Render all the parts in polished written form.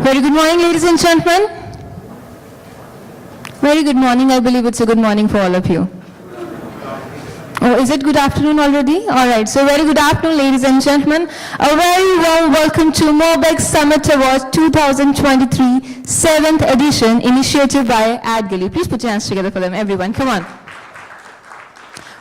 Very good morning, ladies and gentlemen. Very good morning. I believe it's a good morning for all of you. Oh, is it good afternoon already? All right. So very good afternoon, ladies and gentlemen. A very warm welcome to Mobexx Summit Awards 2023 7th edition, initiated by AdGully. Please put your hands together for them, everyone. Come on.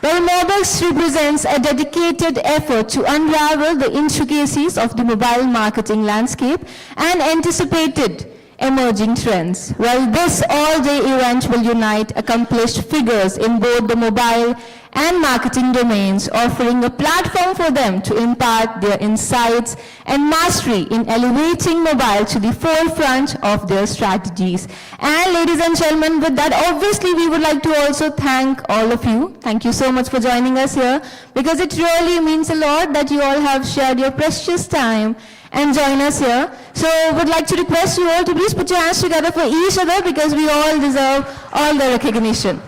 Well, Mobexx represents a dedicated effort to unravel the intricacies of the mobile marketing landscape and anticipated emerging trends. Well, this all-day event will unite accomplished figures in both the mobile and marketing domains, offering a platform for them to impart their insights and mastery in elevating mobile to the forefront of their strategies. And ladies and gentlemen, with that, obviously we would like to also thank all of you. Thank you so much for joining us here, because it really means a lot that you all have shared your precious time and join us here. So would like to request you all to please put your hands together for each other, because we all deserve all the recognition.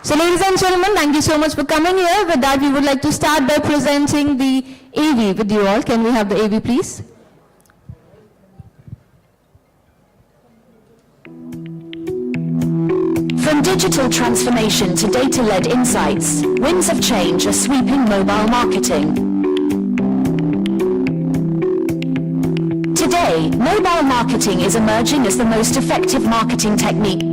So ladies and gentlemen, thank you so much for coming here. With that, we would like to start by presenting the AV with you all. Can we have the AV, please? From digital transformation to data-led insights, winds of change are sweeping mobile marketing. Today, mobile marketing is emerging as the most effective marketing technique.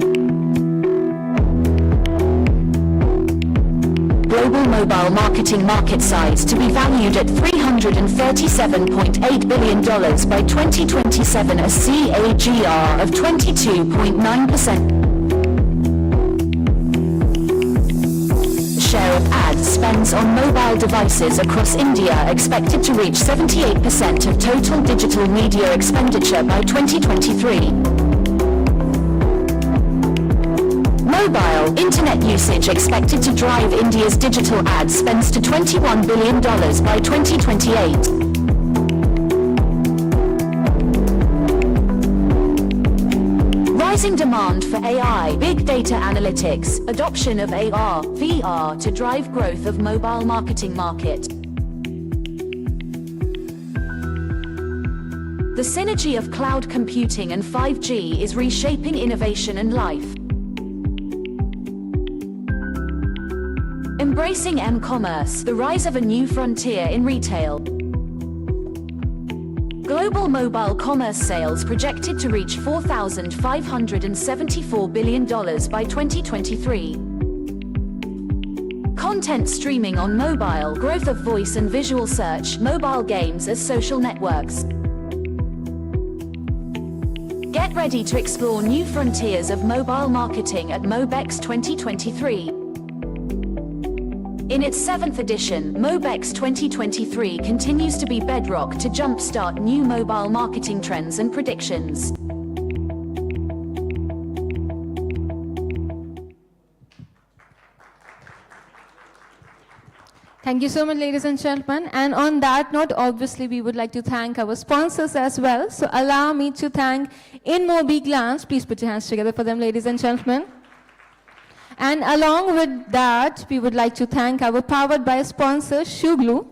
Global mobile marketing market size to be valued at $337.8 billion by 2027, a CAGR of 22.9%. Share of ad spends on mobile devices across India expected to reach 78% of total digital media expenditure by 2023. Mobile internet usage expected to drive India's digital ad spends to $21 billion by 2028. Rising demand for AI, big data analytics, adoption of AR, VR to drive growth of mobile marketing market. The synergy of cloud computing and 5G is reshaping innovation and life. Embracing m-commerce, the rise of a new frontier in retail. Global mobile commerce sales projected to reach $4,574 billion by 2023. Content streaming on mobile, growth of voice and visual search, mobile games as social networks. Get ready to explore new frontiers of mobile marketing at Mobexx 2023. In its 7th edition, Mobexx 2023 continues to be bedrock to jumpstart new mobile marketing trends and predictions. Thank you so much, ladies and gentlemen. And on that note, obviously, we would like to thank our sponsors as well. So allow me to thank Mobexx. Please put your hands together for them, ladies and gentlemen. And along with that, we would like to thank our powered by sponsor, Shoe Glue.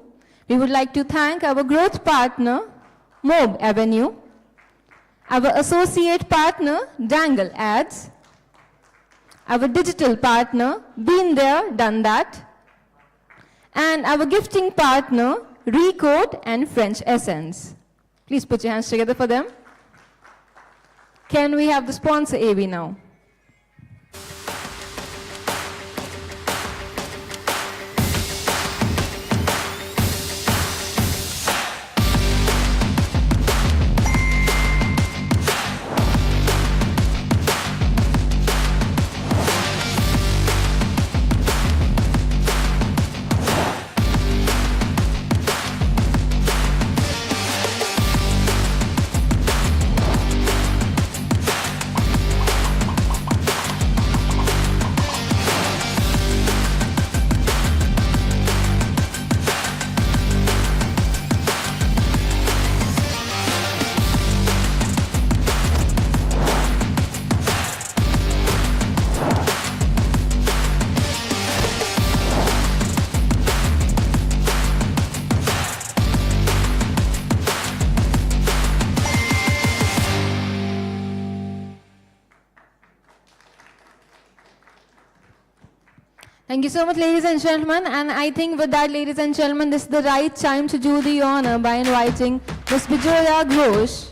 We would like to thank our growth partner, Mob Avenue, our associate partner, Dangle Ads, our digital partner, Been There, Done That, and our gifting partner, Recode and French Essence. Please put your hands together for them. Can we have the sponsor AV now? Thank you so much, ladies and gentlemen. And I think with that, ladies and gentlemen, this is the right time to do the honor by inviting Ms. Bijoya Ghosh.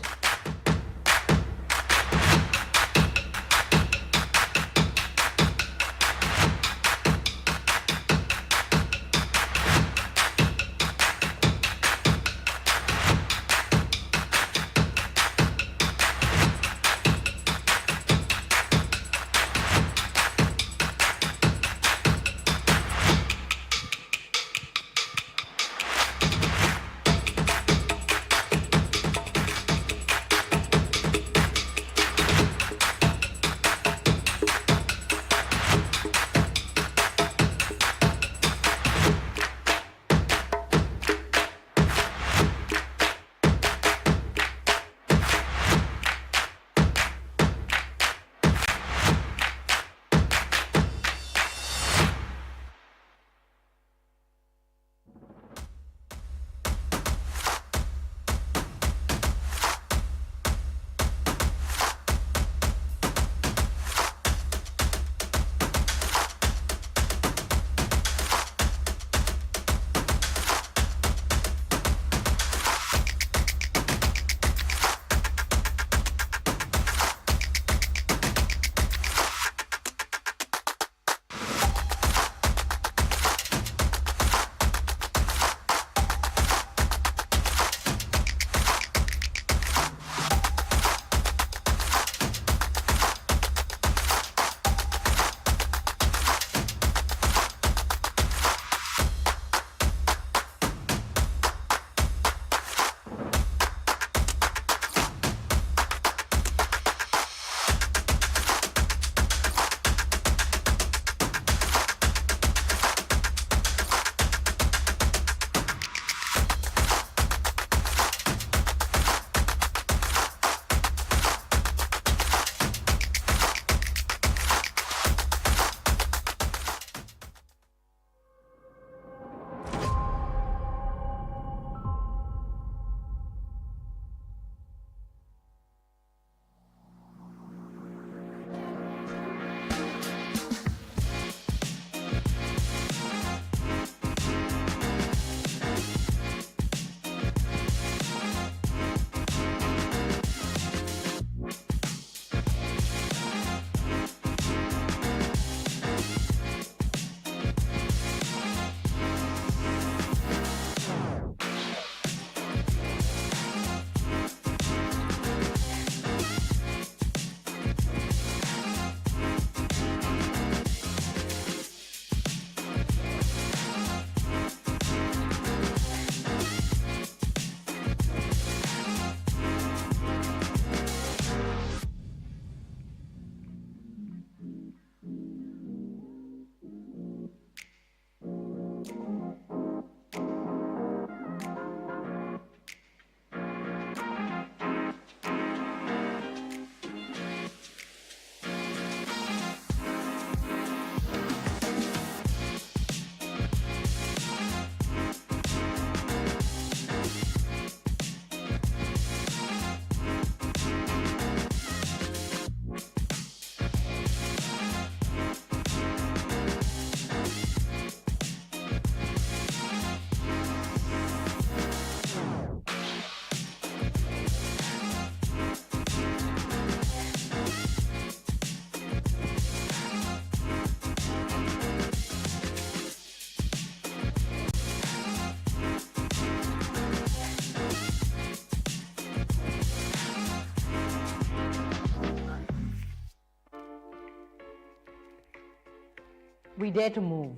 We dare to move.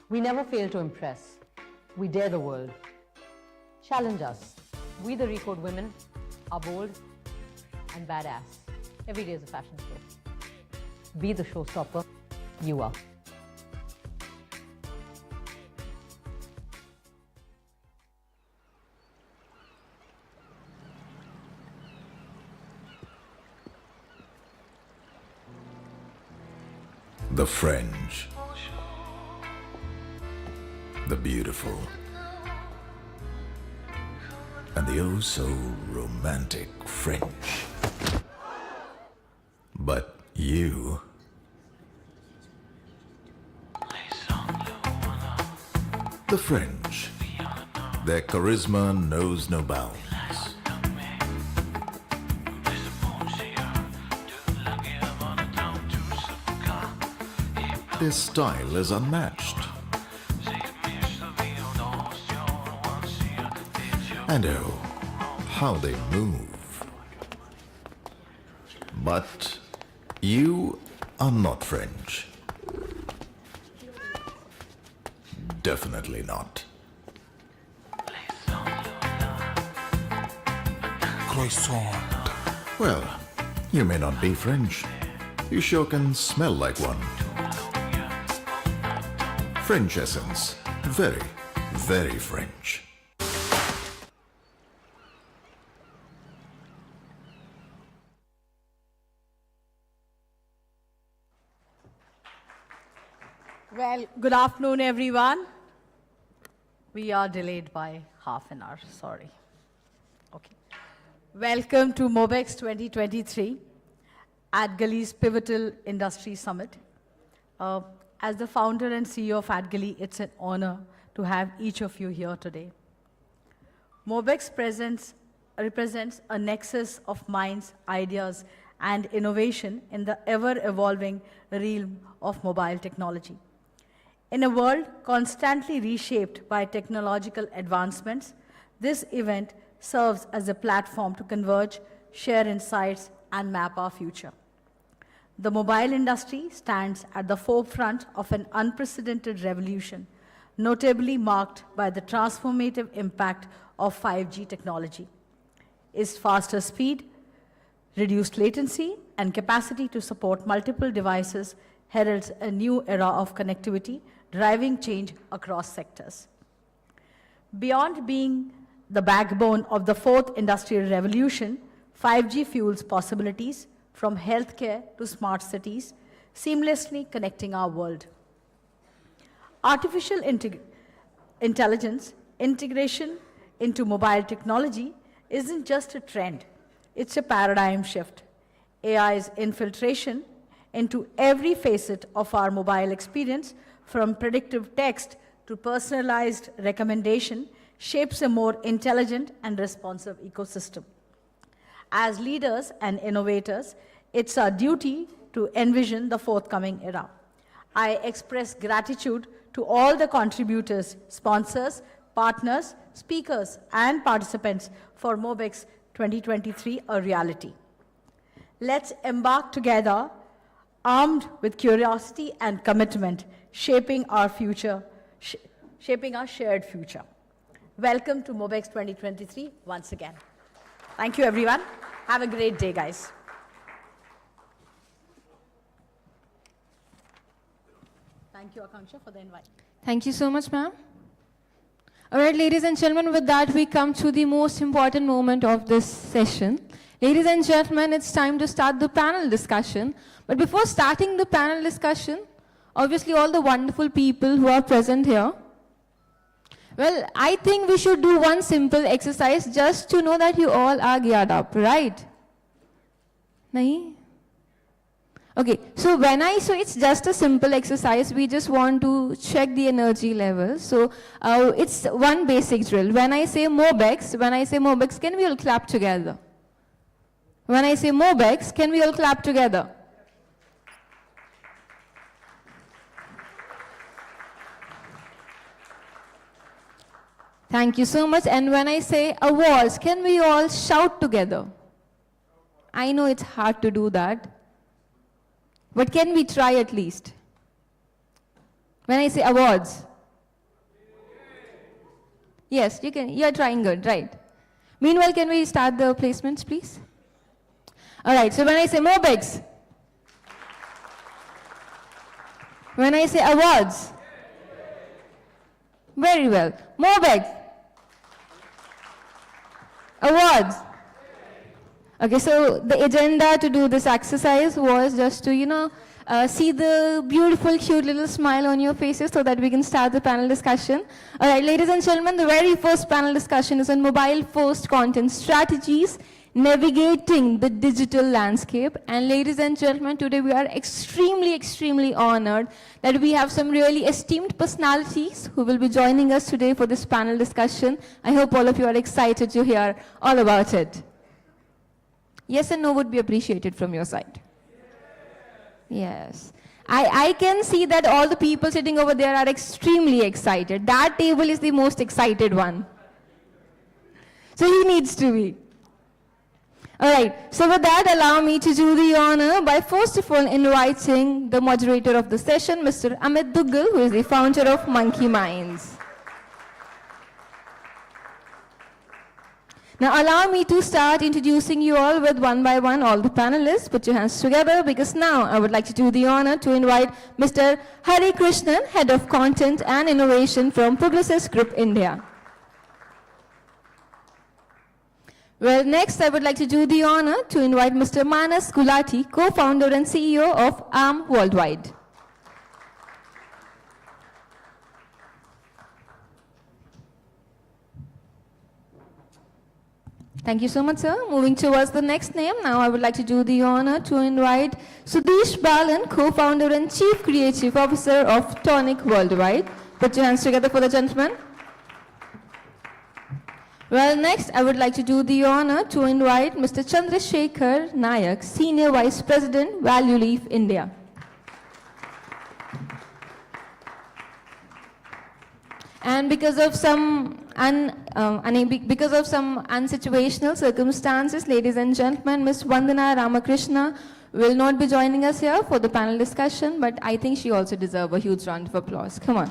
We never fail to impress. We dare the world. Challenge us. We the Recode women are bold and badass. Every day is a fashion show. Be the showstopper you are. The French, the beautiful, and the oh so romantic French. But you The French. Their charisma knows no bounds. Their style is unmatched. And oh, how they move. But you are not French. Definitely not. Croissant. Well, you may not be French. You sure can smell like one. French essence. Very, very French. Well, good afternoon, everyone. We are delayed by half an hour, sorry. Okay. Welcome to Mobexx 2023, AdGully's pivotal industry summit. As the founder and CEO of AdGully, it's an honor to have each of you here today. Mobexx represents a nexus of minds, ideas, and innovation in the ever-evolving realm of mobile technology. In a world constantly reshaped by technological advancements, this event serves as a platform to converge, share insights, and map our future. The mobile industry stands at the forefront of an unprecedented revolution, notably marked by the transformative impact of 5G technology. Its faster speed, reduced latency, and capacity to support multiple devices heralds a new era of connectivity, driving change across sectors. Beyond being the backbone of the fourth industrial revolution, 5G fuels possibilities from healthcare to smart cities, seamlessly connecting our world. Artificial intelligence integration into mobile technology isn't just a trend, it's a paradigm shift. AI's infiltration into every facet of our mobile experience, from predictive text to personalized recommendation, shapes a more intelligent and responsive ecosystem. As leaders and innovators, it's our duty to envision the forthcoming era. I express gratitude to all the contributors, sponsors, partners, speakers, and participants for Mobexx 2023 a reality. Let's embark together, armed with curiosity and commitment, shaping our future, shaping our shared future. Welcome to Mobexx 2023 once again. Thank you, everyone. Have a great day, guys. Thank you, Akanksha, for the invite. Thank you so much, ma'am. All right, ladies and gentlemen, with that, we come to the most important moment of this session. Ladies and gentlemen, it's time to start the panel discussion. But before starting the panel discussion, obviously all the wonderful people who are present here, well, I think we should do one simple exercise just to know that you all are geared up, right? Nahi? Okay, so it's just a simple exercise. We just want to check the energy level. So it's one basic drill. When I say Mobexx, can we all clap together? When I say Mobexx, can we all clap together? Thank you so much. And when I say awards, can we all shout together? I know it's hard to do that, but can we try at least? When I say awards. Yes, you can. You're trying good, right? Meanwhile, can we start the placements, please? All right, so when I say Mobexx, when I say awards, very well. Mobexx, awards. Okay, so the agenda to do this exercise was just to, see the beautiful, cute little smile on your faces so that we can start the panel discussion. All right, ladies and gentlemen, the very first panel discussion is on mobile-first content strategies, navigating the digital landscape. And ladies and gentlemen, today we are extremely honored that we have some really esteemed personalities who will be joining us today for this panel discussion. I hope all of you are excited to hear all about it. Yes and no would be appreciated from your side. Yes. I can see that all the people sitting over there are extremely excited. That table is the most excited one. So he needs to be. All right, so with that, allow me to do the honor by first of all inviting the moderator of the session, Mr. Amit Duggal, who is the founder of Monkey Minds. Now allow me to start introducing you all with one by one, all the panelists. Put your hands together because now I would like to do the honor to invite Mr. Hari Krishnan, Head of Content and Innovation from Publicis Group India. Well, next I would like to do the honor to invite Mr. Manas Gulati, co-founder and CEO of ARM Worldwide. Thank you so much, sir. Moving towards the next name, now I would like to do the honor to invite Sudesh Balan, co-founder and chief creative officer of Tonic Worldwide. Put your hands together for the gentleman. Well, next I would like to do the honor to invite Mr. Chandrasekhar Nayak, senior vice president, Value Leaf India. And because of some unsituational circumstances, ladies and gentlemen, Ms. Vandana Ramakrishna will not be joining us here for the panel discussion, but I think she also deserves a huge round of applause. Come on.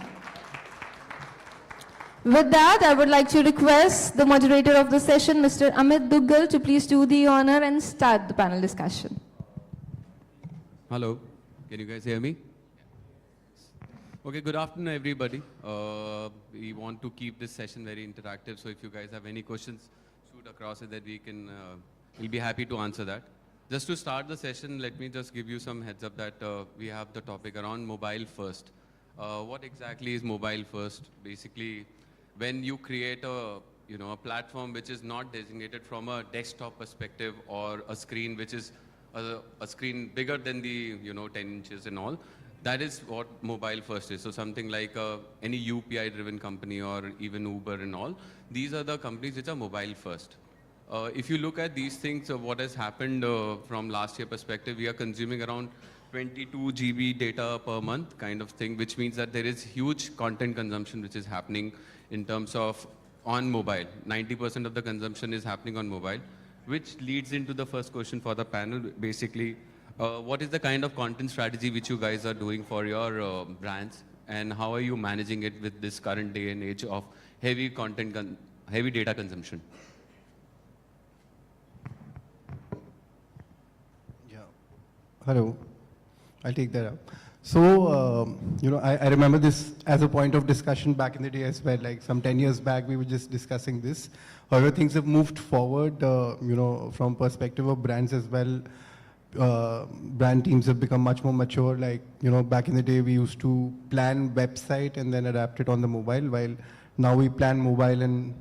With that, I would like to request the moderator of the session, Mr. Amit Duggal, to please do the honor and start the panel discussion. Hello, can you guys hear me? Okay, good afternoon, everybody. We want to keep this session very interactive, so if you guys have any questions, shoot across it that we'll be happy to answer that. Just to start the session, let me just give you some heads up that we have the topic around mobile first. What exactly is mobile first? Basically, when you create a platform which is not designated from a desktop perspective or a screen which is a screen bigger than the 10 inches and all, that is what mobile first is. So something like any UPI driven company or even Uber and all, these are the companies which are mobile first. If you look at these things, what has happened from last year perspective, we are consuming around 22 GB data per month kind of thing, which means that there is huge content consumption which is happening in terms of on mobile. 90% of the consumption is happening on mobile, which leads into the first question for the panel. Basically, what is the kind of content strategy which you guys are doing for your brands, and how are you managing it with this current day and age of heavy heavy data consumption? Yeah. Hello. I'll take that up. So, I remember this as a point of discussion back in the day as well. Like some 10 years back, we were just discussing this. However, things have moved forward, from perspective of brands as well. Brand teams have become much more mature. Like, back in the day, we used to plan website and then adapt it on the mobile, while now we plan mobile and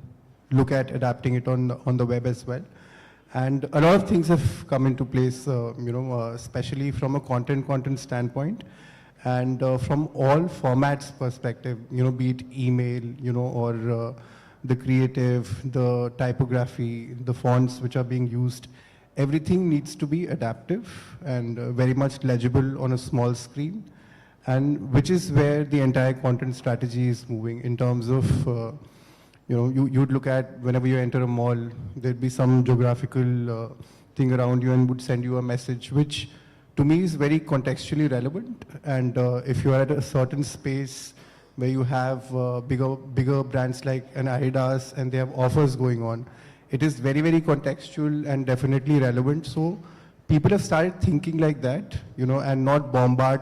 look at adapting it on the web as well. And a lot of things have come into place, especially from a content standpoint, and from all formats perspective, be it email, or the creative, the typography, the fonts which are being used. Everything needs to be adaptive and very much legible on a small screen, and which is where the entire content strategy is moving in terms of, you'd look at whenever you enter a mall, there'd be some geographical thing around you and would send you a message, which to me is very contextually relevant. And if you are at a certain space where you have bigger brands like an Adidas and they have offers going on, it is very, very contextual and definitely relevant. So people have started thinking like that, and not bombard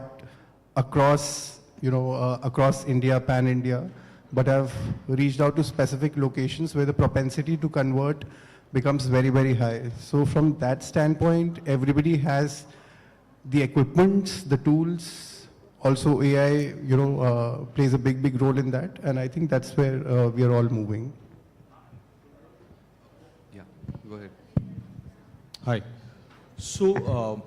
across, across India, pan-India, but have reached out to specific locations where the propensity to convert becomes very, very high. So from that standpoint, everybody has the equipment, the tools, also AI, plays a big role in that. And I think that's where we are all moving. Yeah, go ahead. Hi. So,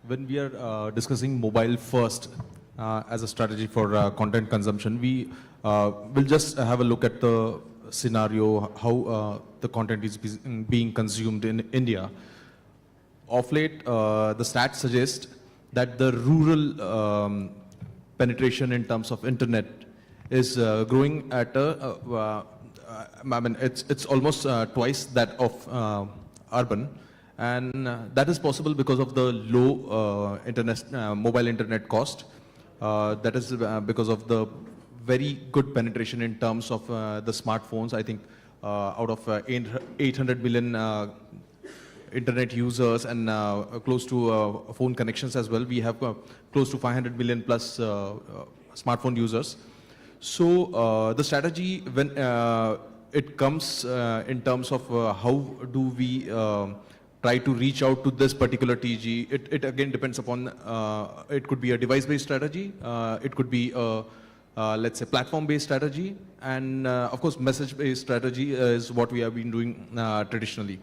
when we are discussing mobile first as a strategy for content consumption, we will just have a look at the scenario, how the content is being consumed in India. Of late, the stats suggest that the rural penetration in terms of internet is growing at a, I mean, it's almost twice that of urban. And that is possible because of the low mobile internet cost. That is because of the very good penetration in terms of the smartphones. I think out of 800 million internet users and close to phone connections as well, we have close to 500 million plus smartphone users. So the strategy when it comes in terms of how do we try to reach out to this particular TG, it again depends upon, it could be a device-based strategy, it could be a, let's say, platform-based strategy, and of course, message-based strategy is what we have been doing traditionally.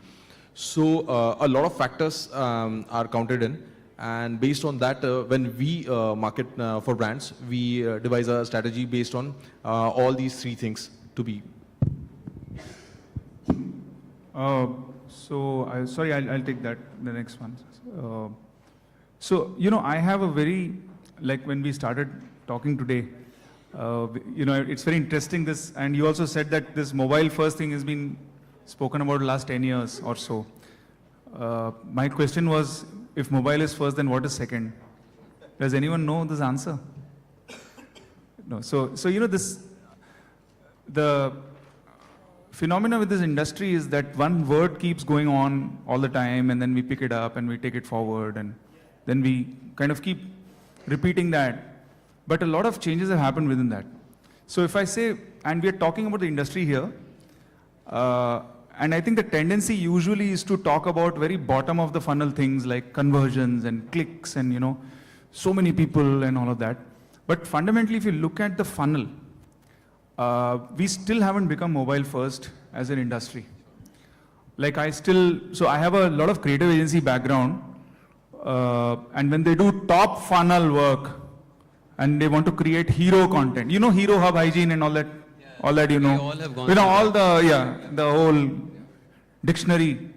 So a lot of factors are counted in, and based on that, when we market for brands, we devise a strategy based on all these three things to be. Sorry, I'll take that, the next one. So, you know, I have a very, like when we started talking today, you know, it's very interesting this, and you also said that this mobile first thing has been spoken about the last 10 years or so. My question was, if mobile is first, then what is second? Does anyone know this answer? No, so you know, the phenomena with this industry is that one word keeps going on all the time, and then we pick it up and we take it forward, and then we kind of keep repeating that. But a lot of changes have happened within that. So if I say, and we are talking about the industry here, and I think the tendency usually is to talk about very bottom of the funnel things like conversions and clicks and, you know, so many people and all of that. But fundamentally, if you look at the funnel, we still haven't become mobile first as an industry. Like so I have a lot of creative agency background, and when they do top funnel work and they want to create hero content, you know, hero hub hygiene and all that, all that, you know, We all have gone you know, through all the, yeah, the whole dictionary,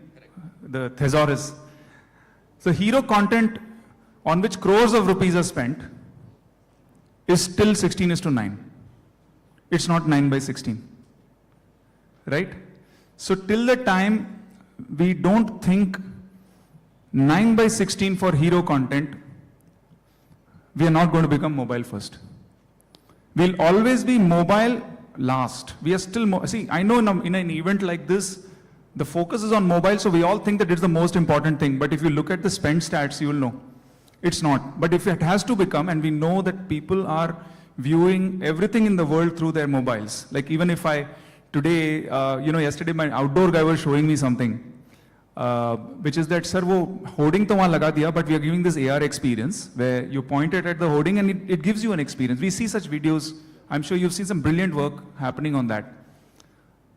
the thesaurus. So hero content on which crores of rupees are spent is still 16:9. It's not 9/16, right? So till the time we don't think 9/16 for hero content, we are not going to become mobile first. We'll always be mobile last. We are still, see, I know in an event like this, the focus is on mobile, so we all think that it's the most important thing. But if you look at the spend stats, you will know it's not. But if it has to become, and we know that people are viewing everything in the world through their mobiles. Like even if today, you know, yesterday my outdoor guy was showing me something, which is that, sir, wo hoarding to wahan laga diya, but we are giving this AR experience where you point it at the hoarding and it gives you an experience. We see such videos. I'm sure you've seen some brilliant work happening on that.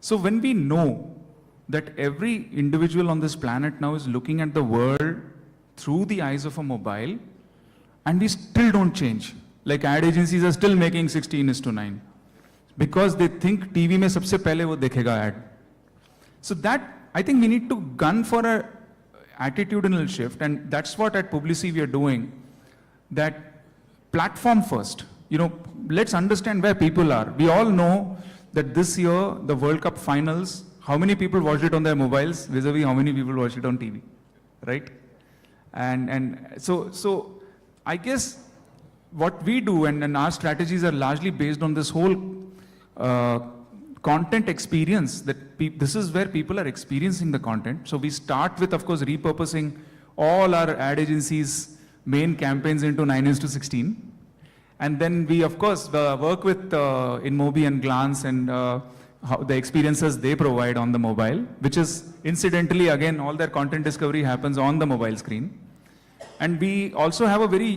So when we know that every individual on this planet now is looking at the world through the eyes of a mobile, and we still don't change. Like ad agencies are still making 16:9 because they think TV mein sabse pehle wo dekhega ad. So that, I think we need to gun for a attitudinal shift, and that's what at Publici we are doing. That platform first, you know, let's understand where people are. We all know that this year, the World Cup finals, how many people watched it on their mobiles vis-a-vis how many people watched it on TV, right? And so I guess what we do and our strategies are largely based on this whole content experience, that this is where people are experiencing the content. So we start with, of course, repurposing all our ad agencies' main campaigns into 9:16. And then we, of course, work with InMobi and Glance and how the experiences they provide on the mobile, which is incidentally, again, all their content discovery happens on the mobile screen. And we also have a very,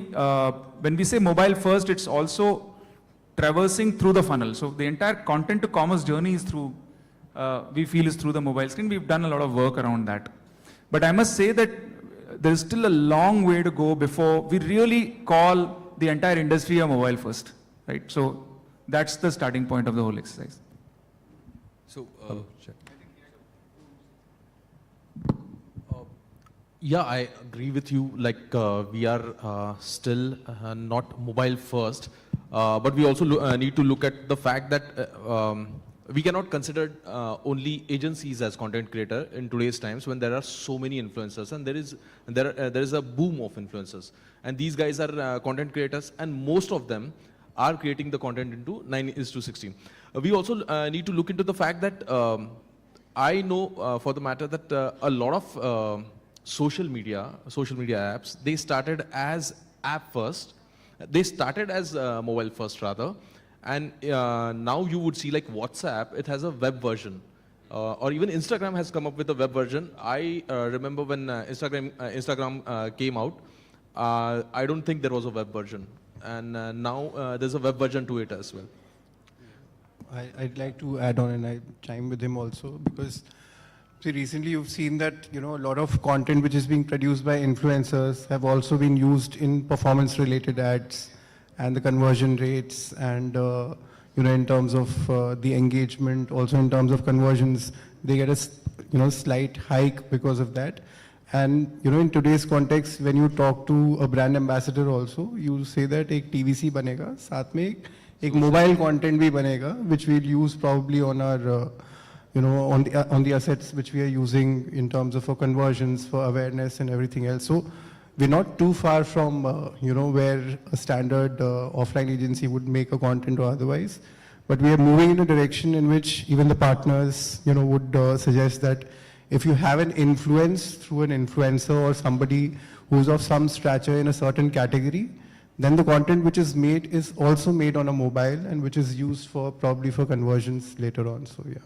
when we say mobile first, it's also traversing through the funnel. So the entire content to commerce journey is through, we feel is through the mobile screen. We've done a lot of work around that. But I must say that there is still a long way to go before we really call the entire industry a mobile first, right? So that's the starting point of the whole exercise. So, Yeah, I agree with you. Like we are still not mobile first, but we also need to look at the fact that we cannot consider only agencies as content creator in today's times when there are so many influencers and there is a boom of influencers, and these guys are content creators, and most of them are creating the content into 9:16. We also need to look into the fact that I know for the matter that a lot of social media apps, they started as app first. They started as mobile first rather. And now you would see like WhatsApp, it has a web version. Or even Instagram has come up with a web version. I remember when Instagram came out, I don't think there was a web version. And now there's a web version to it as well. I'd like to add on, and I chime with him also, because see, recently you've seen that, a lot of content which is being produced by influencers have also been used in performance related ads, and the conversion rates, and in terms of the engagement, also in terms of conversions, they get a slight hike because of that. And in today's context, when you talk to a brand ambassador also, you say that एक TVC बनेगा, साथ में एक mobile content भी बनेगा, which we'll use probably on our on the assets which we are using in terms of for conversions, for awareness and everything else. So we're not too far from, where a standard offline agency would make a content or otherwise. But we are moving in a direction in which even the partners, would suggest that if you have an influence through an influencer or somebody who's of some stature in a certain category, then the content which is made is also made on a mobile and which is used for probably for conversions later on. So yeah.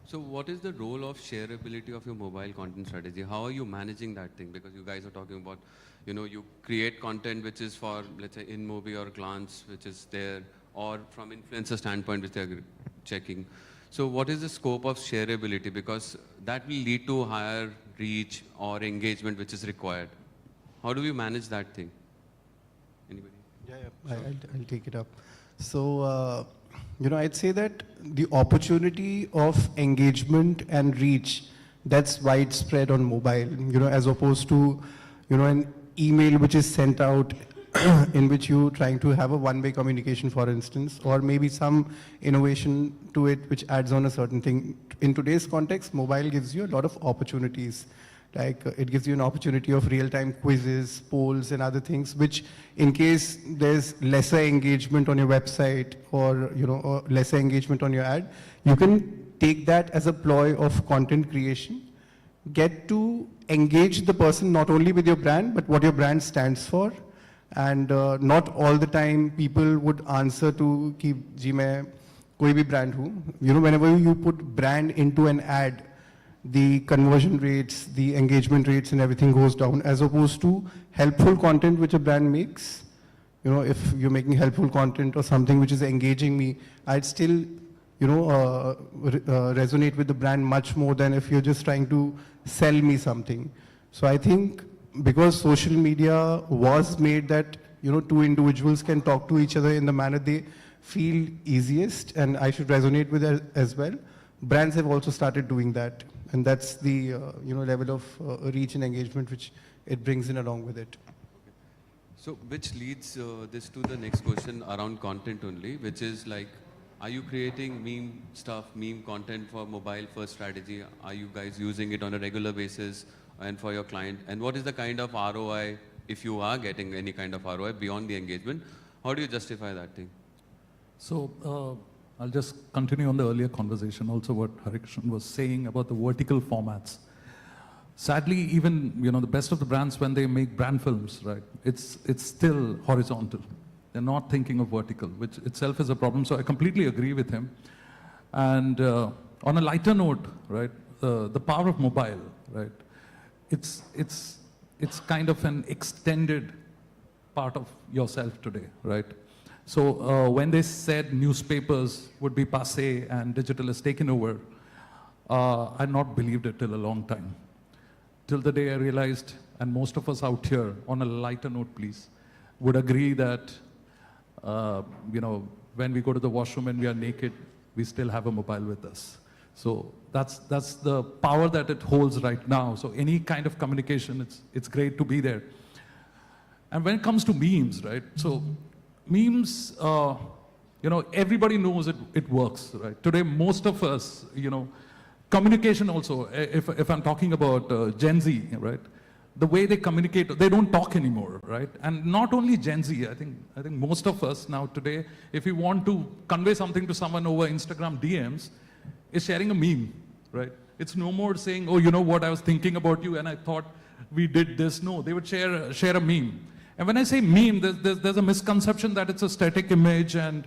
So what is the role of shareability of your mobile content strategy? How are you managing that thing? Because you guys are talking about, you create content which is for, let's say, InMobi or Glance, which is there, or from influencer standpoint, which they're checking. So what is the scope of shareability? Because that will lead to higher reach or engagement which is required. How do you manage that thing? Anybody? Yeah. I'll take it up. So, I'd say that the opportunity of engagement and reach, that's widespread on mobile, as opposed to, an email which is sent out in which you're trying to have a one-way communication, for instance, or maybe some innovation to it which adds on a certain thing. In today's context, mobile gives you a lot of opportunities. Like it gives you an opportunity of real-time quizzes, polls, and other things, which in case there's lesser engagement on your website or, or lesser engagement on your ad, you can take that as a ploy of content creation, get to engage the person not only with your brand, but what your brand stands for. And not all the time people would answer to कि जी मैं कोई भी brand हूँ. Whenever you put brand into an ad, the conversion rates, the engagement rates and everything goes down, as opposed to helpful content which a brand makes. If you're making helpful content or something which is engaging me, I'd still, resonate with the brand much more than if you're just trying to sell me something. So I think because social media was made that, two individuals can talk to each other in the manner they feel easiest, and I should resonate with it as well, brands have also started doing that. And that's the level of reach and engagement which it brings in along with it. So which leads this to the next question around content only, which is like, are you creating meme content for mobile first strategy? Are you guys using it on a regular basis and for your client? And what is the kind of ROI, if you are getting any kind of ROI beyond the engagement? How do you justify that thing? So I'll just continue on the earlier conversation, also what Harikrishnan was saying about the vertical formats. Sadly, even the best of the brands, when they make brand films, right, it's still horizontal. They're not thinking of vertical, which itself is a problem. So I completely agree with him. And on a lighter note, right, the power of mobile, right, it's kind of an extended part of yourself today, right? So when they said newspapers would be passé and digital has taken over, I not believed it till a long time. till the day I realized, and most of us out here, on a lighter note, please, would agree that, when we go to the washroom and we are naked, we still have a mobile with us. So that's the power that it holds right now. So any kind of communication, it's great to be there. And when it comes to memes, right? So memes, everybody knows it works, right? Today, most of us, communication also, if I'm talking about Gen Z, right? The way they communicate, they don't talk anymore, right? And not only Gen Z, I think most of us now today, if we want to convey something to someone over Instagram DMs, is sharing a meme, right? It's no more saying, oh, you know what, I was thinking about you and I thought we did this. No, they would share a meme. And when I say meme, there's a misconception that it's a static image and,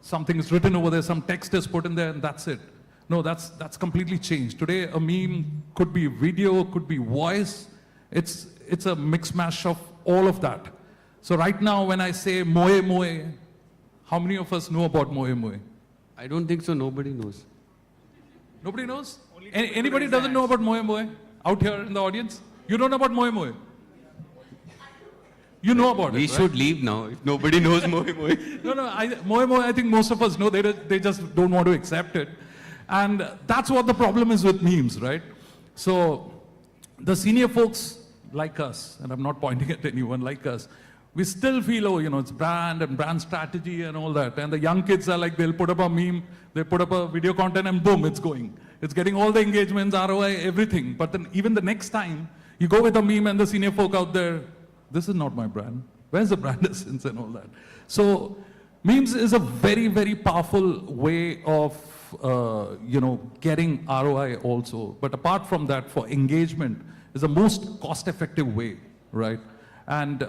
something is written over there, some text is put in there and that's it. No, that's completely changed. Today, a meme could be video, could be voice. It's a mix mash of all of that. So right now, when I say moe moe, how many of us know about moe moe? I don't think so. Nobody knows. Nobody knows? Anybody doesn't know about moe moe out here in the audience? You don't know about moe moe? You know about it, We right? should leave now if nobody knows moe moe. No, moe moe, I think most of us know. They just don't want to accept it. And that's what the problem is with memes, right? So the senior folks like us, and I'm not pointing at anyone like us, we still feel, it's brand and brand strategy and all that. And the young kids are like, they'll put up a meme, they put up a video content and boom, it's going. It's getting all the engagements, ROI, everything. But then even the next time, you go with a meme and the senior folk out there, this is not my brand. Where's the brand essence and all that? So memes is a very, very powerful way of, getting ROI also. But apart from that, for engagement, is the most cost-effective way, right? And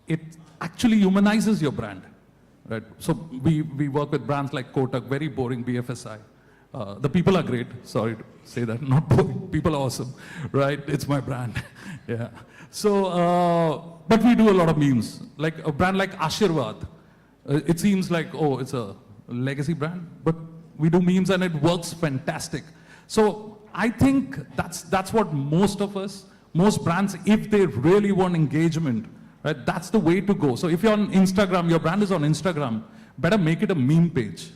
it actually humanizes your brand, right? So we work with brands like Kotak, very boring BFSI. The people are great, sorry to say that, not boring, people are awesome, right? It's my brand, yeah. So, but we do a lot of memes, like a brand like Ashirwad. It seems like, oh, it's a legacy brand, but we do memes and it works fantastic. So I think that's what most brands, if they really want engagement, right, that's the way to go. So if you're on Instagram, your brand is on Instagram, better make it a meme page,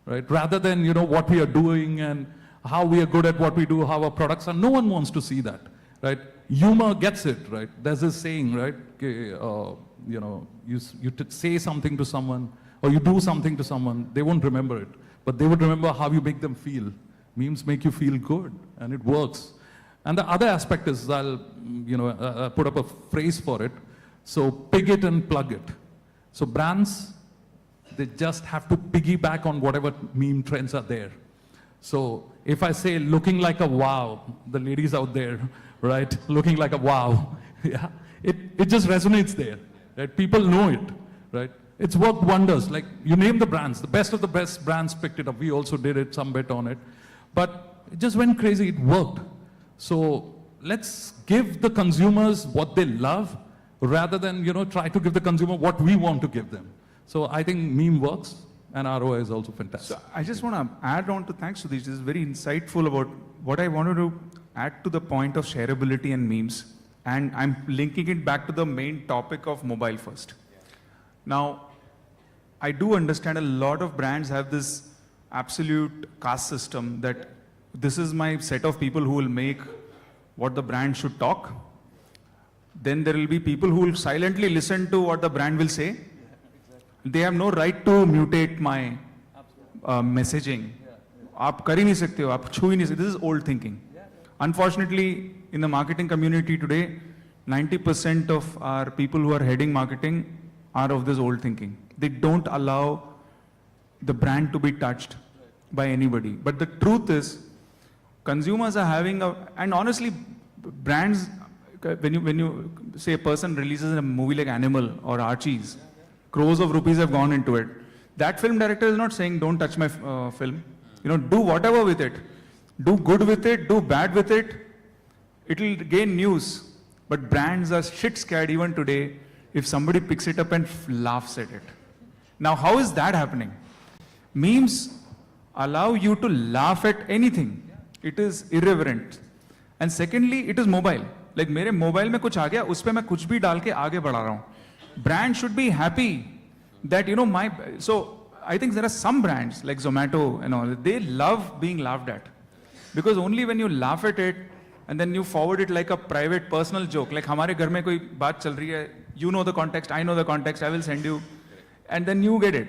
right? Rather than, what we are doing and how we are good at what we do, how our products are. No one wants to see that, right? Humor gets it, right? There's this saying, right? You say something to someone or you do something to someone, they won't remember it, but they would remember how you make them feel. Memes make you feel good, and it works. And the other aspect is, I'll put up a phrase for it. So pig it and plug it. So brands, they just have to piggyback on whatever meme trends are there. So if I say looking like a wow, the ladies out there, right, looking like a wow, yeah, it just resonates there, right? People know it, right? It's worked wonders. Like, you name the brands, the best of the best brands picked it up. We also did it, some bit on it. But it just went crazy, it worked. So let's give the consumers what they love, rather than, try to give the consumer what we want to give them. So I think meme works, and ROI is also fantastic. So I just want to add on to, thanks Sudhish, this is very insightful about what I wanted to add to the point of shareability and memes. And I'm linking it back to the main topic of mobile first. Now, I do understand a lot of brands have this absolute caste system that this is my set of people who will make what the brand should talk. Then there will be people who will silently listen to what the brand will say. They have no right to mutate my messaging. आप कर ही नहीं सकते हो, आप छू ही नहीं सकते. This is old thinking. Unfortunately, in the marketing community today, 90% of our people who are heading marketing are of this old thinking. They don't allow the brand to be touched by anybody. But the truth is, consumers are having and honestly, brands, when you say a person releases a movie like Animal or Archie's, crores of rupees have gone into it. That film director is not saying, don't touch my film. Do whatever with it. Do good with it, do bad with it. It'll gain news. But brands are shit scared even today if somebody picks it up and laughs at it. Now, how is that happening? Memes allow you to laugh at anything. It is irreverent. And secondly, it is mobile. Like मेरे mobile में कुछ आ गया, उस पे मैं कुछ भी डाल के आगे बढ़ा रहा हूँ. Brand should be happy that, you know, so I think there are some brands like Zomato and all, they love being laughed at. Because only when you laugh at it and then you forward it like a private personal joke, like हमारे घर में कोई बात चल रही है, you know the context, I know the context, I will send you, and then you get it.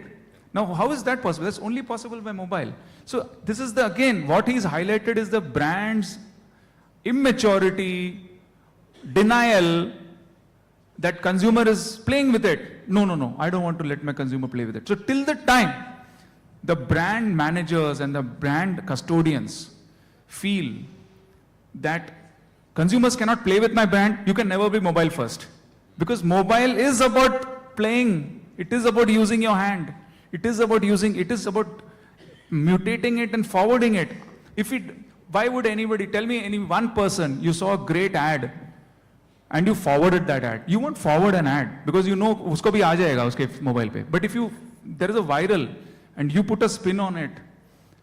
Now, how is that possible? That's only possible by mobile. So this is the, again, what he's highlighted is the brand's immaturity, denial, that consumer is playing with it. No, I don't want to let my consumer play with it. So till the time the brand managers and the brand custodians feel that consumers cannot play with my brand, you can never be mobile first. Because mobile is about playing. It is about using your hand. It is about mutating it and forwarding it. Why would anybody, tell me any one person, you saw a great ad and you forwarded that ad. You won't forward an ad because you know usko bhi aa jayega uske mobile pe. But if there is a viral and you put a spin on it,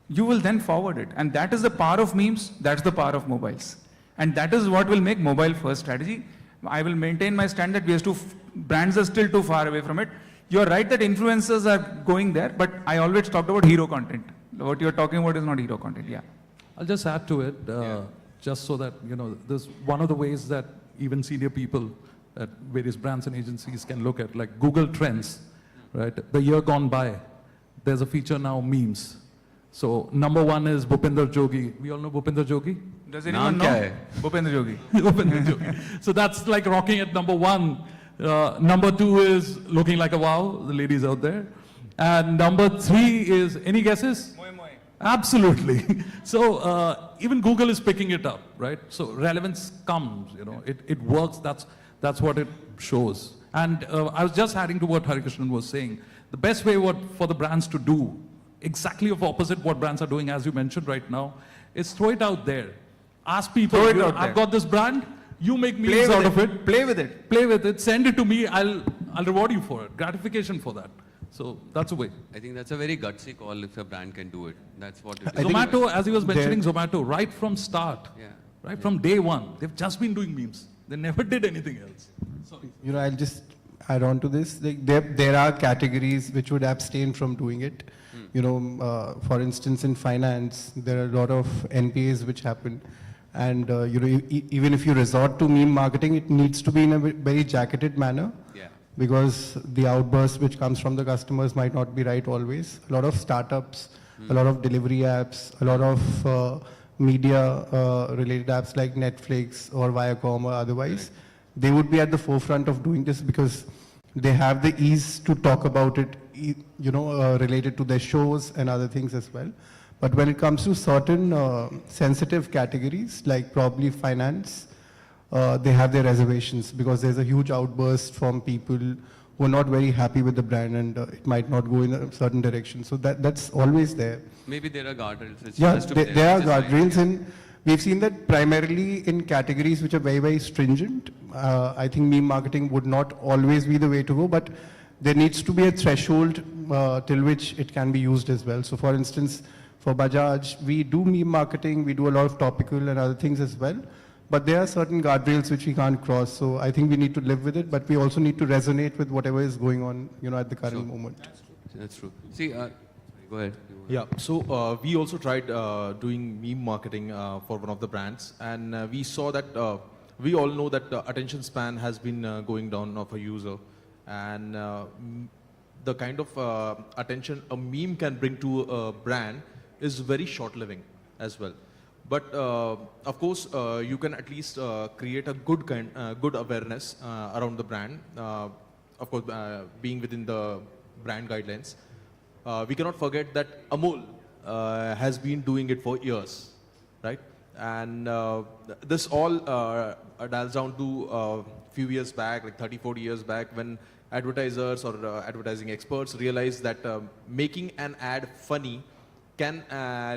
you will then forward it. And that is the power of memes, that's the power of mobiles. And that is what will make mobile first strategy. I will maintain my stand that brands are still too far away from it. You're right that influencers are going there, but I always talked about hero content. What you're talking about is not hero content, yeah. I'll just add to it, just so that, there's one of the ways that even senior people at various brands and agencies can look at, like Google Trends, right? The year gone by, there's a feature now, memes. So number one is Bhupinder Jogi. We all know Bhupinder Jogi? Does anyone know? Bhupinder Jogi. Bhupinder Jogi. So that's like rocking at number one. Number two is looking like a wow, the ladies out there. And number three is, any guesses? Moe moe. Absolutely. So even Google is picking it up, right? So relevance comes, it works, that's what it shows. And I was just adding to what Harikrishnan was saying. The best way for the brands to do, exactly of opposite what brands are doing, as you mentioned right now, is throw it out there. Ask people, I've got this brand, you make memes out of it. Play with it. Play with it, send it to me, I'll reward you for it, gratification for that. So that's a way. I think that's a very gutsy call if a brand can do it. That's what it is. Zomato, as he was mentioning, Zomato, right from start, right from day one, they've just been doing memes. They never did anything else. Sorry. I'll just add on to this. Like there are categories which would abstain from doing it. For instance, in finance, there are a lot of NPAs which happen. And even if you resort to meme marketing, it needs to be in a very jacketed manner. Yeah. Because the outburst which comes from the customers might not be right always. A lot of startups, a lot of delivery apps, a lot of media related apps like Netflix or Viacom or otherwise, they would be at the forefront of doing this because they have the ease to talk about it, related to their shows and other things as well. But when it comes to certain sensitive categories, like probably finance, they have their reservations because there's a huge outburst from people who are not very happy with the brand and it might not go in a certain direction. So that's always there. Maybe there are guardrails. There are guardrails, and we've seen that primarily in categories which are very, very stringent. I think meme marketing would not always be the way to go, but there needs to be a threshold till which it can be used as well. So for instance, for Bajaj, we do meme marketing, we do a lot of topical and other things as well. But there are certain guardrails which we can't cross. So I think we need to live with it, but we also need to resonate with whatever is going on, at the current moment. That's true. See, go ahead. Yeah, so we also tried doing meme marketing for one of the brands, and we saw that, we all know that attention span has been going down of a user, and the kind of attention a meme can bring to a brand is very short-living as well. But of course, you can at least create a good awareness around the brand. Of course, being within the brand guidelines. We cannot forget that Amul has been doing it for years, right? And this all dials down to a few years back, like 30, 40 years back, when advertisers or advertising experts realized that making an ad funny can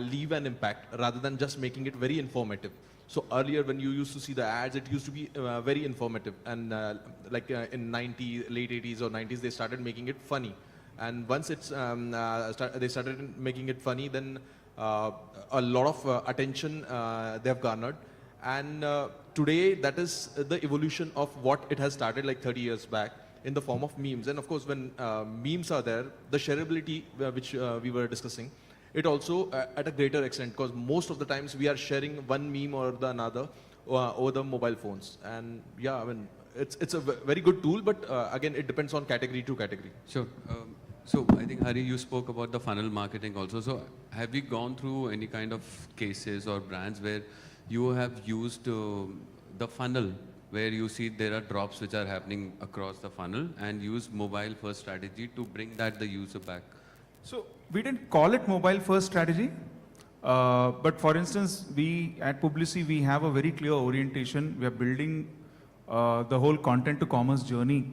leave an impact rather than just making it very informative. So earlier when you used to see the ads, it used to be very informative. And in late 80s or 90s, they started making it funny. And once they started making it funny, then a lot of attention they have garnered. And today, that is the evolution of what it has started like 30 years back in the form of memes. And of course, when memes are there, the shareability which we were discussing, it also at a greater extent, because most of the times we are sharing one meme or the another over the mobile phones. And yeah, I mean, it's a very good tool, but again, it depends on category to category. Sure. So I think, Hari, you spoke about the funnel marketing also. So have you gone through any kind of cases or brands where you have used the funnel, where you see there are drops which are happening across the funnel, and use mobile first strategy to bring the user back? So we didn't call it mobile first strategy, but for instance, we at Publici, we have a very clear orientation. We are building the whole content to commerce journey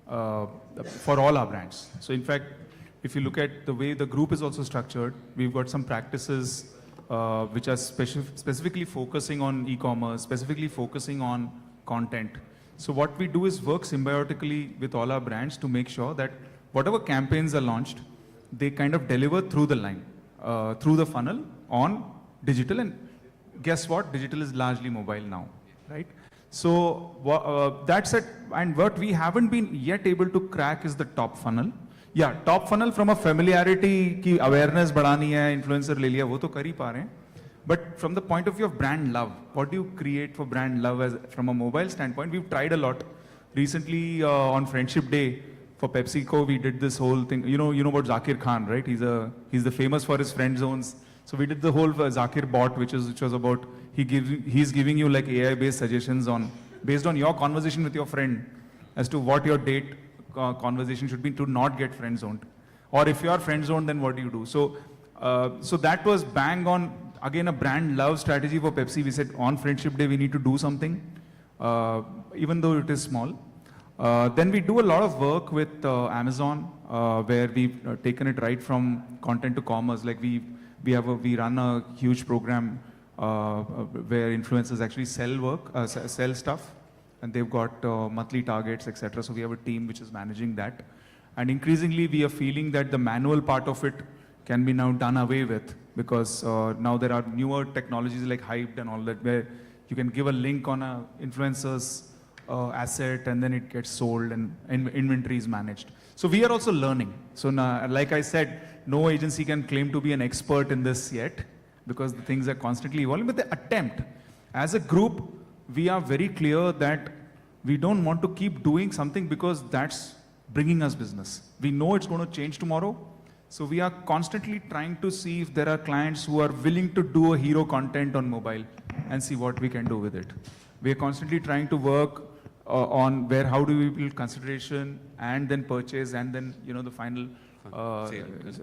for all our brands. So in fact, if you look at the way the group is also structured, we've got some practices which are specifically focusing on e-commerce, specifically focusing on content. So what we do is work symbiotically with all our brands to make sure that whatever campaigns are launched, they kind of deliver through the line, through the funnel on digital. And guess what? Digital is largely mobile now, right? So that's it. And what we haven't been yet able to crack is the top funnel. Yeah, top funnel from a familiarity की awareness बढ़ानी है, influencer ले लिया, वो तो कर ही पा रहे हैं. But from the point of view of brand love, what do you create for brand love from a mobile standpoint? We've tried a lot. Recently on Friendship Day for PepsiCo, we did this whole thing. You know about Zakir Khan, right? He's the famous for his friend zones. So we did the whole Zakir bot, which was about he's giving you like AI-based suggestions based on your conversation with your friend as to what your date conversation should be to not get friend zoned. Or if you are friend zoned, then what do you do? So that was bang on, again, a brand love strategy for Pepsi. We said on Friendship Day, we need to do something, even though it is small. Then we do a lot of work with Amazon, where we've taken it right from content to commerce. Like we run a huge program where influencers actually sell stuff, and they've got monthly targets, etc. So we have a team which is managing that. And increasingly, we are feeling that the manual part of it can be now done away with, because now there are newer technologies like Hyped and all that, where you can give a link on a influencer's asset and then it gets sold and inventory is managed. So we are also learning. So now, like I said, no agency can claim to be an expert in this yet, because the things are constantly evolving, but the attempt. As a group, we are very clear that we don't want to keep doing something because that's bringing us business. We know it's going to change tomorrow. So we are constantly trying to see if there are clients who are willing to do a hero content on mobile and see what we can do with it. We are constantly trying to work on how do we build consideration and then purchase and then the final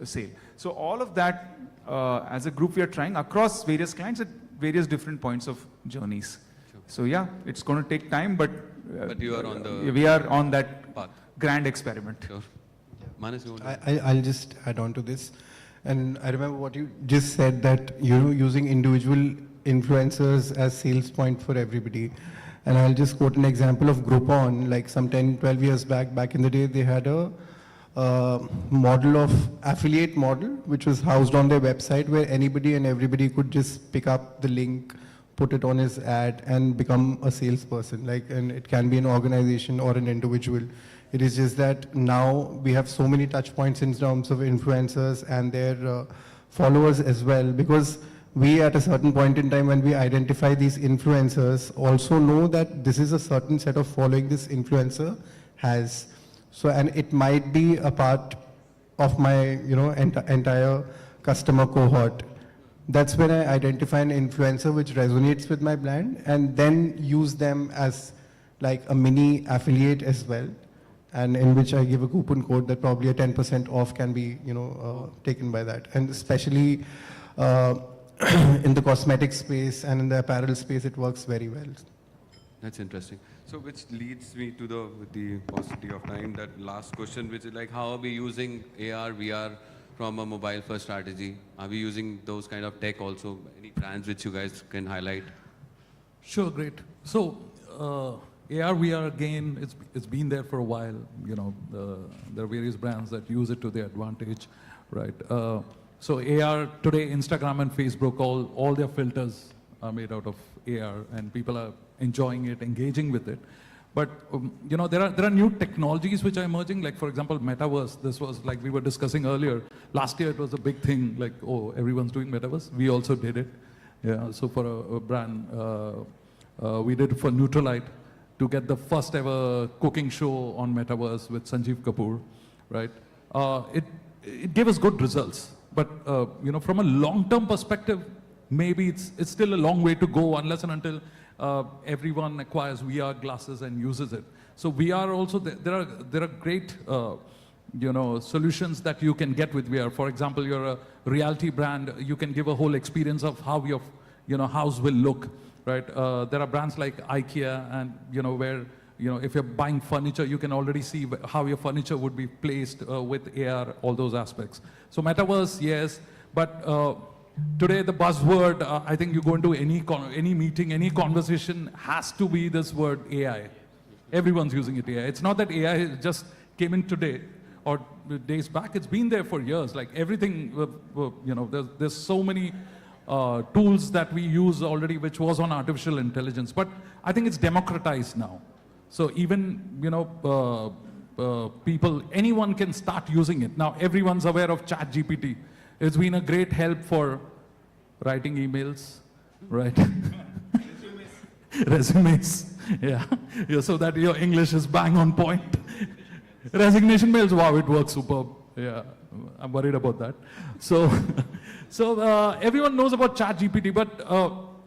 sale. So all of that as a group we are trying across various clients at various different points of journeys. Sure. So yeah, it's going to take time, but you are on the we are on that path. Grand experiment. Sure. Manas, you want I'll just add on to this. And I remember what you just said, that using individual influencers as sales point for everybody. And I'll just quote an example of Groupon, like some 10, 12 years back in the day, they had a affiliate model, which was housed on their website, where anybody and everybody could just pick up the link, put it on his ad and become a salesperson. And it can be an organization or an individual. It is just that now we have so many touch points in terms of influencers and their followers as well, because we at a certain point in time when we identify these influencers also know that this is a certain set of following this influencer has. So, and it might be a part of my, entire customer cohort. That's when I identify an influencer which resonates with my brand and then use them as like a mini affiliate as well. And in which I give a coupon code that probably a 10% off can be, taken by that. And especially in the cosmetic space and in the apparel space, it works very well. That's interesting. So which leads me to with the paucity of time, that last question, which is like, how are we using AR, VR from a mobile first strategy? Are we using those kind of tech also? Any brands which you guys can highlight? Sure, great. So AR, VR, again, it's been there for a while. There are various brands that use it to their advantage, right? So AR, today, Instagram and Facebook, all their filters are made out of AR, and people are enjoying it, engaging with it. But you know, there are new technologies which are emerging. Like for example, metaverse. This was like we were discussing earlier. Last year it was a big thing. Like, oh, everyone's doing metaverse. We also did it. Yeah. So for a brand, we did it for Nutrilite to get the first ever cooking show on metaverse with Sanjeev Kapoor, right? It gave us good results. But you know, from a long-term perspective, maybe it's still a long way to go unless and until everyone acquires VR glasses and uses it. So VR also, there are great you know, solutions that you can get with VR. For example, you're a realty brand, you can give a whole experience of how your house will look, right? There are brands like IKEA, and you know, where if you're buying furniture, you can already see how your furniture would be placed with AR, all those aspects. So metaverse, yes, but today the buzzword, I think you go into any meeting, any conversation, has to be this word AI. Everyone's using it, AI. It's not that AI just came in today or days back. It's been there for years. Like everything, you know, there's so many tools that we use already, which was on artificial intelligence. But I think it's democratized now. So even, you know, people, anyone can start using it. Now everyone's aware of ChatGPT. It's been a great help for writing emails, right? Resumes, yeah. So that your English is bang on point. Resignation mails, wow, it works superb. Yeah, I'm worried about that. So, everyone knows about ChatGPT, but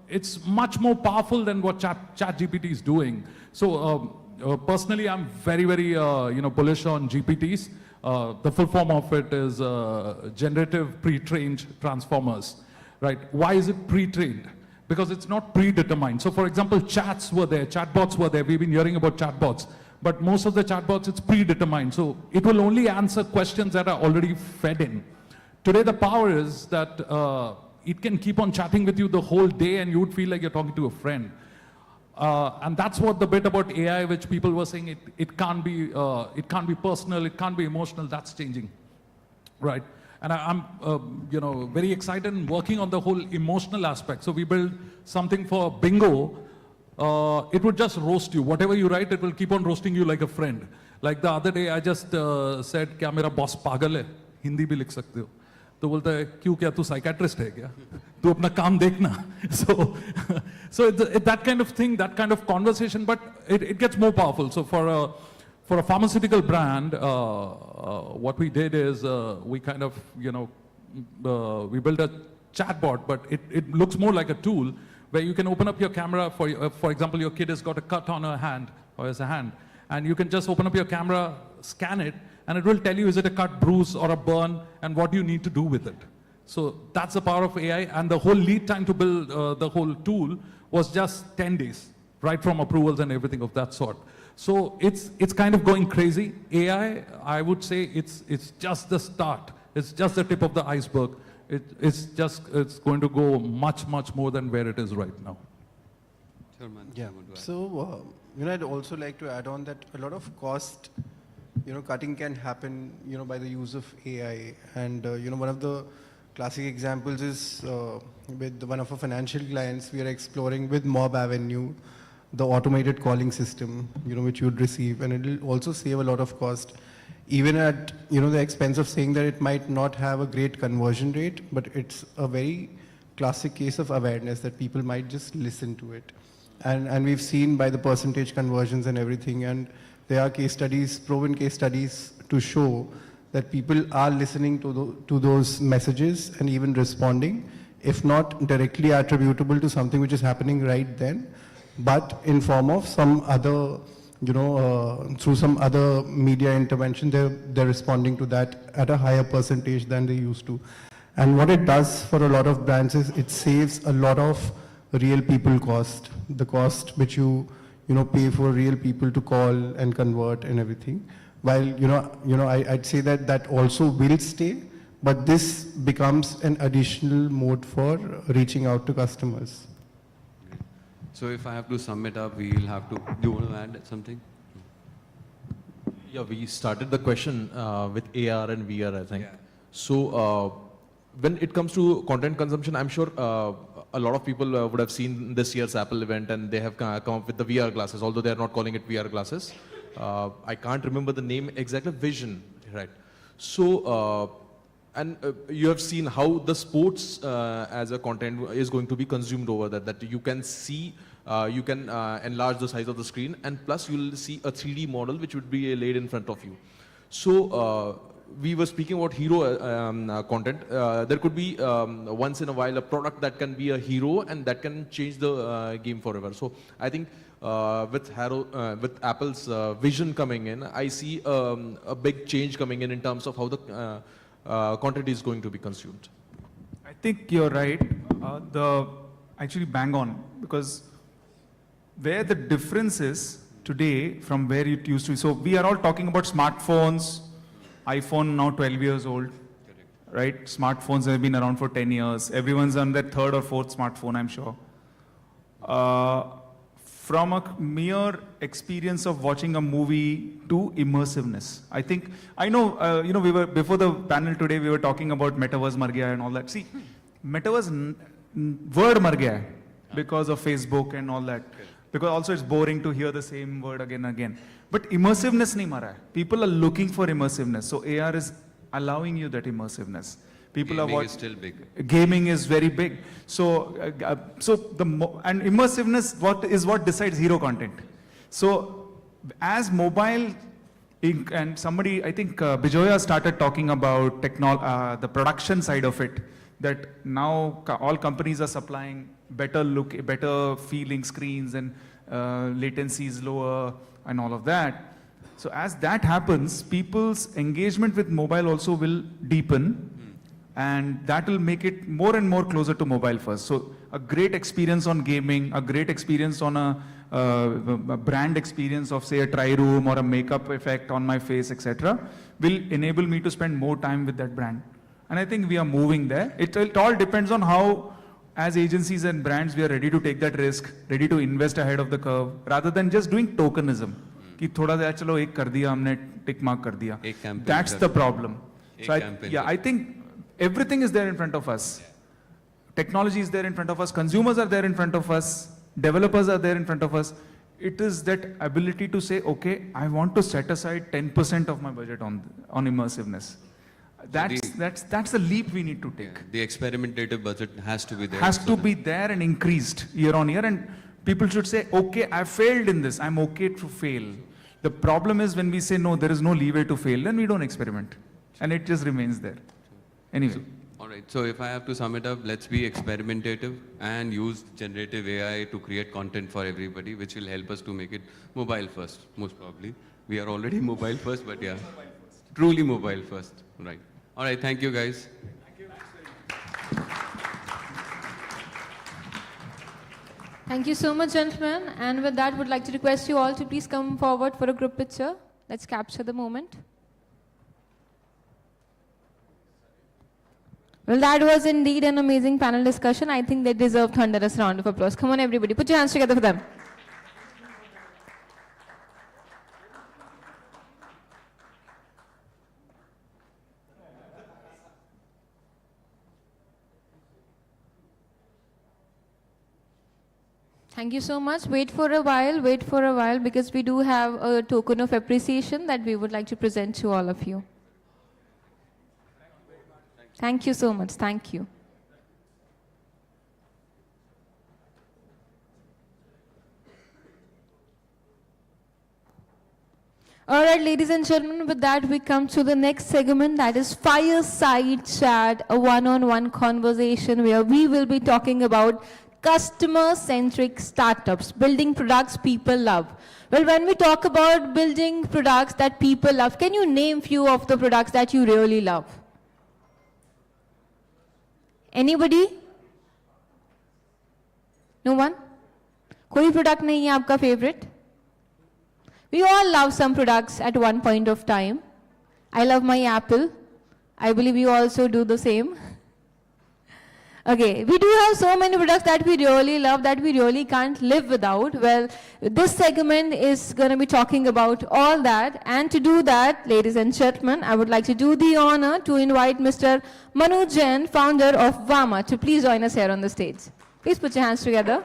it's much more powerful than what ChatGPT is doing. So personally, I'm very, very you know, bullish on GPTs. The full form of it is generative pre-trained transformers, right? Why is it pre-trained? Because it's not predetermined. So for example, chats were there, chatbots were there. We've been hearing about chatbots, but most of the chatbots, it's predetermined. So it will only answer questions that are already fed in. Today, the power is that it can keep on chatting with you the whole day and you would feel like you're talking to a friend. And that's what the bit about AI, which people were saying, it can't be personal, it can't be emotional. That's changing, right? And I'm, you know, very excited and working on the whole emotional aspect. So we build something for bingo. It would just roast you. Whatever you write, it will keep on roasting you like a friend. Like the other day, I just said, "Kya mera boss pagal hai? Hindi bhi likh sakte ho." तो बोलता है क्यों क्या तू psychiatrist है क्या तू अपना काम देखना so that kind of thing, that kind of conversation, but it gets more powerful. So for a pharmaceutical brand, what we did is we kind of, you know, we built a chatbot, but it looks more like a tool where you can open up your camera for example, your kid has got a cut on her hand or his hand, and you can just open up your camera, scan it, and it will tell you, is it a cut, bruise, or a burn, and what you need to do with it. So that's the power of AI, and the whole lead time to build the whole tool was just 10 days, right from approvals and everything of that sort. So it's kind of going crazy. AI, I would say it's just the start. It's just the tip of the iceberg. It's going to go much, much more than where it is right now. Sure, man. Yeah. So, you know, I'd also like to add on that a lot of cost, you know, cutting can happen, you know, by the use of AI. And, you know, one of the classic examples is with one of our financial clients, we are exploring with Mob Avenue, the automated calling system, you know, which you'd receive, and it will also save a lot of cost, even at, you know, the expense of saying that it might not have a great conversion rate, but it's a very classic case of awareness that people might just listen to it. And we've seen by the percentage conversions and everything, and there are case studies, proven case studies to show that people are listening to those messages and even responding, if not directly attributable to something which is happening right then, but in form of some other, you know, through some other media intervention, they're responding to that at a higher percentage than they used to. And what it does for a lot of brands is it saves a lot of real people cost, the cost which you know, pay for real people to call and convert and everything. While, you know, I'd say that also will stay, but this becomes an additional mode for reaching out to customers. So if I have to sum it up, we'll have to, do you want to add something? Yeah, we started the question with AR and VR, I think. Yeah. So when it comes to content consumption, I'm sure a a lot of people would have seen this year's Apple event, and they have come up with the VR glasses, although they are not calling it VR glasses. I can't remember the name exactly. Vision, right? So, you have seen how the sports as a content is going to be consumed over there, that you can see, you can enlarge the size of the screen, and plus you will see a 3D model which would be laid in front of you. So we were speaking about hero content. There could be once in a while a product that can be a hero and that can change the game forever. So I think with Apple's vision coming in, I see a big change coming in terms of how the content is going to be consumed. I think you're right. Actually bang on, because where the difference is today from where it used to be. So we are all talking about smartphones, iPhone now 12 years old, right? Smartphones have been around for 10 years. Everyone's on their third or fourth smartphone, I'm sure. From a mere experience of watching a movie to immersiveness. I know, we were, before the panel today, we were talking about metaverse mar gaya and all that. See, metaverse word mar gaya hai because of Facebook and all that. Because also it's boring to hear the same word again and again. But immersiveness nahi mara hai. People are looking for immersiveness. So AR is allowing you that immersiveness. People Gaming are is still big. Gaming is very big. So, and immersiveness what decides hero content. So, as mobile, and somebody, I think Bijoya started talking about the production side of it, that now all companies are supplying better feeling screens, and latency is lower and all of that. So as that happens, people's engagement with mobile also will deepen, and that will make it more and more closer to mobile first. So a great experience on gaming, a great experience on a brand experience of, say, a try room or a makeup effect on my face, etc., will enable me to spend more time with that brand. And I think we are moving there. It all depends on how, as agencies and brands, we are ready to take that risk, ready to invest ahead of the curve, rather than just doing tokenism. कि थोड़ा सा चलो एक कर दिया हमने, tick mark कर दिया. That's the problem. So I think everything is there in front of us. Technology is there in front of us. Consumers are there in front of us. Developers are there in front of us. It is that ability to say, okay, I want to set aside 10% of my budget on immersiveness. That's the leap we need to take. Yeah, the experimentative budget has to be there. Has to be there and increased year on year. And people should say, okay, I failed in this. I'm okay to fail. The problem is when we say, no, there is no leeway to fail, then we don't experiment. And it just remains there. Anyway. All right, so if I have to sum it up, let's be experimentative and use generative AI to create content for everybody, which will help us to make it mobile first, most probably. We are already mobile first, but yeah, truly mobile first. Right. All right, thank you guys. Thank you. Thank you so much, gentlemen. And with that, would like to request you all to please come forward for a group picture. Let's capture the moment. Well, that was indeed an amazing panel discussion. I think they deserve thunderous round of applause. Come on, everybody, put your hands together for them. Thank you so much. Wait for a while, because we do have a token of appreciation that we would like to present to all of you. Thank you so much. Thank you. All right, ladies and gentlemen, with that we come to the next segment, that is Fireside Chat, a one-on-one conversation where we will be talking about customer-centric startups, building products people love. Well, when we talk about building products that people love, can you name few of the products that you really love? Anybody? No one? कोई product नहीं है आपका favorite? We all love some products at one point of time. I love my Apple. I believe you also do the same. Okay, we do have so many products that we really love, that we really can't live without. Well, this segment is going to be talking about all that. And to do that, ladies and gentlemen, I would like to do the honor to invite Mr. Manu Jain, founder of Vama, to please join us here on the stage. Please put your hands together.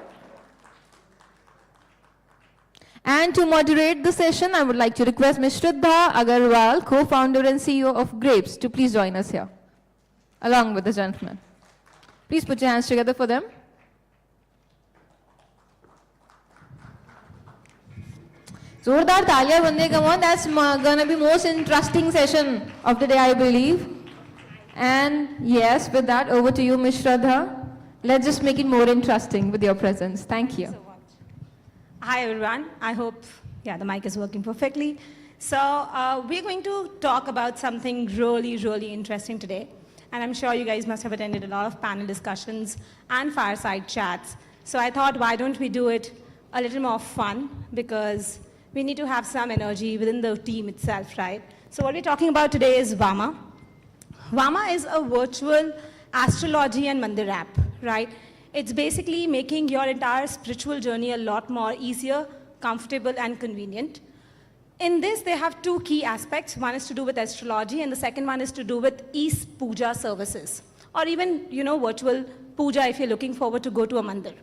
And to moderate the session, I would like to request Ms. Shraddha Agarwal, co-founder and CEO of Grapes, to please join us here, along with the gentleman. Please put your hands together for them. Zordar taaliya bande, come on, that's gonna be most interesting session of the day, I believe. And yes, with that, over to you, Ms. Shraddha. Let's just make it more interesting with your presence. Thank you. Hi everyone, I hope, the mic is working perfectly. So we're going to talk about something really interesting today. And I'm sure you guys must have attended a lot of panel discussions and fireside chats. So I thought, why don't we do it a little more fun, because we need to have some energy within the team itself, right? So what we're talking about today is Vama. Vama is a virtual astrology and mandir app, right? It's basically making your entire spiritual journey a lot more easier, comfortable, and convenient. In this, they have two key aspects. One is to do with astrology, and the second one is to do with e-puja services, or even, virtual puja if you're looking forward to go to a mandir.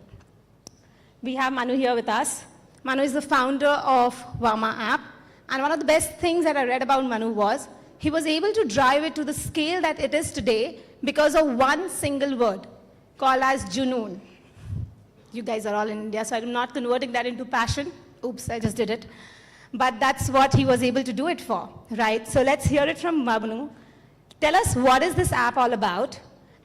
We have Manu here with us. Manu is the founder of Vama app, and one of the best things that I read about Manu was he was able to drive it to the scale that it is today because of one single word called as Junoon. You guys are all in India, so I'm not converting that into passion. Oops, I just did it. But that's what he was able to do it for, right? So let's hear it from Manu. Tell us, what is this app all about?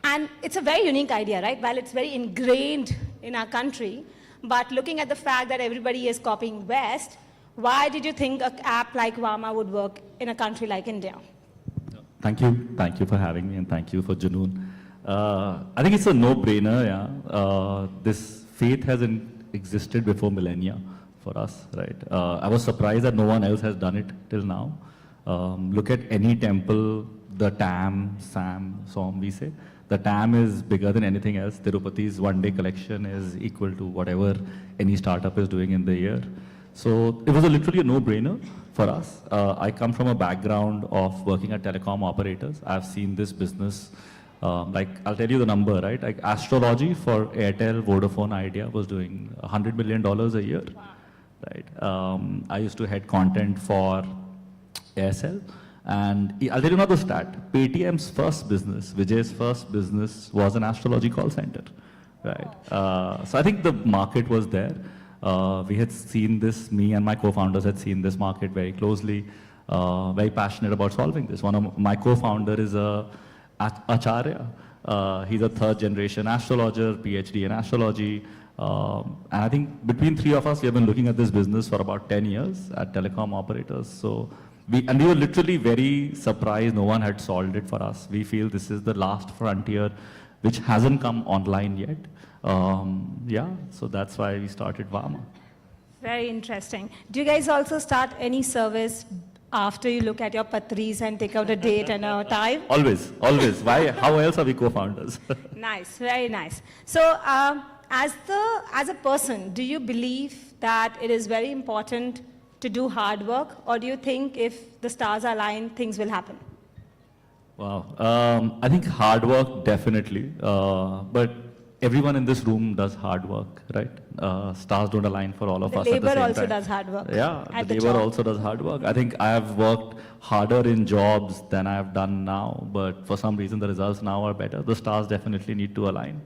And it's a very unique idea, right? While it's very ingrained in our country, but looking at the fact that everybody is copying West, why did you think an app like Vama would work in a country like India? Thank you for having me, and thank you for Junoon. I think it's a no-brainer, yeah. This faith hasn't existed before millennia for us, right? I was surprised that no one else has done it till now. Look at any temple, the TAM, SAM, we say. The TAM is bigger than anything else. Tirupati's one-day collection is equal to whatever any startup is doing in the year. So it was literally a no-brainer for us. I come from a background of working at telecom operators. I've seen this business, I'll tell you the number, right? Like astrology for Airtel, Vodafone, Idea was doing $100 million a year, right? I used to head content for Aircel. And I'll tell you another stat. Paytm's first business, Vijay's first business, was an astrology call center, right? So I think the market was there. We had seen this, me and my co-founders had seen this market very closely, very passionate about solving this. One of my co-founder is a Acharya. He's a third generation astrologer, PhD in astrology. And I think between three of us, we have been looking at this business for about 10 years at telecom operators. So we were literally very surprised no one had solved it for us. We feel this is the last frontier which hasn't come online yet. So that's why we started Vama. Very interesting. Do you guys also start any service after you look at your patris and take out a date and a time? Always. Why? How else are we co-founders? Nice, very nice. So as a person, do you believe that it is very important to do hard work, or do you think if the stars are aligned, things will happen? Wow. I think hard work, definitely. But everyone in this room does hard work, right? Stars don't align for all of us at the same time. The labor also does hard work. Yeah, the labor also does hard work. I think I have worked harder in jobs than I have done now, but for some reason the results now are better. The stars definitely need to align.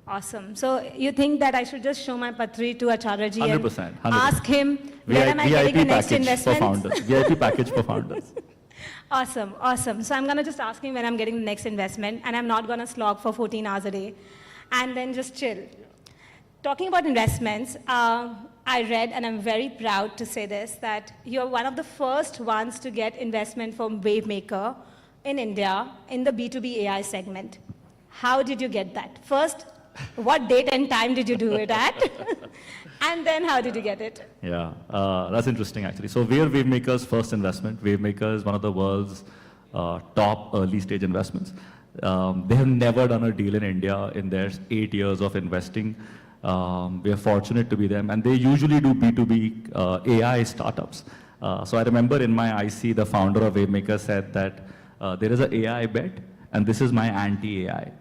Awesome. So you think that I should just show my patri to Acharya ji 100%, and ask him where am I getting the next investment? VIP package for founders. Awesome, awesome. So I'm going to just ask him when I'm getting the next investment, and I'm not going to slog for 14 hours a day and then just chill. Talking about investments, I read, and I'm very proud to say this, that you're one of the first ones to get investment from Wavemaker in India in the B2B AI segment. How did you get that? First, what date and time did you do it at? And then how did you get it? Yeah, that's interesting actually. So we are Wavemaker's first investment. Wavemaker is one of the world's top early stage investments. They have never done a deal in India in their 8 years of investing. We are fortunate to be them, and they usually do B2B AI startups. So I remember in my IC, the founder of Wavemaker said that there is an AI bet, and this is my anti-AI.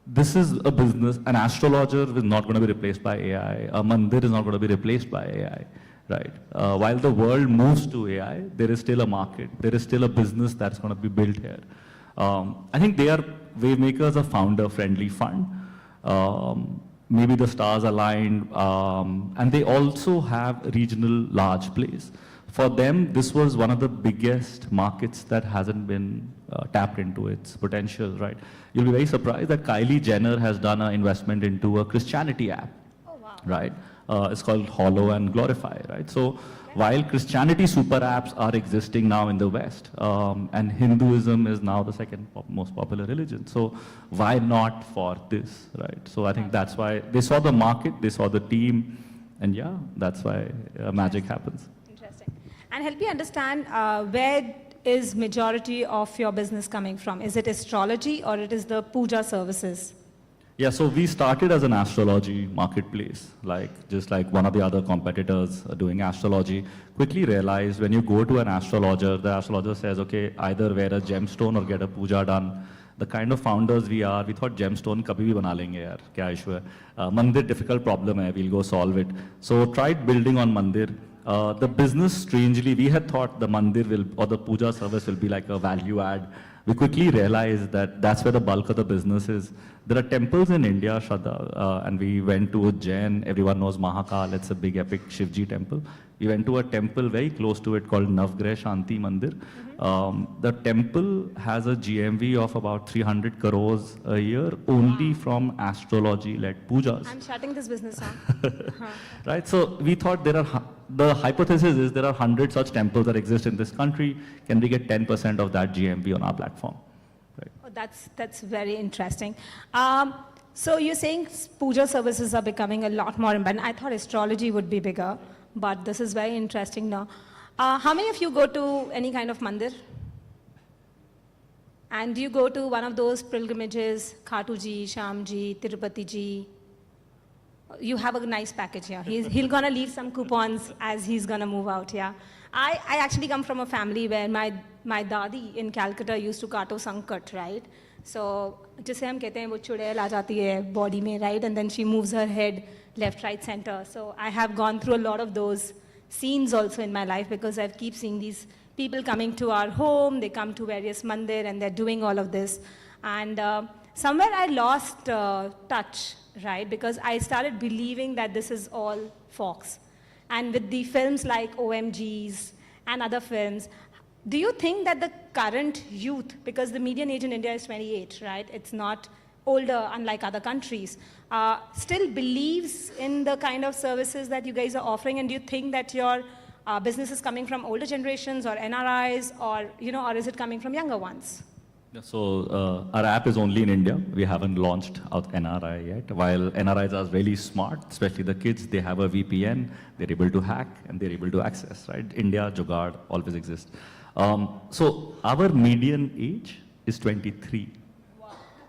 this is a business. An astrologer is not going to be replaced by AI. A mandir is not going to be replaced by AI, right? While the world moves to AI, there is still a market. There is still a business that's going to be built here. I think they are Wavemakers, a founder-friendly fund. Maybe the stars aligned, and they also have regional large plays. For them, this was one of the biggest markets that hasn't been tapped into its potential, right? You'll be very surprised that Kylie Jenner has done an investment into a Christianity app, right? It's called Hollow and Glorify, right? So while Christianity super apps are existing now in the West, and Hinduism is now the second most popular religion, so why not for this, right? So I think that's why they saw the market, they saw the team, and yeah, that's why magic happens. Interesting. And help me understand, where is majority of your business coming from? Is it astrology or it is the puja services? Yeah, so we started as an astrology marketplace, just like one of the other competitors doing astrology. Quickly realized when you go to an astrologer, the astrologer says, okay, either wear a gemstone or get a puja done. The kind of founders we are, we thought gemstone kabhi bhi bana lenge yaar, kya issue hai. Mandir difficult problem hai, we'll go solve it. So tried building on mandir. The business, strangely, we had thought the mandir will, or the puja service will be like a value add. We quickly realized that that's where the bulk of the business is. There are temples in India, Shraddha, and we went to Ujjain. Everyone knows Mahakal. It's a big epic Shivji temple. We went to a temple very close to it called Navgrah Shanti Mandir. The temple has a GMV of about 300 crores a year only from astrology-led pujas. I'm shutting this business down. Right, so we thought the hypothesis is there are 100 such temples that exist in this country. Can we get 10% of that GMV on our platform? Right. Oh, that's very interesting. So you're saying puja services are becoming a lot more important. I thought astrology would be bigger, but this is very interesting now. How many of you go to any kind of mandir? And do you go to one of those pilgrimages, Khatu ji, Sham ji, Tirupati ji? You have a nice package here. He's gonna leave some coupons as he's gonna move out, yeah. I actually come from a family where my dadi in Calcutta used to kato sankat, right? So, जिसे हम कहते हैं वो चुड़ैल आ जाती है body में, right? And then she moves her head left, right, center. So I have gone through a lot of those scenes also in my life because I keep seeing these people coming to our home, they come to various mandir and they're doing all of this. And somewhere I lost touch, right? Because I started believing that this is all Fox. And with the films like OMGs and other films, do you think that the current youth, because the median age in India is 28, right? It's not older, unlike other countries, still believes in the kind of services that you guys are offering? And do you think that your business is coming from older generations or NRIs, or, or is it coming from younger ones? So our app is only in India. We haven't launched out NRI yet. While NRIs are really smart, especially the kids, they have a VPN, they're able to hack and they're able to access, right? India, Jugaad always exists. So our median age is 23,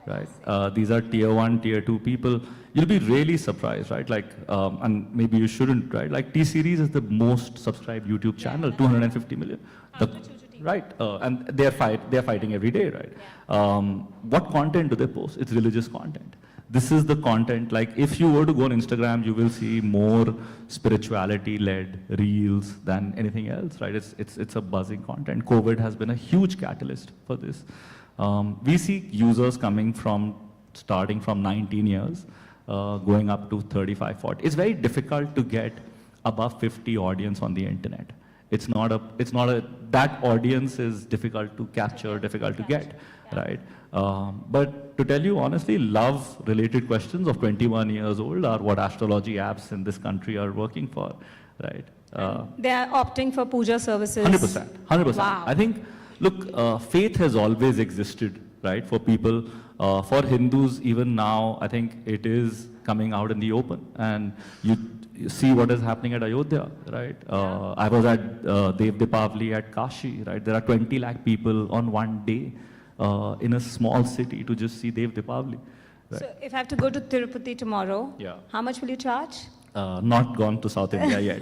right? These are tier 1, tier 2 people. You'll be really surprised, right? And maybe you shouldn't, right? Like T-Series is the most subscribed YouTube channel, 250 million. Right, and they're fighting every day, right? What content do they post? It's religious content. This is the content, like if you were to go on Instagram, you will see more spirituality-led reels than anything else, right? It's a buzzing content. COVID has been a huge catalyst for this. We see users coming starting from 19 years, going up to 35, 40. It's very difficult to get above 50 audience on the internet. That audience is difficult to capture, difficult to get, right? But to tell you honestly, love-related questions of 21 years old are what astrology apps in this country are working for, right? They are opting for puja services. 100%. Wow. I think, look, faith has always existed, right, for people. For Hindus, even now, I think it is coming out in the open. And you see what is happening at Ayodhya, right? I was at Dev Dipavali at Kashi, right? There are 20 lakh people on one day in a small city to just see Dev Dipavali. Right? So if I have to go to Tirupati tomorrow, how much will you charge? Not gone to South India yet,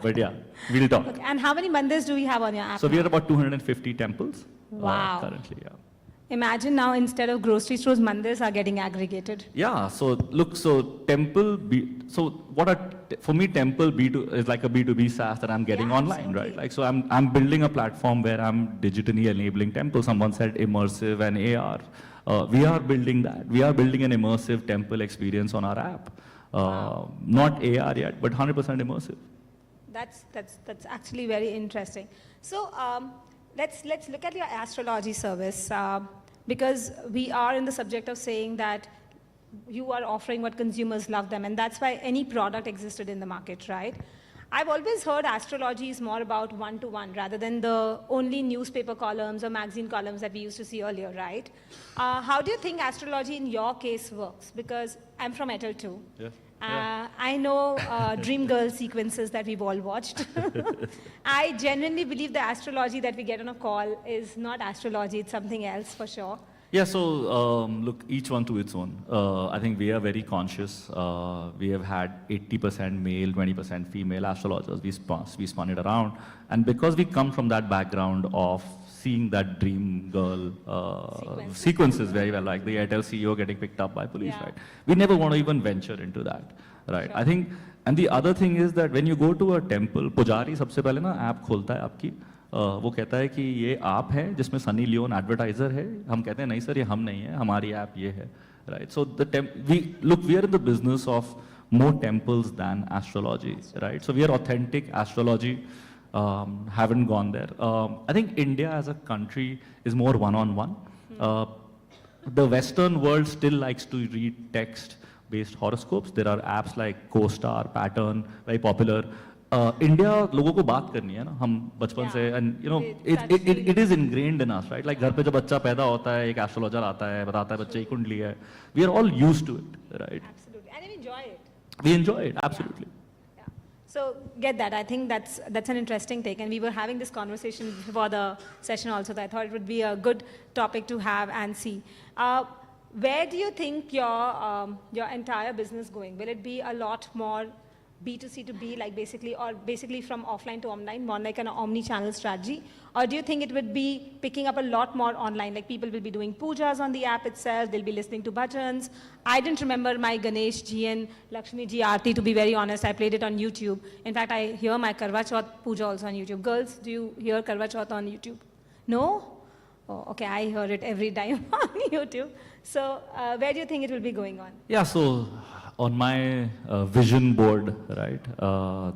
but yeah, we'll talk. Okay. And how many mandirs do we have on your app? So we are about 250 temples wow. Currently, yeah. Imagine now instead of grocery stores, mandirs are getting aggregated. Yeah, so look, so for me, temple B2 is like a B2B SaaS that I'm getting online, right? Like, so I'm building a platform where I'm digitally enabling temple. Someone said immersive and AR. We are building that. We are building an immersive temple experience on our app. Not AR yet, but 100% immersive. That's actually very interesting. So let's look at your astrology service because we are in the subject of saying that you are offering what consumers love them, and that's why any product existed in the market, right? I've always heard astrology is more about one-to-one rather than the only newspaper columns or magazine columns that we used to see earlier, right? How do you think astrology in your case works? Because I'm from Airtel too. Yeah. I know Dream Girl sequences that we've all watched. I genuinely believe the astrology that we get on a call is not astrology, it's something else for sure. Yeah, so look, each one to its own. I think we are very conscious. We have had 80% male, 20% female astrologers. We spun it around. And because we come from that background of seeing that Dream Girl sequences very well, like the Airtel CEO getting picked up by police, right? We never want to even venture into that, right? Sure. I think, and the other thing is that when you go to a temple, Pujari सबसे पहले ना app खोलता है आपकी, वो कहता है कि ये आप है जिसमें सनी लियोन एडवर्टाइजर है, हम कहते हैं नहीं सर ये हम नहीं है, हमारी ऐप ये है, right? So we are in the business of more temples than astrology, right? So we are authentic astrology. Haven't gone there. I think India as a country is more one-on-one. The Western world still likes to read text-based horoscopes. There are apps like CoStar, Pattern, very popular. India लोगों को बात करनी है ना हम बचपन से and you know it is ingrained in us, right? Like घर पे जब बच्चा पैदा होता है एक एस्ट्रोलॉजर आता है बताता है बच्चे की कुंडली है. We are all used to it, right? Absolutely, and we enjoy it. We enjoy it, absolutely. So get that. I think that's an interesting take, and we were having this conversation before the session also. That I thought it would be a good topic to have and see. Where do you think your entire business going? Will it be a lot more B2C to B, like basically from offline to online, more like an omni-channel strategy? Or do you think it would be picking up a lot more online, like people will be doing pujas on the app itself, they'll be listening to bhajans? I didn't remember my Ganesh ji and Lakshmi ji aarti, to be very honest. I played it on YouTube. In fact, I hear my Karwa Chauth puja also on YouTube. Girls, do you hear Karwa Chauth on YouTube? No? Oh, okay, I hear it every time on YouTube. So where do you think it will be going on? Yeah, so on my vision board, right,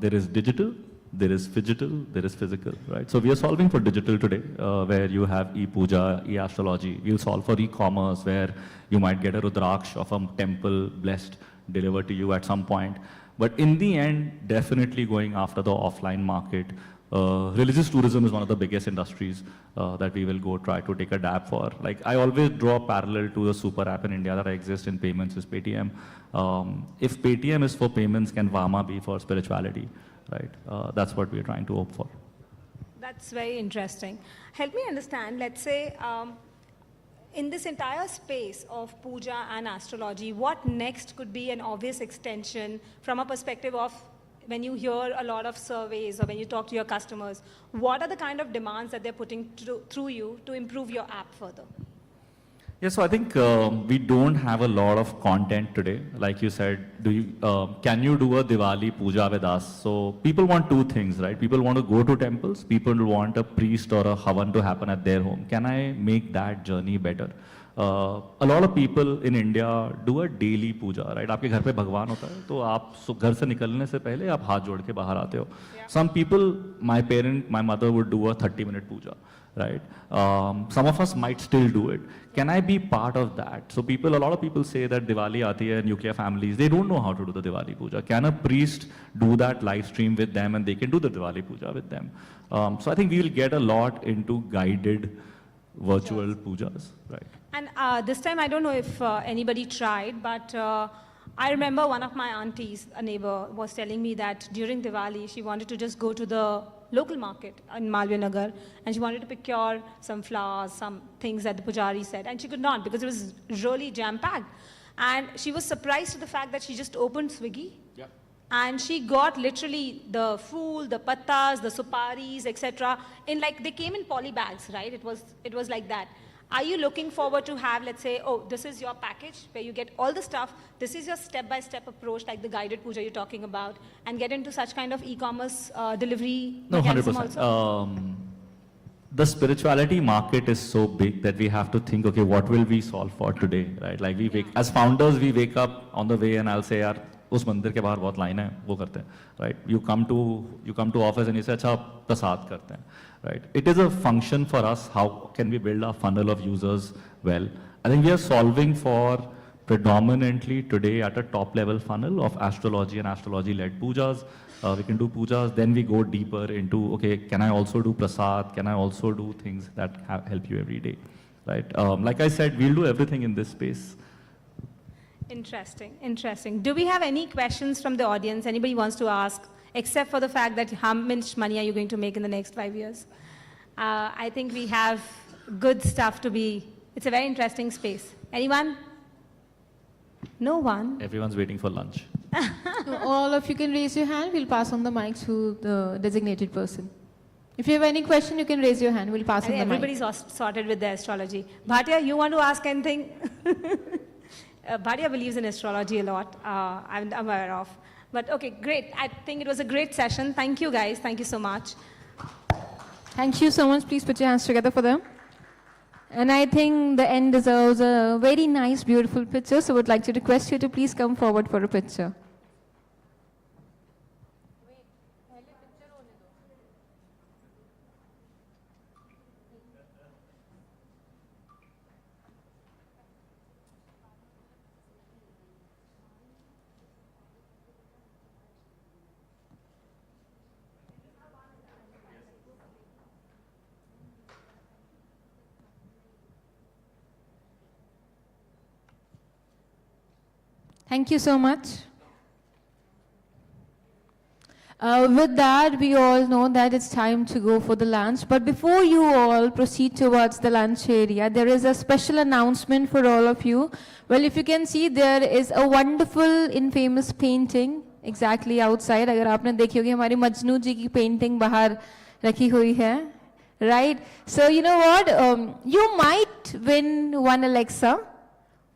there is digital, there is phygital, there is physical, right? So we are solving for digital today, where you have e-puja, e-astrology. We'll solve for e-commerce, where you might get a Rudraksh of a temple blessed delivered to you at some point. But in the end, definitely going after the offline market. Religious tourism is one of the biggest industries that we will go try to take a dab for. Like I always draw a parallel to the super app in India that exists in payments is Paytm. If Paytm is for payments, can Vama be for spirituality, right? That's what we're trying to hope for. That's very interesting. Help me understand, let's say, in this entire space of puja and astrology, what next could be an obvious extension from a perspective of when you hear a lot of surveys or when you talk to your customers, what are the kind of demands that they're putting through you to improve your app further? Yeah, so I think we don't have a lot of content today. Like you said, can you do a Diwali puja with us? So people want two things, right? People want to go to temples. People want a priest or a havan to happen at their home. Can I make that journey better? A lot of people in India do a daily puja, right? आपके घर पे भगवान होता है, तो आप घर से निकलने से पहले आप हाथ जोड़ के बाहर आते हो. Some people, my mother would do a 30-minute puja, right? Some of us might still do it. Can I be part of that? So a lot of people say that Diwali aati hai, nuclear families, they don't know how to do the Diwali puja. Can a priest do that live stream with them and they can do the Diwali puja with them? So I think we will get a lot into guided virtual pujas, right? And this time, I don't know if anybody tried, but I remember one of my aunties, a neighbor, was telling me that during Diwali, she wanted to just go to the local market in Malviya Nagar, and she wanted to procure some flowers, some things that the pujari said, and she could not because it was really jam-packed. And she was surprised to the fact that she just opened Swiggy, and she got literally the fool, the pattas, the suparis, etc. In like, they came in poly bags, right? It was like that. Are you looking forward to have, let's say, oh, this is your package where you get all the stuff, this is your step-by-step approach, like the guided puja you're talking about, and get into such kind of e-commerce delivery No, mechanism 100%. also? The spirituality market is so big that we have to think, okay, what will we solve for today, right? Like as founders, we wake up on the way and I'll say, yaar, उस मंदिर के बाहर बहुत line है, वो करते हैं, right? You come to office and you say, अच्छा, प्रसाद करते हैं, right? It is a function for us. How can we build our funnel of users well? I think we are solving for predominantly today at a top level funnel of astrology and astrology-led pujas. We can do pujas, then we go deeper into, okay, can I also do prasad? Can I also do things that help you every day, right? Like I said, we'll do everything in this space. Interesting, interesting. Do we have any questions from the audience? Anybody wants to ask, except for the fact that how much money are you going to make in the next 5 years? I think we have good stuff to be, it's a very interesting space. Anyone? No one? Everyone's waiting for lunch. So all of you can raise your hand. We'll pass on the mic to the designated person. If you have any question, you can raise your hand. We'll pass on the mic. Everybody's sorted with their astrology. Bhatia, you want to ask anything? Bhatia believes in astrology a lot, I'm aware of. But okay, great. I think it was a great session. Thank you, guys. Thank you so much. Thank you so much. Please put your hands together for them. And I think the end deserves a very nice, beautiful picture. So I would like to request you to please come forward for a picture. Thank you so much. With that, we all know that it's time to go for the lunch. But before you all proceed towards the lunch area, there is a special announcement for all of you. Well, if you can see, there is a wonderful, infamous painting exactly outside. अगर आपने देखी होगी हमारी मजनू जी की painting बाहर रखी हुई है, right? So you know what? You might win one Alexa.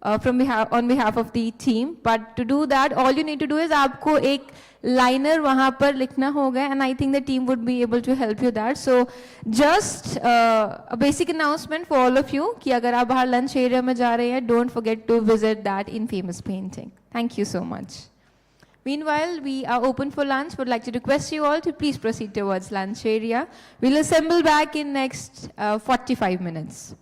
On behalf of the team, but to do that, all you need to do is आपको एक liner वहाँ पर लिखना होगा, and I think the team would be able to help you that. So just a basic announcement for all of you कि अगर आप बाहर lunch area में जा रहे हैं, don't forget to visit that infamous painting. Thank you so much. Meanwhile, we are open for lunch. Would like to request you all to please proceed towards lunch area. We'll assemble back in next 45 minutes.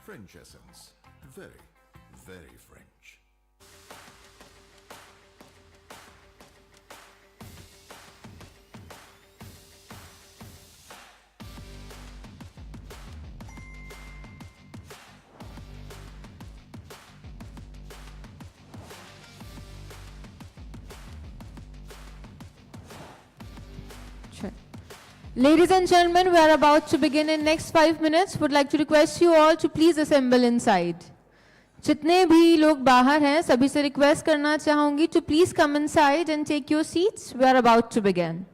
French essence. Very, very French. Sure. Ladies and gentlemen, we are about to begin in next 5 minutes. Would like to request you all to please assemble inside. जितने भी लोग बाहर हैं सभी से request करना चाहूंगी to please come inside and take your seats. We are about to begin.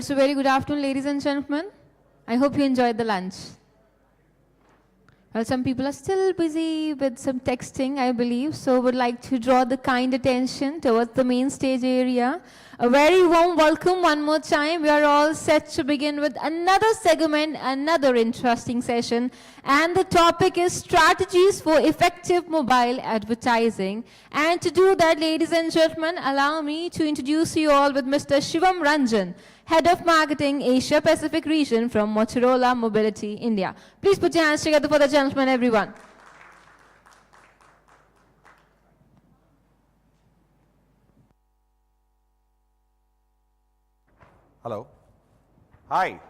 right, so very good afternoon, ladies and gentlemen. I hope you enjoyed the lunch. Well, some people are still busy with some texting, I believe, so would like to draw the kind attention towards the main stage area. A very warm welcome one more time. We are all set to begin with another segment, another interesting session, and the topic is strategies for effective mobile advertising. And to do that, ladies and gentlemen, allow me to introduce you all with Mr. Shivam Ranjan, Head of Marketing Asia Pacific Region from Motorola Mobility India. Please put your hands together for the gentleman, everyone. Hello. Hi.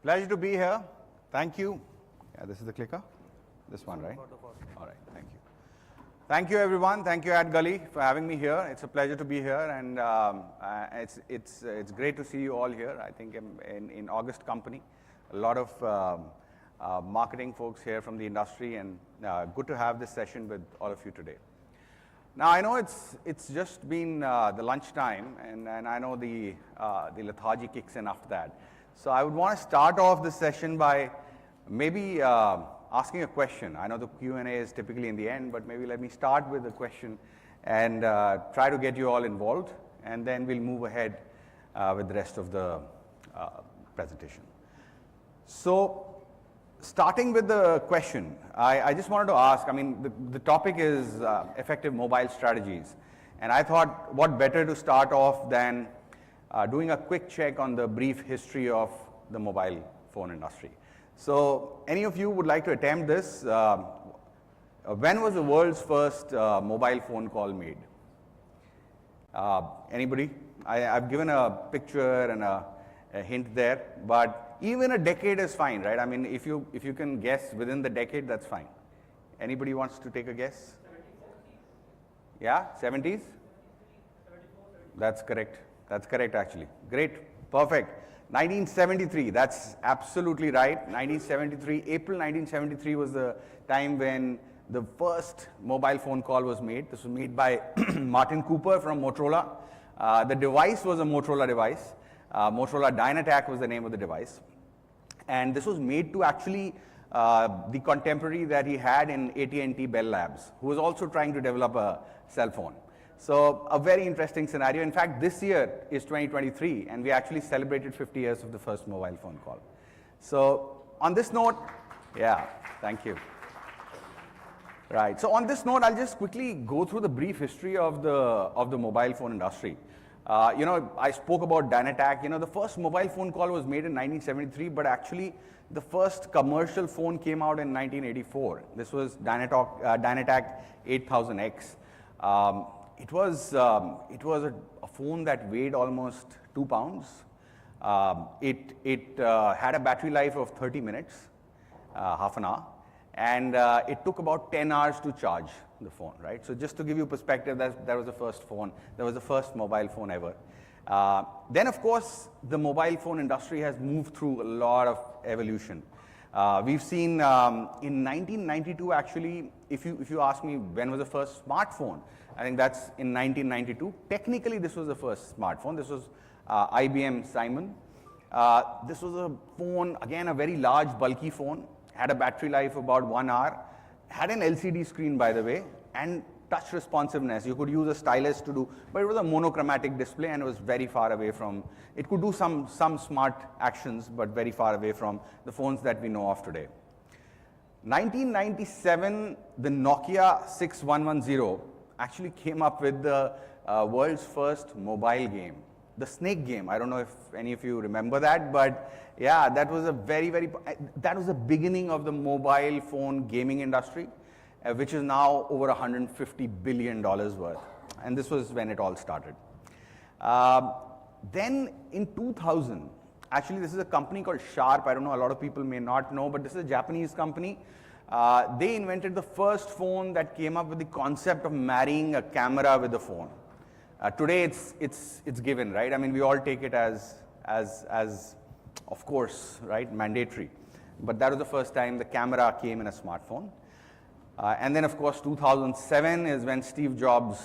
Pleasure to be here. Thank you. Yeah, this is the clicker. This one, right? All right. Thank you. Thank you, everyone. Thank you, Ad Gully, for having me here. It's a pleasure to be here, and it's great to see you all here. I think in August company, a lot of marketing folks here from the industry, and good to have this session with all of you today. Now, I know it's just been the lunchtime, and I know the lethargy kicks in after that. So I would want to start off this session by maybe asking a question. I know the Q&A is typically in the end, but maybe let me start with a question and try to get you all involved, and then we'll move ahead with the rest of the presentation. So, starting with the question, I just wanted to ask, I mean, the topic is effective mobile strategies. And I thought, what better to start off than doing a quick check on the brief history of the mobile phone industry. So, any of you would like to attempt this? When was the world's first mobile phone call made? Anybody? I've given a picture and a hint there, but even a decade is fine, right? I mean, if you can guess within the decade, that's fine. Anybody wants to take a guess? 70s. Yeah, 70s? 74, that's correct. That's correct, actually. Great, perfect. 1973, that's absolutely right. 1973, April 1973 was the time when the first mobile phone call was made. This was made by Martin Cooper from Motorola. The device was a Motorola device. Motorola Dynatac was the name of the device. And this was made to actually the contemporary that he had in AT&T Bell Labs, who was also trying to develop a cell phone. So a very interesting scenario. In fact, this year is 2023, and we actually celebrated 50 years of the first mobile phone call. So on this note, yeah, thank you. Right, so on this note, I'll just quickly go through the brief history of the mobile phone industry. You know, I spoke about Dynatac. You know, the first mobile phone call was made in 1973, but actually the first commercial phone came out in 1984. This was Dynatac 8000X. It was a phone that weighed almost 2 pounds. It had a battery life of 30 minutes, half an hour, and it took about 10 hours to charge the phone, right? So just to give you perspective, that was the first phone, that was the first mobile phone ever. Then of course, the mobile phone industry has moved through a lot of evolution. We've seen in 1992, actually, if you ask me when was the first smartphone, I think that's in 1992. Technically, this was the first smartphone. This was IBM Simon. This was a phone, again, a very large, bulky phone, had a battery life of about 1 hour, had an LCD screen, by the way, and touch responsiveness. You could use a stylus to do, but it was a monochromatic display, and it was very far away from, it could do some smart actions, but very far away from the phones that we know of today. 1997, the Nokia 6110 actually came up with the world's first mobile game, the Snake game. I don't know if any of you remember that, but yeah, that was a that was the beginning of the mobile phone gaming industry, which is now over $150 billion worth. And this was when it all started. Then in 2000, actually this is a company called Sharp. I don't know, a lot of people may not know, but this is a Japanese company. They invented the first phone that came up with the concept of marrying a camera with the phone. Today it's given, right? I mean, we all take it as of course, right, mandatory. But that was the first time the camera came in a smartphone. And then of course 2007 is when Steve Jobs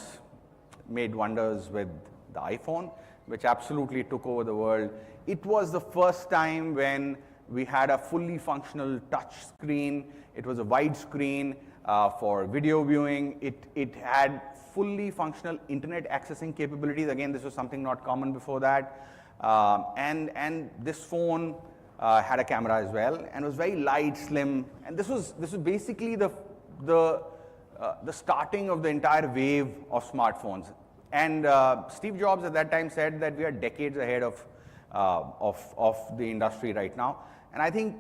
made wonders with the iPhone. which absolutely took over the world. It was the first time when we had a fully functional touch screen. It was a wide screen for video viewing. It had fully functional internet accessing capabilities. Again, this was something not common before that. And this phone had a camera as well, and was very light, slim. And this was basically the starting of the entire wave of smartphones. And Steve Jobs at that time said that we are decades ahead of the industry right now. And I think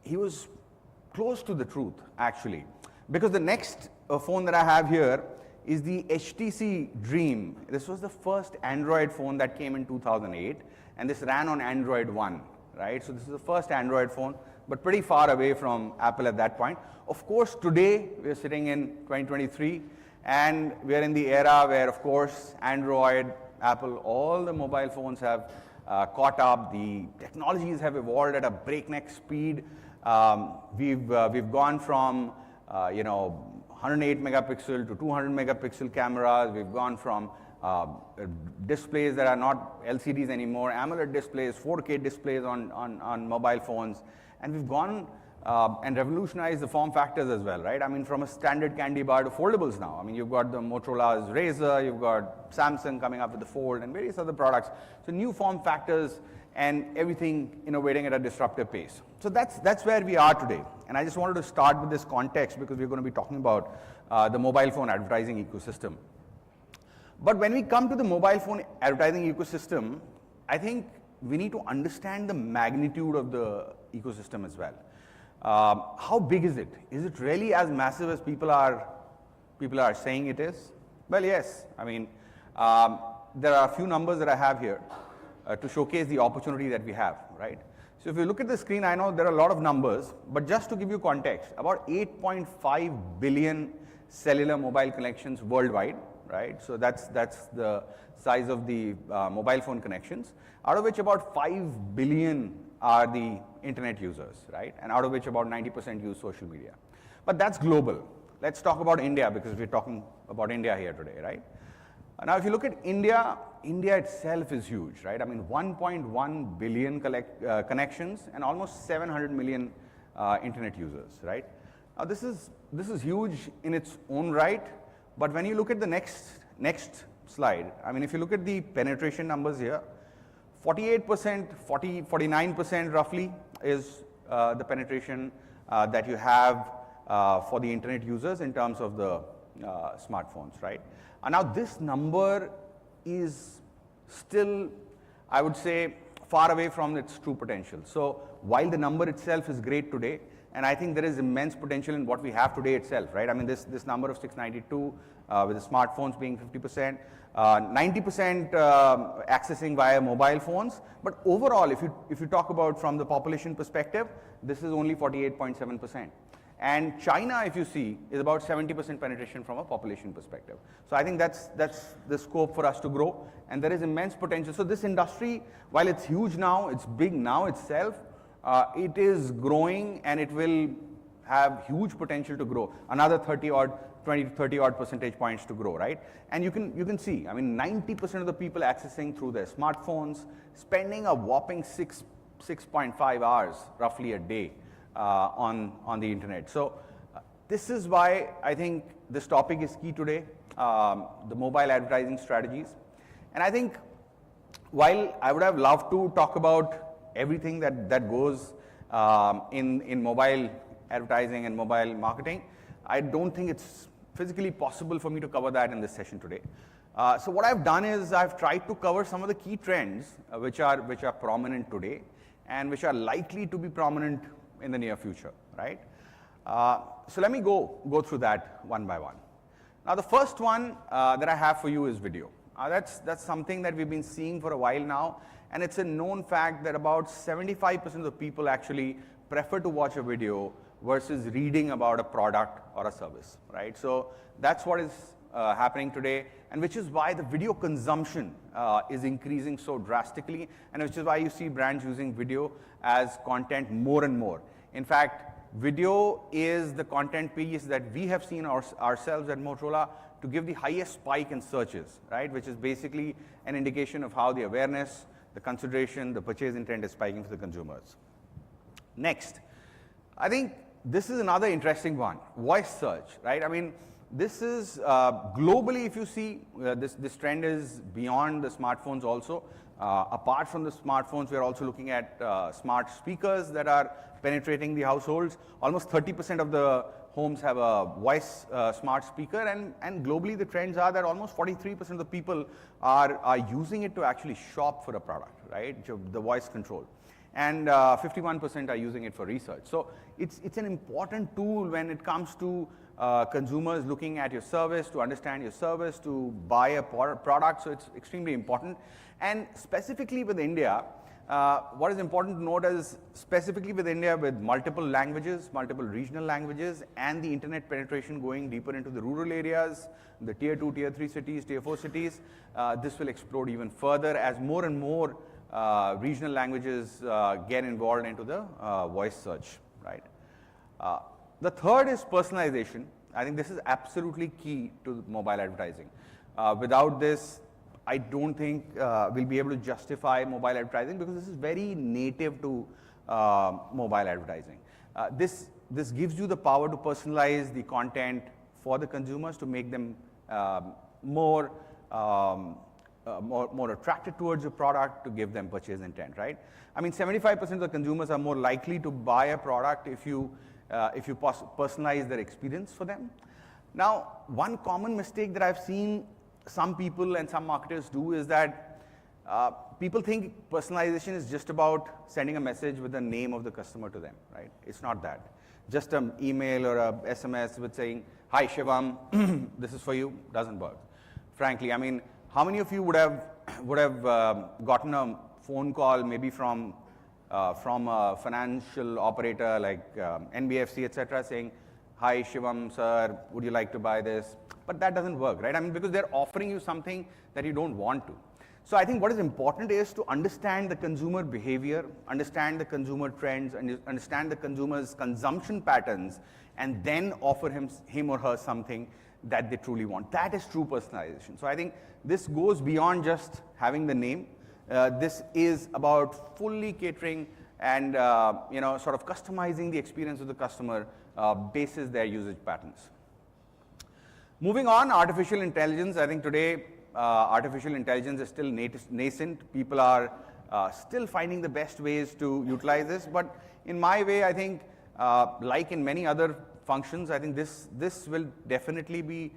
he was close to the truth, actually. Because the next phone that I have here is the HTC Dream. This was the first Android phone that came in 2008, and this ran on Android 1, right? So this is the first Android phone, but pretty far away from Apple at that point. Of course, today, we're sitting in 2023, and we're in the era where, of course, Android, Apple, all the mobile phones have caught up. The technologies have evolved at a breakneck speed. We've gone from 108 megapixel to 200 megapixel cameras. We've gone from displays that are not LCDs anymore, AMOLED displays, 4K displays on mobile phones, and we've gone and revolutionized the form factors as well, right? I mean, from a standard candy bar to foldables now. I mean, you've got the Motorola's Razr, you've got Samsung coming up with the Fold, and various other products. So new form factors and everything innovating at a disruptive pace. So that's where we are today. And I just wanted to start with this context because we're going to be talking about the mobile phone advertising ecosystem. But when we come to the mobile phone advertising ecosystem, I think we need to understand the magnitude of the ecosystem as well. How big is it? Is it really as massive as people are saying it is? Well, yes. I mean, there are a few numbers that I have here to showcase the opportunity that we have, right? So if you look at the screen, I know there are a lot of numbers, but just to give you context, about 8.5 billion cellular mobile connections worldwide, right? So that's the size of the mobile phone connections, out of which about 5 billion are the internet users, right? And out of which about 90% use social media. But that's global. Let's talk about India because we're talking about India here today, right? Now, if you look at India, India itself is huge, right? I mean, 1.1 billion connections and almost 700 million internet users, right? Now, this is huge in its own right, but when you look at the next slide, I mean, if you look at the penetration numbers here, 48%, 49% roughly is the penetration that you have for the internet users in terms of the smartphones, right? And now this number is still, I would say, far away from its true potential. So while the number itself is great today, and I think there is immense potential in what we have today itself, right? I mean, this number of 692 with the smartphones being 50%, 90% accessing via mobile phones. But overall, if you talk about from the population perspective, this is only 48.7%. And China, if you see, is about 70% penetration from a population perspective. So I think that's the scope for us to grow, and there is immense potential. So this industry, while it's huge now, it's big now itself, it is growing and it will have huge potential to grow. Another 20 to 30 odd percentage points to grow, right? And you can see, I mean, 90% of the people accessing through their smartphones, spending a whopping 6.5 hours roughly a day on the internet. So this is why I think this topic is key today, the mobile advertising strategies. And I think while I would have loved to talk about everything that goes in mobile advertising and mobile marketing, I don't think it's physically possible for me to cover that in this session today. So what I've done is I've tried to cover some of the key trends which are prominent today and which are likely to be prominent in the near future, right? So let me go through that one by one. Now the first one that I have for you is video. That's something that we've been seeing for a while now, and it's a known fact that about 75% of the people actually prefer to watch a video versus reading about a product or a service, right? So that's what is happening today, and which is why the video consumption is increasing so drastically, and which is why you see brands using video as content more and more. In fact, video is the content piece that we have seen ourselves at Motorola to give the highest spike in searches, right? Which is basically an indication of how the awareness, the consideration, the purchase intent is spiking for the consumers. Next, I think this is another interesting one, voice search, right? I mean, this is globally, if you see, this trend is beyond the smartphones also. Apart from the smartphones, we are also looking at smart speakers that are penetrating the households. Almost 30% of the homes have a voice smart speaker, and globally the trends are that almost 43% of the people are using it to actually shop for a product, right? The voice control. And 51% are using it for research. So it's an important tool when it comes to consumers looking at your service, to understand your service, to buy a product. So it's extremely important. And specifically with India, what is important to note is specifically with India, with multiple languages, multiple regional languages, and the internet penetration going deeper into the rural areas, the tier 2, tier 3 cities, tier 4 cities, this will explode even further as more and more regional languages get involved into the voice search, right? The third is personalization. I think this is absolutely key to mobile advertising. Without this, I don't think we'll be able to justify mobile advertising, because this is very native to mobile advertising. This gives you the power to personalize the content for the consumers to make them more attracted towards your product, to give them purchase intent, right? I mean, 75% of the consumers are more likely to buy a product if you personalize their experience for them. Now, one common mistake that I've seen some people and some marketers do is that people think personalization is just about sending a message with the name of the customer to them, right? It's not that. Just an email or a SMS with saying, "Hi Shivam, this is for you," doesn't work. Frankly, I mean, how many of you would have gotten a phone call maybe from a financial operator like NBFC, etc., saying, "Hi Shivam sir, would you like to buy this?" But that doesn't work, right? I mean, because they're offering you something that you don't want to. So I think what is important is to understand the consumer behavior, understand the consumer trends, and understand the consumer's consumption patterns, and then offer him or her something that they truly want. That is true personalization. So I think this goes beyond just having the name. This is about fully catering and sort of customizing the experience of the customer basis their usage patterns. Moving on, artificial intelligence. I think today artificial intelligence is still nascent. People are still finding the best ways to utilize this. But in my way, I think like in many other functions, I think this will definitely be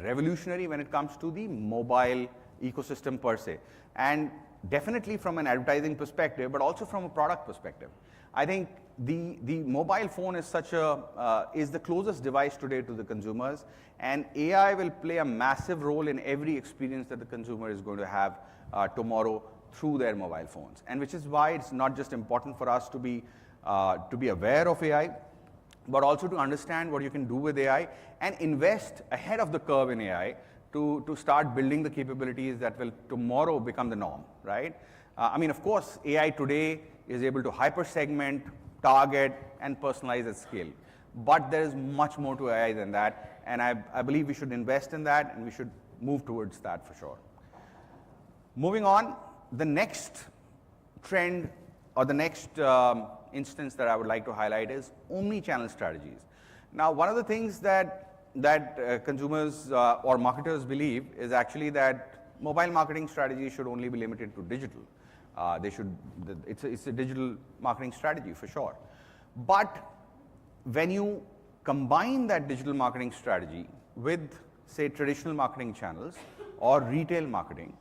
revolutionary when it comes to the mobile ecosystem per se. And definitely from an advertising perspective, but also from a product perspective. I think the mobile phone is is the closest device today to the consumers, and AI will play a massive role in every experience that the consumer is going to have tomorrow through their mobile phones. And which is why it's not just important for us to be aware of AI, but also to understand what you can do with AI and invest ahead of the curve in AI to start building the capabilities that will tomorrow become the norm, right? I mean, of course, AI today is able to hyper-segment, target, and personalize at scale. But there is much more to AI than that, and I believe we should invest in that, and we should move towards that for sure. Moving on, the next trend or the next instance that I would like to highlight is omni-channel strategies. Now, one of the things that consumers or marketers believe is actually that mobile marketing strategy should only be limited to digital. It's a digital marketing strategy for sure. But when you combine that digital marketing strategy with, say, traditional marketing channels or retail marketing,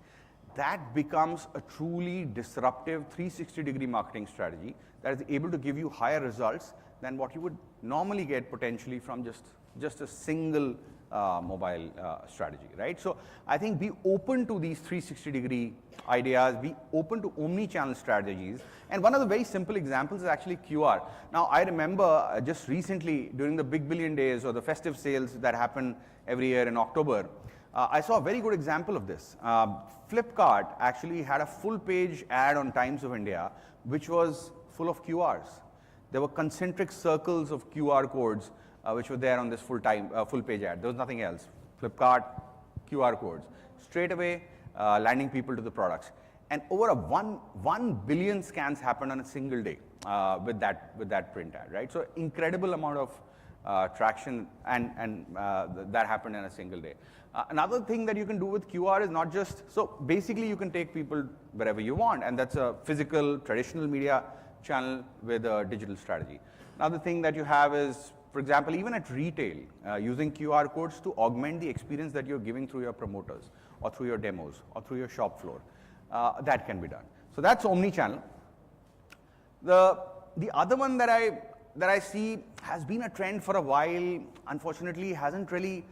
that becomes a truly disruptive 360-degree marketing strategy that is able to give you higher results than what you would normally get potentially from just a single mobile strategy, right? So I think be open to these 360-degree ideas, be open to omni-channel strategies. And one of the very simple examples is actually QR. Now, I remember just recently during the Big Billion Days or the festive sales that happen every year in October, I saw a very good example of this. Flipkart actually had a full-page ad on Times of India, which was full of QRs. there were concentric circles of QR codes which were there on this full page ad. There was nothing else. Flipkart, QR codes. Straight away, landing people to the products. And over 1 billion scans happened on a single day with that print ad, right? So incredible amount of traction, and that happened in a single day. Another thing that you can do with QR is not just, so basically you can take people wherever you want, and that's a physical, traditional media channel with a digital strategy. Another thing that you have is, for example, even at retail, using QR codes to augment the experience that you're giving through your promoters, or through your demos, or through your shop floor. That can be done. So that's omni-channel. The other one that I see has been a trend for a while, unfortunately hasn't really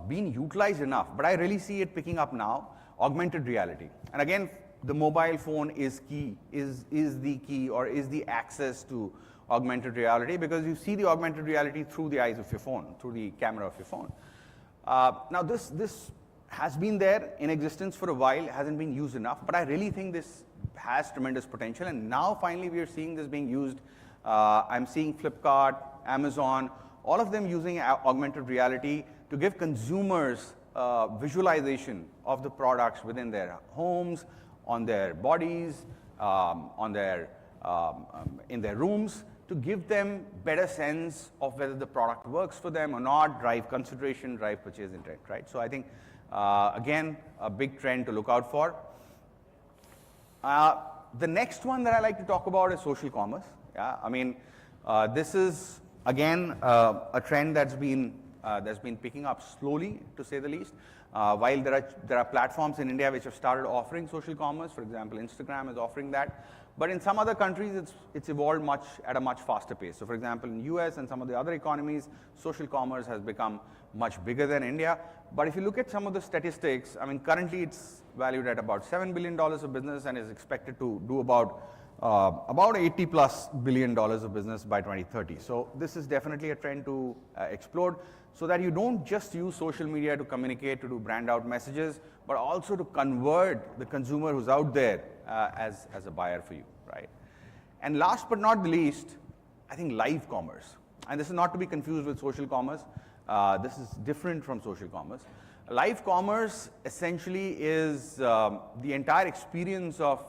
been utilized enough, but I really see it picking up now, augmented reality. And again, the mobile phone is key, is the key, or is the access to augmented reality, because you see the augmented reality through the eyes of your phone, through the camera of your phone. Now this has been there in existence for a while, hasn't been used enough, but I really think this has tremendous potential, and now finally we are seeing this being used. I'm seeing Flipkart, Amazon, all of them using augmented reality to give consumers visualization of the products within their homes, on their bodies, in their rooms, to give them better sense of whether the product works for them or not, drive consideration, drive purchase intent, right? So I think, again, a big trend to look out for. The next one that I like to talk about is social commerce. Yeah, I mean, this is again a trend that's been picking up slowly, to say the least. While there are platforms in India which have started offering social commerce, for example, Instagram is offering that, but in some other countries it's evolved at a much faster pace. So, for example, in US and some of the other economies, social commerce has become much bigger than India. But if you look at some of the statistics, I mean, currently it's valued at about $7 billion of business and is expected to do about $80+ billion of business by 2030. So this is definitely a trend to explore, so that you don't just use social media to communicate, to do brand out messages, but also to convert the consumer who's out there as a buyer for you, right? And last but not the least, I think live commerce. And this is not to be confused with social commerce. This is different from social commerce. Live commerce essentially is the entire experience of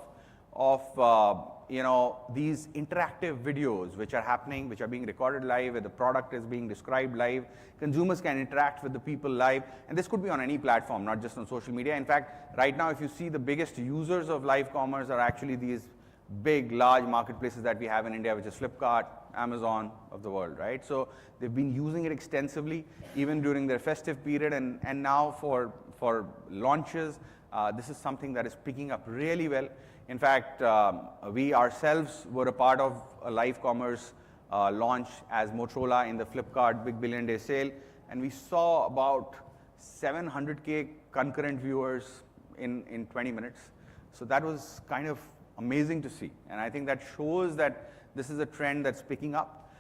these interactive videos which are happening, which are being recorded live, where the product is being described live. Consumers can interact with the people live, and this could be on any platform, not just on social media. In fact, right now, if you see, the biggest users of live commerce are actually these big, large marketplaces that we have in India, which is Flipkart, Amazon of the world, right? So they've been using it extensively, even during their festive period, and now for launches, this is something that is picking up really well. In fact, we ourselves were a part of a live commerce launch as Motorola in the Flipkart Big Billion Day sale, and we saw about 700K concurrent viewers in 20 minutes. So that was kind of amazing to see, and I think that shows that this is a trend that's picking up.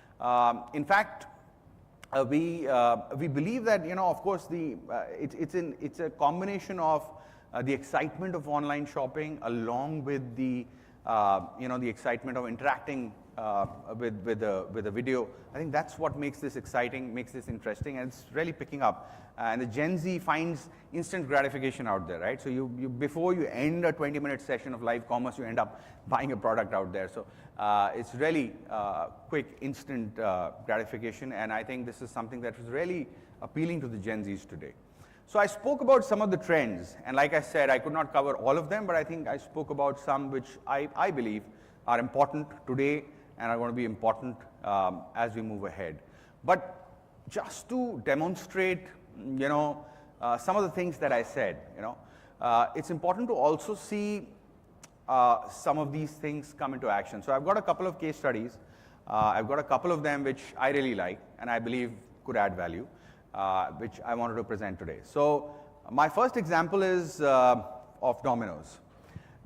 In fact, we believe that, of course, it's a combination of the excitement of online shopping, along with the the excitement of interacting with the video. I think that's what makes this exciting, makes this interesting, and it's really picking up. And the Gen Z finds instant gratification out there, right? So before you end a 20-minute session of live commerce, you end up buying a product out there. So it's really quick, instant gratification, and I think this is something that is really appealing to the Gen Zs today. So I spoke about some of the trends, and like I said, I could not cover all of them, but I think I spoke about some which I believe are important today and are going to be important as we move ahead. But just to demonstrate, some of the things that I said, it's important to also see some of these things come into action. So I've got a couple of case studies. I've got a couple of them which I really like and I believe could add value, which I wanted to present today. So my first example is of Domino's.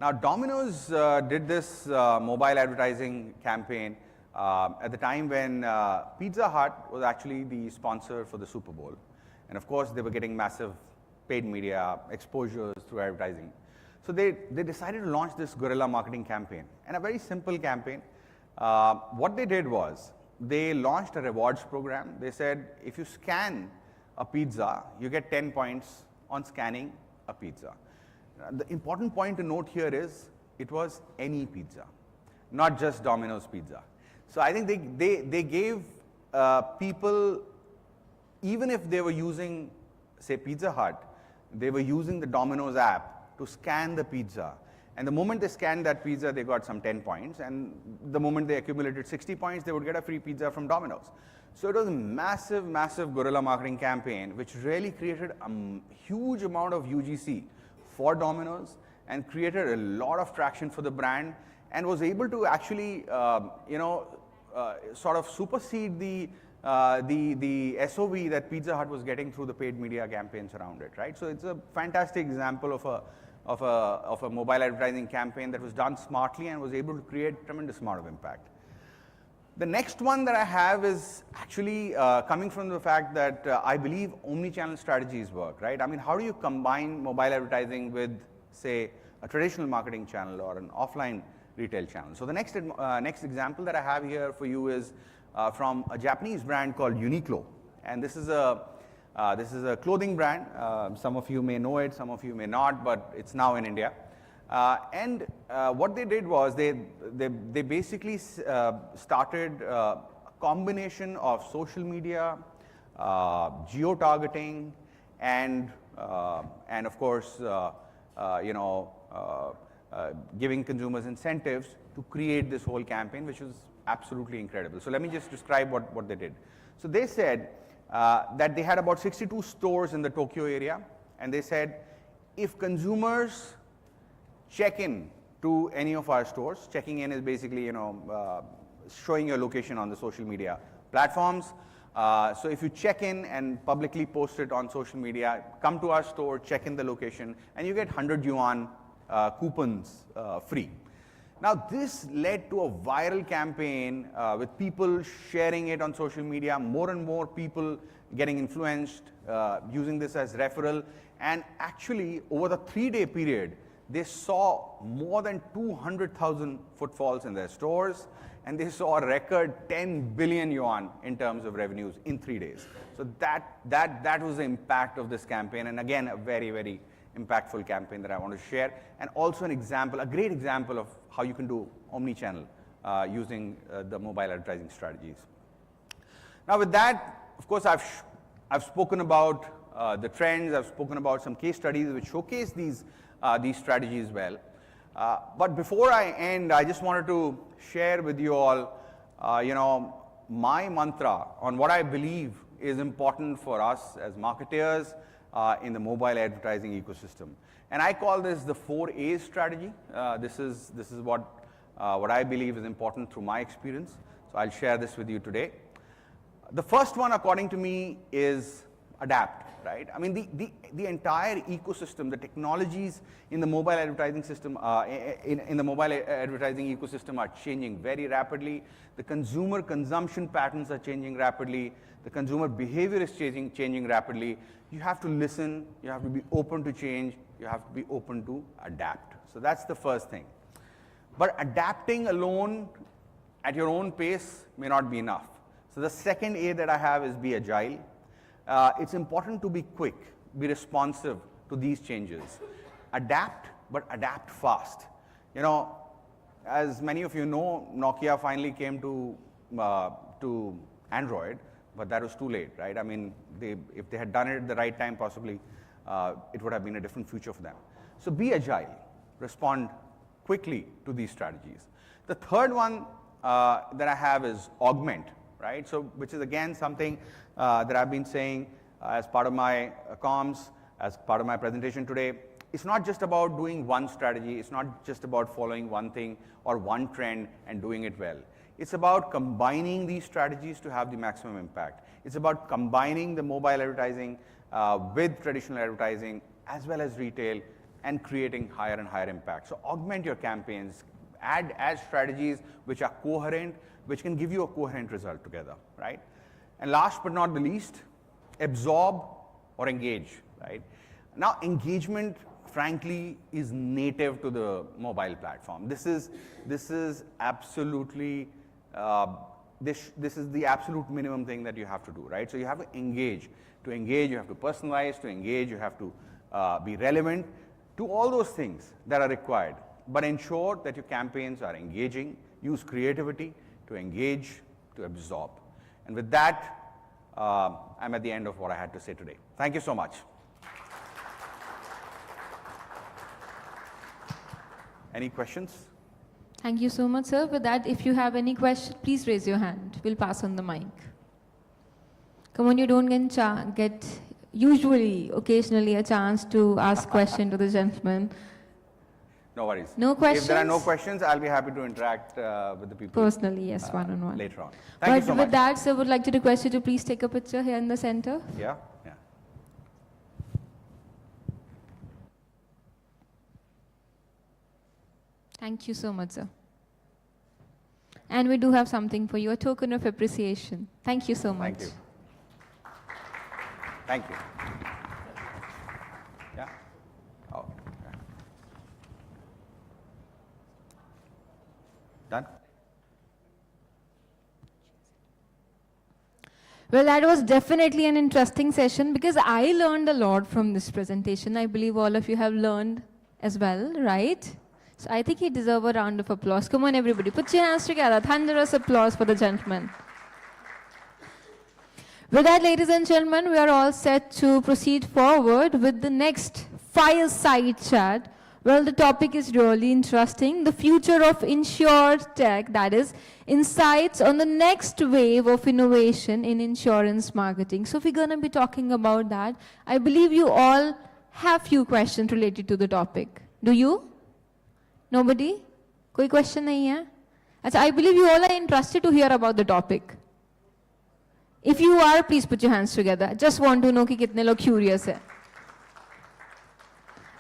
Now, Domino's did this mobile advertising campaign at the time when Pizza Hut was actually the sponsor for the Super Bowl. And of course, they were getting massive paid media exposures through advertising. So they decided to launch this guerrilla marketing campaign, and a very simple campaign. What they did was they launched a rewards program. They said if you scan a pizza, you get 10 points on scanning a pizza. The important point to note here is it was any pizza, not just Domino's pizza. So I think they gave people, even if they were using, say, Pizza Hut, they were using the Domino's app to scan the pizza. And the moment they scanned that pizza, they got some 10 points. And the moment they accumulated 60 points, they would get a free pizza from Domino's. So it was a massive, massive guerrilla marketing campaign, which really created a huge amount of UGC for Domino's and created a lot of traction for the brand and was able to actually, sort of supersede the SOV that Pizza Hut was getting through the paid media campaigns around it, right? So it's a fantastic example of a mobile advertising campaign that was done smartly and was able to create tremendous amount of impact. The next one that I have is actually coming from the fact that I believe omni-channel strategies work, right? I mean, how do you combine mobile advertising with, say, a traditional marketing channel or an offline retail channel? So the next example that I have here for you is from a Japanese brand called Uniqlo, and this is a clothing brand. Some of you may know it, some of you may not, but it's now in India. What they did was they basically started a combination of social media, geo-targeting, and of course, giving consumers incentives to create this whole campaign, which was absolutely incredible. So let me just describe what they did. So they said that they had about 62 stores in the Tokyo area, and they said if consumers check in to any of our stores, checking in is basically showing your location on the social media platforms. So if you check in and publicly post it on social media, come to our store, check in the location, and you get 100 yuan coupons free. Now this led to a viral campaign with people sharing it on social media, more and more people getting influenced, using this as referral, and actually over the 3-day period, they saw more than 200,000 footfalls in their stores, and they saw a record 10 billion yuan in terms of revenues in 3 days. So that was the impact of this campaign, and again, a very, very impactful campaign that I want to share, and also an example, a great example of how you can do omni-channel using the mobile advertising strategies. Now with that, of course, I've spoken about the trends, I've spoken about some case studies which showcase these strategies well. But before I end, I just wanted to share with you all, my mantra on what I believe is important for us as marketers in the mobile advertising ecosystem. And I call this the 4 A's strategy. This is what I believe is important through my experience. So I'll share this with you today. The first one, according to me, is adapt. Right? I mean, the entire ecosystem, the technologies in the mobile advertising system, in the mobile advertising ecosystem are changing very rapidly. The consumer consumption patterns are changing rapidly. The consumer behavior is changing rapidly. You have to listen. You have to be open to change. You have to be open to adapt. So that's the first thing. But adapting alone at your own pace may not be enough. So the second A that I have is be agile. It's important to be quick, be responsive to these changes. Adapt, but adapt fast. As many of you know, Nokia finally came to Android, but that was too late, right? I mean, if they had done it at the right time, possibly it would have been a different future for them. So be agile, respond quickly to these strategies. The third one that I have is augment, right? So, which is again something that I've been saying as part of my comms, as part of my presentation today. It's not just about doing one strategy. It's not just about following one thing or one trend and doing it well. It's about combining these strategies to have the maximum impact. It's about combining the mobile advertising with traditional advertising as well as retail and creating higher and higher impact. So augment your campaigns, add strategies which are coherent, which can give you a coherent result together, right? And last but not the least, absorb or engage, right? Now, engagement, frankly, is native to the mobile platform. This is absolutely this is the absolute minimum thing that you have to do, right? So you have to engage. To engage, you have to personalize. To engage, you have to be relevant. To all those things that are required. But ensure that your campaigns are engaging. Use creativity to engage, to absorb. And with that, I'm at the end of what I had to say today. Thank you so much. Any questions? Thank you so much, sir. With that, if you have any question, please raise your hand. We'll pass on the mic. Come on, you don't get usually, occasionally a chance to ask question to the gentleman. No worries. No questions? If there are no questions, I'll be happy to interact with the people. Personally, yes, one-on-one. Later on. Thank you so much. But with that, sir, would like to request you to please take a picture here in the center. Yeah, yeah. Thank you so much, sir. And we do have something for you, a token of appreciation. Thank you so much. Thank you. Thank you. Yeah? Oh, okay. Done? Well, that was definitely an interesting session because I learned a lot from this presentation. I believe all of you have learned as well, right? So I think he deserves a round of applause. Come on, everybody. Put your hands together. Thunderous applause for the gentleman. With that, ladies and gentlemen, we are all set to proceed forward with the next fireside chat. Well, the topic is really interesting. The future of InsurTech, that is, insights on the next wave of innovation in insurance marketing. So we're going to be talking about that. I believe you all have few questions related to the topic. Do you? Nobody? Koi question nahi hai? Achha, I believe you all are interested to hear about the topic. If you are, please put your hands together. Just want to know ki kitne log curious hai.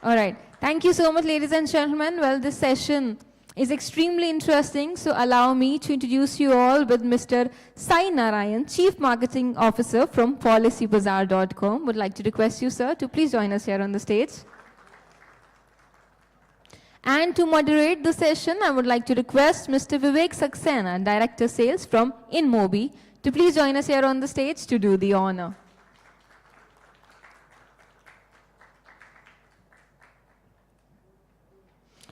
All right. Thank you so much, ladies and gentlemen. Well, this session is extremely interesting, so allow me to introduce you all with Mr. Sai Narayan, Chief Marketing Officer from PolicyBazaar.com. Would like to request you, sir, to please join us here on the stage. And to moderate the session, I would like to request Mr. Vivek Saxena, Director Sales from InMobi, to please join us here on the stage to do the honor.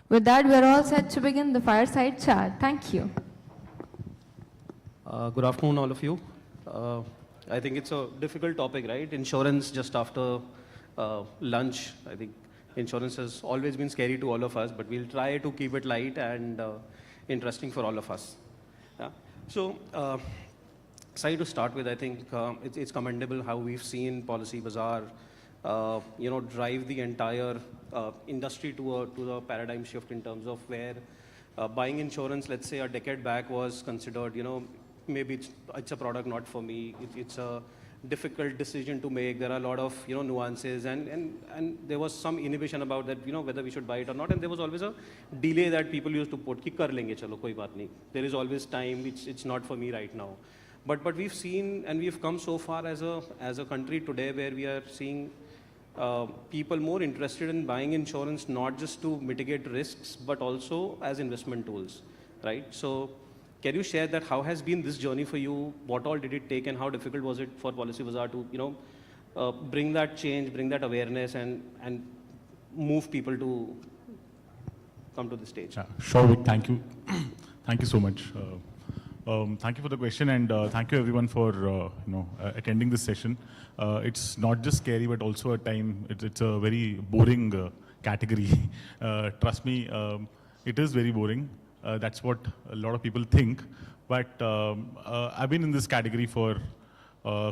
With that, we are all set to begin the fireside chat. Thank you. Good afternoon, all of you. I think it's a difficult topic, right? Insurance just after lunch. I think insurance has always been scary to all of us, but we'll try to keep it light and interesting for all of us. Yeah. So, to start with, I think it's commendable how we've seen Policy Bazaar drive the entire industry to a paradigm shift in terms of where buying insurance, let's say a decade back, was considered, maybe it's a product not for me. It's a difficult decision to make. There are a lot of nuances, and there was some inhibition about that, whether we should buy it or not. And there was always a delay that people used to put, ki kar lenge chalo, koi baat nahi. There is always time. It's not for me right now. But we've seen and we've come so far as a country today where we are seeing people more interested in buying insurance not just to mitigate risks but also as investment tools, right? So can you share that how has been this journey for you? What all did it take and how difficult was it for Policy Bazaar to bring that change, bring that awareness and move people to come to the stage? Sure, Vic, thank you. Thank you so much. Thank you for the question, and thank you everyone for attending this session. It's not just scary, but also at time it's a very boring category. Trust me, it is very boring. That's what a lot of people think. But I've been in this category for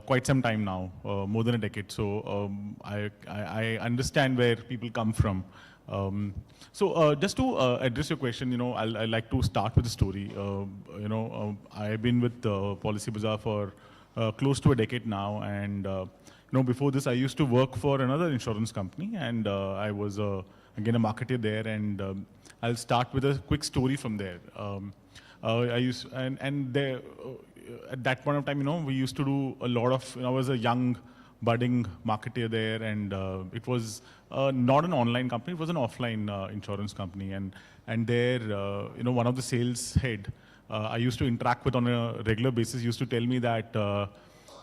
quite some time now, more than a decade. So I understand where people come from. So just to address your question, I'd like to start with a story. I've been with Policy Bazaar for close to a decade now, and before this, I used to work for another insurance company, and I was again a marketer there. And I'll start with a quick story from there. There, at that point of time, we used to do a lot of. I was a young, budding marketer there, and it was not an online company, it was an offline insurance company. And there, one of the sales head I used to interact with on a regular basis used to tell me that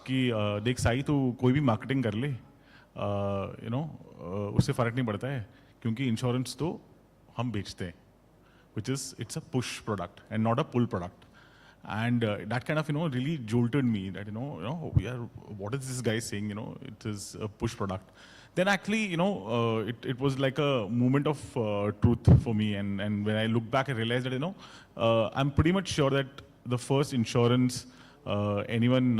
कि देख साई तू कोई भी marketing कर ले उससे फर्क नहीं पड़ता है क्योंकि insurance तो हम बेचते हैं, which is it's a push product and not a pull product. And that kind of really jolted me that what is this guy saying, it is a push product. Then actually it was like a moment of truth for me, and when I look back I realized that I'm pretty much sure that the first insurance anyone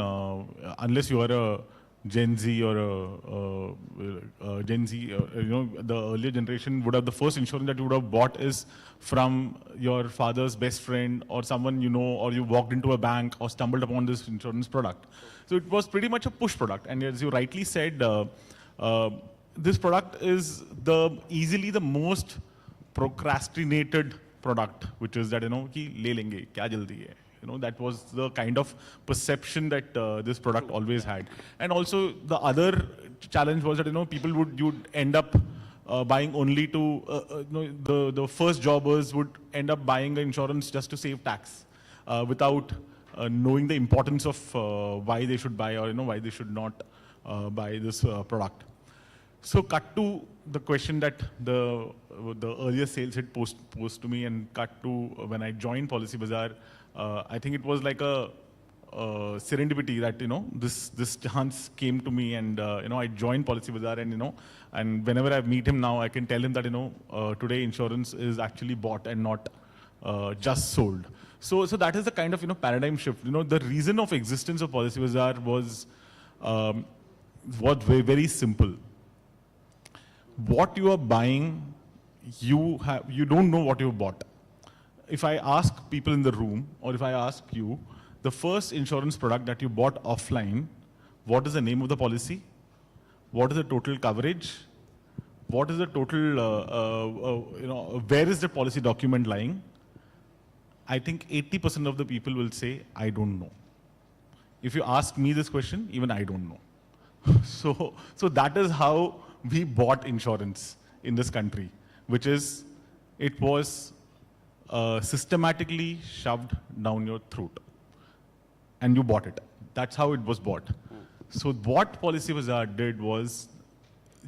unless you are a Gen Z or Gen Z, the earlier generation would have the first insurance that you would have bought is from your father's best friend or someone or you walked into a bank or stumbled upon this insurance product. So it was pretty much a push product. And as you rightly said, this product is easily the most procrastinated product, which is that, ki le lenge, kya jaldi hai. That was the kind of perception that this product always had. And also the other challenge was that, people you'd end up buying only to, the first jobbers would end up buying the insurance just to save tax without knowing the importance of why they should buy or, why they should not buy this product. So cut to the question that the earlier sales had posed to me, and cut to when I joined Policy Bazaar. I think it was like a serendipity that this chance came to me, and I joined Policy Bazaar, and whenever I meet him now, I can tell him that today insurance is actually bought and not just sold. So that is the kind of paradigm shift. The reason of existence of Policy Bazaar was very, very simple. What you are buying, you don't know what you bought. If I ask people in the room, or if I ask you, the first insurance product that you bought offline, what is the name of the policy? What is the total coverage? What is the total, where is the policy document lying? I think 80% of the people will say, I don't know. If you ask me this question, even I don't know. So that is how we bought insurance in this country, which is, it was systematically shoved down your throat, and you bought it. That's how it was bought. So what Policy Bazaar did was,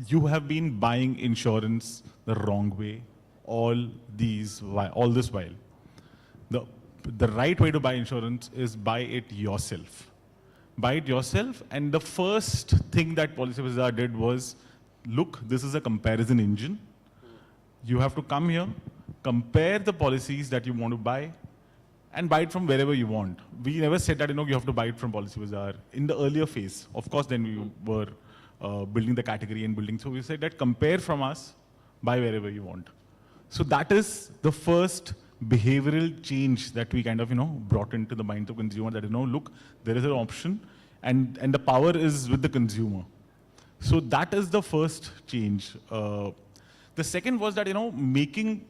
you have been buying insurance the wrong way all this while. The right way to buy insurance is buy it yourself. Buy it yourself, and the first thing that Policy Bazaar did was, look, this is a comparison engine. You have to come here, compare the policies that you want to buy, and buy it from wherever you want. We never said that you have to buy it from Policy Bazaar in the earlier phase. Of course, then we were building the category and building. So we said that compare from us, buy wherever you want. So that is the first behavioral change that we kind of brought into the minds of consumer. That look, there is an option, and the power is with the consumer. So that is the first change. The second was that, making,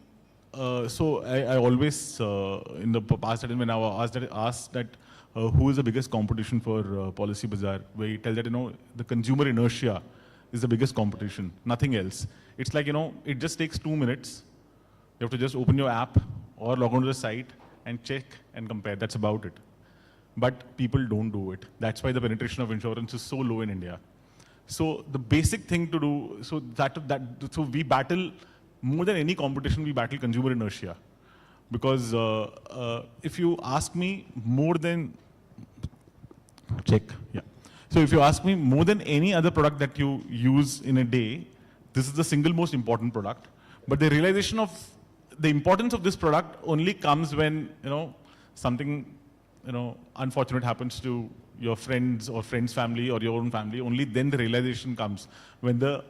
so I always, in the past, when I was asked that who is the biggest competition for Policy Bazaar, where you tell that, the consumer inertia is the biggest competition, nothing else. It's like, it just takes 2 minutes. You have to just open your app or log onto the site and check and compare. That's about it. But people don't do it. That's why the penetration of insurance is so low in India. So the basic thing to do, so we battle, more than any competition, we battle consumer inertia. Because if you ask me more than, So if you ask me more than any other product that you use in a day, this is the single most important product. But the realization of the importance of this product only comes when, something, unfortunate happens to your friends or friend's family or your own family. Only then the realization comes when the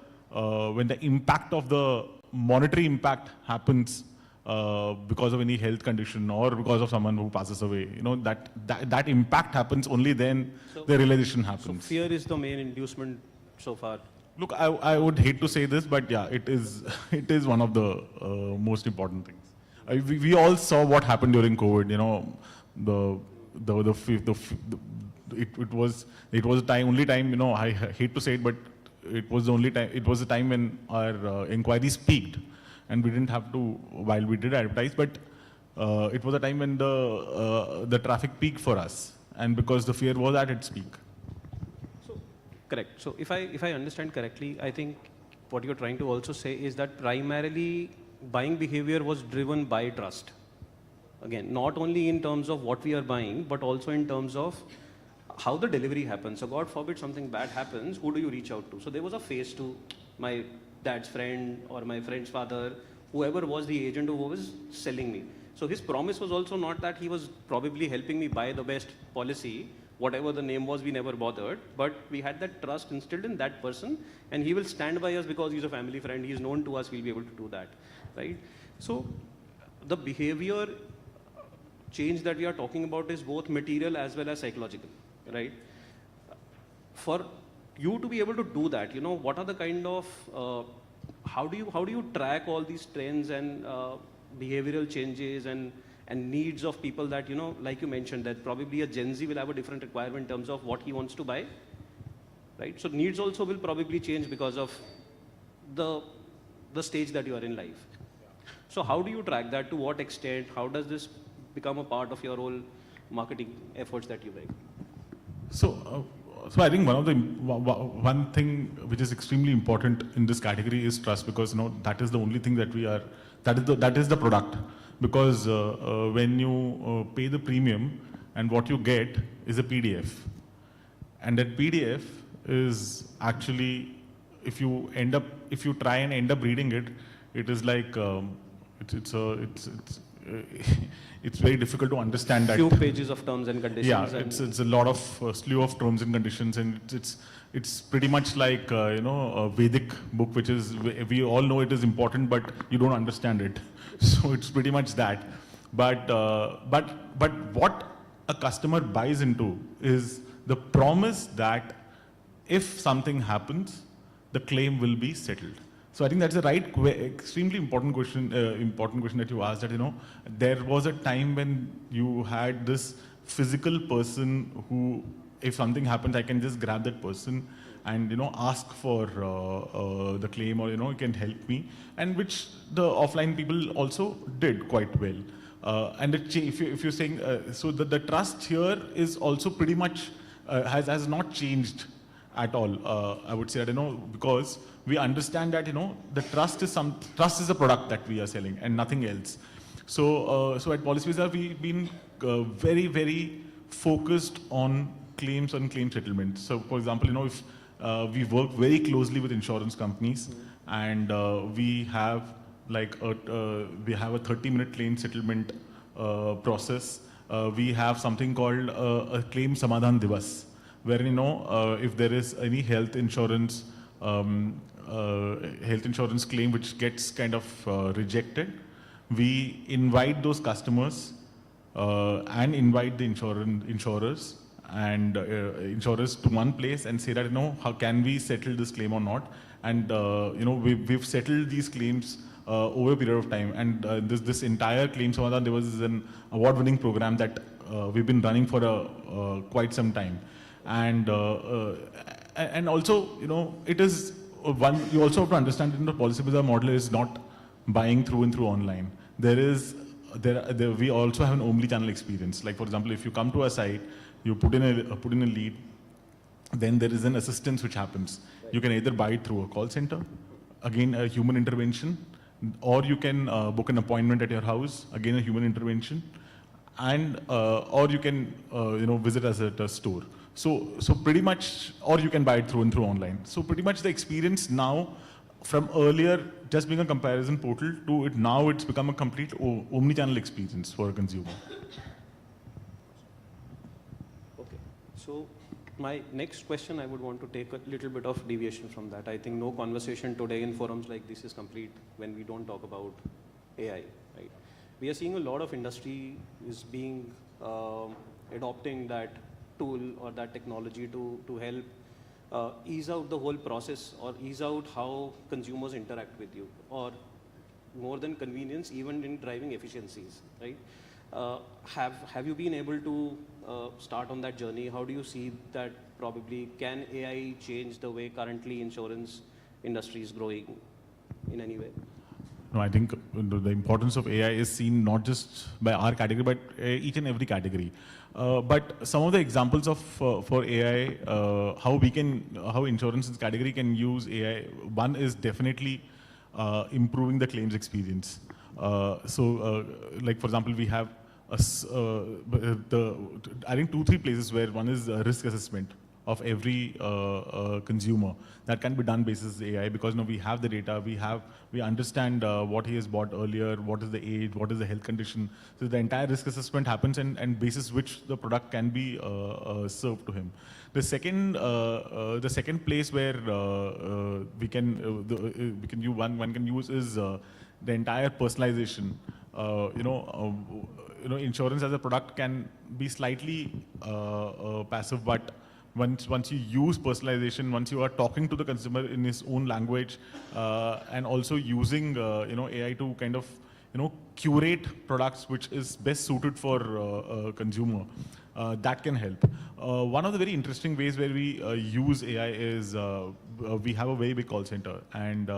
impact of the monetary impact happens because of any health condition or because of someone who passes away. That impact happens only then. The realization happens. So fear is the main inducement so far. Look, I would hate to say this, but yeah, it is one of the most important things. We all saw what happened during COVID. It was a time, only time, I hate to say it, but it was the only time, it was a time when our inquiries peaked, and we didn't have to, while we did advertise, but it was a time when the traffic peaked for us, and because the fear was at its peak. Correct. So if I understand correctly, I think what you're trying to also say is that primarily buying behavior was driven by trust. Again, not only in terms of what we are buying, but also in terms of how the delivery happens. So God forbid something bad happens, who do you reach out to? So there was a phase to my dad's friend or my friend's father, whoever was the agent who was selling me. So his promise was also not that he was probably helping me buy the best policy, whatever the name was, we never bothered, but we had that trust instilled in that person, and he will stand by us because he's a family friend, he's known to us, we'll be able to do that, right? So the behavior change that we are talking about is both material as well as psychological, right? For you to be able to do that, what are the kind of, how do you track all these trends and behavioral changes and needs of people that, like you mentioned, that probably a Gen Z will have a different requirement in terms of what he wants to buy, right? So needs also will probably change because of the stage that you are in life. So how do you track that? To what extent? How does this become a part of your whole marketing efforts that you make? So I think one thing which is extremely important in this category is trust, because that is the only thing that we are, that is the product. Because when you pay the premium and what you get is a PDF, and that PDF is actually, if you try and end up reading it, it is like it's very difficult to understand that. Few pages of terms and conditions. Yeah, it's a lot of slew of terms and conditions, and it's pretty much like a Vedic book, which is, we all know it is important, but you don't understand it. So it's pretty much that. But what a customer buys into is the promise that if something happens, the claim will be settled. So I think that's the right, extremely important question that you asked, that, there was a time when you had this physical person who, if something happens, I can just grab that person and, ask for the claim, or, you can help me, and which the offline people also did quite well. And if you're saying, so the trust here is also pretty much, has not changed at all. I would say that, because we understand that, the trust is a product that we are selling and nothing else. So at PolicyBazaar, we've been very, very focused on claims and claim settlement. So for example, if we work very closely with insurance companies, and we have like a 30-minute claim settlement process. We have something called a claim Samadhan Divas, where if there is any health insurance claim which gets kind of rejected, we invite those customers and invite the insurers and insurers to one place and say that, how can we settle this claim or not? And we've settled these claims over a period of time. And this entire claim Samadhan Divas is an award-winning program that we've been running for quite some time. And also, it is one, you also have to understand that the PolicyBazaar model is not buying through and through online. We also have an omni-channel experience. Like for example, if you come to our site, you put in a lead, then there is an assistance which happens. You can either buy it through a call center, again a human intervention, or you can book an appointment at your house, again a human intervention, and or you can visit us at a store. So pretty much, or you can buy it through and through online. So pretty much the experience now, from earlier just being a comparison portal to it now, it's become a complete omni-channel experience for a consumer. Okay, so my next question, I would want to take a little bit of deviation from that. I think no conversation today in forums like this is complete when we don't talk about AI, right? We are seeing a lot of industry is being adopting that tool or that technology to help ease out the whole process or ease out how consumers interact with you, or more than convenience, even in driving efficiencies, right? Have you been able to start on that journey? How do you see that probably can AI change the way currently insurance industry is growing in any way? I think the importance of AI is seen not just by our category, but each and every category. But some of the examples of for AI, how insurance category can use AI. One is definitely improving the claims experience. Like for example, we have I think 2-3 places where one is risk assessment of every consumer that can be done basis AI, because we have the data, we understand what he has bought earlier, what is the age, what is the health condition. So the entire risk assessment happens, and basis which the product can be served to him. The second place where we can use one can use is the entire personalization. Insurance as a product can be slightly passive, but once you use personalization, once you are talking to the consumer in his own language, and also using AI to kind of curate products which is best suited for consumer, that can help. One of the very interesting ways where we use AI is we have a very big call center, and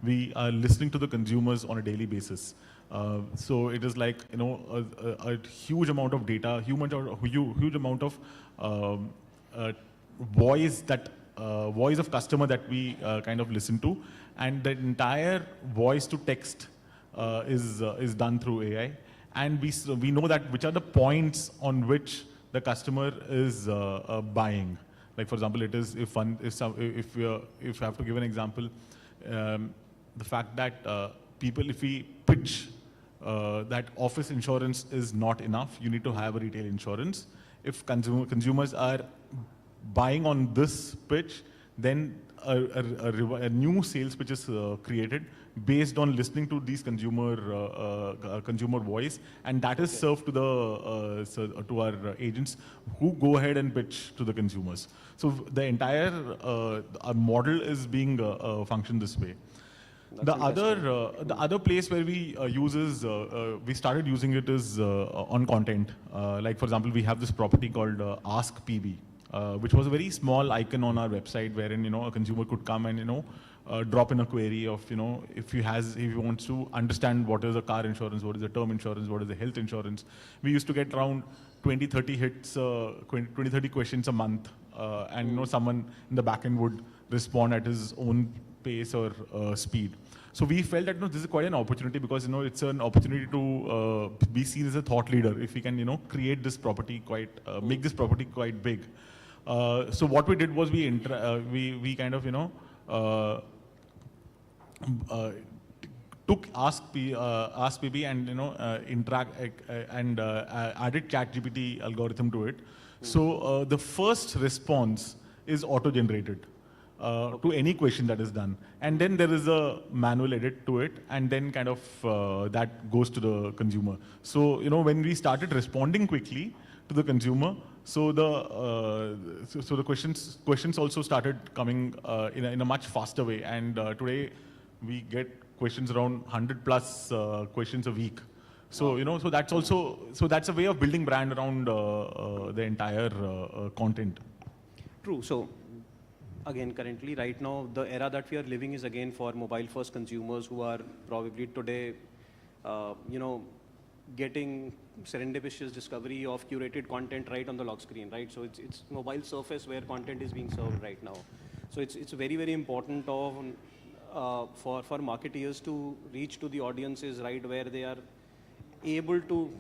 we are listening to the consumers on a daily basis. So it is like a huge amount of data, huge amount of voice of customer that we kind of listen to, and the entire voice to text is done through AI, and we know that which are the points on which the customer is buying. Like for example, it is if I have to give an example, the fact that if we pitch that office insurance is not enough, you need to have a retail insurance. If consumers are buying on this pitch, then a new sales pitch is created based on listening to these consumer voice, and that is served to to our agents, who go ahead and pitch to the consumers. So the entire our model is being functioned this way. The other place where we we started using it is on content. Like for example, we have this property called Ask PB, which was a very small icon on our website, wherein a consumer could come and drop in a query of if he wants to understand what is a car insurance, what is a term insurance, what is a health insurance. We used to get around 20-30 hits, 20-30 questions a month, and someone in the back end would respond at his own pace or speed. So we felt that this is quite an opportunity, because it's an opportunity to be seen as a thought leader if we can create this property make this property quite big. So what we did was we kind of took Ask PB and interact and added ChatGPT algorithm to it. So the first response is auto-generated to any question that is done, and then there is a manual edit to it, and then kind of that goes to the consumer. So when we started responding quickly to the consumer, so the questions also started coming in a much faster way, and today we get questions around 100+ questions a week. So so that's a way of building brand around the entire content. True. So again, currently, right now, the era that we are living is again for mobile-first consumers who are probably today, getting serendipitous discovery of curated content right on the lock screen, right? So it's mobile surface where content is being served right now. So it's very, very important for marketeers to reach to the audiences right where they are able to,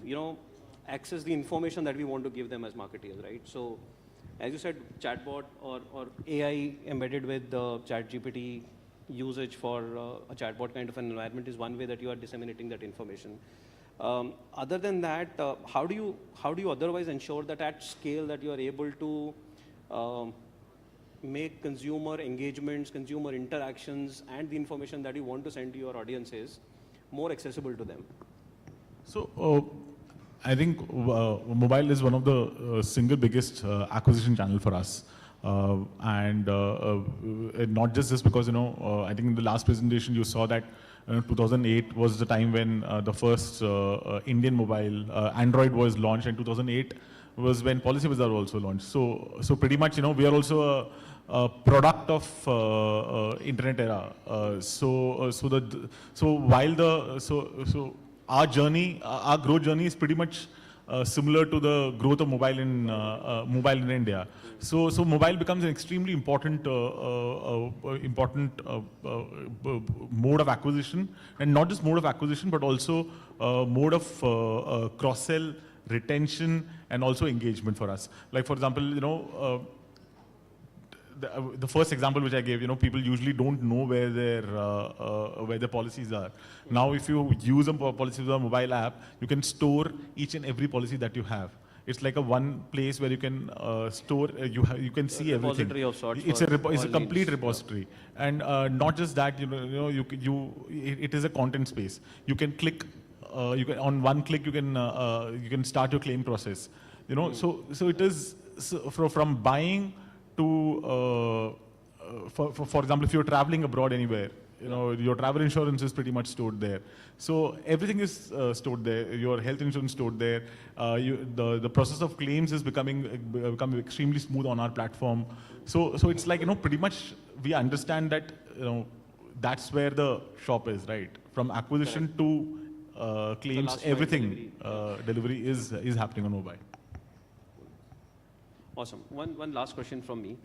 access the information that we want to give them as marketeers, right? So as you said, chatbot or AI embedded with the ChatGPT usage for a chatbot kind of an environment is one way that you are disseminating that information. Other than that, how do you otherwise ensure that at scale that you are able to make consumer engagements, consumer interactions, and the information that you want to send to your audiences more accessible to them? So I think mobile is one of the single biggest acquisition channel for us. And not just this, because I think in the last presentation you saw that 2008 was the time when the first Indian mobile Android was launched, and 2008 was when Policy Bazaar also launched. So pretty much, we are also a product of internet era. So our journey, our growth journey is pretty much similar to the growth of mobile in India. So mobile becomes an extremely important mode of acquisition, and not just mode of acquisition, but also mode of cross-sell, retention, and also engagement for us. Like for example, the first example which I gave, people usually don't know where their policies are. Now, if you use a policy with a mobile app, you can store each and every policy that you have. It's like a one place where you can store. You can see everything. Repository of sorts. It's a complete repository, and not just that. It is a content space. You can click. On one click you can start your claim process. So it is from buying to, for example, if you're traveling abroad anywhere, your travel insurance is pretty much stored there. So everything is stored there. Your health insurance stored there. The process of claims is becoming extremely smooth on our platform. So it's like, pretty much we understand that, that's where the shop is, right? From acquisition to claims, everything delivery is happening on mobile. Awesome. One last question from me.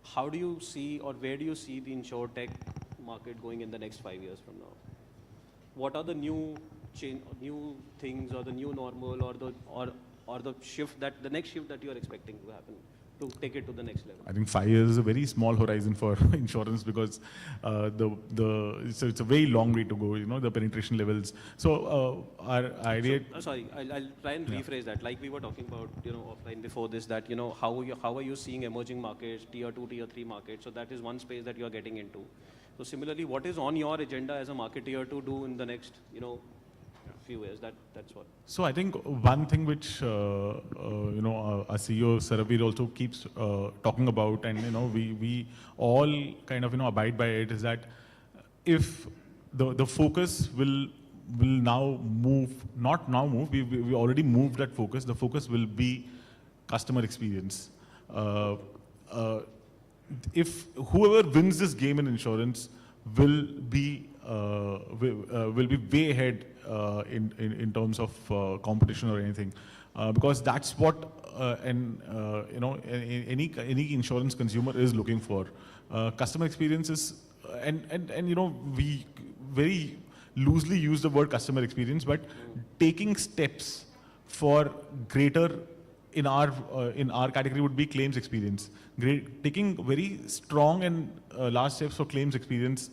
How do you see, or where do you see the insurtech market going in the next 5 years from now? What are the new things, or the new normal, or the shift the next shift that you are expecting to happen to take it to the next level? I think 5 years is a very small horizon for insurance, because it's a very long way to go. The penetration levels. So our idea. Sorry, I'll try and rephrase that. Like we were talking about, offline before this, that how are you seeing emerging markets, tier 2, tier 3 markets? So that is one space that you are getting into. So similarly, what is on your agenda as a marketeer to do in the next, few years? That's what. So I think one thing which our CEO Saravir also keeps talking about, and we all kind of abide by it, is that if the focus will now move, not now move, we already moved that focus. The focus will be customer experience. If whoever wins this game in insurance will be way ahead in terms of competition or anything, because that's what any insurance consumer is looking for. Customer experience is, and we very loosely use the word customer experience, but taking steps for greater in our category would be claims experience. Taking very strong and large steps for claims experience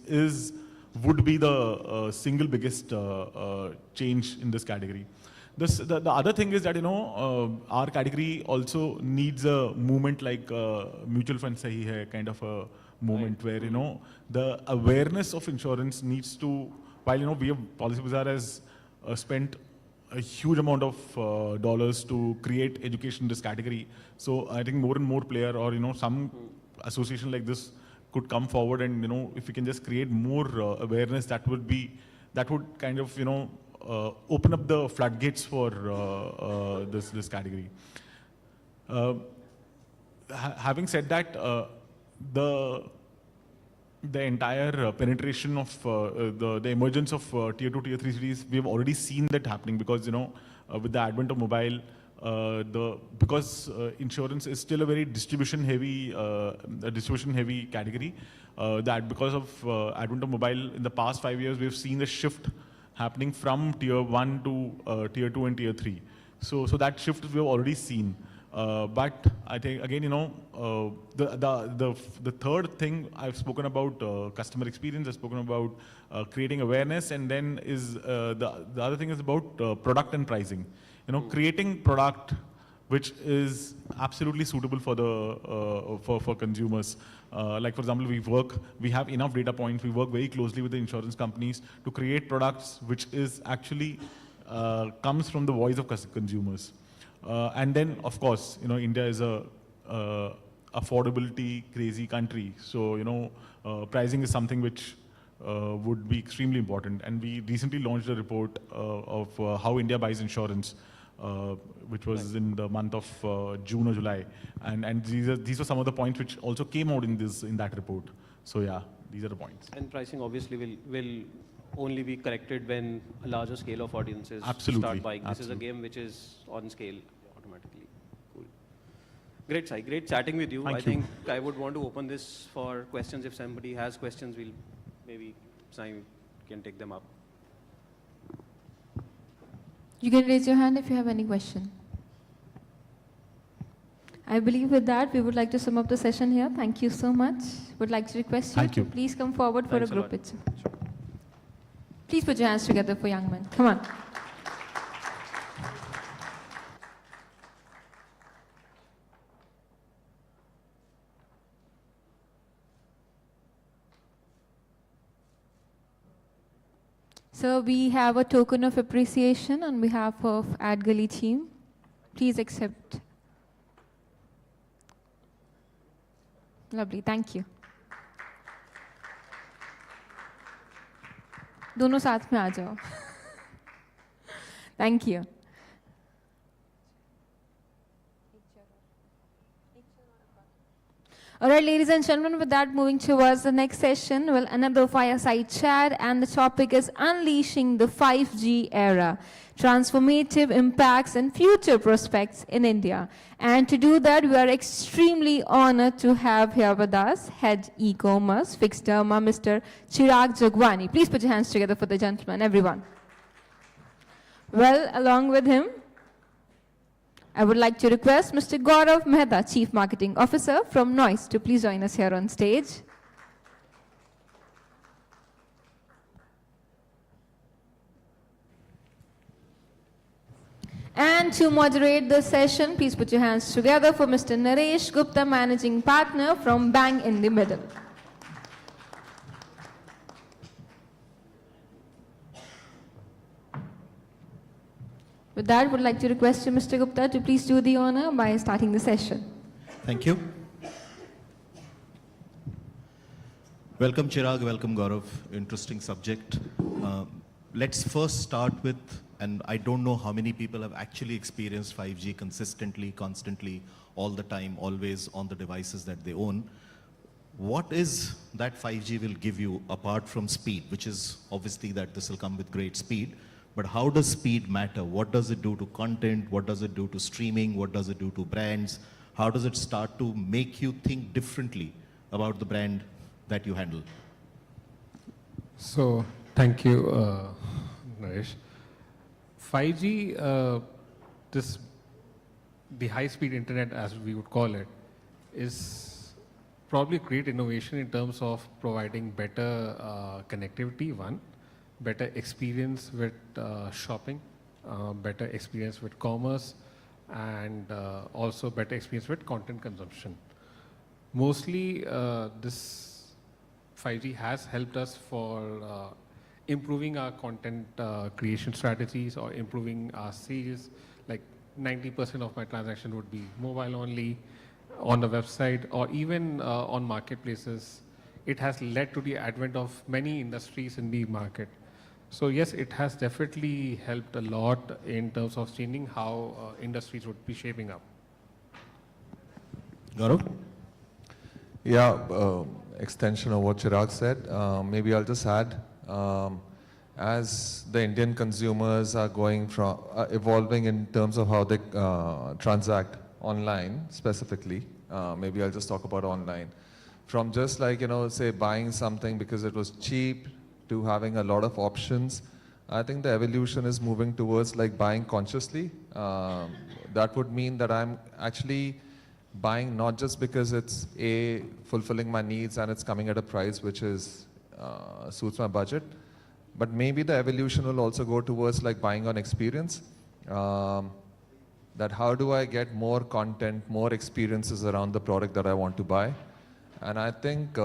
would be the single biggest change in this category. The other thing is that our category also needs a movement like mutual fund sahi hai kind of a movement, where the awareness of insurance needs to, while we have Policy Bazaar has spent a huge amount of dollars to create education in this category. So I think more and more player, or some association like this could come forward, and if we can just create more awareness, that would kind of open up the floodgates for this category. Having said that, the entire penetration of the emergence of tier 2, tier 3 cities, we have already seen that happening, because with the advent of mobile, because insurance is still a very distribution heavy category, that because of advent of mobile in the past 5 years, we have seen a shift happening from tier 1 to tier 2 and tier 3. So that shift we have already seen. But I think again, the third thing I've spoken about, customer experience. I've spoken about creating awareness, and then is the other thing is about product and pricing. Creating product which is absolutely suitable for the for consumers. Like for example, we have enough data points. We work very closely with the insurance companies to create products which is actually comes from the voice of consumers. And then, of course, India is a affordability crazy country. So, pricing is something which would be extremely important. And we recently launched a report of how India buys insurance. which was in the month of June or July. And these were some of the points which also came out in that report. So yeah, these are the points. And pricing obviously will only be corrected when a larger scale of audiences Absolutely. start buying. This Absolutely. is a game which is on scale automatically. Cool. Great, Sai. Great chatting with you. Thank I you. think I would want to open this for questions. If somebody has questions, we'll maybe Sai can take them up. You can raise your hand if you have any question. I believe with that, we would like to sum up the session here. Thank you so much. Would like to request you Thank to you. please come forward for a Thanks a group lot. picture. Please put your hands together for young men. Come on. So we have a token of appreciation on behalf of Ad Gully team. Please accept. Lovely, thank you. दोनों साथ में आ जाओ. Thank you. All right, ladies and gentlemen, with that, moving towards the next session, well, another fireside chat, and the topic is Unleashing the 5G Era, Transformative Impacts and Future Prospects in India. And to do that, we are extremely honored to have here with us Head E-Commerce, Fixed Derma, Mr. Chirag Jagwani. Please put your hands together for the gentleman, everyone. Well, along with him, I would like to request Mr. Gaurav Mehta, Chief Marketing Officer from Noise, to please join us here on stage. And to moderate the session, please put your hands together for Mr. Naresh Gupta, Managing Partner from Bang in the Middle. With that, would like to request you, Mr. Gupta, to please do the honor by starting the session. Thank you. Welcome, Chirag. Welcome, Gaurav. Interesting subject. Let's first start with, and I don't know how many people have actually experienced 5G consistently, constantly, all the time, always on the devices that they own. What is that 5G will give you apart from speed, which is obviously that this will come with great speed. But how does speed matter? What does it do to content? What does it do to streaming? What does it do to brands? How does it start to make you think differently about the brand that you handle? So, thank you, Naresh. 5G, the high-speed internet, as we would call it, is probably a great innovation in terms of providing better connectivity, one, better experience with shopping, better experience with commerce, and also better experience with content consumption. Mostly, this 5G has helped us for improving our content creation strategies or improving our sales. Like 90% of my transaction would be mobile only, on the website, or even on marketplaces. It has led to the advent of many industries in the market. So yes, it has definitely helped a lot in terms of changing how industries would be shaping up. Gaurav? Yeah, extension of what Chirag said. Maybe I'll just add, as the Indian consumers are going from, evolving in terms of how they transact online specifically, maybe I'll just talk about online. From just like, say buying something because it was cheap to having a lot of options, I think the evolution is moving towards like buying consciously. That would mean that I'm actually buying not just because it's fulfilling my needs and it's coming at a price which is suits my budget, but maybe the evolution will also go towards like buying on experience. That how do I get more content, more experiences around the product that I want to buy? And I think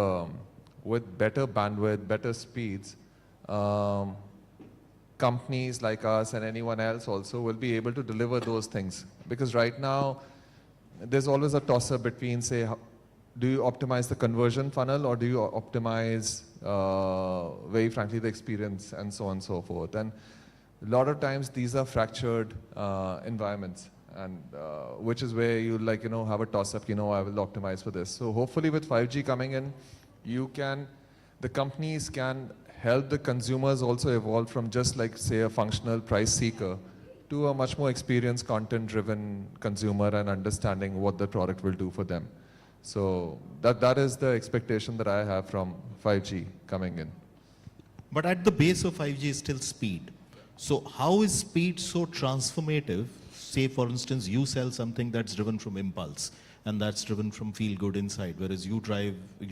with better bandwidth, better speeds, companies like us and anyone else also will be able to deliver those things. Because right now, there's always a toss-up between, say, do you optimize the conversion funnel or do you optimize, very frankly, the experience and so on and so forth. And a lot of times these are fractured environments, and which is where you like, have a toss up, I will optimize for this. So hopefully with 5G coming in, the companies can help the consumers also evolve from just like say a functional price seeker to a much more experienced content driven consumer and understanding what the product will do for them. So that is the expectation that I have from 5G coming in. But at the base of 5G is still speed. So how is speed so transformative? Say for instance, you sell something that's driven from impulse and that's driven from feel good inside, whereas you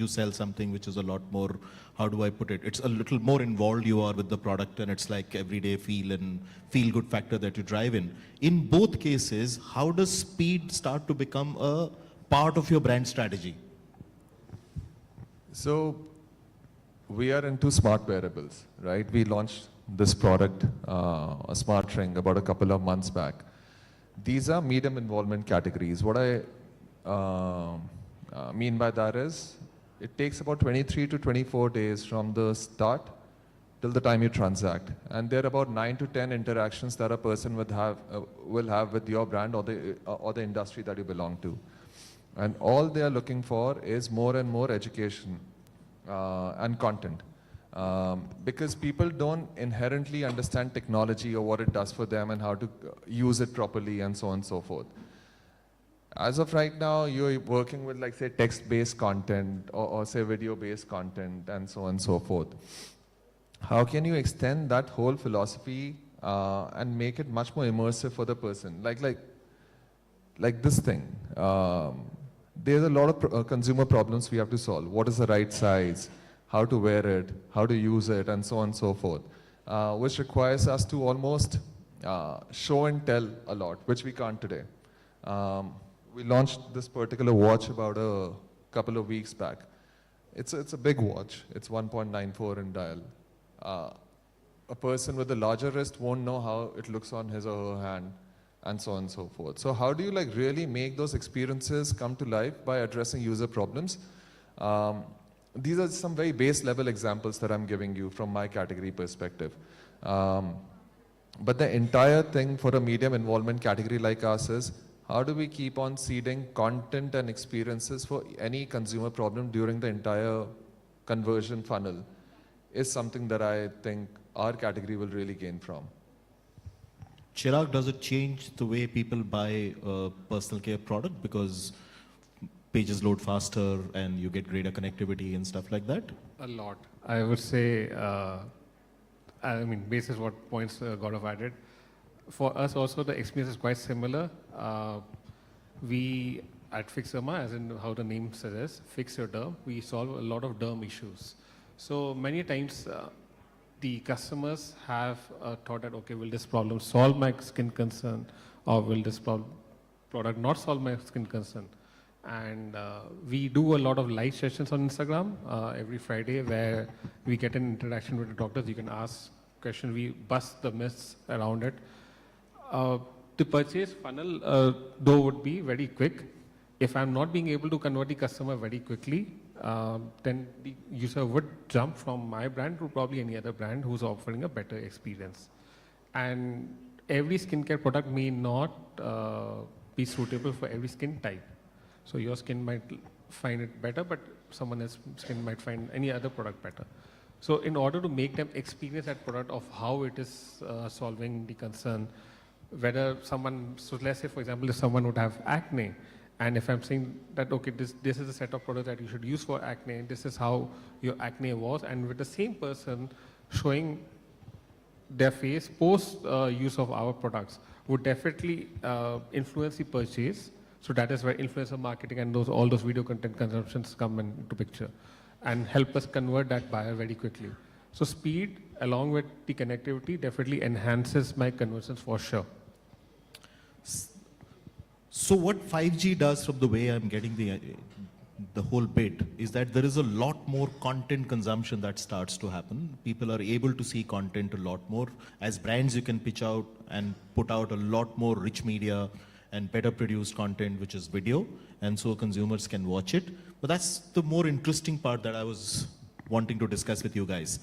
sell something which is a lot more, how do I put it? It's a little more involved you are with the product, and it's like everyday feel and feel good factor that you drive in. In both cases, how does speed start to become a part of your brand strategy? So we are into smart wearables, right? We launched this product, a smart ring, about a couple of months back. These are medium involvement categories. What I mean by that is, it takes about 23 to 24 days from the start till the time you transact. And there are about 9 to 10 interactions that a person will have with your brand or the industry that you belong to. And all they are looking for is more and more education and content. Because people don't inherently understand technology or what it does for them and how to use it properly and so on and so forth. As of right now, you're working with like say text-based content or say video-based content and so on and so forth. How can you extend that whole philosophy and make it much more immersive for the person? Like this thing. There's a lot of consumer problems we have to solve. What is the right size? How to wear it? How to use it? And so on and so forth. Which requires us to almost show and tell a lot, which we can't today. We launched this particular watch about a couple of weeks back. It's a big watch. It's 1.94 in dial. A person with a larger wrist won't know how it looks on his or her hand, and so on and so forth. So how do you like really make those experiences come to life by addressing user problems? These are some very base level examples that I'm giving you from my category perspective. But the entire thing for a medium involvement category like us is, how do we keep on seeding content and experiences for any consumer problem during the entire conversion funnel is something that I think our category will really gain from. Chirag, does it change the way people buy a personal care product because pages load faster and you get greater connectivity and stuff like that? A lot. I would say, I mean, basis what points Gaurav added, for us also the experience is quite similar. We at Fixerma, as in how the name suggests, fix your derm, we solve a lot of derm issues. So many times the customers have thought that, okay, will this problem solve my skin concern, or will this product not solve my skin concern? And we do a lot of live sessions on Instagram every Friday where we get an interaction with the doctors. You can ask questions, we bust the myths around it. The purchase funnel, though, would be very quick. If I'm not being able to convert the customer very quickly, then the user would jump from my brand to probably any other brand who's offering a better experience. And every skincare product may not be suitable for every skin type. So your skin might find it better, but someone else's skin might find any other product better. So in order to make them experience that product of how it is solving the concern, whether someone, so let's say for example, if someone would have acne, and if I'm saying that, okay, this is a set of products that you should use for acne, this is how your acne was, and with the same person showing their face post use of our products would definitely influence the purchase. So that is where influencer marketing and all those video content consumptions come into picture and help us convert that buyer very quickly. So speed along with the connectivity definitely enhances my conversions for sure. So what 5G does, from the way I'm getting the whole bit, is that there is a lot more content consumption that starts to happen. People are able to see content a lot more. As brands, you can pitch out and put out a lot more rich media and better produced content, which is video, and so consumers can watch it. But that's the more interesting part that I was wanting to discuss with you guys.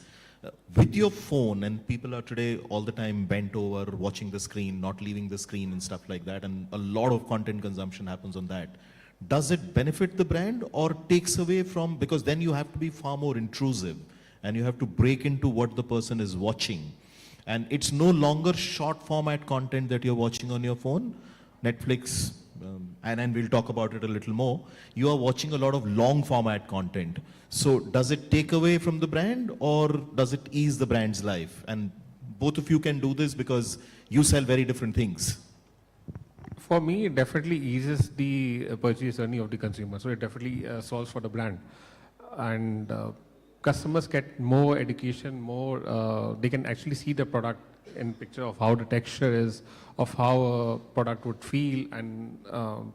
With your phone, and people are today all the time bent over, watching the screen, not leaving the screen and stuff like that, and a lot of content consumption happens on that. Does it benefit the brand or takes away from, because then you have to be far more intrusive and you have to break into what the person is watching. And it's no longer short format content that you're watching on your phone. Netflix, and we'll talk about it a little more, you are watching a lot of long format content. So does it take away from the brand or does it ease the brand's life? And both of you can do this because you sell very different things. For me, it definitely eases the purchase journey of the consumer. So it definitely solves for the brand. And customers get more education, more, they can actually see the product in picture of how the texture is, of how a product would feel, and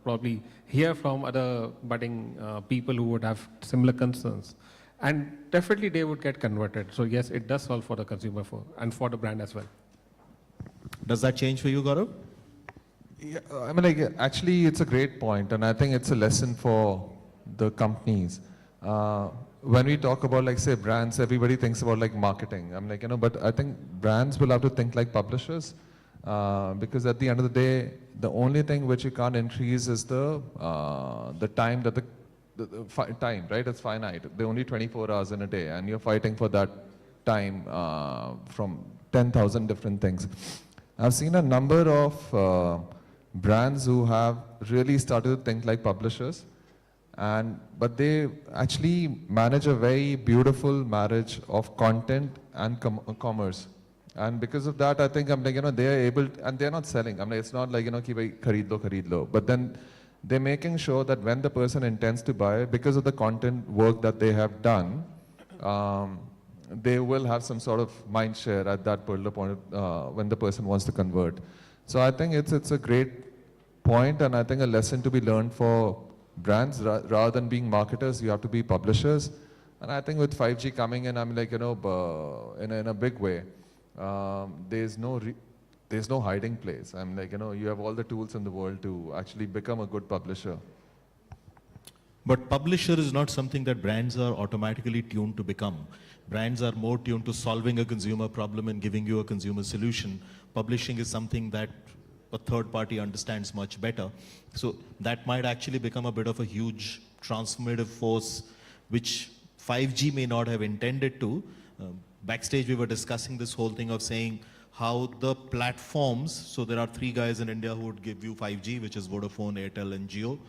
probably hear from other budding people who would have similar concerns. And definitely they would get converted. So yes, it does solve for the consumer and for the brand as well. Does that change for you, Gaurav? Yeah, I mean, like, actually, it's a great point, and I think it's a lesson for the companies. When we talk about, like, say, brands, everybody thinks about, like, marketing. I'm like, you know, but I think brands will have to think like publishers, because at the end of the day, the only thing which you can't increase is the time that the time, right? It's finite. There are only 24 hours in a day, and you're fighting for that time from 10,000 different things. I've seen a number of brands who have really started to think like publishers, but they actually manage a very beautiful marriage of content and commerce. And because of that, I think I'm like, you know, they are able to, and they're not selling. I mean, it's not like, you know, ki bhai khareed lo. But then they're making sure that when the person intends to buy, because of the content work that they have done, they will have some sort of mind share at that particular point when the person wants to convert. So I think it's a great point, and I think a lesson to be learned for brands. Rather than being marketers, you have to be publishers. And I think with 5G coming in, I'm like, you know, in a big way, there's no hiding place. I'm like, you know, you have all the tools in the world to actually become a good publisher. But publisher is not something that brands are automatically tuned to become. Brands are more tuned to solving a consumer problem and giving you a consumer solution. Publishing is something that a third party understands much better. So that might actually become a bit of a huge transformative force, which 5G may not have intended to. Backstage, we were discussing this whole thing of saying how the platforms, so there are 3 guys in India who would give you 5G, which is Vodafone, Airtel, and Jio.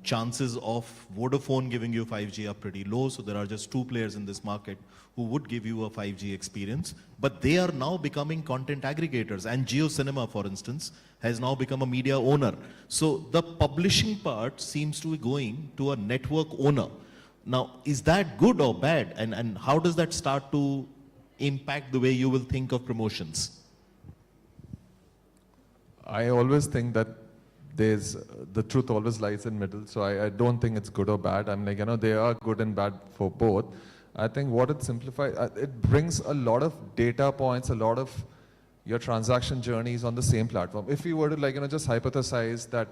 Chances of Vodafone giving you 5G are pretty low, so there are just 2 players in this market who would give you a 5G experience. But they are now becoming content aggregators, and Jio Cinema, for instance, has now become a media owner. So the publishing part seems to be going to a network owner. Now, is that good or bad? And how does that start to impact the way you will think of promotions? I always think that the truth always lies in middle, so I don't think it's good or bad. I'm like, you know, they are good and bad for both. I think what it simplifies, it brings a lot of data points, a lot of your transaction journeys on the same platform. If you were to, like, you know, just hypothesize that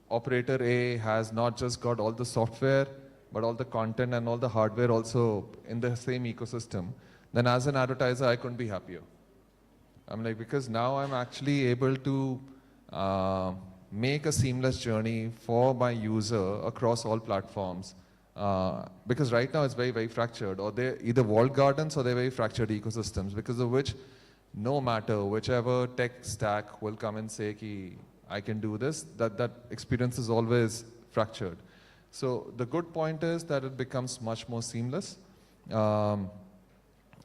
operator A has not just got all the software, but all the content and all the hardware also in the same ecosystem, then as an advertiser, I couldn't be happier. I'm like, because now I'm actually able to make a seamless journey for my user across all platforms. Because right now it's very, very fractured, or they're either walled gardens or they're very fractured ecosystems, because of which no matter whichever tech stack will come and say, ki, I can do this, that experience is always fractured. So the good point is that it becomes much more seamless.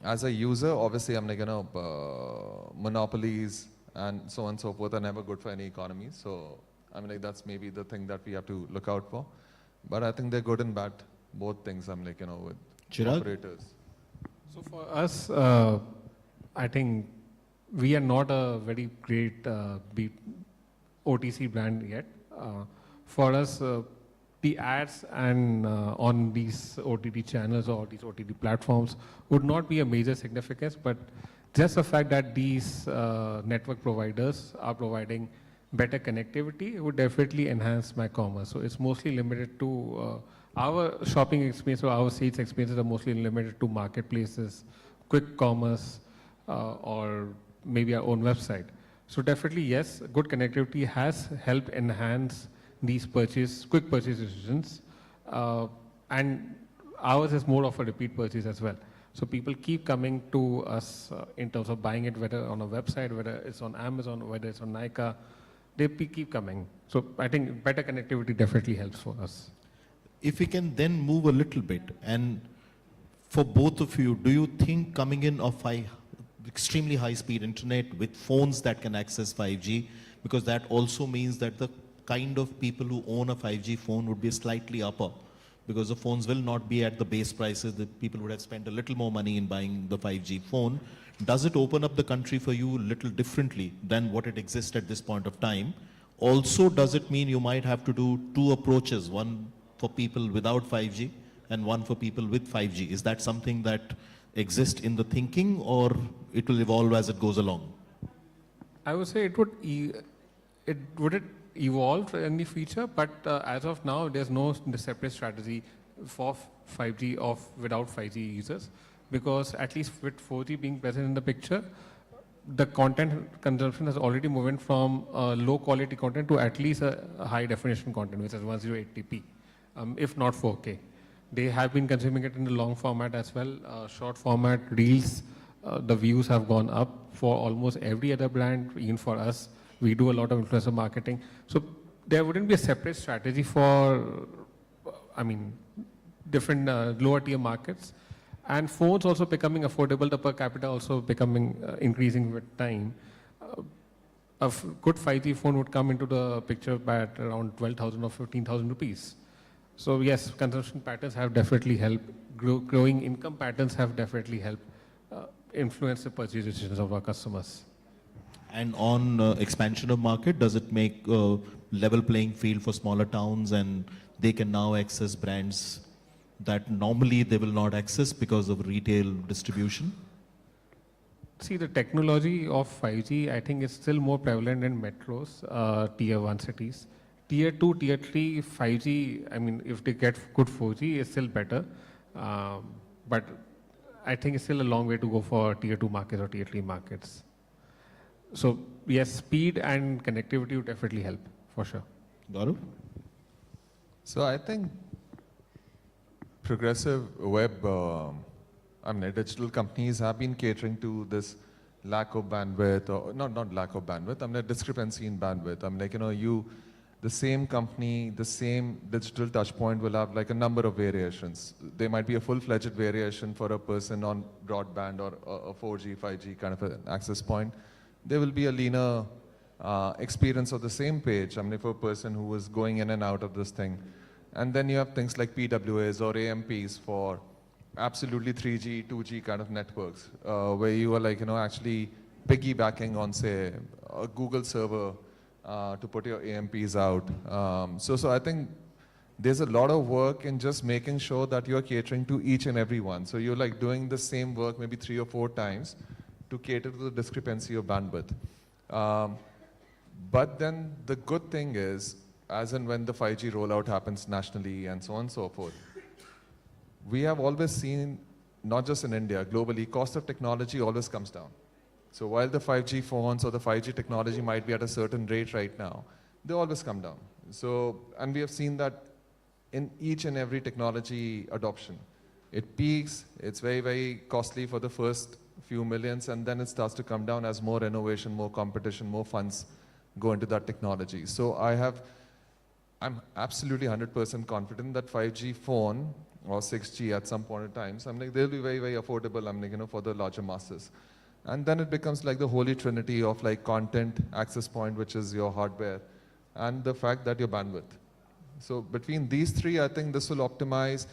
As a user, obviously, I'm like, you know, monopolies and so on and so forth are never good for any economy. So, I mean, like, that's maybe the thing that we have to look out for. But I think they're good and bad, both things, I'm like, you know, with Chirag? operators. So for us, I think we are not a very great OTC brand yet. For us, the ads and on these OTT channels or these OTT platforms would not be a major significance, but just the fact that these network providers are providing better connectivity would definitely enhance my commerce. So it's mostly limited to our shopping experience, or our sales experiences are mostly limited to marketplaces, quick commerce, or maybe our own website. So definitely, yes, good connectivity has helped enhance these quick purchase decisions. And ours is more of a repeat purchase as well. So people keep coming to us in terms of buying it, whether on a website, whether it's on Amazon, whether it's on Nykaa, they keep coming. So I think better connectivity definitely helps for us. If we can then move a little bit, and for both of you, do you think coming in of extremely high-speed internet with phones that can access 5G, because that also means that the kind of people who own a 5G phone would be slightly upper, because the phones will not be at the base prices that people would have spent a little more money in buying the 5G phone. Does it open up the country for you a little differently than what it exists at this point of time? Also, does it mean you might have to do two approaches, one for people without 5G and one for people with 5G? Is that something that exists in the thinking, or it will evolve as it goes along? I would say it would evolve in the future, but as of now, there's no separate strategy for 5G or without 5G users, because at least with 4G being present in the picture, the content consumption has already moved from low quality content to at least a high definition content, which is 1080p, if not 4K. They have been consuming it in the long format as well, short format, reels. The views have gone up for almost every other brand, even for us. We do a lot of influencer marketing. So there wouldn't be a separate strategy for, different lower tier markets. And phones also becoming affordable, the per capita also becoming increasing with time. A good 5G phone would come into the picture by around 12,000 or 15,000 rupees. So yes, consumption patterns have definitely helped. Growing income patterns have definitely helped influence the purchase decisions of our customers. And on expansion of market, does it make level playing field for smaller towns, and they can now access brands that normally they will not access because of retail distribution? See, the technology of 5G, I think, is still more prevalent in metros, tier 1 cities. Tier 2, tier 3, 5G, if they get good 4G, is still better. But I think it's still a long way to go for tier 2 markets or tier 3 markets. So yes, speed and connectivity would definitely help, for sure. Gaurav? So I think progressive web, digital companies have been catering to this lack of bandwidth, or not lack of bandwidth, discrepancy in bandwidth. The same company, the same digital touch point will have like a number of variations. There might be a full-fledged variation for a person on broadband or a 4G, 5G kind of an access point. There will be a leaner experience of the same page, for a person who is going in and out of this thing. And then you have things like PWAs or AMPs for absolutely 3G, 2G kind of networks, where you are actually piggybacking on, say, a Google server to put your AMPs out. So I think there's a lot of work in just making sure that you're catering to each and every one. So you're doing the same work maybe 3 or 4 times to cater to the discrepancy of bandwidth. But then the good thing is, as and when the 5G rollout happens nationally and so on and so forth, we have always seen, not just in India, globally, cost of technology always comes down. So while the 5G phones or the 5G technology might be at a certain rate right now, they always come down. So, and we have seen that in each and every technology adoption. It peaks, it's very, very costly for the first few millions, and then it starts to come down as more innovation, more competition, more funds go into that technology. So I'm absolutely 100% confident that 5G phone or 6G at some point in time, so they'll be very, very affordable, for the larger masses. And then it becomes like the holy trinity of content, access point, which is your hardware, and the fact that your bandwidth. So between these three, I think this will optimize,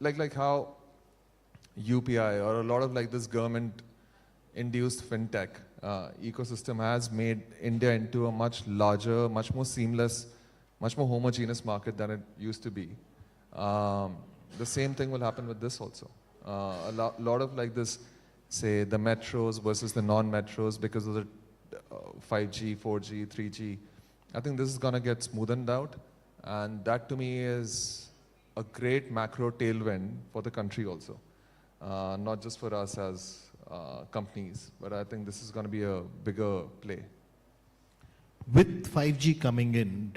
like how UPI or a lot of this government-induced fintech ecosystem has made India into a much larger, much more seamless, much more homogeneous market than it used to be. The same thing will happen with this also. A lot of this, say, the metros versus the non-metros because of the 5G, 4G, 3G. I think this is going to get smoothened out, and that to me is a great macro tailwind for the country also. not just for us as companies, but I think this is going to be a bigger play. With 5G coming in,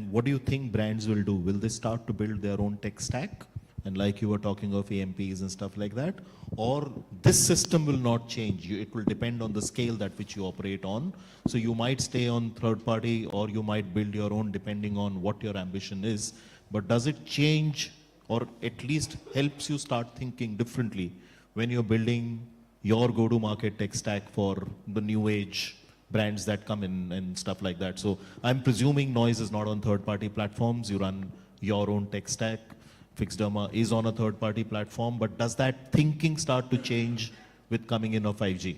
what do you think brands will do? Will they start to build their own tech stack? And like you were talking of AMPs and stuff like that? Or this system will not change? It will depend on the scale that which you operate on. So you might stay on third party or you might build your own depending on what your ambition is. But does it change or at least helps you start thinking differently when you're building your go-to-market tech stack for the new age brands that come in and stuff like that? So I'm presuming Noise is not on third-party platforms. You run your own tech stack. Fixderma is on a third-party platform, but does that thinking start to change with coming in of 5G?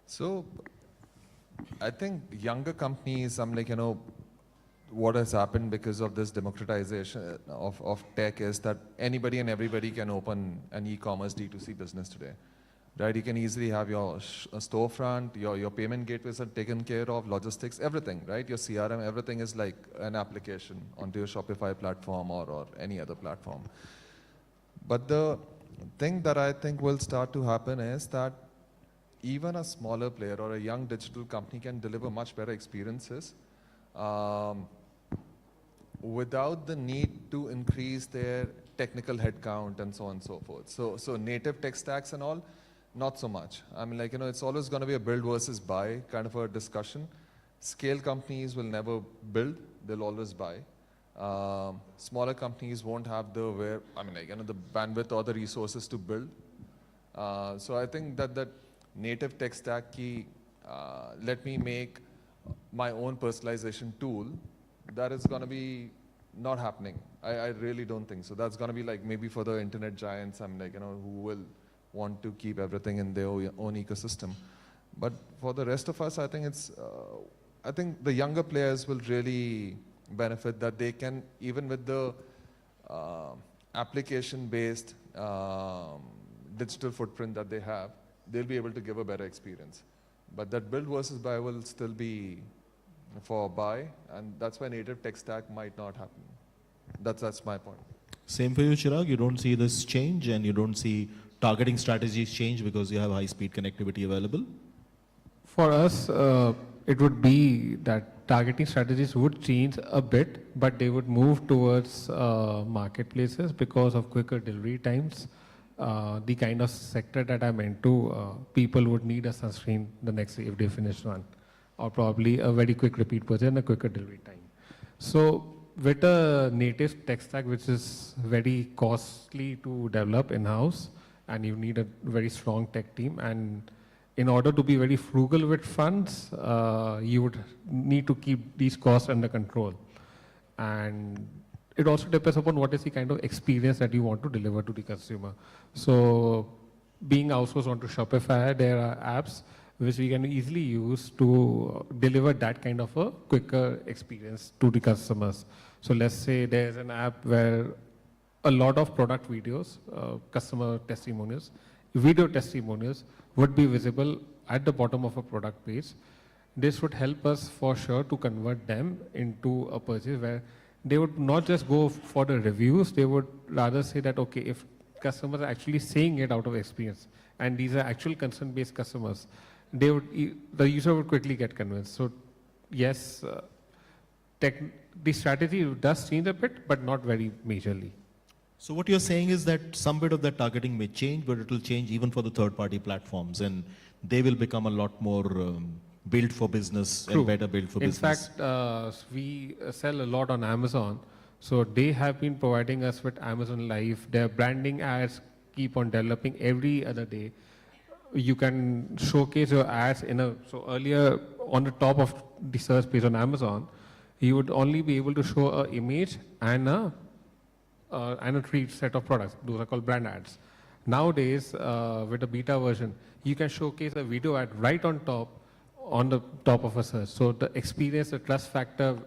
So I think younger companies, I'm like, what has happened because of this democratization of tech is that anybody and everybody can open an e-commerce D2C business today. Right, you can easily have your storefront, your payment gateways are taken care of, logistics, everything, right? Your CRM, everything is like an application onto your Shopify platform or any other platform. But the thing that I think will start to happen is that even a smaller player or a young digital company can deliver much better experiences without the need to increase their technical headcount and so on and so forth. So native tech stacks and all, not so much. I mean, it's always going to be a build versus buy kind of a discussion. Scale companies will never build, they'll always buy. Smaller companies won't have the the bandwidth or the resources to build. So I think that native tech stack key, let me make my own personalization tool, that is going to be not happening. I really don't think so. That's going to be like maybe for the internet giants, who will want to keep everything in their own ecosystem. But for the rest of us, I think I think the younger players will really benefit that they can, even with the application-based digital footprint that they have, they'll be able to give a better experience. But that build versus buy will still be for buy, and that's why native tech stack might not happen. That's my point. Same for you, Chirag? You don't see this change and you don't see targeting strategies change because you have high-speed connectivity available? For us, it would be that targeting strategies would change a bit, but they would move towards marketplaces because of quicker delivery times. The kind of sector that I'm into, people would need a sunscreen the next day if they finish one, or probably a very quick repeat purchase and a quicker delivery time. So with a native tech stack, which is very costly to develop in-house, and you need a very strong tech team, and in order to be very frugal with funds, you would need to keep these costs under control. And it also depends upon what is the kind of experience that you want to deliver to the consumer. So being outsourced onto Shopify, there are apps which we can easily use to deliver that kind of a quicker experience to the customers. So let's say there's an app where a lot of product videos, customer testimonials, video testimonials would be visible at the bottom of a product page. This would help us for sure to convert them into a purchase where they would not just go for the reviews, they would rather say that, okay, if customers are actually saying it out of experience, and these are actual consent-based customers, the user would quickly get convinced. So yes, the strategy does change a bit, but not very majorly. So what you're saying is that some bit of that targeting may change, but it will change even for the third-party platforms, and they will become a lot more built for business. True. And better built for business. In fact, we sell a lot on Amazon, so they have been providing us with Amazon Live. Their branding ads keep on developing every other day. You can showcase your ads so earlier on the top of the search page on Amazon, you would only be able to show an image and a three set of products. Those are called brand ads. Nowadays, with the beta version, you can showcase a video ad right on the top of a search. So the experience, the trust factor,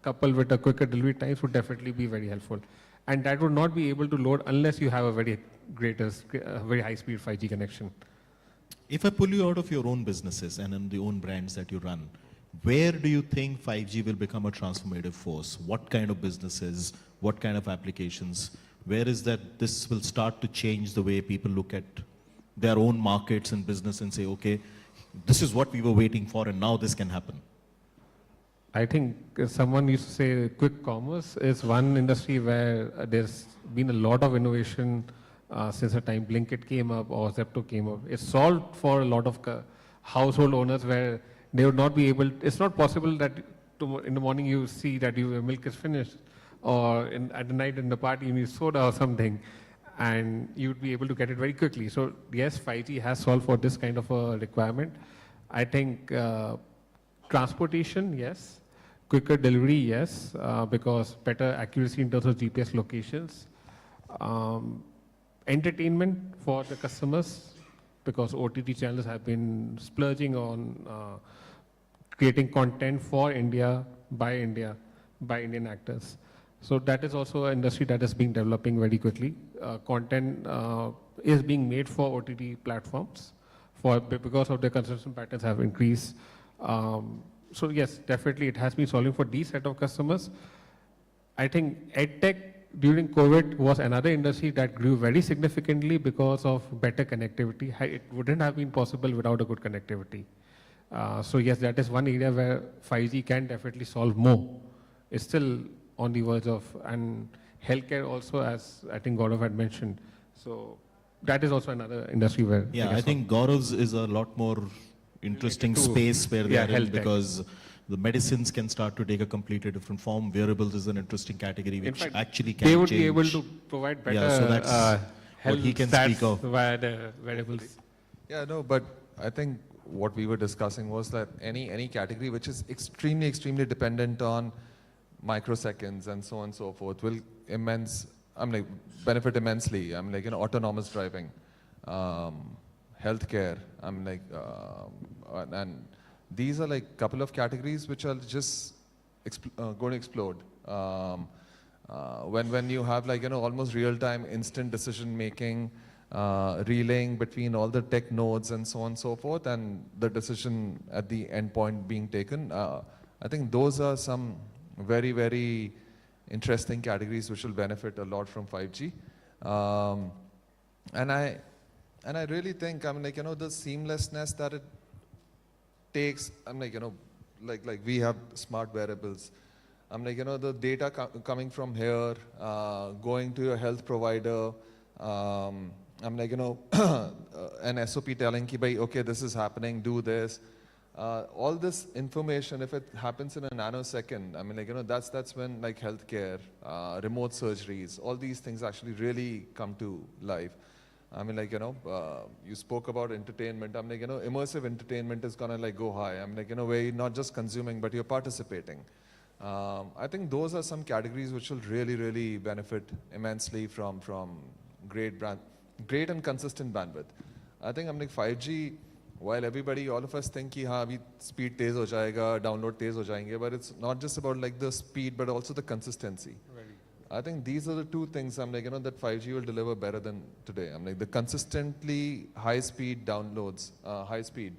coupled with the quicker delivery times would definitely be very helpful. And that would not be able to load unless you have a very high-speed 5G connection. If I pull you out of your own businesses and in the own brands that you run, where do you think 5G will become a transformative force? What kind of businesses, what kind of applications, where is that this will start to change the way people look at their own markets and business and say, okay, this is what we were waiting for and now this can happen? I think someone used to say quick commerce is one industry where there's been a lot of innovation since the time Blinkit came up or Zepto came up. It's solved for a lot of household owners where they would not be able, it's not possible that in the morning you see that your milk is finished, or at the night in the party you need soda or something, and you'd be able to get it very quickly. So yes, 5G has solved for this kind of a requirement. I think transportation, yes. Quicker delivery, yes, because better accuracy in terms of GPS locations. Entertainment for the customers, because OTT channels have been splurging on creating content for India, by Indian actors. So that is also an industry that is being developing very quickly. Content is being made for OTT platforms because of the consumption patterns have increased. So yes, definitely it has been solving for these set of customers. I think EdTech during COVID was another industry that grew very significantly because of better connectivity. It wouldn't have been possible without a good connectivity. So yes, that is one area where 5G can definitely solve more. It's still on the verge of, and healthcare also, as I think Gaurav had mentioned. So that is also another industry where... Yeah, I think Gaurav's is a lot more interesting space where they are in, because the medicines can start to take a completely different form. Wearables is an interesting category which actually can change. They would be able to provide better so that's health what he can stats speak of. via the wearables. Yeah, no, but I think what we were discussing was that any category which is extremely dependent on microseconds and so on and so forth will benefit immensely. Autonomous driving, healthcare, and these are like couple of categories which are just going to explode. When you have almost real-time instant decision making, relaying between all the tech nodes and so on and so forth, and the decision at the end point being taken, I think those are some very interesting categories which will benefit a lot from 5G. And I really think, the seamlessness that it takes, like we have smart wearables. The data coming from here, going to your health provider, an SOP telling ki, bhai, okay, this is happening, do this. All this information, if it happens in a nanosecond, that's when healthcare, remote surgeries, all these things actually really come to life. You spoke about entertainment. Immersive entertainment is gonna go high. Where you're not just consuming, but you're participating. I think those are some categories which will really benefit immensely from great and consistent bandwidth. I think 5G, while all of us think ki speed tez ho jayega, download tez ho jayenge, but it's not just about the speed, but also the consistency. I think these are the two things that 5G will deliver better than today. The consistently high speed downloads, high speed.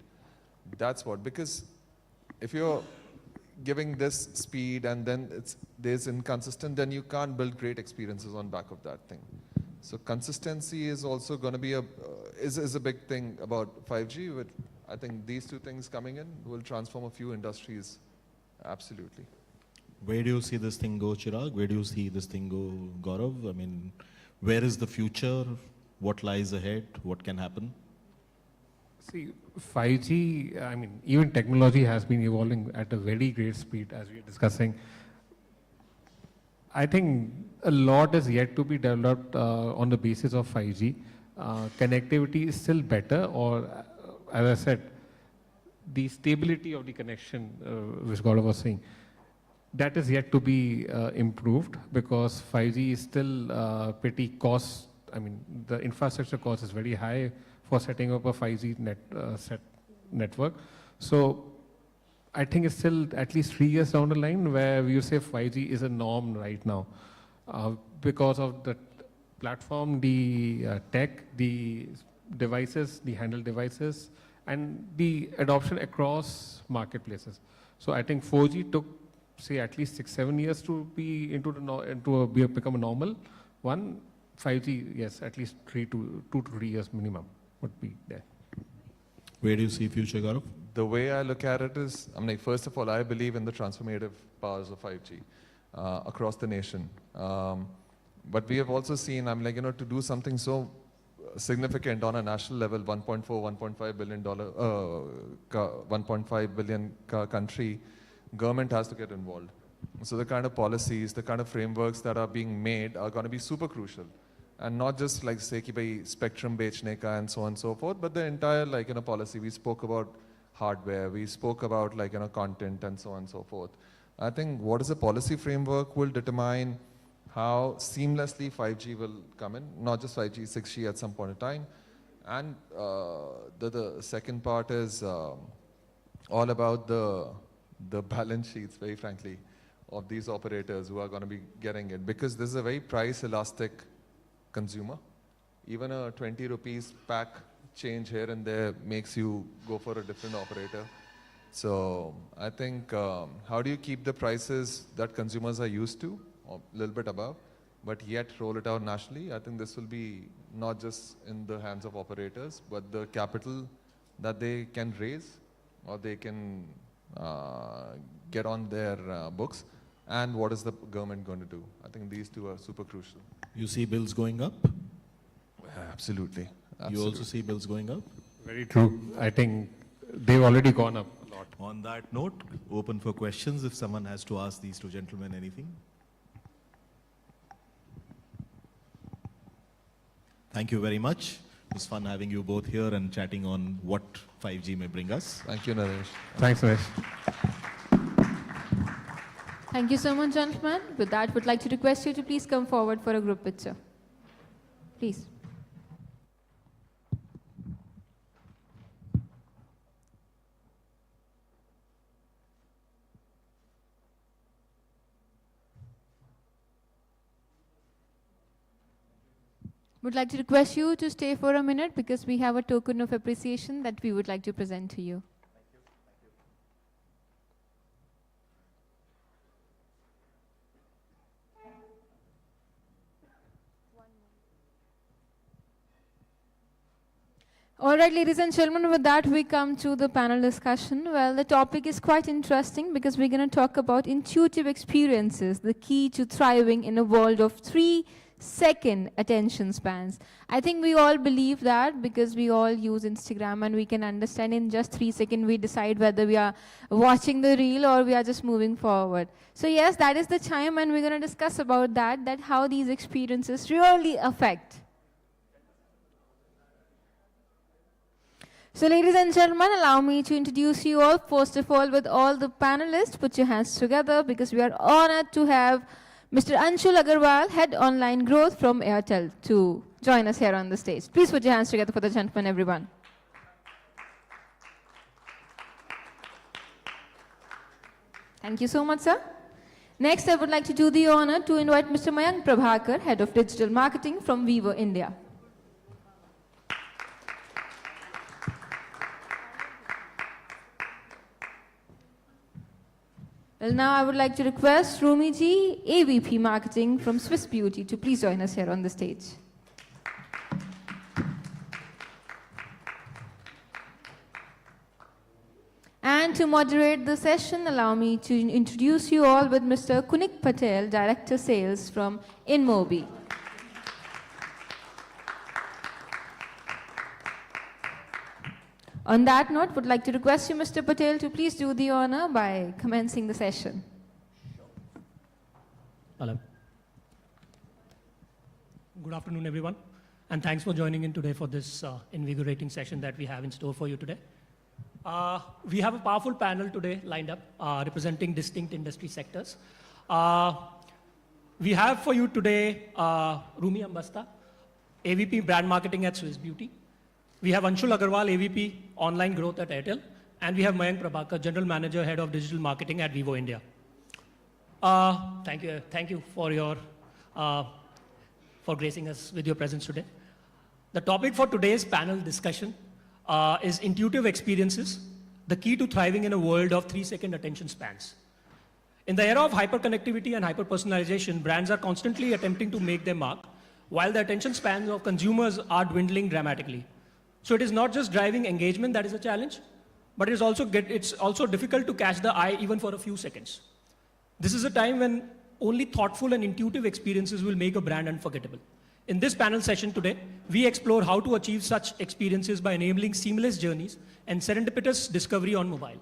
That's what, because if you're giving this speed and then there's inconsistent, then you can't build great experiences on back of that thing. So consistency is also going to be is a big thing about 5G. But I think these two things coming in will transform a few industries. Absolutely. Where do you see this thing go, Chirag? Where do you see this thing go, Gaurav? Where is the future? What lies ahead? What can happen? See, 5G, even technology has been evolving at a very great speed, as we are discussing. I think a lot is yet to be developed on the basis of 5G. Connectivity is still better, or as I said, the stability of the connection, which Gaurav was saying, that is yet to be improved, because 5G is still pretty cost. The infrastructure cost is very high for setting up a 5G network. So I think it's still at least 3 years down the line where we say 5G is a norm right now, because of the platform, the tech, the devices, the handheld devices, and the adoption across marketplaces. So I think 4G took, say, at least 6-7 years to be become a normal one. 5G, yes, at least 2 to 3 years minimum would be there. Where do you see future, Gaurav? The way I look at it is, I mean, first of all, I believe in the transformative powers of 5G across the nation. But we have also seen, to do something so significant on a national level, $1.5 billion, 1.5 billion country, government has to get involved. So the kind of policies, the kind of frameworks that are being made are going to be super crucial. And not just like say ki bhai spectrum bechne ka and so on and so forth, but the entire policy. We spoke about hardware, we spoke about content and so on and so forth. I think what is the policy framework will determine how seamlessly 5G will come in, not just 5G, 6G at some point in time. And the second part is all about the balance sheets, very frankly, of these operators who are going to be getting it. Because this is a very price elastic consumer. Even a 20 rupees pack change here and there makes you go for a different operator. So I think how do you keep the prices that consumers are used to, a little bit above, but yet roll it out nationally? I think this will be not just in the hands of operators, but the capital that they can raise or they can get on their books, and what is the government going to do? I think these two are super crucial. You see bills going up? Absolutely. You also see bills going up? Very true. I think they've already gone up a lot. On that note, open for questions if someone has to ask these two gentlemen anything. Thank you very much. It was fun having you both here and chatting on what 5G may bring us. Thank you, Naresh. Thanks, Naresh. Thank you so much, gentlemen. With that, would like to request you to please come forward for a group picture. Please. Would like to request you to stay for a minute because we have a token of appreciation that we would like to present to you. All right, ladies and gentlemen, with that we come to the panel discussion. Well, the topic is quite interesting because we're going to talk about intuitive experiences, the key to thriving in a world of 3-second attention spans. I think we all believe that because we all use Instagram and we can understand in just 3 seconds we decide whether we are watching the reel or we are just moving forward. So yes, that is the time and we're going to discuss about that how these experiences really affect. So ladies and gentlemen, allow me to introduce you all, first of all, with all the panelists. Put your hands together because we are honored to have Mr. Anshul Agarwal, Head Online Growth from Airtel, to join us here on the stage. Please put your hands together for the gentleman, everyone. Thank you so much, sir. Next, I would like to do the honor to invite Mr. Mayank Prabhakar, Head of Digital Marketing from Vivo India. Well, now I would like to request Rumi ji, AVP Marketing from Swiss Beauty, to please join us here on the stage. And to moderate the session, allow me to introduce you all with Mr. Kunik Patel, Director Sales from Mobexx. On that note, would like to request you, Mr. Patel, to please do the honor by commencing the session. Hello. Good afternoon, everyone, and thanks for joining in today for this invigorating session that we have in store for you today. We have a powerful panel today lined up representing distinct industry sectors. We have for you today Rumi Ambasta, AVP Brand Marketing at Swiss Beauty. We have Anshul Agarwal, AVP Online Growth at Airtel. And we have Mayank Prabhakar, General Manager, Head of Digital Marketing at Vivo India. Thank you for your for gracing us with your presence today. The topic for today's panel discussion is intuitive experiences, the key to thriving in a world of 3-second attention spans. In the era of hyperconnectivity and hyper-personalization, brands are constantly attempting to make their mark while the attention spans of consumers are dwindling dramatically. So it is not just driving engagement that is a challenge, but it's also difficult to catch the eye even for a few seconds. This is a time when only thoughtful and intuitive experiences will make a brand unforgettable. In this panel session today, we explore how to achieve such experiences by enabling seamless journeys and serendipitous discovery on mobile.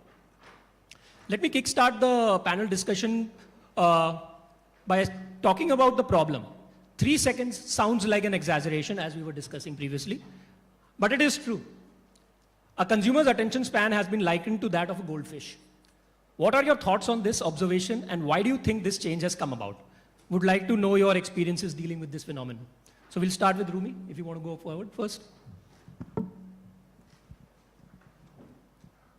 Let me kickstart the panel discussion by talking about the problem. 3 seconds sounds like an exaggeration, as we were discussing previously, but it is true. A consumer's attention span has been likened to that of a goldfish. What are your thoughts on this observation, and why do you think this change has come about? Would like to know your experiences dealing with this phenomenon. So we'll start with Rumi, if you want to go forward first.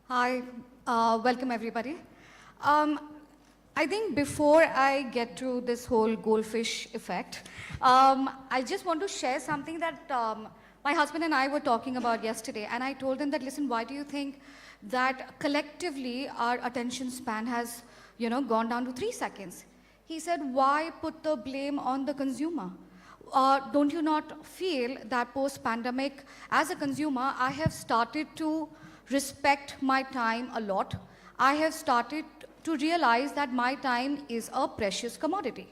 Hi, welcome everybody. I think before I get to this whole goldfish effect, I just want to share something that my husband and I were talking about yesterday, and I told him that, listen, why do you think that collectively our attention span has, gone down to 3 seconds? He said, why put the blame on the consumer? Don't you not feel that post-pandemic, as a consumer, I have started to respect my time a lot. I have started to realize that my time is a precious commodity.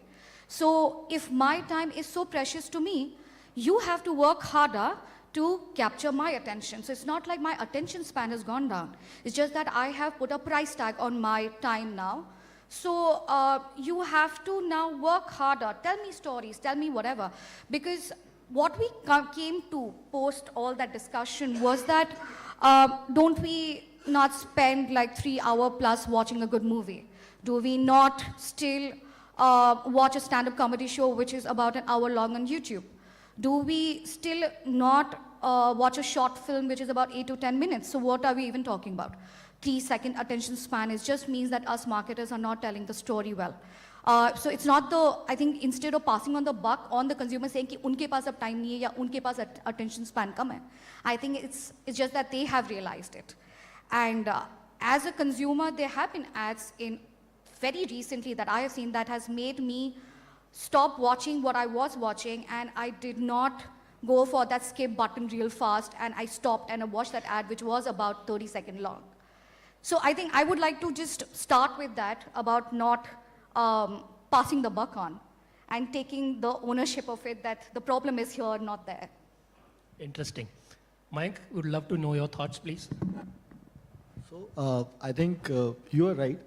So if my time is so precious to me, you have to work harder to capture my attention. So it's not like my attention span has gone down. It's just that I have put a price tag on my time now. So you have to now work harder. Tell me stories, tell me whatever. Because what we came to post all that discussion was that don't we not spend like 3 hours plus watching a good movie? Do we not still watch a stand-up comedy show which is about an hour long on YouTube? Do we still not watch a short film which is about 8 to 10 minutes? So what are we even talking about? 3-second attention span. It just means that us marketers are not telling the story well. So it's not I think instead of passing on the buck on the consumer saying कि उनके पास अब time नहीं है या उनके पास attention span कम है, I think it's just that they have realized it. And as a consumer, there have been ads in very recently that I have seen that has made me stop watching what I was watching, and I did not go for that skip button real fast, and I stopped and I watched that ad which was about 30 seconds long. So I think I would like to just start with that about not passing the buck on and taking the ownership of it, that the problem is here, not there. Interesting. Mike, would love to know your thoughts, please. So I think you are right.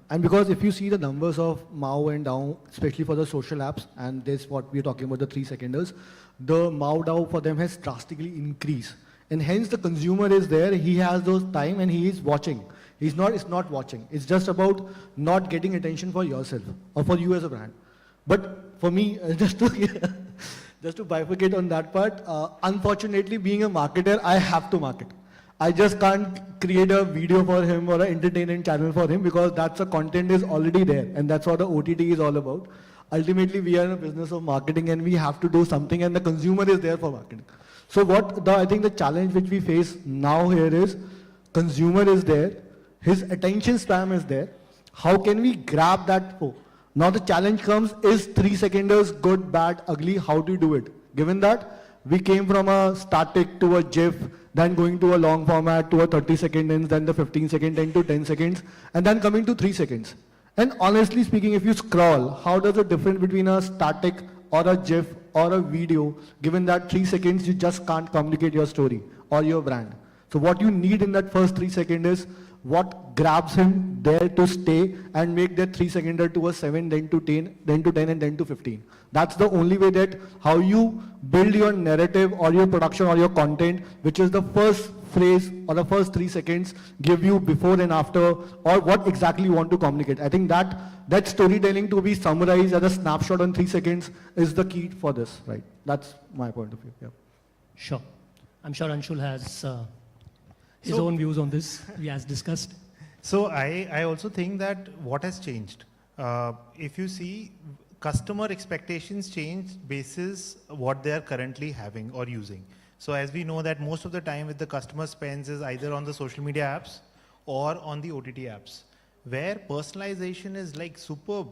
And because if you see the numbers of MAU and DAU, especially for the social apps, and this what we're talking about, the 3-seconders, the MAU DAU for them has drastically increased. And hence the consumer is there, he has those time and he is watching. It's not watching. It's just about not getting attention for yourself or for you as a brand. But for me, just to bifurcate on that part, unfortunately being a marketer, I have to market. I just can't create a video for him or an entertainment channel for him, because that's the content is already there, and that's what the OTT is all about. Ultimately, we are in a business of marketing and we have to do something, and the consumer is there for marketing. So I think the challenge which we face now here is, consumer is there, his attention span is there. How can we grab that for? Now the challenge comes, is 3-seconders good, bad, ugly? How do you do it? Given that we came from a static to a GIF, then going to a long format, to a 30-second, then the 15-second, then to 10 seconds, and then coming to 3 seconds. And honestly speaking, if you scroll, how does the difference between a static or a GIF or a video, given that 3 seconds you just can't communicate your story or your brand? So what you need in that first 3 seconds is what grabs him there to stay and make that 3-seconder to a 7, then to 10, then to 10, and then to 15. That's the only way that how you build your narrative or your production or your content, which is the first phrase or the first 3 seconds give you before and after, or what exactly you want to communicate. I think that storytelling to be summarized as a snapshot on 3 seconds is the key for this, right? That's my point of view. Yeah. Sure. I'm sure Anshul has his own views on this, as discussed. So I also think that what has changed, if you see, customer expectations change basis what they are currently having or using. So as we know that most of the time with the customer spends is either on the social media apps or on the OTT apps, where personalization is like superb.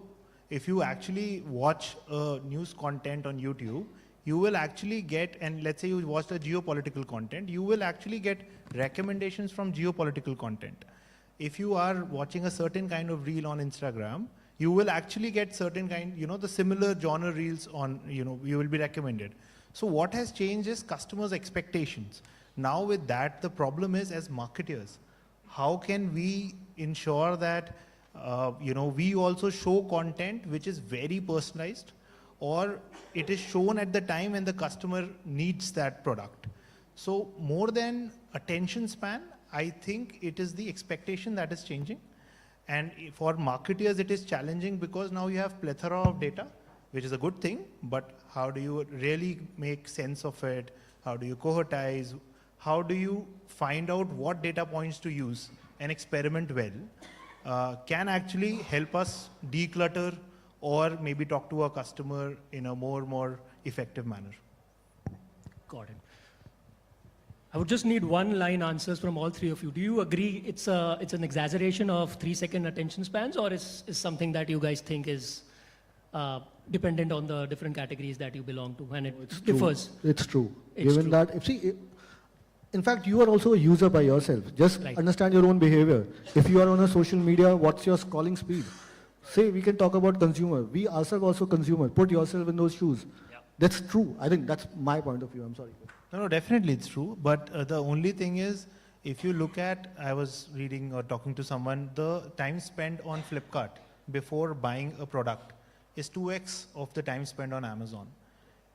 if you actually watch news content on YouTube, you will actually get, and let's say you watch the geopolitical content, you will actually get recommendations from geopolitical content. If you are watching a certain kind of reel on Instagram, you will actually get certain kind, the similar genre reels on, you will be recommended. So what has changed is customers' expectations. Now with that, the problem is as marketers, how can we ensure that, we also show content which is very personalized, or it is shown at the time when the customer needs that product. So more than attention span, I think it is the expectation that is changing. And for marketers, it is challenging because now you have plethora of data, which is a good thing, but how do you really make sense of it? How do you cohortize? How do you find out what data points to use and experiment well? Can actually help us declutter or maybe talk to a customer in a more effective manner. Got it. I would just need one line answers from all three of you. Do you agree it's an exaggeration of 3-second attention spans, or is something that you guys think is dependent on the different categories that you belong to, and it differs? It's true. Given that, in fact, you are also a user by yourself. Just understand your own behavior. If you are on a social media, what's your scrolling speed? Say, we can talk about consumer. We ourselves also consumer. Put yourself in those shoes. Yeah. That's true. I think that's my point of view. I'm sorry. No, definitely it's true. But the only thing is, if you look at, I was reading or talking to someone, the time spent on Flipkart before buying a product is 2x of the time spent on Amazon.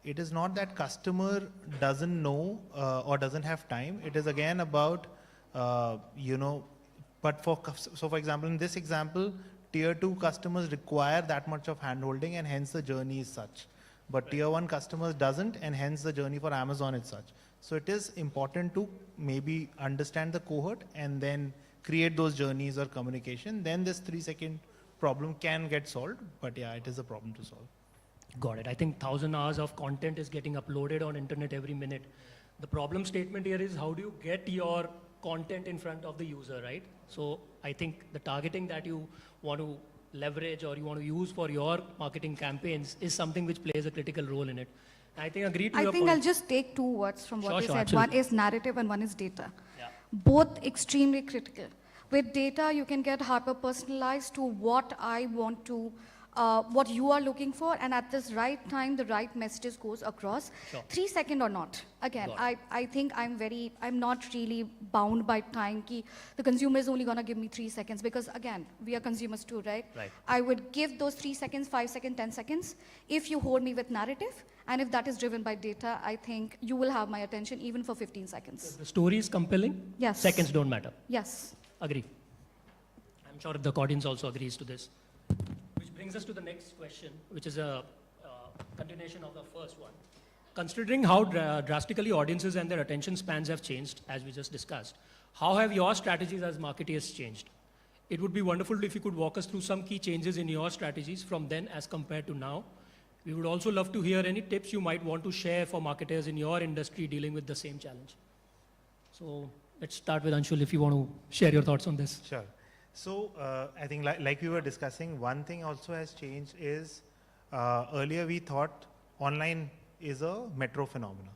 It is not that customer doesn't know or doesn't have time. It is again about, but for example, in this example, tier 2 customers require that much of handholding, and hence the journey is such. But tier 1 customers doesn't, and hence the journey for Amazon is such. So it is important to maybe understand the cohort and then create those journeys or communication. Then this 3-second problem can get solved. But yeah, it is a problem to solve. Got it. I think 1,000 hours of content is getting uploaded on internet every minute. The problem statement here is how do you get your content in front of the user, right? So I think the targeting that you want to leverage or you want to use for your marketing campaigns is something which plays a critical role in it. I think agree to your point. I'll just take 2 words from what you said. Absolutely. One is narrative and one is data. Yeah. Both extremely critical. With data, you can get hyper-personalized to what I want to, what you are looking for, and at this right time, the right messages goes across. Sure. 3 seconds or not. Again, I think I'm not really bound by time. The consumer is only going to give me 3 seconds because again, we are consumers too, right? I would give those 3 seconds, 5 seconds, 10 seconds. If you hold me with narrative, and if that is driven by data, I think you will have my attention even for 15 seconds. If the story is compelling, yes. Seconds don't matter. Yes. Agree. I'm sure the audience also agrees to this. Which brings us to the next question, which is a continuation of the first one. Considering how drastically audiences and their attention spans have changed, as we just discussed, how have your strategies as marketers changed? It would be wonderful if you could walk us through some key changes in your strategies from then as compared to now. We would also love to hear any tips you might want to share for marketers in your industry dealing with the same challenge. So let's start with Anshul, if you want to share your thoughts on this. Sure. So I think like we were discussing, one thing also has changed is earlier we thought online is a metro phenomena.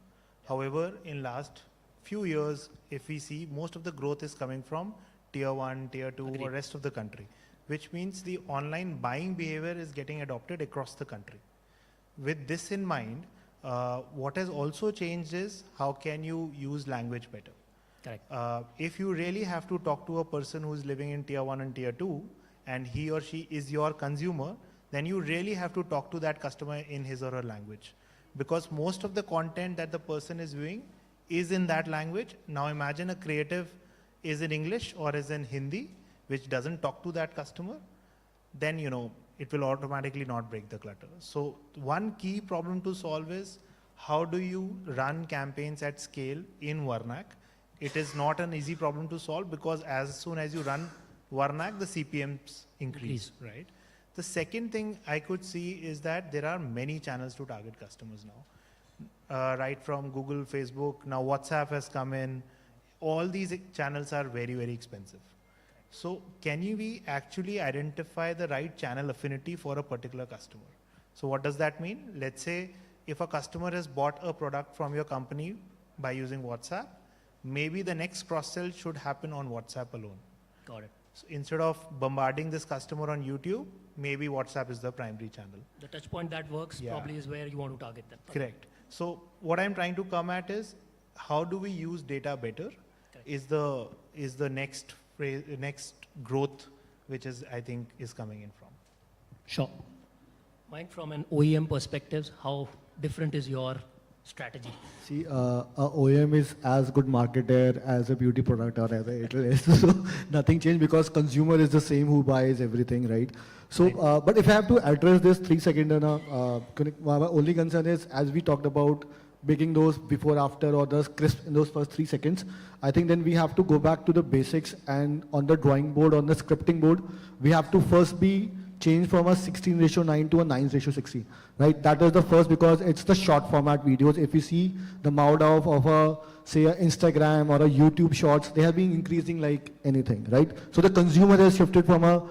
However, in last few years, if we see, most of the growth is coming from tier 1, tier 2 or rest of the country, which means the online buying behavior is getting adopted across the country. With this in mind, what has also changed is how can you use language better? Correct. If you really have to talk to a person who is living in tier 1 and tier 2 and he or she is your consumer, then you really have to talk to that customer in his or her language. Because most of the content that the person is viewing is in that language. Now imagine a creative is in English or is in Hindi, which doesn't talk to that customer, then it will automatically not break the clutter. So one key problem to solve is how do you run campaigns at scale in Varnak? It is not an easy problem to solve because as soon as you run Varnak, the CPMs increase, right? The second thing I could see is that there are many channels to target customers now. Right from Google, Facebook, now WhatsApp has come in. All these channels are very, very expensive. So can we actually identify the right channel affinity for a particular customer? So what does that mean? Let's say if a customer has bought a product from your company by using WhatsApp, maybe the next cross-sell should happen on WhatsApp alone. Got it. So instead of bombarding this customer on YouTube, maybe WhatsApp is the primary channel. The touch point that works probably is where you want to target them. Correct. So what I'm trying to come at is how do we use data better is the next phrase, next growth, which is I think is coming in from. Sure. Mike, from an OEM perspective, how different is your strategy? See, a OEM is as good marketer as a beauty product or as a Airtel is. So nothing changed because consumer is the same who buys everything, right? So, but if I have to address this 3 second, my only concern is, as we talked about making those before, after, or the crisp in those first 3 seconds, I think then we have to go back to the basics, and on the drawing board, on the scripting board, we have to first be changed from a 16:9 to a 9:60, right? That is the first, because it's the short format videos. If you see the mouth of a, say, a Instagram or a YouTube shorts, they have been increasing like anything, right? So the consumer has shifted from a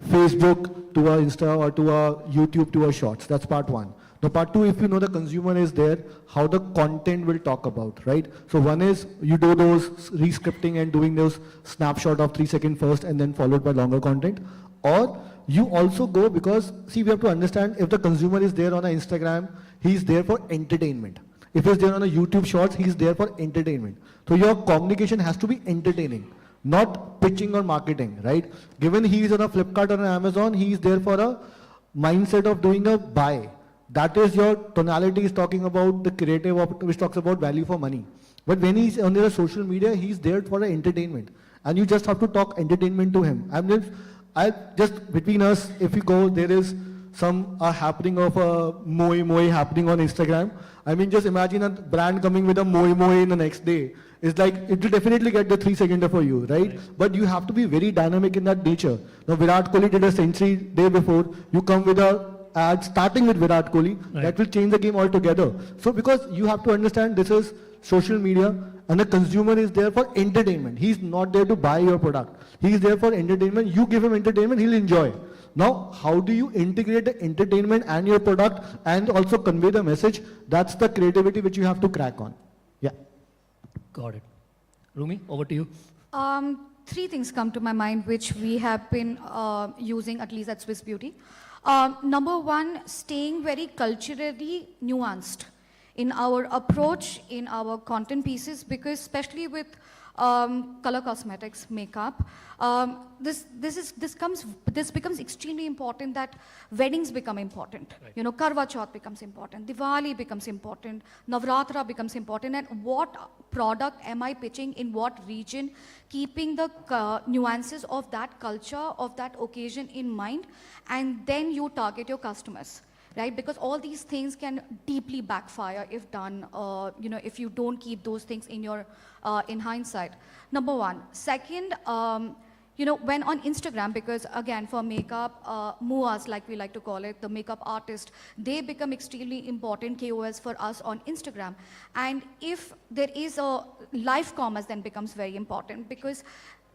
Facebook to a Insta or to a YouTube to a shorts. That's part one. Now part two, if you know the consumer is there, how the content will talk about, right? So one is you do those re-scripting and doing those snapshot of 3 second first and then followed by longer content. Or you also go, because see, we have to understand, if the consumer is there on an Instagram, he's there for entertainment. If he's there on a YouTube shorts, he's there for entertainment. So your communication has to be entertaining, not pitching or marketing, right? Given he is on a Flipkart or an Amazon, he is there for a mindset of doing a buy. That is your tonality is talking about the creative, which talks about value for money. But when he's on their social media, he's there for the entertainment. And you just have to talk entertainment to him. I just between us, if you go, there is some happening of a moi happening on Instagram. I mean, just imagine a brand coming with a moi in the next day. It's like, it will definitely get the 3 seconder for you, right? But you have to be very dynamic in that nature. Now, Virat Kohli did a century day before. You come with a ad starting with Virat Kohli, that will change the game altogether. So because you have to understand, this is social media, and the consumer is there for entertainment. He's not there to buy your product. He's there for entertainment. You give him entertainment, he'll enjoy. Now, how do you integrate the entertainment and your product and also convey the message? That's the creativity which you have to crack on. Yeah. Got it. Rumi, over to you. 3 things come to my mind which we have been using, at least at Swiss Beauty. Number one, staying very culturally nuanced in our approach, in our content pieces, because especially with color cosmetics, makeup, this becomes extremely important, that weddings become important. Right. You know, Karwa Chauth becomes important, Diwali becomes important, Navratra becomes important, and what product am I pitching in what region, keeping the nuances of that culture, of that occasion in mind, and then you target your customers. Right? Because all these things can deeply backfire if done, if you don't keep those things in your, in hindsight. Number one. Second, when on Instagram, because again, for makeup, MUAs, like we like to call it, the makeup artist, they become extremely important KOLs for us on Instagram. And if there is a live commerce, then becomes very important, because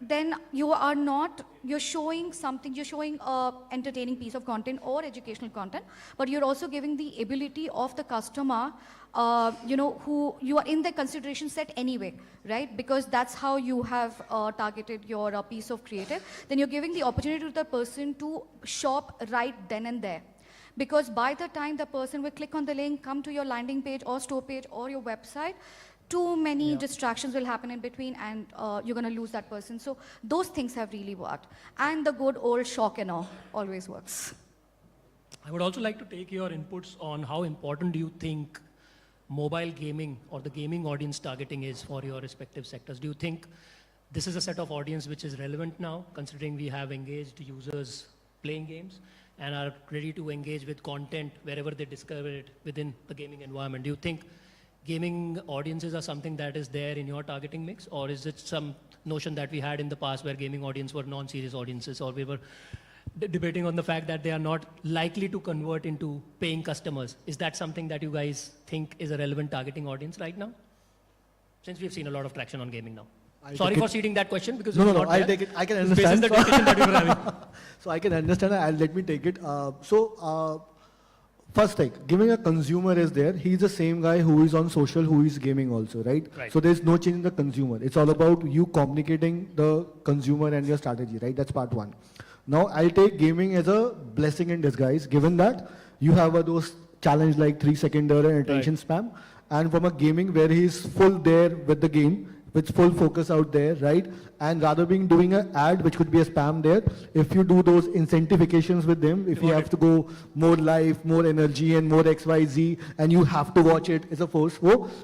then you're showing something, you're showing a entertaining piece of content or educational content, but you're also giving the ability of the customer, who you are in the consideration set anyway, right? Because that's how you have targeted your piece of creative. Then you're giving the opportunity to the person to shop right then and there. Because by the time the person will click on the link, come to your landing page or store page or your website, too many distractions will happen in between, and you're going to lose that person. So those things have really worked. And the good old shock and awe always works. I would also like to take your inputs on how important do you think mobile gaming or the gaming audience targeting is for your respective sectors. Do you think this is a set of audience which is relevant now, considering we have engaged users playing games and are ready to engage with content wherever they discover it within the gaming environment? Do you think gaming audiences are something that is there in your targeting mix, or is it some notion that we had in the past where gaming audience were non-serious audiences, or we were debating on the fact that they are not likely to convert into paying customers? Is that something that you guys think is a relevant targeting audience right now? Since we've seen a lot of traction on gaming now. Sorry for ceding that question because No, it's no, no, not I'll there. take it. I can It's understand. basis the discussion that we were having. So I can understand and let me take it. First thing, giving a consumer is there. He's the same guy who is on social, who is gaming also, right? Right. So there's no change in the consumer. It's all about you communicating the consumer and your strategy, right? That's part one. Now I'll take gaming as a blessing in disguise, given that you have those challenge like 3-second and attention spam, and from a gaming where he's full there with the game, with full focus out there, right? And rather being doing an ad, which could be a spam there, if you do those incentivifications with them, if you have to go more live, more energy and more XYZ, and you have to watch it, it's a force.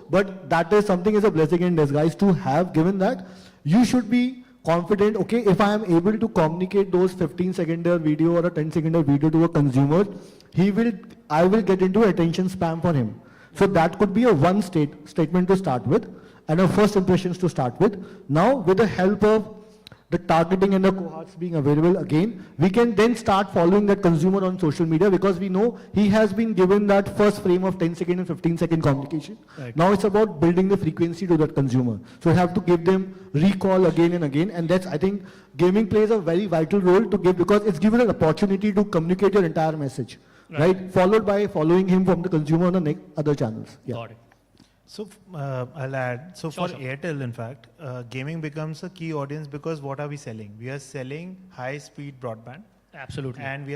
But that is something as a blessing in disguise to have, given that you should be confident, okay, if I am able to communicate those 15-second video or a 10-second video to a consumer, I will get into attention spam for him. So that could be a one statement to start with, and our first impressions to start with. Now, with the help of the targeting and the cohorts being available again, we can then start following that consumer on social media because we know he has been given that first frame of 10-second and 15-second communication. Right. Now it's about building the frequency to that consumer. So you have to give them recall again and again, and that's, I think, gaming plays a very vital role to give because it's given an opportunity to communicate your entire message, right? Followed by following him from the consumer on the other channels. Yeah. Got it. So I'll add, so for Airtel, in fact, gaming becomes a key audience because what are we selling? We are selling high-speed broadband. Absolutely. And we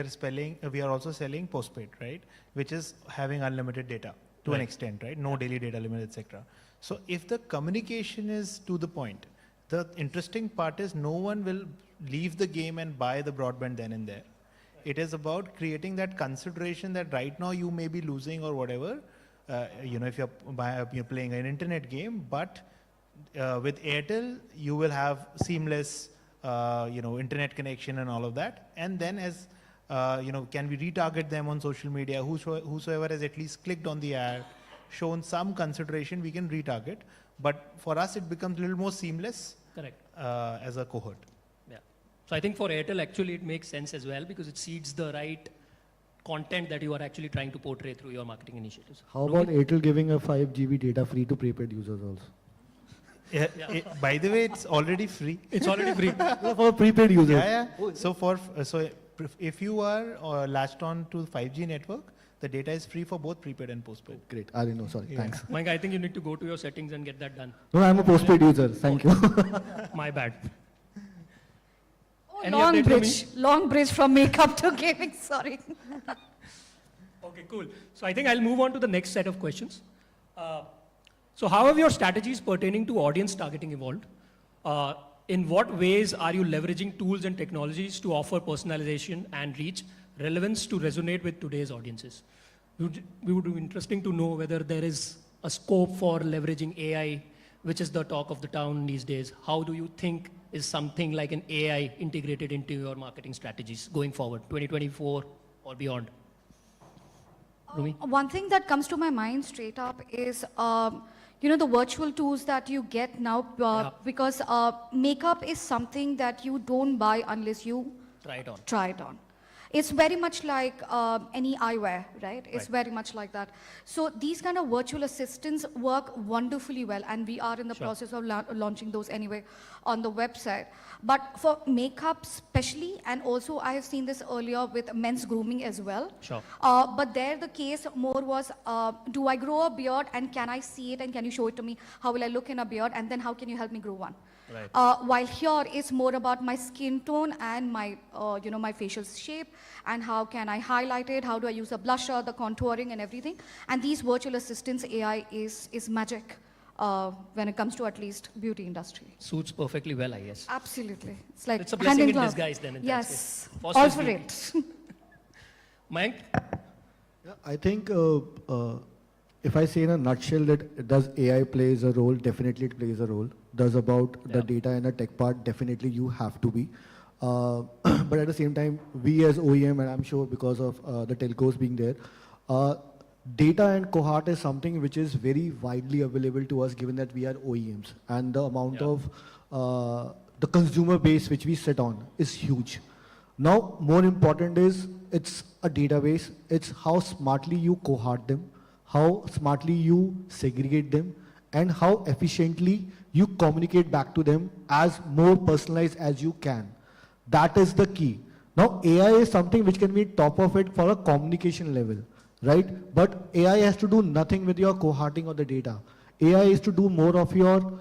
are also selling postpaid, right? Which is having unlimited data to an extent, right? No daily data limit, etc. So if the communication is to the point, the interesting part is no one will leave the game and buy the broadband then and there. It is about creating that consideration that right now you may be losing or whatever, if you're playing an internet game, but with Airtel, you will have seamless, internet connection and all of that. And then can we retarget them on social media? Whosoever has at least clicked on the ad, shown some consideration, we can retarget. But for us, it becomes a little more seamless. Correct. As a cohort. Yeah. So I think for Airtel, actually, it makes sense as well because it seeds the right content that you are actually trying to portray through your marketing initiatives. How about Airtel giving a 5 GB data free to prepaid users also? By the way, it's already free. It's already free. For prepaid users. Yeah. So if you are latched on to 5G network, the data is free for both prepaid and postpaid. Great. I didn't know. Sorry. Yeah. Thanks. Mike, I think you need to go to your settings and get that done. No, I'm a postpaid user. Thank you. My bad. Oh, Any update from me? long bridge from makeup to gaming, sorry. Okay, cool. So I think I'll move on to the next set of questions. So how have your strategies pertaining to audience targeting evolved? In what ways are you leveraging tools and technologies to offer personalization and reach relevance to resonate with today's audiences? We would be interesting to know whether there is a scope for leveraging AI, which is the talk of the town these days. How do you think is something like an AI integrated into your marketing strategies going forward, 2024 or beyond? Rumi? One thing that comes to my mind straight up is, the virtual tools that you get now, because makeup is something that you don't buy unless you try it on. It's very much like any eyewear, right? It's very much like that. So these kind of virtual assistants work wonderfully well, and we are in the process of launching those anyway on the website. But for makeup especially, and also I have seen this earlier with men's grooming as well. Sure. But there the case more was, do I grow a beard and can I see it and can you show it to me? How will I look in a beard and then how can you help me grow one? Right. While here it's more about my skin tone and my, my facial shape and how can I highlight it, how do I use a blusher, the contouring and everything. And these virtual assistants AI is magic when it comes to at least beauty industry. Suits perfectly well, I guess. Absolutely. It's like it's a hand blessing in glove. disguise then. In yes, that all for it. Mayank? Yeah, I think if I say in a nutshell that does AI plays a role, definitely it plays a role. Does about the data and the tech part, definitely you have to be. But at the same time, we as OEM, and I'm sure because of the telcos being there, data and cohort is something which is very widely available to us given that we are OEMs. And the amount of the consumer base which we sit on is huge. Now, more important is it's a database. It's how smartly you cohort them, how smartly you segregate them, and how efficiently you communicate back to them as more personalized as you can. That is the key. Now, AI is something which can be top of it for a communication level, right? But AI has to do nothing with your cohorting of the data. AI is to do more of your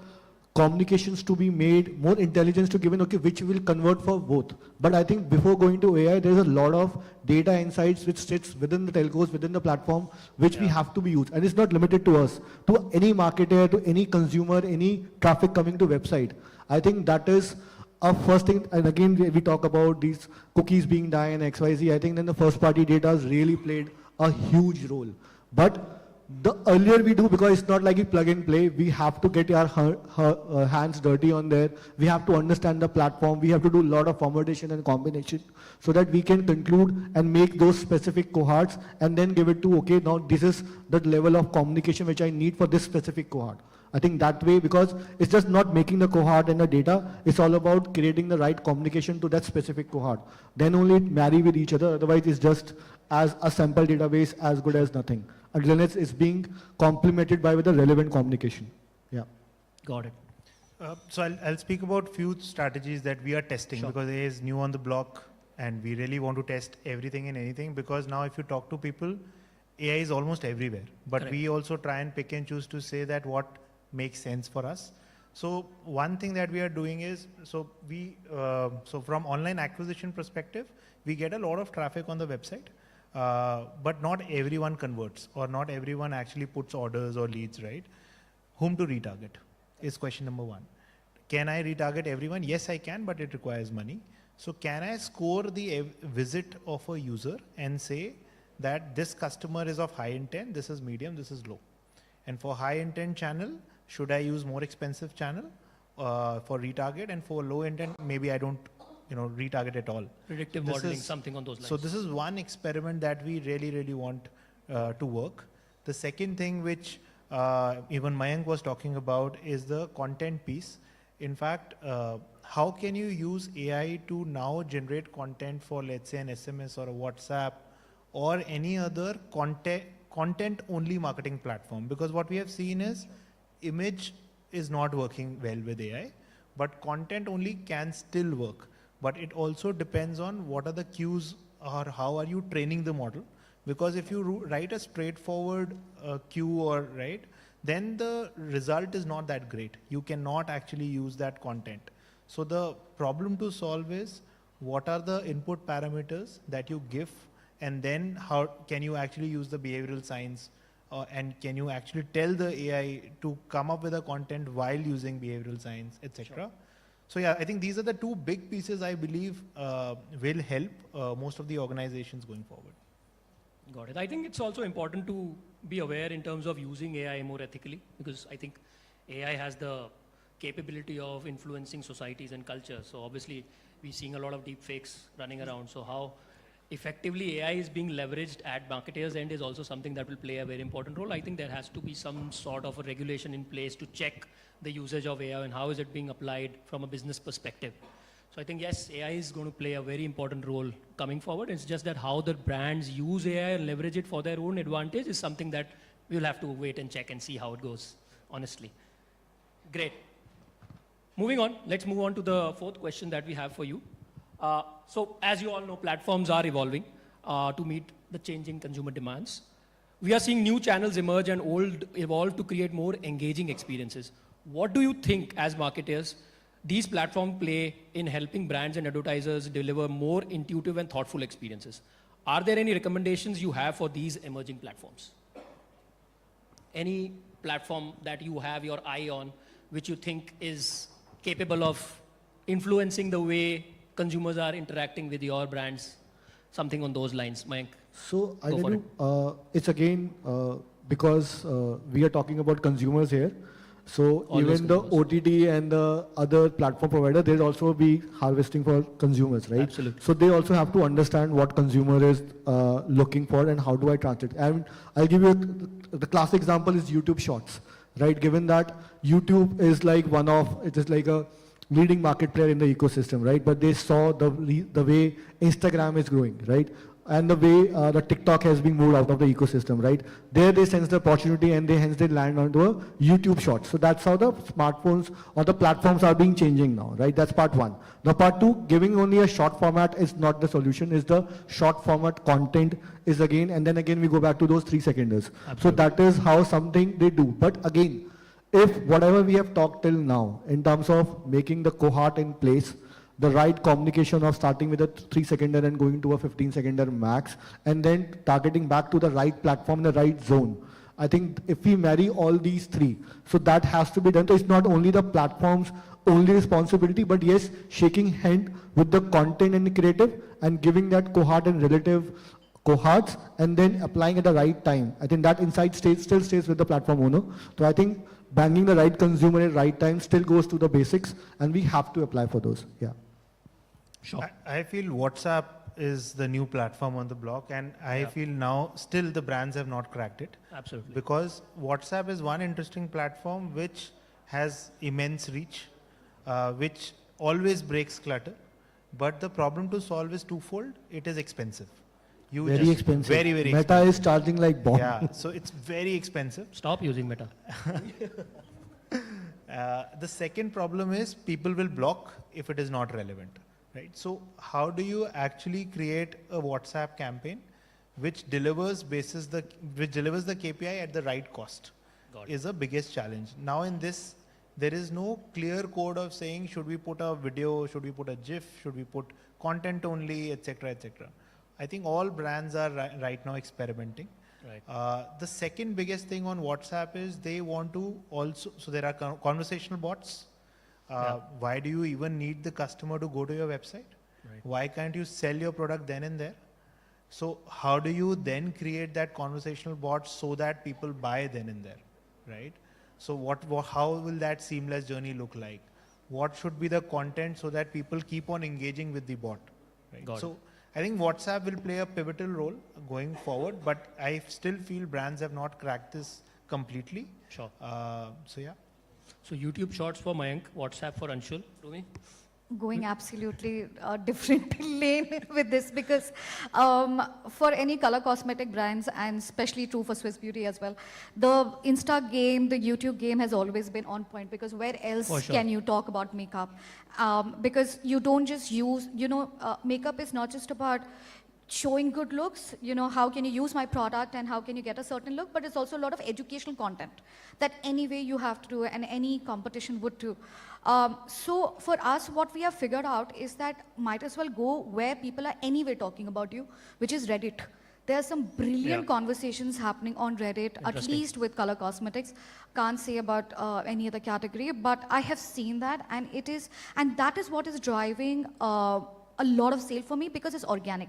communications to be made, more intelligence to given, okay, which will convert for both. But I think before going to AI, there's a lot of data insights which sits within the telcos, within the platform, which we have to be used. And it's not limited to us, to any marketer, to any consumer, any traffic coming to website. I think that is a first thing. And again, we talk about these cookies being dying and XYZ. I think then the first party data has really played a huge role. But the earlier we do, because it's not like you plug and play, we have to get our hands dirty on there. We have to understand the platform. We have to do a lot of permutation and combination so that we can conclude and make those specific cohorts and then give it to, okay, now this is the level of communication which I need for this specific cohort. I think that way, because it's just not making the cohort and the data, it's all about creating the right communication to that specific cohort. Then only it marry with each other, otherwise it's just as a sample database as good as nothing. Unless it's being complemented by with a relevant communication. Yeah. Got it. So I'll speak about few strategies that we are testing because AI is new on the block and we really want to test everything and anything, because now if you talk to people, AI is almost everywhere. But we also try and pick and choose to say that what makes sense for us. So one thing that we are doing is, so from online acquisition perspective, we get a lot of traffic on the website. But not everyone converts, or not everyone actually puts orders or leads, right? Whom to retarget is question number one. Can I retarget everyone? Yes, I can, but it requires money. So can I score the visit of a user and say that this customer is of high intent, this is medium, this is low. And for high intent channel, should I use more expensive channel for retarget? And for low intent, maybe I don't retarget at all. Predictive modeling, something on those lines. So this is one experiment that we really want to work. The second thing which even Mayank was talking about is the content piece. In fact, how can you use AI to now generate content for, let's say, an SMS or a WhatsApp or any other content only marketing platform? Because what we have seen is image is not working well with AI, but content only can still work. But it also depends on what are the cues or how are you training the model. Because if you write a straightforward cue or right, then the result is not that great. You cannot actually use that content. So the problem to solve is what are the input parameters that you give, and then how can you actually use the behavioral science and can you actually tell the AI to come up with a content while using behavioral science, etc. Sure. So yeah, I think these are the two big pieces I believe will help most of the organizations going forward. Got it. I think it's also important to be aware in terms of using AI more ethically, because I think AI has the capability of influencing societies and culture. So obviously we're seeing a lot of deep fakes running around. So how effectively AI is being leveraged at marketers' end is also something that will play a very important role. I think there has to be some sort of a regulation in place to check the usage of AI and how is it being applied from a business perspective. So I think, yes, AI is going to play a very important role coming forward. It's just that how the brands use AI and leverage it for their own advantage is something that we'll have to wait and check and see how it goes, honestly. Great. Moving on, let's move on to the fourth question that we have for you. So as you all know, platforms are evolving to meet the changing consumer demands. We are seeing new channels emerge and old evolve to create more engaging experiences. What do you think as marketers these platforms play in helping brands and advertisers deliver more intuitive and thoughtful experiences? Are there any recommendations you have for these emerging platforms? Any platform that you have your eye on which you think is capable of influencing the way consumers are interacting with your brands? Something on those lines, Mayank. So I tell you, it's again because we are talking about consumers here. So Always even the OTT and the other platform provider, they'll also be harvesting for consumers, right? Absolutely. So they also have to understand what consumer is looking for and how do I translate. And I'll give you the classic example is YouTube Shorts, right? Given that YouTube is like it is like a leading market player in the ecosystem, right? But they saw the way Instagram is growing, right? and the way the TikTok has been moved out of the ecosystem, right? There they sense the opportunity and hence they land onto a YouTube short. So that's how the smartphones or the platforms are being changing now, right? That's part one. Now part two, giving only a short format is not the solution, is the short format content is again, and then again we go back to those 3 seconders. So that is how something they do. But again, if whatever we have talked till now in terms of making the cohort in place, the right communication of starting with a 3 seconder and going to a 15 seconder max, and then targeting back to the right platform, the right zone. I think if we marry all these three, so that has to be done. So it's not only the platform's only responsibility, but yes, shaking hand with the content and the creative and giving that cohort and relative cohorts and then applying at the right time. I think that insight still stays with the platform owner. So I think banging the right consumer at the right time still goes to the basics, and we have to apply for those. Yeah. Sure. I feel WhatsApp is the new platform on the block, and I feel now still the brands have not cracked it. Absolutely. Because WhatsApp is one interesting platform which has immense reach, which always breaks clutter. But the problem to solve is twofold. It is expensive. Very expensive. Very, very Meta expensive. is charging like bomb. Yeah, so it's very expensive. Stop using Meta. The second problem is people will block if it is not relevant, right? So how do you actually create a WhatsApp campaign which delivers the KPI at the right cost is the biggest challenge. Now in this, there is no clear code of saying should we put a video, should we put a GIF, should we put content only, etc., etc. I think all brands are right now experimenting. Right. The second biggest thing on WhatsApp is they want to also, so there are conversational bots. Why do you even need the customer to go to your website? Right. Why can't you sell your product then and there? So how do you then create that conversational bot so that people buy then and there, right? So how will that seamless journey look like? What should be the content so that people keep on engaging with the bot, right? Got So I think WhatsApp will play a pivotal role going forward, but I still feel brands have not cracked this completely. Sure. So yeah. So YouTube Shorts for Mayank, WhatsApp for Anshul. Rumi? Going absolutely different lane with this, because for any color cosmetic brands, and especially true for Swiss Beauty as well, the Insta game, the YouTube game has always been on point, because where else can you talk about makeup? Because you don't just use, makeup is not just about showing good looks, how can you use my product and how can you get a certain look, but it's also a lot of educational content that anyway you have to do and any competition would do. So for us, what we have figured out is that might as well go where people are anyway talking about you, which is Reddit. There are some brilliant conversations happening on Reddit, at least with color cosmetics. Can't say about any other category, but I have seen that, and that is what is driving a lot of sale for me, because it's organic.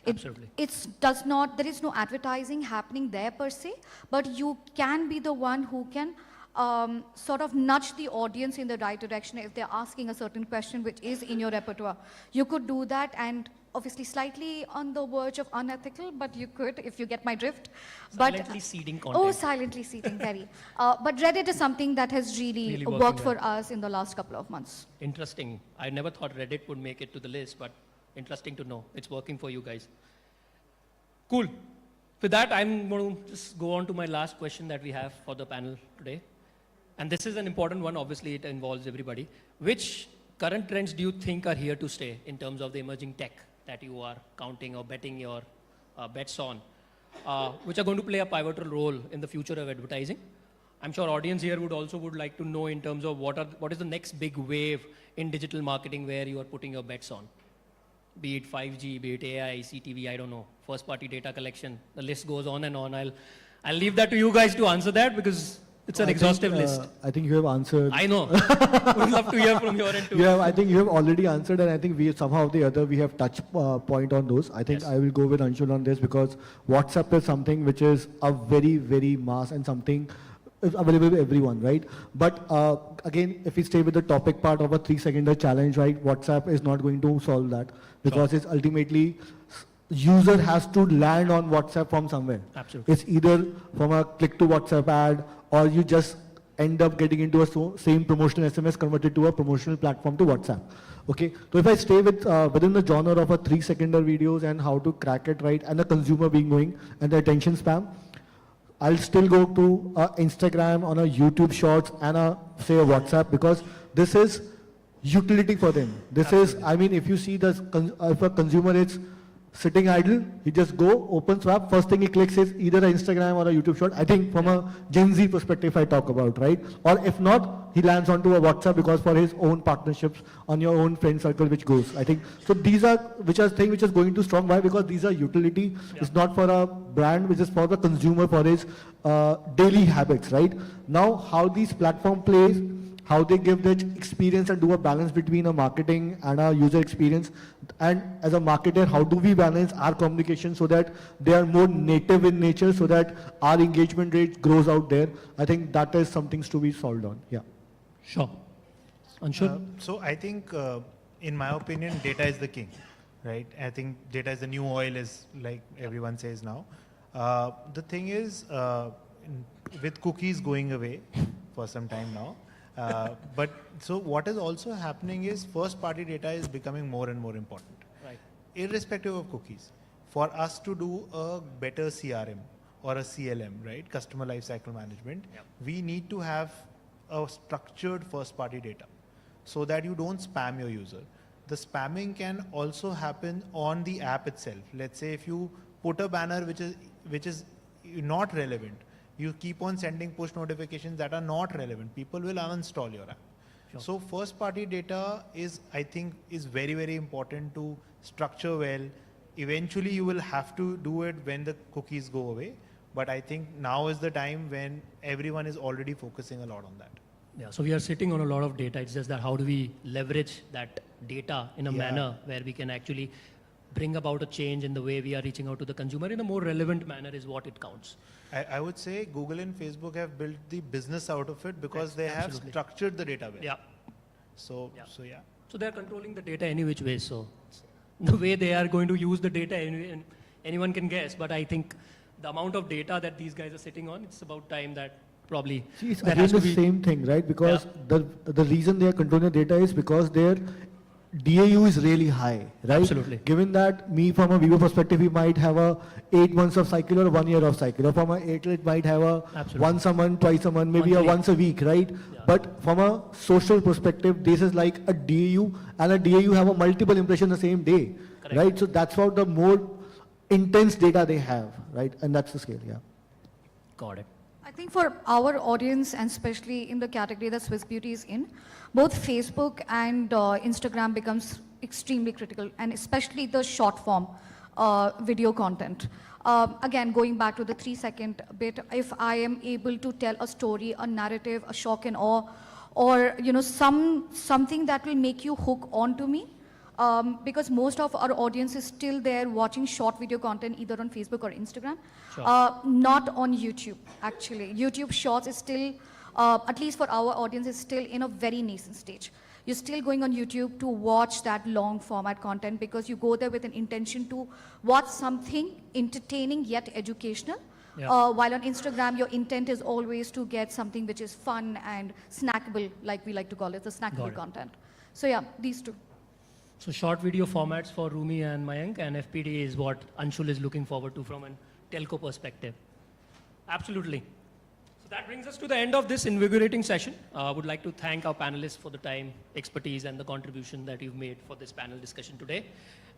Absolutely. There is no advertising happening there per se, but you can be the one who can sort of nudge the audience in the right direction if they're asking a certain question which is in your repertoire. You could do that, and obviously slightly on the verge of unethical, but you could, if you get my drift. Silently seeding content. Oh, silently seeding, very. But Reddit is something that has really worked for us in the last couple of months. Interesting. I never thought Reddit would make it to the list, but interesting to know. It's working for you guys. Cool. With that, I'm going to just go on to my last question that we have for the panel today. And this is an important one. Obviously, it involves everybody. Which current trends do you think are here to stay in terms of the emerging tech that you are counting or betting your bets on, which are going to play a pivotal role in the future of advertising? I'm sure audience here would like to know in terms of what is the next big wave in digital marketing where you are putting your bets on. Be it 5G, be it AI, CTV, I don't know, first party data collection, the list goes on and on. I'll leave that to you guys to answer that, because it's an exhaustive list. I think you have answered. I know. Would love to hear from your end too. I think you have already answered, and I think we somehow or the other we have touched point on those. I think I will go with Anshul on this, because WhatsApp is something which is a very, very mass and something is available to everyone, right? But again, if we stay with the topic part of a 3-second challenge, right? WhatsApp is not going to solve that, because it's ultimately user has to land on WhatsApp from somewhere. Absolutely. It's either from a click to WhatsApp ad, or you just end up getting into a same promotional SMS converted to a promotional platform to WhatsApp. Okay, so if I stay with within the genre of a 3-seconder videos and how to crack it right, and the consumer being going and the attention span, I'll still go to Instagram on a YouTube Shorts and say a WhatsApp, because this is utility for them. This is, I mean, if you see if a consumer is sitting idle, he just go, open swap, first thing he clicks is either an Instagram or a YouTube short. I think from a Gen Z perspective I talk about, right? Or if not, he lands onto a WhatsApp because for his own partnerships on your own friend circle which goes. I think, so these are, which is going to strong. Why? Because these are utility. It's not for a brand, which is for the consumer, for his daily habits, right? Now, how these platform plays, how they give that experience and do a balance between a marketing and a user experience. And as a marketer, how do we balance our communication so that they are more native in nature, so that our engagement rate grows out there? I think that is something to be solved on. Yeah. Sure. Anshul? So I think, in my opinion, data is the king, right? I think data is the new oil, is like everyone says now. The thing is, with cookies going away for some time now, but so what is also happening is first party data is becoming more and more important, Right. irrespective of cookies. For us to do a better CRM or a CLM, right, customer lifecycle management, we need to have a structured first party data so that you don't spam your user. The spamming can also happen on the app itself. Let's say if you put a banner which is not relevant, you keep on sending push notifications that are not relevant, people will uninstall your app. Sure. So first party data is, I think, is very, very important to structure well. Eventually you will have to do it when the cookies go away. But I think now is the time when everyone is already focusing a lot on that. Yeah, so we are sitting on a lot of data. It's just that how do we leverage that data in a manner where we can actually bring about a change in the way we are reaching out to the consumer in a more relevant manner is what it counts. I would say Google and Facebook have built the business out of it because they have structured the data well. Yeah. So yeah. So they're controlling the data any which way. So the way they are going to use the data, anyone can guess. But I think the amount of data that these guys are sitting on, it's about time that probably See, it's there again has to the be same thing, right? Because the reason they are controlling the data is because their DAU is really high, right? Absolutely. Given that me from a viewer perspective, we might have a 8 months of cycle or 1 year of cycle. Or from a Airtel, it might have a once a month, twice a month, maybe once a week, right? But from a social perspective, this is like a DAU, and a DAU have a multiple impression the same day, right? So that's what the more intense data they have, right? And that's the scale, yeah. Got it. I think for our audience, and especially in the category that Swiss Beauty is in, both Facebook and Instagram becomes extremely critical, and especially the short form video content. Again, going back to the 3-second bit, if I am able to tell a story, a narrative, a shock and awe, or something that will make you hook onto me, because most of our audience is still there watching short video content either on Facebook or Instagram, not on YouTube, actually. YouTube Shorts is still, at least for our audience, is still in a very nascent stage. You're still going on YouTube to watch that long format content because you go there with an intention to watch something entertaining yet educational. While on Instagram, your intent is always to get something which is fun and snackable, like we like to call it, the snackable content. So yeah, these two. So short video formats for Rumi and Mayank, and FPD is what Anshul is looking forward to from a telco perspective. Absolutely. So that brings us to the end of this invigorating session. I would like to thank our panelists for the time, expertise, and the contribution that you've made for this panel discussion today.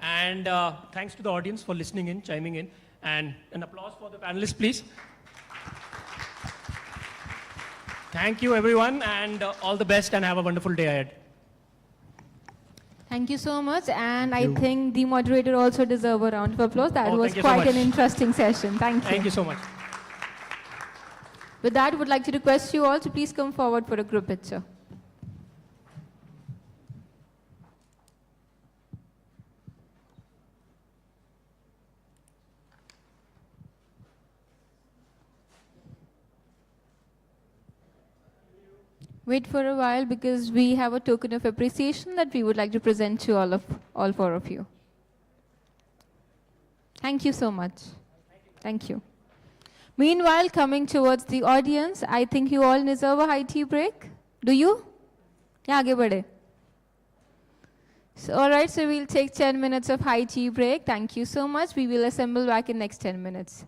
And thanks to the audience for listening in, chiming in, and an applause for the panelists, please. Thank you, everyone, and all the best, and have a wonderful day ahead. Thank you so much, and I think the moderator also deserves a round of applause. That was thank you quite so an much. interesting session. Thank you. Thank you so much. With that, I would like to request you all to please come forward for a group picture. Wait for a while because we have a token of appreciation that we would like to present to all four of you. Thank you so much. Thank you. Meanwhile, coming towards the audience, I think you all deserve a high tea break. Do you? Yeah, आगे बढ़े. So, all right, so we'll take 10 minutes of high tea break. Thank you so much. We will assemble back in next 10 minutes.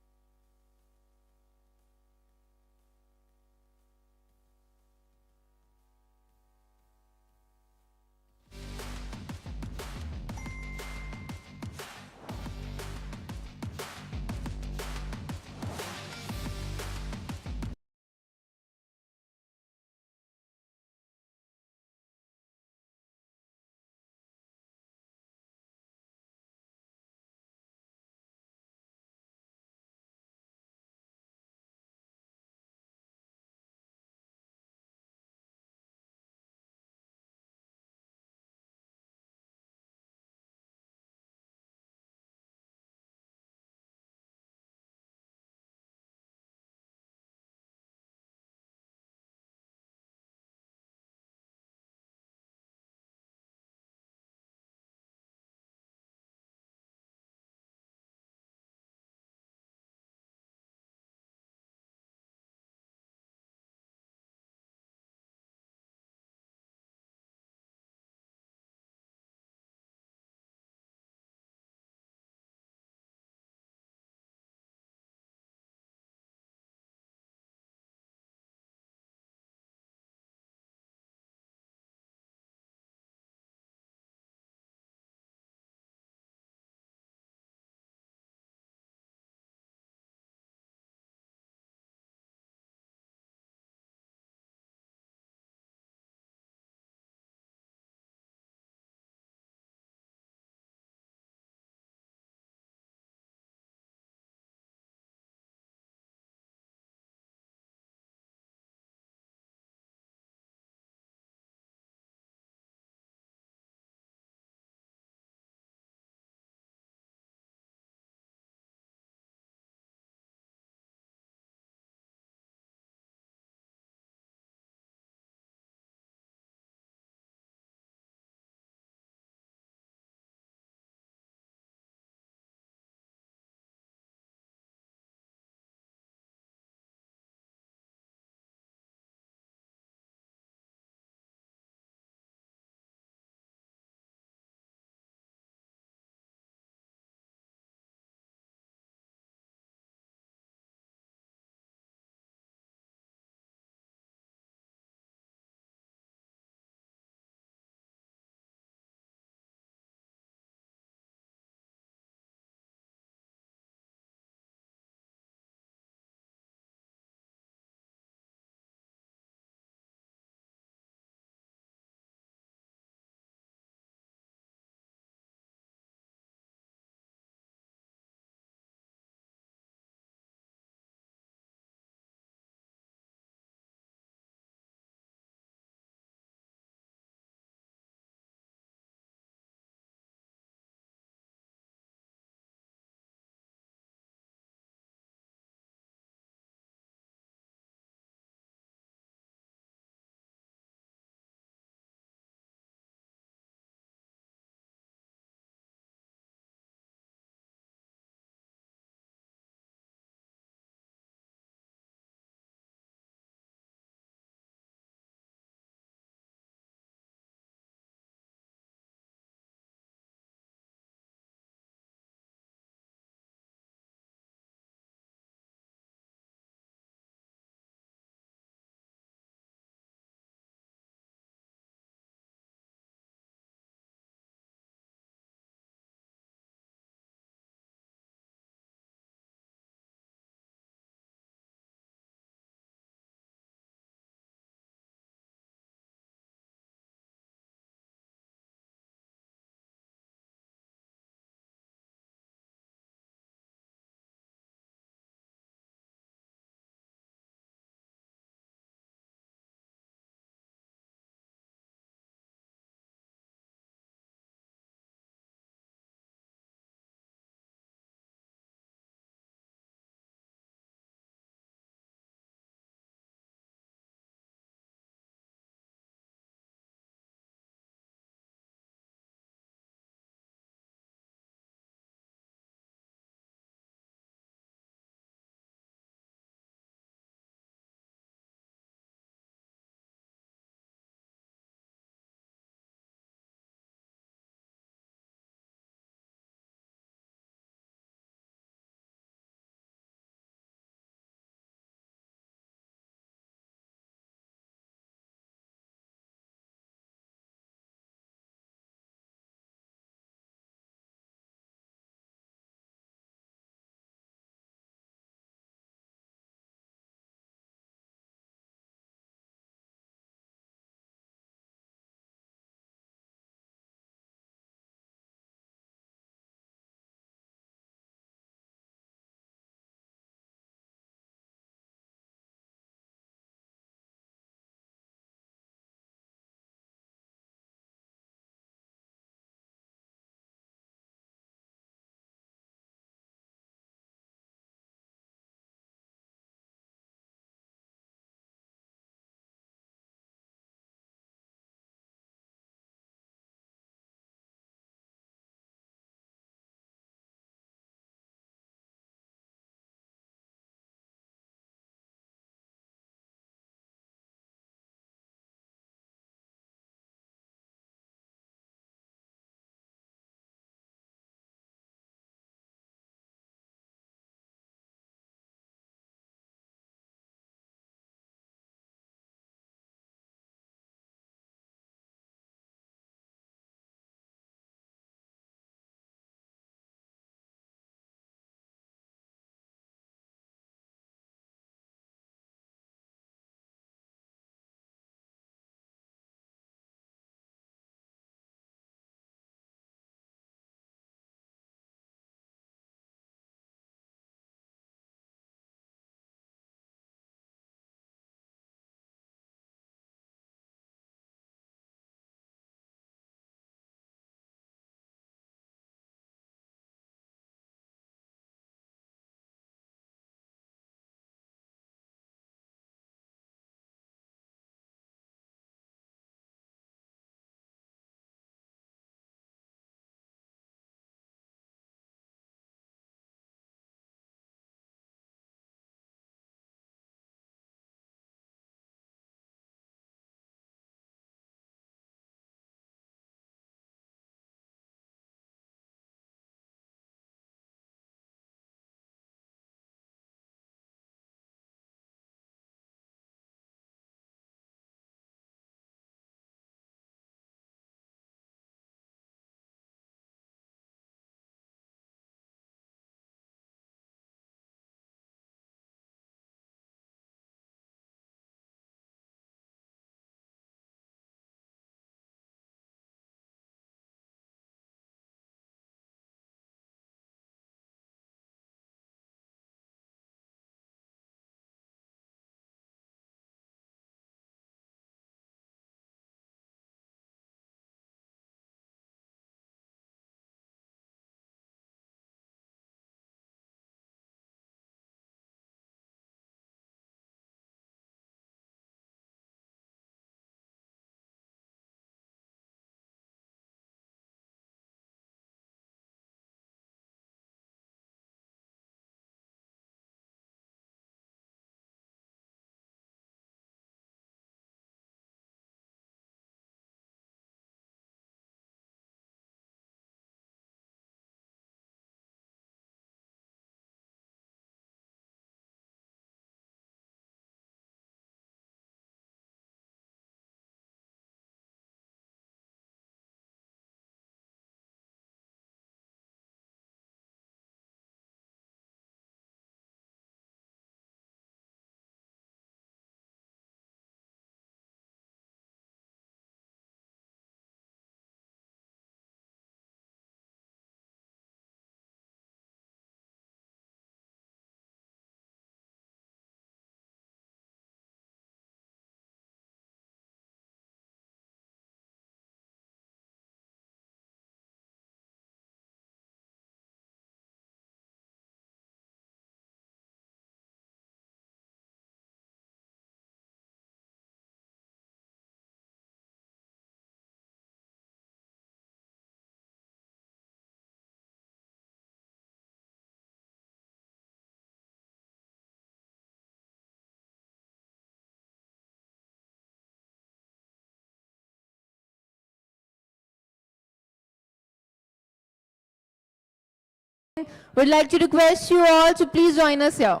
Would like to request you all to please join us here.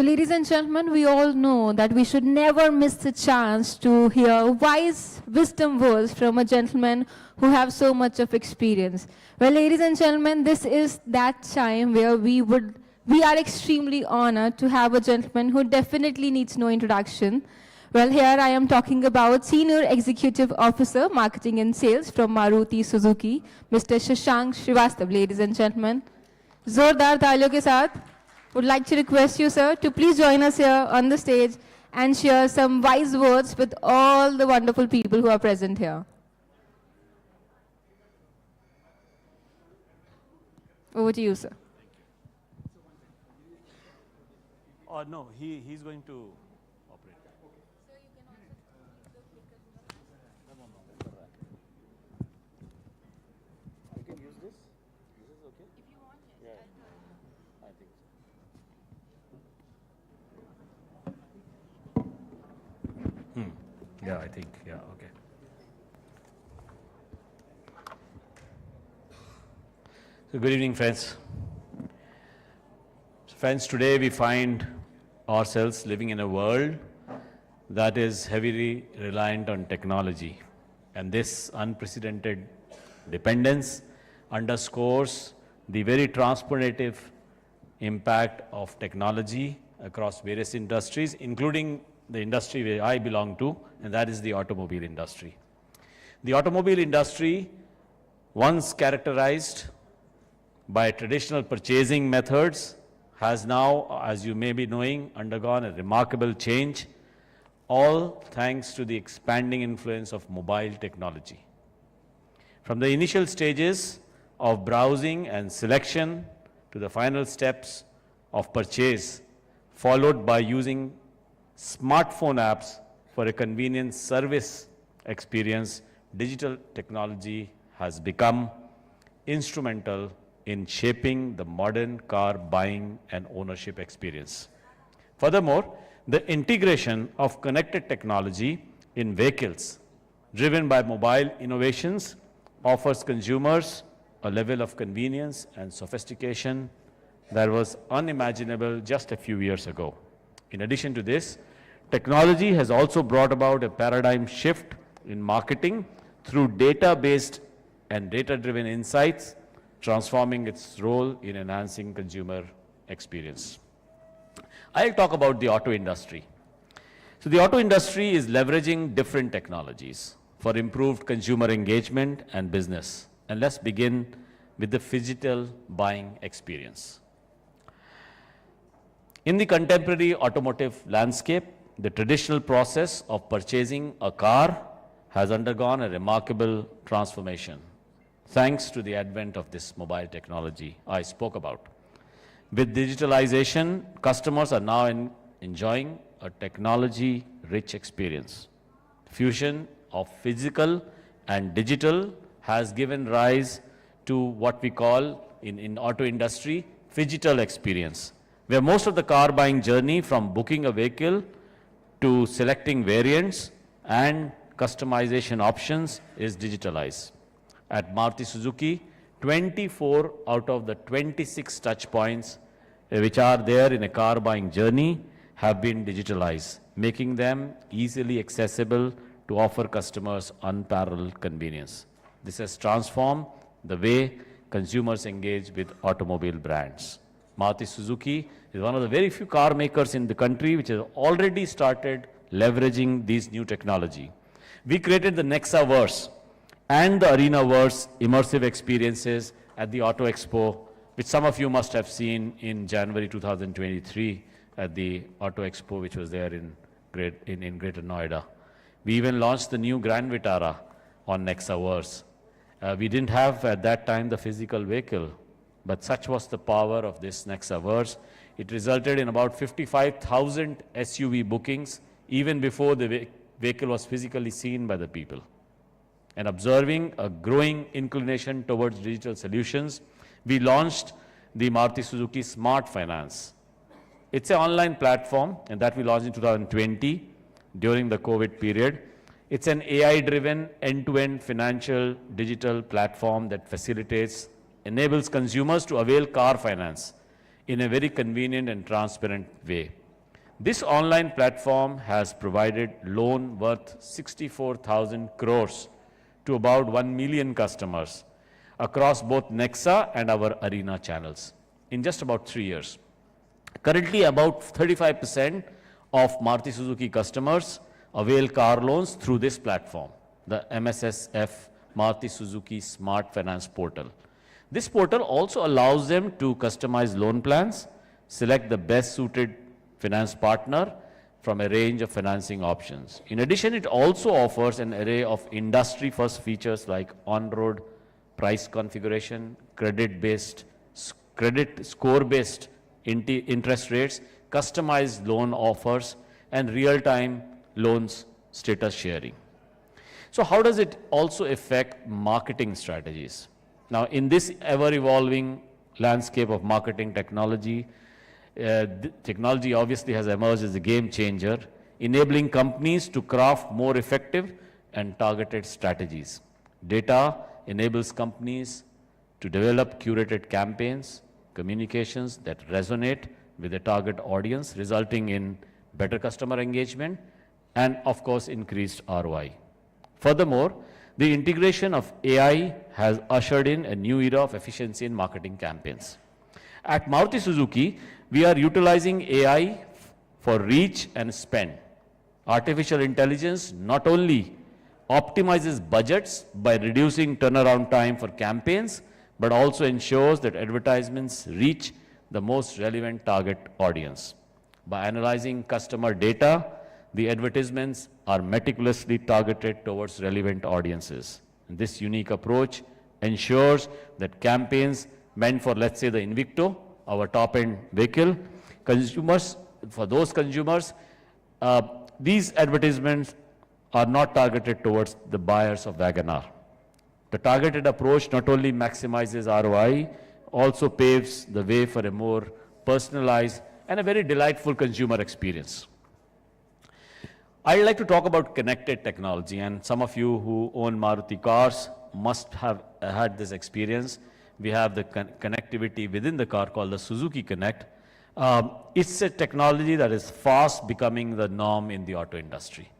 So ladies and gentlemen, we all know that we should never miss the chance to hear wise wisdom words from a gentleman who have so much of experience. Well, ladies and gentlemen, this is that time where we are extremely honored to have a gentleman who definitely needs no introduction. Well, here I am talking about Senior Executive Officer, Marketing and Sales from Maruti Suzuki, Mr. Shashank Srivastav, ladies and gentlemen. Zordar taaliyon ke saath, would like to request you, sir, to please join us here on the stage and share some wise words with all the wonderful people who are present here. Over to you, sir. No, he's going to operate. I can use this? This is okay? If you want, yes. Yeah, I think so. Yeah, I think, yeah, okay. So good evening, friends. Friends, today we find ourselves living in a world that is heavily reliant on technology. And this unprecedented dependence underscores the very transformative impact of technology across various industries, including the industry where I belong to, and that is the automobile industry. The automobile industry, once characterized by traditional purchasing methods, has now, as you may be knowing, undergone a remarkable change, all thanks to the expanding influence of mobile technology. From the initial stages of browsing and selection to the final steps of purchase, followed by using smartphone apps for a convenient service experience, digital technology has become instrumental in shaping the modern car buying and ownership experience. Furthermore, the integration of connected technology in vehicles driven by mobile innovations offers consumers a level of convenience and sophistication that was unimaginable just a few years ago. In addition to this, technology has also brought about a paradigm shift in marketing through data-based and data-driven insights, transforming its role in enhancing consumer experience. I'll talk about the auto industry. So the auto industry is leveraging different technologies for improved consumer engagement and business. And let's begin with the phygital buying experience. In the contemporary automotive landscape, the traditional process of purchasing a car has undergone a remarkable transformation, thanks to the advent of this mobile technology I spoke about. With digitalization, customers are now enjoying a technology-rich experience. Fusion of physical and digital has given rise to what we call in auto industry, phygital experience, where most of the car buying journey from booking a vehicle to selecting variants and customization options is digitalized. At Maruti Suzuki, 24 out of the 26 touch points which are there in a car buying journey have been digitalized, making them easily accessible to offer customers unparalleled convenience. This has transformed the way consumers engage with automobile brands. Maruti Suzuki is one of the very few car makers in the country which has already started leveraging these new technology. We created the Nexaverse and the Arenaverse immersive experiences at the Auto Expo, which some of you must have seen in January 2023 at the Auto Expo, which was there in Greater Noida. We even launched the new Grand Vitara on Nexaverse. We didn't have at that time the physical vehicle, but such was the power of this Nexaverse. It resulted in about 55,000 SUV bookings even before the vehicle was physically seen by the people. And observing a growing inclination towards digital solutions, we launched the Maruti Suzuki Smart Finance. It's an online platform, and that we launched in 2020 during the COVID period. It's an AI-driven end-to-end financial digital platform that enables consumers to avail car finance in a very convenient and transparent way. This online platform has provided loan worth 64,000 crores to about 1 million customers across both Nexa and our Arena channels in just about 3 years. Currently, about 35% of Maruti Suzuki customers avail car loans through this platform, the MSSF Maruti Suzuki Smart Finance Portal. This portal also allows them to customize loan plans, select the best suited finance partner from a range of financing options. In addition, it also offers an array of industry-first features like on-road price configuration, credit score-based interest rates, customized loan offers, and real-time loans status sharing. So how does it also affect marketing strategies? Now, in this ever-evolving landscape of marketing technology, technology obviously has emerged as a game changer, enabling companies to craft more effective and targeted strategies. Data enables companies to develop curated campaigns, communications that resonate with the target audience, resulting in better customer engagement and, of course, increased ROI. Furthermore, the integration of AI has ushered in a new era of efficiency in marketing campaigns. At Maruti Suzuki, we are utilizing AI for reach and spend. Artificial intelligence not only optimizes budgets by reducing turnaround time for campaigns, but also ensures that advertisements reach the most relevant target audience. By analyzing customer data, the advertisements are meticulously targeted towards relevant audiences. And this unique approach ensures that campaigns meant for, let's say, the Invicto, our top-end vehicle, for those consumers, these advertisements are not targeted towards the buyers of WagonR. The targeted approach not only maximizes ROI, also paves the way for a more personalized and a very delightful consumer experience. I'd like to talk about connected technology, and some of you who own Maruti cars must have had this experience. We have the connectivity within the car called the Suzuki Connect. It's a technology that is fast becoming the norm in the auto industry,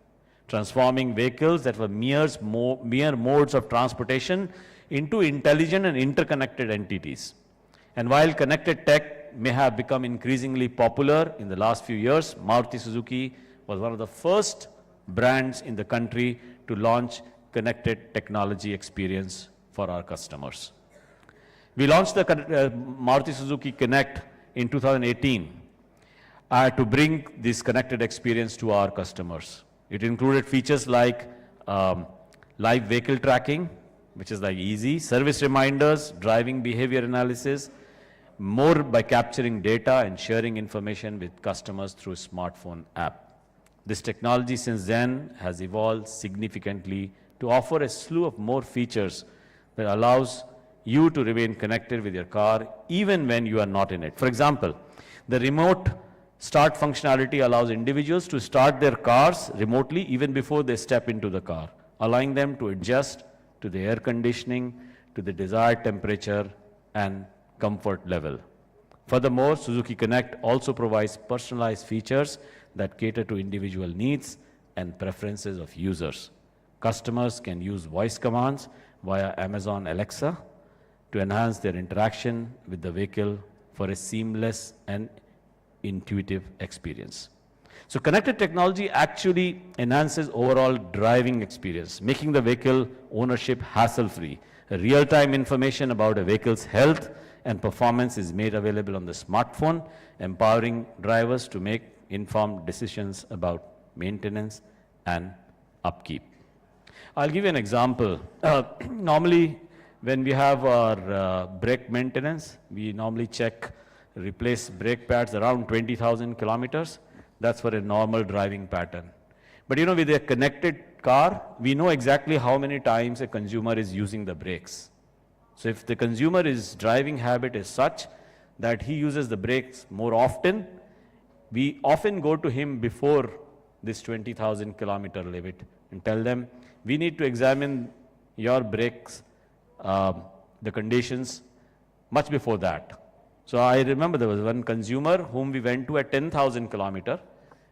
transforming vehicles that were mere modes of transportation into intelligent and interconnected entities. And while connected tech may have become increasingly popular in the last few years, Maruti Suzuki was one of the first brands in the country to launch connected technology experience for our customers. We launched the Maruti Suzuki Connect in 2018 to bring this connected experience to our customers. It included features like live vehicle tracking, which is like easy, service reminders, driving behavior analysis, more by capturing data and sharing information with customers through a smartphone app. This technology since then has evolved significantly to offer a slew of more features that allows you to remain connected with your car even when you are not in it. For example, the remote start functionality allows individuals to start their cars remotely even before they step into the car, allowing them to adjust to the air conditioning, to the desired temperature and comfort level. Furthermore, Suzuki Connect also provides personalized features that cater to individual needs and preferences of users. Customers can use voice commands via Amazon Alexa to enhance their interaction with the vehicle for a seamless and intuitive experience. So connected technology actually enhances overall driving experience, making the vehicle ownership hassle-free. Real-time information about a vehicle's health and performance is made available on the smartphone, empowering drivers to make informed decisions about maintenance and upkeep. I'll give you an example. Normally, when we have our brake maintenance, we normally replace brake pads around 20,000 kilometers. That's for a normal driving pattern. But you know, with a connected car, we know exactly how many times a consumer is using the brakes. So if the consumer's driving habit is such that he uses the brakes more often, we often go to him before this 20,000 kilometer limit and tell them, we need to examine your brakes, the conditions much before that. So I remember there was one consumer whom we went to at 10,000 kilometer,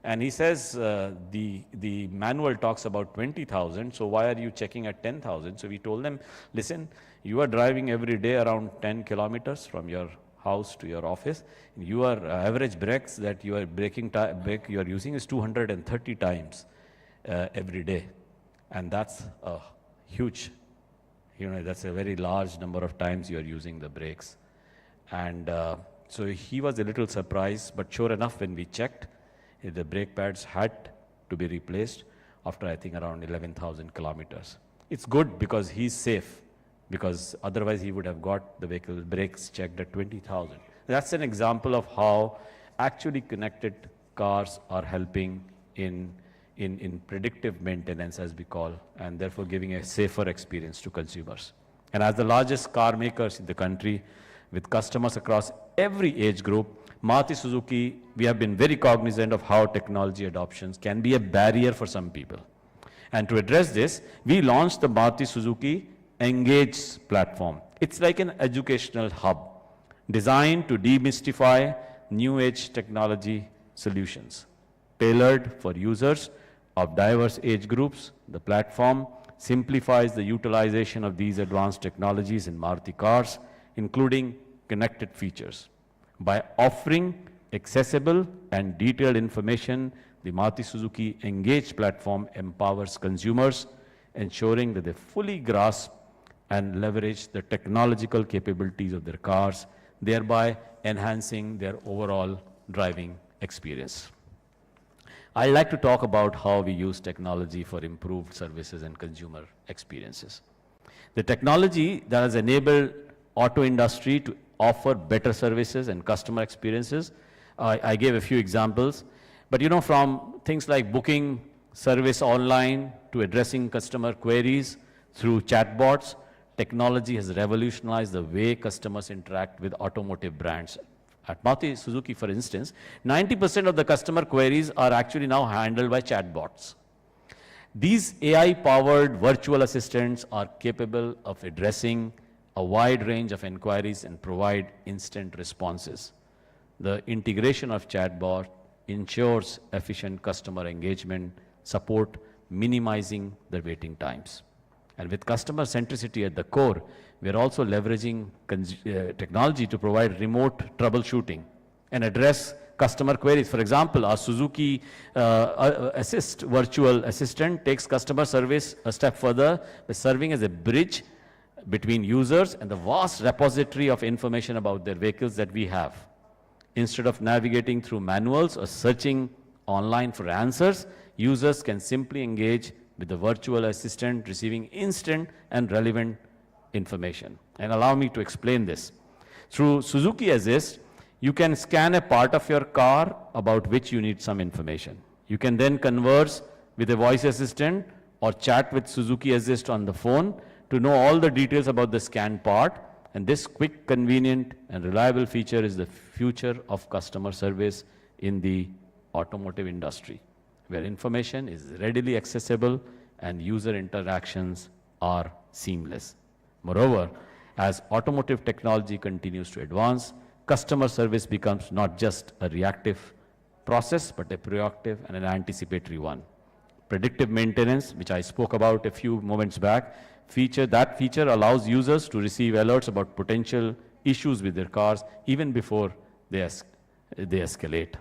And he says the manual talks about 20,000, so why are you checking at 10,000? So we told them, listen, you are driving every day around 10 kilometers from your house to your office. Your average brakes that you are brake you are using is 230 times every day. And that's a huge, that's a very large number of times you are using the brakes. And so he was a little surprised, but sure enough, when we checked, the brake pads had to be replaced after, I think, around 11,000 kilometers. It's good because he's safe, because otherwise he would have got the vehicle brakes checked at 20,000. That's an example of how actually connected cars are helping in predictive maintenance, as we call, and therefore giving a safer experience to consumers. And as the largest car makers in the country, with customers across every age group, Maruti Suzuki, we have been very cognizant of how technology adoptions can be a barrier for some people. And to address this, we launched the Maruti Suzuki Engage platform. It's like an educational hub designed to demystify new age technology solutions. Tailored for users of diverse age groups, the platform simplifies the utilization of these advanced technologies in Maruti cars, including connected features. By offering accessible and detailed information, the Maruti Suzuki Engage platform empowers consumers, ensuring that they fully grasp and leverage the technological capabilities of their cars, thereby enhancing their overall driving experience. I'd like to talk about how we use technology for improved services and consumer experiences. The technology that has enabled auto industry to offer better services and customer experiences, I gave a few examples, but from things like booking service online to addressing customer queries through chatbots, technology has revolutionized the way customers interact with automotive brands. At Maruti Suzuki, for instance, 90% of the customer queries are actually now handled by chatbots. These AI-powered virtual assistants are capable of addressing a wide range of inquiries and provide instant responses. The integration of chatbot ensures efficient customer engagement, support, minimizing the waiting times. And with customer centricity at the core, we are also leveraging technology to provide remote troubleshooting and address customer queries. For example, our Suzuki Assist virtual assistant takes customer service a step further by serving as a bridge between users and the vast repository of information about their vehicles that we have. Instead of navigating through manuals or searching online for answers, users can simply engage with the virtual assistant, receiving instant and relevant information. And allow me to explain this. Through Suzuki Assist, you can scan a part of your car about which you need some information. You can then converse with a voice assistant or chat with Suzuki Assist on the phone to know all the details about the scanned part. And this quick, convenient, and reliable feature is the future of customer service in the automotive industry, where information is readily accessible and user interactions are seamless. Moreover, as automotive technology continues to advance, customer service becomes not just a reactive process, but a proactive and an anticipatory one. Predictive maintenance, which I spoke about a few moments back, that feature allows users to receive alerts about potential issues with their cars even before they escalate.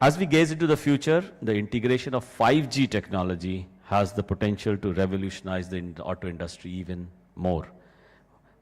As we gaze into the future, the integration of 5G technology has the potential to revolutionize the auto industry even more.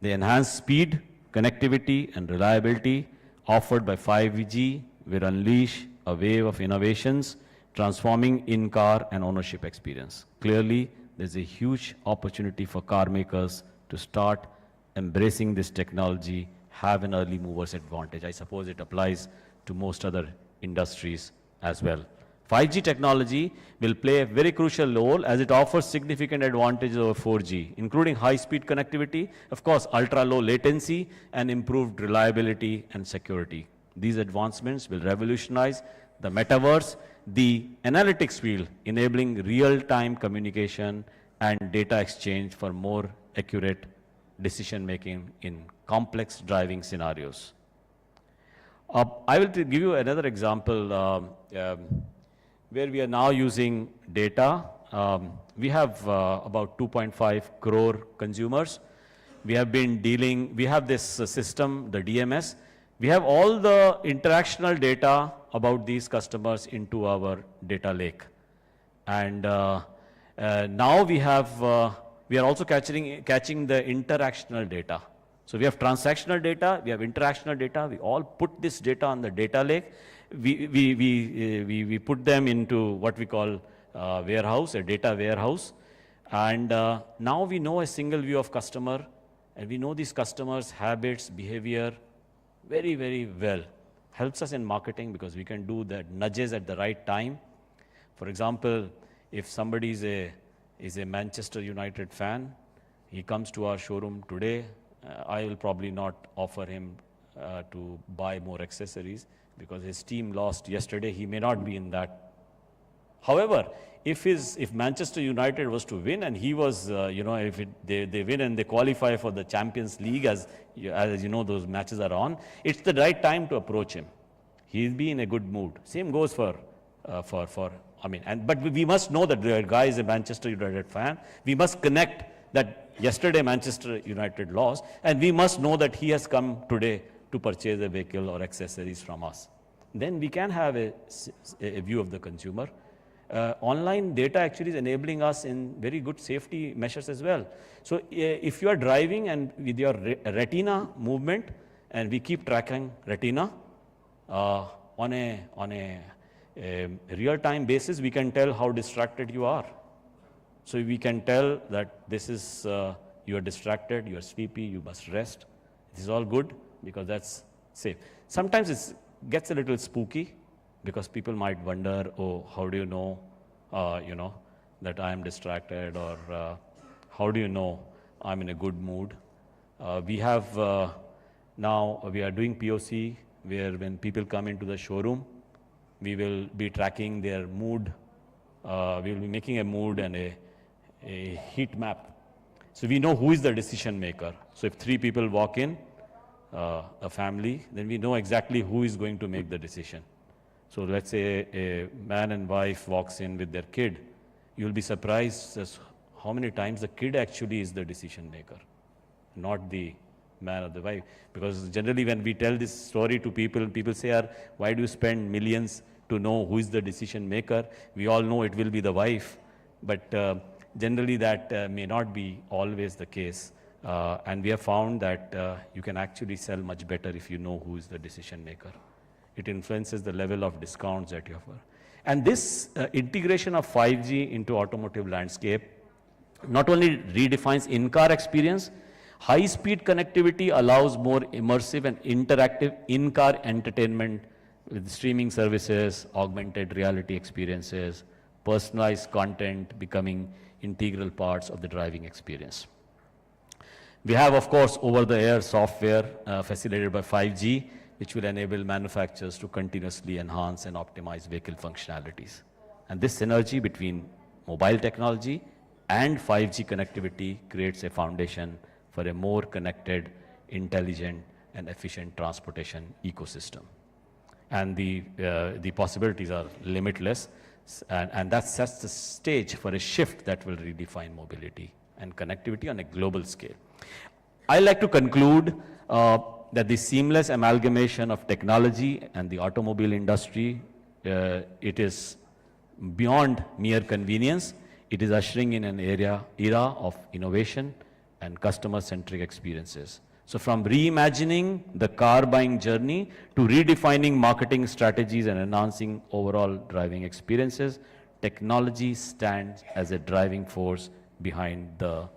The enhanced speed, connectivity, and reliability offered by 5G will unleash a wave of innovations, transforming in-car and ownership experience. Clearly, there's a huge opportunity for car makers to start embracing this technology, have an early mover's advantage. I suppose it applies to most other industries as well. 5G technology will play a very crucial role as it offers significant advantages over 4G, including high-speed connectivity, of course, ultra-low latency, and improved reliability and security. These advancements will revolutionize the metaverse, the analytics field, enabling real-time communication and data exchange for more accurate decision-making in complex driving scenarios. I will give you another example where we are now using data. We have about 2.5 crore consumers. We have been dealing, we have this system, the DMS. We have all the interactional data about these customers into our data lake. And now we are also catching the interactional data. So we have transactional data, we have interactional data, we all put this data on the data lake. We put them into what we call warehouse, a data warehouse. And now we know a single view of customer, and we know these customers' habits, behavior very, very well. Helps us in marketing because we can do the nudges at the right time. For example, if somebody is a Manchester United fan, he comes to our showroom today, I will probably not offer him to buy more accessories because his team lost yesterday. He may not be in that. However, if Manchester United was to win and he was, if they win and they qualify for the Champions League, as you know, those matches are on, it's the right time to approach him. He'll be in a good mood. Same goes but we must know that the guy is a Manchester United fan. We must connect that yesterday Manchester United lost, and we must know that he has come today to purchase a vehicle or accessories from us. Then we can have a view of the consumer. Online data actually is enabling us in very good safety measures as well. So if you are driving and with your retina movement, and we keep tracking retina on a real-time basis, we can tell how distracted you are. So we can tell that this is, you are distracted, you are sleepy, you must rest. This is all good because that's safe. Sometimes it gets a little spooky because people might wonder, oh, how do you know, that I am distracted, or how do you know I'm in a good mood? We have now, we are doing POC where when people come into the showroom, we will be tracking their mood. We will be making a mood and a heat map. So we know who is the decision maker. So if 3 people walk in, a family, then we know exactly who is going to make the decision. So let's say a man and wife walks in with their kid. You'll be surprised as how many times the kid actually is the decision maker, not the man or the wife. Because generally when we tell this story to people, people say, why do you spend millions to know who is the decision maker? We all know it will be the wife. But generally that may not be always the case. And we have found that you can actually sell much better if you know who is the decision maker. It influences the level of discounts that you offer. And this integration of 5G into automotive landscape not only redefines in-car experience, high-speed connectivity allows more immersive and interactive in-car entertainment with streaming services, augmented reality experiences, personalized content becoming integral parts of the driving experience. We have, of course, over-the-air software facilitated by 5G, which will enable manufacturers to continuously enhance and optimize vehicle functionalities. And this synergy between mobile technology and 5G connectivity creates a foundation for a more connected, intelligent, and efficient transportation ecosystem. And the possibilities are limitless, and that sets the stage for a shift that will redefine mobility and connectivity on a global scale. I'd like to conclude that the seamless amalgamation of technology and the automobile industry, it is beyond mere convenience. It is ushering in an era of innovation and customer-centric experiences. So from reimagining the car buying journey to redefining marketing strategies and enhancing overall driving experiences, technology stands as a driving force behind the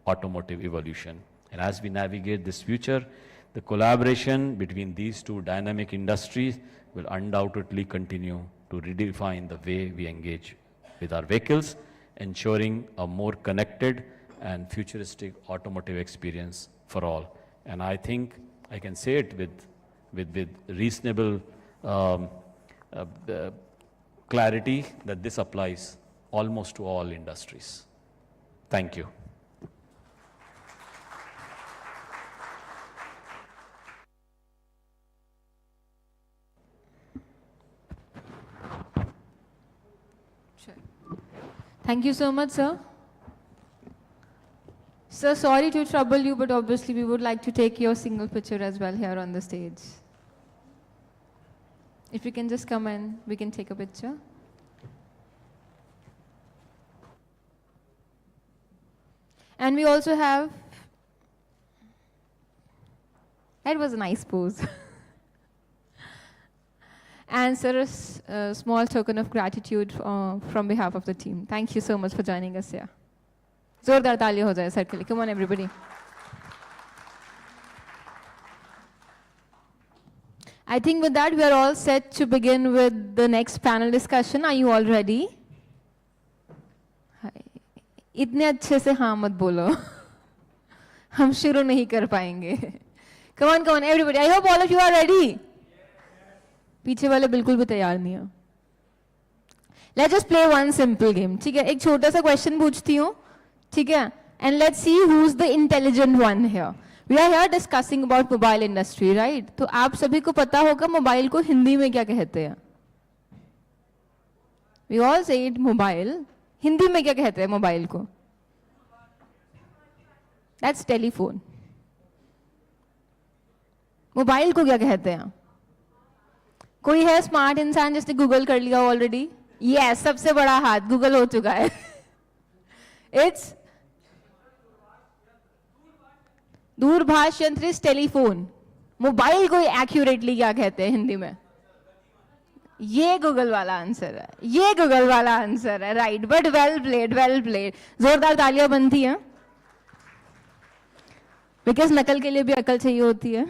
automotive evolution. And as we navigate this future, the collaboration between these two dynamic industries will undoubtedly continue to redefine the way we engage with our vehicles, ensuring a more connected and futuristic automotive experience for all. And I think I can say it with reasonable clarity that this applies almost to all industries. Thank you. Thank you so much, sir. Sir, sorry to trouble you, but obviously we would like to take your single picture as well here on the stage. If you can just come in, we can take a picture. And we also have, that was a nice pose. And sir, a small token of gratitude from behalf of the team. Thank you so much for joining us here. Zordar taaliyan ho jaye sir ke liye. Come on everybody. I think with that we are all set to begin with the next panel discussion. Are you all ready? इतने अच्छे से हाँ मत बोलो. हम शुरू नहीं कर पाएंगे. Come on everybody. I hope all of you are ready. पीछे वाले बिल्कुल भी तैयार नहीं है. Let's just play one simple game. ठीक है, एक छोटा सा क्वेश्चन पूछती हूँ. ठीक है, and let's see who's the intelligent one here. We are here discussing about mobile industry, right? तो आप सभी को पता होगा मोबाइल को हिंदी में क्या कहते हैं. We all say it mobile. Hindi में क्या कहते हैं मोबाइल को? That's telephone. मोबाइल को क्या कहते हैं? कोई है स्मार्ट इंसान जिसने गूगल कर लिया ऑलरेडी? यस, सबसे बड़ा हाथ गूगल हो चुका है. इट्स दूरभाष यंत्र इज टेलीफोन. मोबाइल को एक्यूरेटली क्या कहते हैं हिंदी में? ये गूगल वाला आंसर है. ये गूगल वाला आंसर है. Right, but well played, well played. जोरदार तालियां बनती हैं. बिकॉज नकल के लिए भी अकल चाहिए होती है.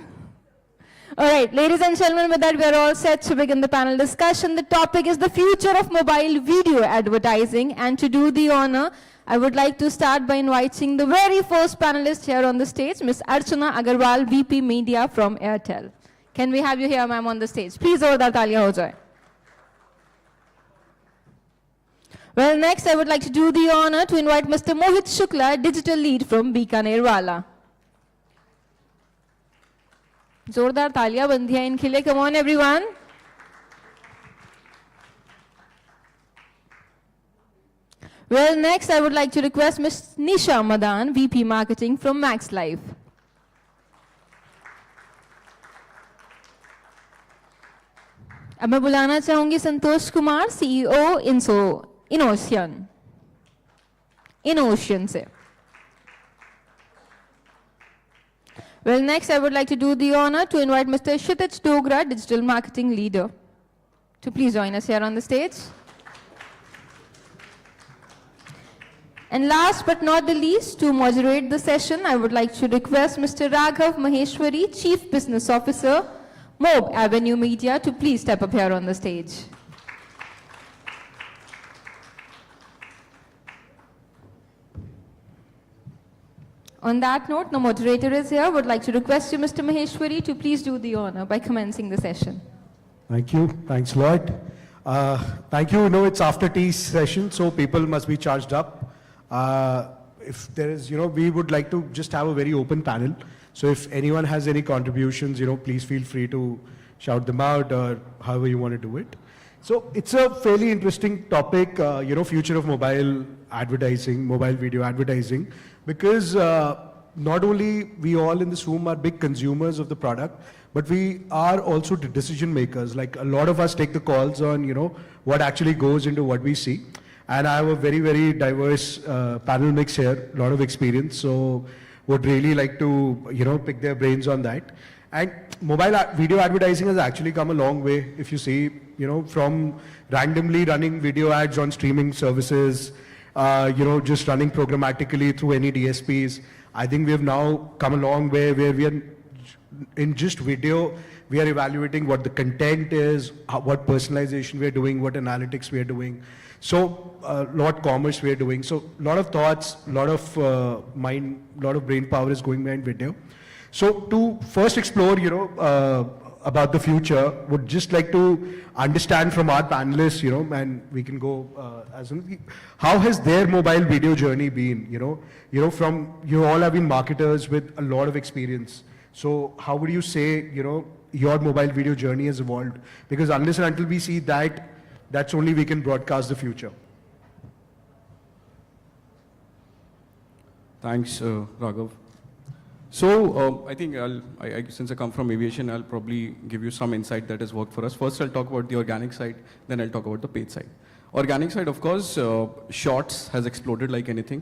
All right, ladies and gentlemen, with that we are all set to begin the panel discussion. The topic is the future of mobile video advertising, and to do the honor, I would like to start by inviting the very first panelist here on the stage, Ms. Archana Agarwal, VP Media from Airtel. Can we have you here, ma'am, on the stage? Please, zordar taaliyan ho jaye. Well, next I would like to do the honor to invite Mr. Mohit Shukla, digital lead from Bikaner Wala. जोरदार तालियां बनती हैं इनके लिए. Come on everyone. Well, next I would like to request Ms. Nisha Madan, VP Marketing from Max Life. अब मैं बुलाना चाहूंगी संतोष कुमार, CEO InOcean से. Well, next I would like to do the honor to invite Mr. Kshitij Dogra, Digital Marketing Leader, to please join us here on the stage. And last but not the least, to moderate the session, I would like to request Mr. Raghav Maheshwari, Chief Business Officer, Mob Avenue Media, to please step up here on the stage. On that note, the moderator is here. Would like to request you, Mr. Maheshwari, to please do the honor by commencing the session. Thank you. Thanks a lot. Thank you. You know, it's after tea session, so people must be charged up. If there is, we would like to just have a very open panel. So if anyone has any contributions, please feel free to shout them out or however you want to do it. So it's a fairly interesting topic, future of mobile advertising, mobile video advertising, because not only we all in this room are big consumers of the product, but we are also the decision makers. Like a lot of us take the calls on, what actually goes into what we see. And I have a very, very diverse panel mix here, a lot of experience. So would really like to, pick their brains on that. And mobile video advertising has actually come a long way. If you see, from randomly running video ads on streaming services, just running programmatically through any DSPs. I think we have now come a long way where we are in just video, we are evaluating what the content is, what personalization we are doing, what analytics we are doing. So lot commerce we are doing. So a lot of thoughts, a lot of mind, a lot of brain power is going behind video. So to first explore, about the future, would just like to understand from our panelists, and we can go how has their mobile video journey been? From you all have been marketers with a lot of experience. So how would you say, your mobile video journey has evolved? Because unless and until we see that, that's only we can broadcast the future. Thanks, Raghav. So I think since I come from aviation, I'll probably give you some insight that has worked for us. First, I'll talk about the organic side, then I'll talk about the paid side. Organic side, of course, Shorts has exploded like anything.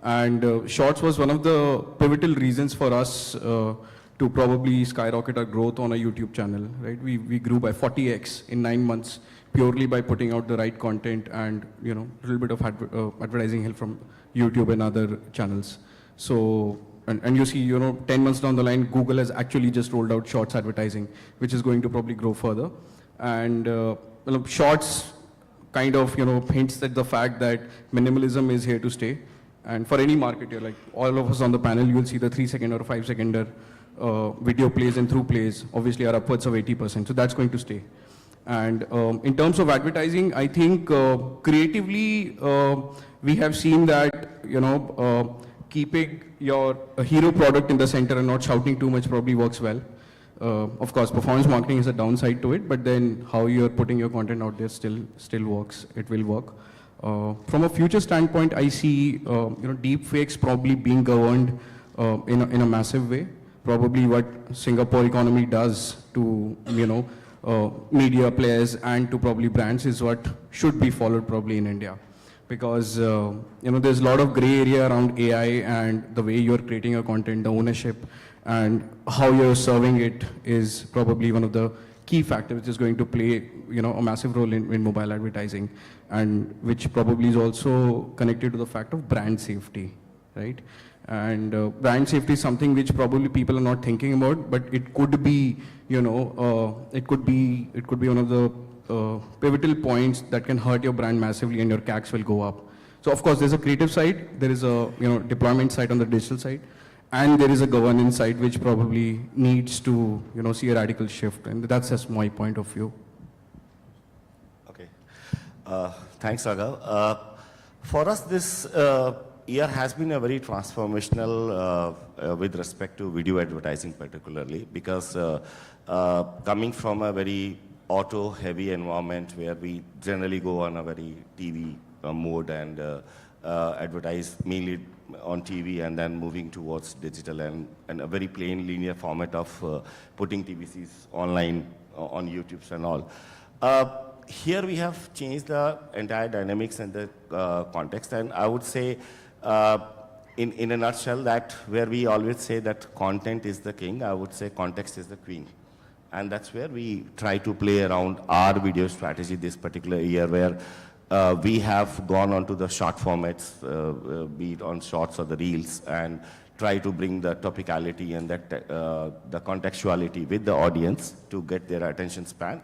And Shorts was one of the pivotal reasons for us to probably skyrocket our growth on a YouTube channel, right? We grew by 40x in 9 months purely by putting out the right content and, a little bit of advertising help from YouTube and other channels. So, and you see, 10 months down the line, Google has actually just rolled out Shorts advertising, which is going to probably grow further. And Shorts kind of, hints at the fact that minimalism is here to stay. And for any marketer, like all of us on the panel, you'll see the 3-second or 5-second video plays and through plays, obviously are upwards of 80%. So that's going to stay. And in terms of advertising, I think creatively, we have seen that, keeping your hero product in the center and not shouting too much probably works well. Of course, performance marketing is a downside to it, but then how you're putting your content out there still works. It will work. From a future standpoint, I see deep fakes probably being governed in a massive way. Probably what Singapore economy does to media players and to probably brands is what should be followed probably in India. Because there's a lot of gray area around AI and the way you're creating your content, the ownership, and how you're serving it is probably one of the key factors which is going to play a massive role in mobile advertising, and which probably is also connected to the fact of brand safety, right? And brand safety is something which probably people are not thinking about, but it could be, it could be one of the pivotal points that can hurt your brand massively, and your CACs will go up. So of course, there's a creative side, there is a deployment side on the digital side, and there is a governance side which probably needs to see a radical shift, and that's just my point of view. Okay, thanks, Raghav. For us, this year has been a very transformational with respect to video advertising particularly, because coming from a very auto-heavy environment where we generally go on a very TV mode and advertise mainly on TV, and then moving towards digital and a very plain linear format of putting TVCs online on YouTubes and all. Here we have changed the entire dynamics and the context, and I would say in a nutshell that where we always say that content is the king, I would say context is the queen. And that's where we try to play around our video strategy this particular year, where we have gone onto the short formats, be it on shorts or the reels, and try to bring the topicality and that the contextuality with the audience to get their attention span.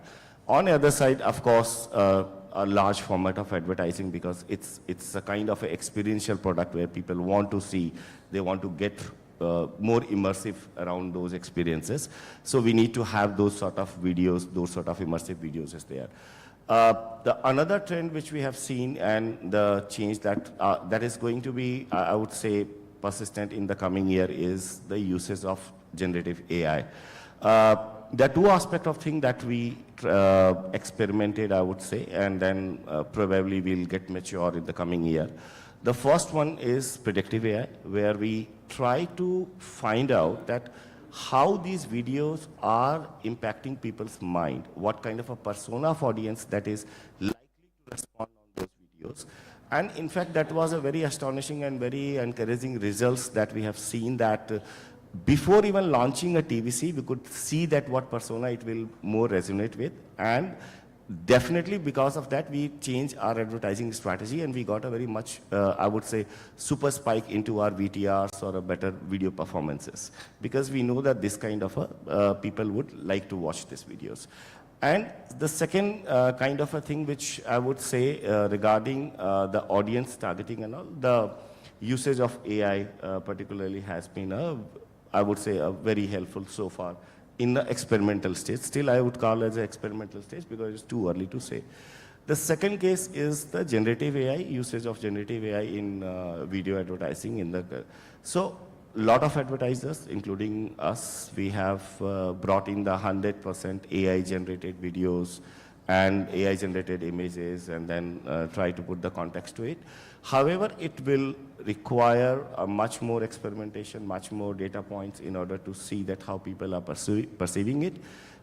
On the other side, of course, a large format of advertising, because it's a kind of an experiential product where people want to see, they want to get more immersive around those experiences. So we need to have those sort of videos, those sort of immersive videos is there. The another trend which we have seen, and the change that that is going to be, I would say, persistent in the coming year, is the usage of generative AI. There are two aspects of things that we experimented, I would say, and then probably will get mature in the coming year. The first one is predictive AI, where we try to find out that how these videos are impacting people's mind, what kind of a persona of audience that is likely to respond on those videos. And in fact, that was a very astonishing and very encouraging results that we have seen, that before even launching a TVC, we could see that what persona it will more resonate with. And definitely because of that, we changed our advertising strategy, and we got a very much, I would say, super spike into our VTRs or a better video performances, because we know that this kind of people would like to watch these videos. And the second kind of a thing which I would say regarding the audience targeting and all, the usage of AI particularly has been I would say very helpful so far in the experimental stage. Still, I would call it as an experimental stage because it's too early to say. The second case is the generative AI, usage of generative AI in video advertising. So, a lot of advertisers, including us, we have brought in the 100% AI-generated videos and AI-generated images, and then try to put the context to it. However, it will require a much more experimentation, much more data points in order to see that how people are perceiving it.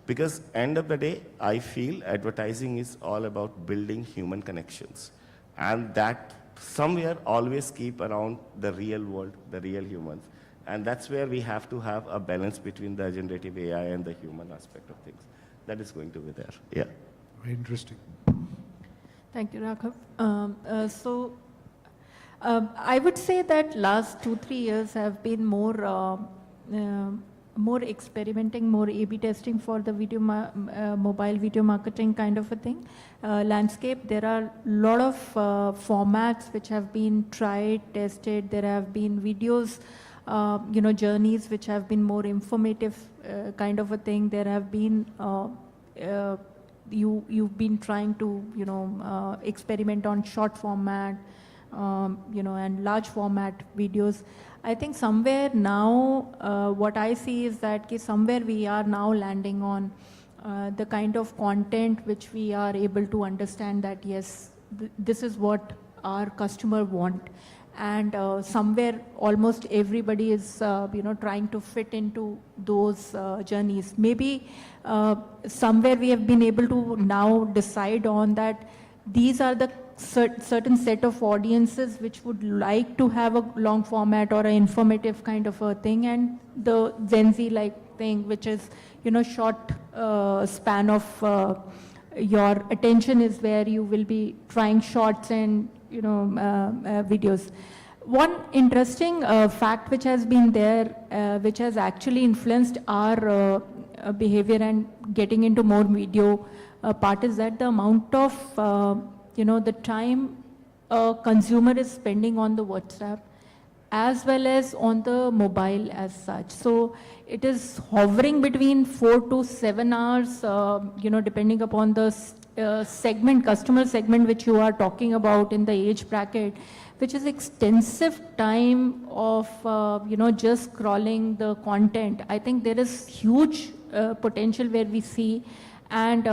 Because end of the day, I feel advertising is all about building human connections. And that somewhere always keep around the real world, the real humans. And that's where we have to have a balance between the generative AI and the human aspect of things. That is going to be there, yeah. Very interesting. Thank you, Raghav. I would say that last 2-3 years have been more experimenting, more A/B testing for the video mobile video marketing kind of a thing. Landscape, there are a lot of formats which have been tried, tested. There have been videos, journeys which have been more informative kind of a thing. There have been you've been trying to experiment on short format, and large format videos. I think somewhere now, what I see is that somewhere we are now landing on the kind of content which we are able to understand that yes, this is what our customer want. And somewhere almost everybody is trying to fit into those journeys. Maybe somewhere we have been able to now decide on that these are the certain set of audiences which would like to have a long format or an informative kind of a thing, and the Gen Z like thing which is short span of your attention is where you will be trying shorts and videos. One interesting fact which has been there, which has actually influenced our behavior and getting into more video part, is that the amount of the time a consumer is spending on the WhatsApp as well as on the mobile as such. So it is hovering between 4 to 7 hours, depending upon the segment, customer segment which you are talking about in the age bracket, which is extensive time of, just scrolling the content. I think there is huge potential where we see, and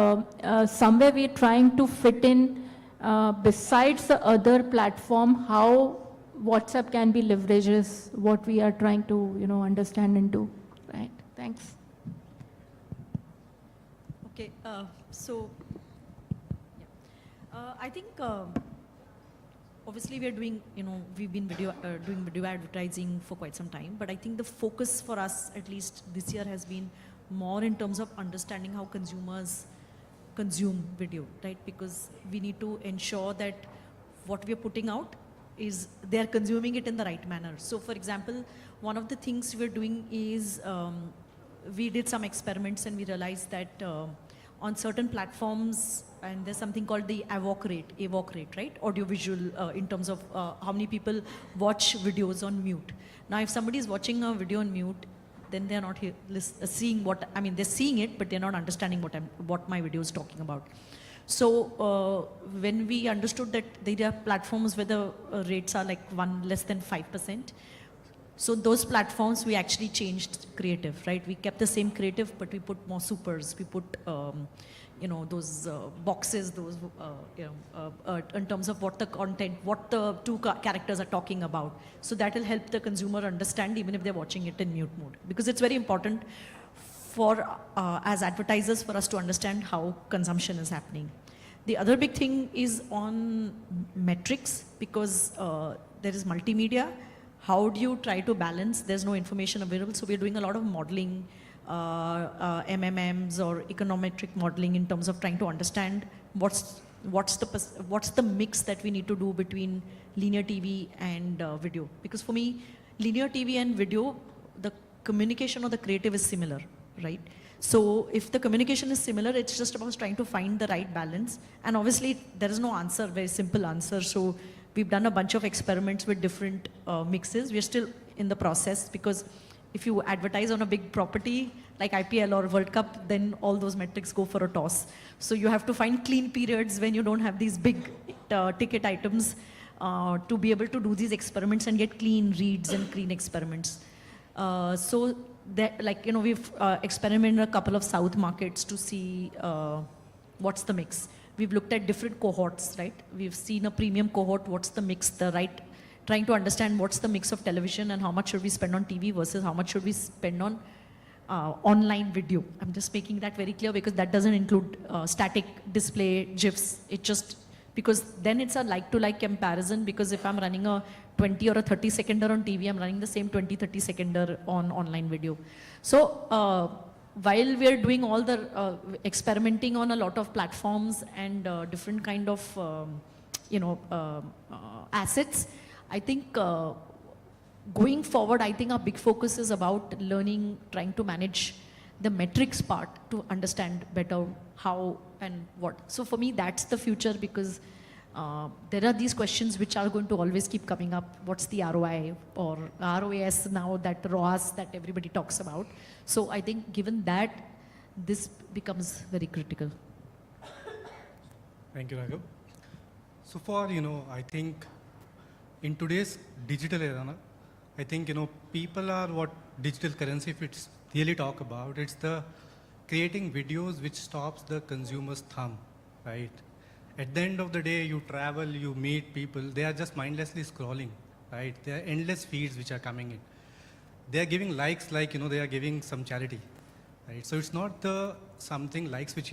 somewhere we are trying to fit in besides the other platform, how WhatsApp can be leveraged is what we are trying to, understand and do. Right. Thanks. Okay. I think obviously we are doing, we've been doing video advertising for quite some time, but I think the focus for us, at least this year, has been more in terms of understanding how consumers consume video, right? Because we need to ensure that what we are putting out is they're consuming it in the right manner. So for example, one of the things we're doing is we did some experiments and we realized that on certain platforms, and there's something called the AVOC rate, right? Audiovisual, in terms of how many people watch videos on mute. Now, if somebody is watching a video on mute, then they're not seeing what, they're seeing it, but they're not understanding what my video is talking about. So when we understood that there are platforms where the rates are like less than 5%, so those platforms we actually changed creative, right? We kept the same creative, but we put more supers. We put, those boxes, those, in terms of what the content, what the two characters are talking about. So that will help the consumer understand even if they're watching it in mute mode. Because it's very important for, as advertisers, for us to understand how consumption is happening. The other big thing is on metrics, because there is multimedia. How do you try to balance? There's no information available, so we're doing a lot of modeling, MMMs or econometric modeling in terms of trying to understand what's the mix that we need to do between linear TV and video. Because for me, linear TV and video, the communication or the creative is similar, right? So if the communication is similar, it's just about trying to find the right balance. And obviously, there is no answer, very simple answer. So we've done a bunch of experiments with different mixes. We're still in the process, because if you advertise on a big property like IPL or World Cup, then all those metrics go for a toss. So you have to find clean periods when you don't have these big ticket items to be able to do these experiments and get clean reads and clean experiments. So that, we've experimented in a couple of South markets to see what's the mix? We've looked at different cohorts, right? We've seen a premium cohort, what's the mix, trying to understand what's the mix of television and how much should we spend on TV versus how much should we spend on online video. I'm just making that very clear because that doesn't include static display, GIFs. It just, because then it's a like-to-like comparison, because if I'm running a 20 or a 30 seconder on TV, I'm running the same 20, 30 seconder on online video. So while we're doing all the experimenting on a lot of platforms and different kind of, assets, I think going forward, I think our big focus is about learning, trying to manage the metrics part to understand better how and what. So for me, that's the future, because there are these questions which are going to always keep coming up. What's the ROI or ROAS now, that ROAS that everybody talks about. So I think given that, this becomes very critical. Thank you, Raghav. So far, I think in today's digital era, I think, people are what digital currency, if it's really talk about, it's the creating videos which stops the consumer's thumb, right? At the end of the day, you travel, you meet people, they are just mindlessly scrolling, right? There are endless feeds which are coming in. They are giving likes like, they are giving some charity, right? So it's not the something likes which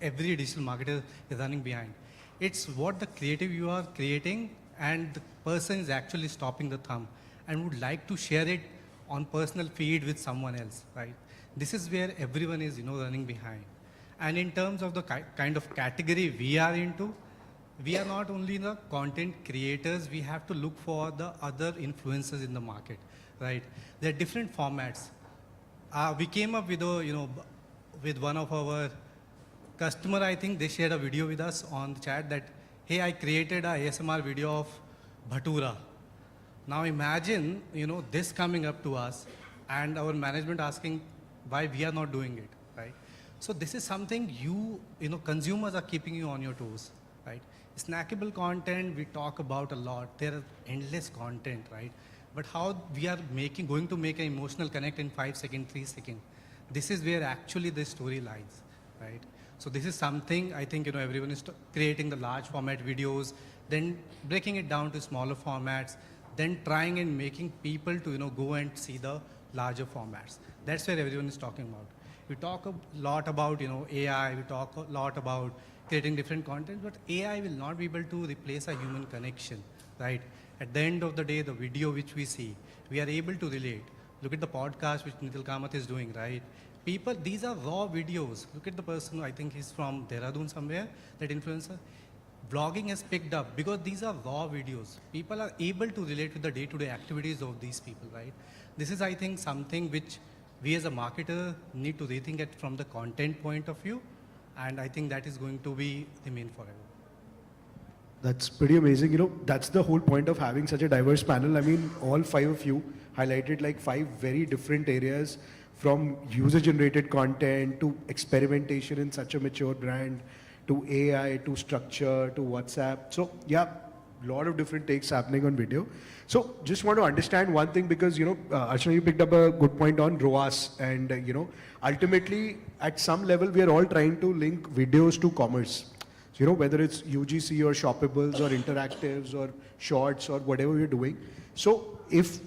every digital marketer is running behind. It's what the creative you are creating and the person is actually stopping the thumb and would like to share it on personal feed with someone else, right? This is where everyone is, running behind. And in terms of the kind of category we are into, we are not only the content creators, we have to look for the other influencers in the market, right? There are different formats. We came up with with one of our customer, I think they shared a video with us on the chat that, hey, I created a ASMR video of Bhatura. Now imagine, this coming up to us and our management asking why we are not doing it, right? So this is something consumers are keeping you on your toes, right? Snackable content, we talk about a lot. There are endless content, right? But how we are going to make an emotional connect in 5 seconds, 3 seconds. This is where actually the story lies, right? So this is something I think, everyone is creating the large format videos, then breaking it down to smaller formats, then trying and making people to, go and see the larger formats. That's where everyone is talking about. We talk a lot about, AI, we talk a lot about creating different content, but AI will not be able to replace a human connection, right? At the end of the day, the video which we see, we are able to relate. Look at the podcast which Nikhil Kamath is doing, right? People, these are raw videos. Look at the person, I think he's from Dehradun somewhere, that influencer. Vlogging has picked up because these are raw videos. People are able to relate with the day-to-day activities of these people, right? This is, I think, something which we as a marketer need to rethink it from the content point of view. And I think that is going to remain forever. That's pretty amazing. That's the whole point of having such a diverse panel. I mean, all 5 of you highlighted like 5 very different areas, from user-generated content to experimentation in such a mature brand, to AI, to structure, to WhatsApp. So yeah, a lot of different takes happening on video. So just want to understand one thing, because, Archana, you picked up a good point on ROAS, and, ultimately at some level we are all trying to link videos to commerce. So, whether it's UGC or shoppables or interactives or shorts or whatever we're doing. So if,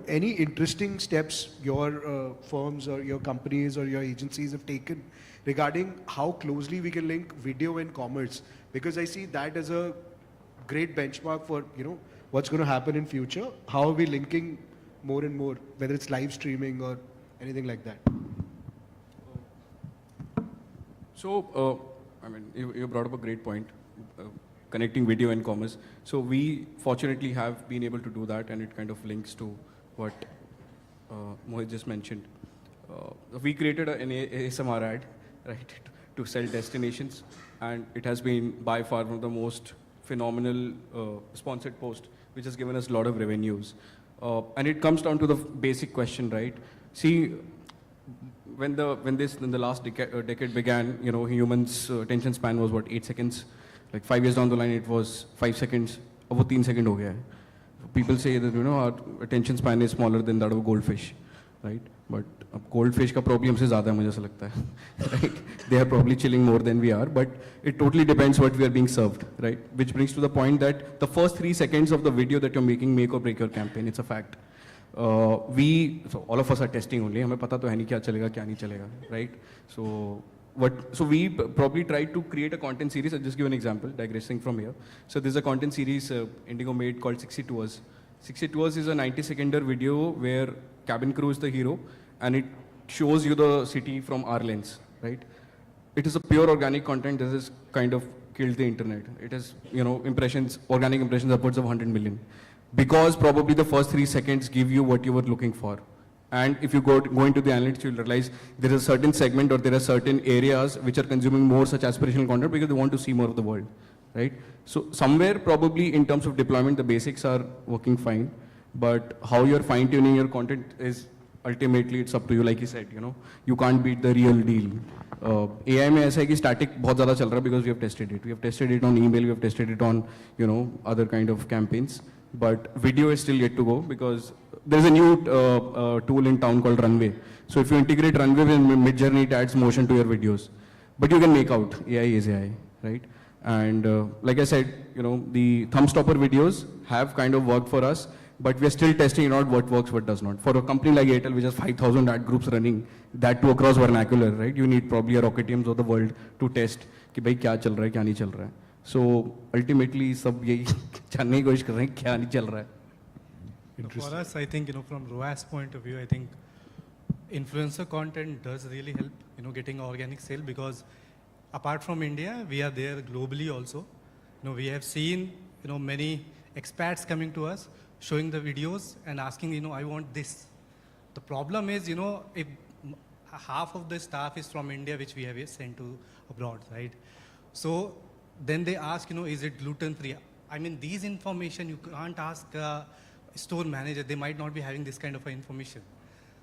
any interesting steps your firms or your companies or your agencies have taken regarding how closely we can link video and commerce, because I see that as a great benchmark for, what's going to happen in future. How are we linking more and more, whether it's live streaming or anything like that? So, you brought up a great point, connecting video and commerce. So we fortunately have been able to do that, and it kind of links to what Mohit just mentioned. We created an ASMR ad, right, to sell destinations, and it has been by far one of the most phenomenal sponsored post, which has given us a lot of revenues. And it comes down to the basic question, right? See, when the last decade began, humans' attention span was what, 8 seconds? Like 5 years down the line, it was 5 seconds. Ab wo 3 seconds ho gaya hai. People say that, our attention span is smaller than that of a goldfish, right? But cold fish का problem से ज़्यादा है मुझे ऐसा लगता है, right? They are probably chilling more than we are, but it totally depends what we are being served, right? Which brings to the point that the first 3 seconds of the video that you're making make or break your campaign. It's a fact. So all of us are testing only. हमें पता तो है नहीं क्या चलेगा क्या नहीं चलेगा, right? So we probably tried to create a content series. I'll just give an example, digressing from here. So there's a content series Indigo made called 60 Tours. 60 Tours is a 90-second video where cabin crew is the hero, and it shows you the city from our lens, right? It is a pure organic content. This is kind of killed the internet. It has, impressions, organic impressions upwards of 100 million. Because probably the first 3 seconds give you what you were looking for. And if you go into the analytics, you'll realize there is a certain segment or there are certain areas which are consuming more such aspirational content because they want to see more of the world, right? So somewhere probably in terms of deployment, the basics are working fine, but how you're fine-tuning your content is ultimately it's up to you. Like you said, you can't beat the real deal. AI में ऐसा है कि static बहुत ज़्यादा चल रहा है because we have tested it. We have tested it on email, we have tested it on, other kind of campaigns. But video is still yet to go because there's a new tool in town called Runway. So if you integrate Runway with Midjourney, it adds motion to your videos. But you can make out AI is AI, right? And like I said, the thumb stopper videos have kind of worked for us, but we're still testing it out what works, what does not. For a company like Airtel, which has 5,000 ad groups running, that too across vernacular, right? You need probably a rocket teams of the world to test कि भाई क्या चल रहा है, क्या नहीं चल रहा है. So ultimately, सब यही जानने की कोशिश कर रहे हैं क्या नहीं चल रहा है. For us, I think, from ROAS point of view, I think influencer content does really help, getting organic sale because apart from India, we are there globally also. We have seen, many expats coming to us, showing the videos and asking, I want this. The problem is, if half of the staff is from India, which we have sent to abroad, right? So then they ask, is it gluten-free? I mean, these information, you can't ask store manager, they might not be having this kind of information.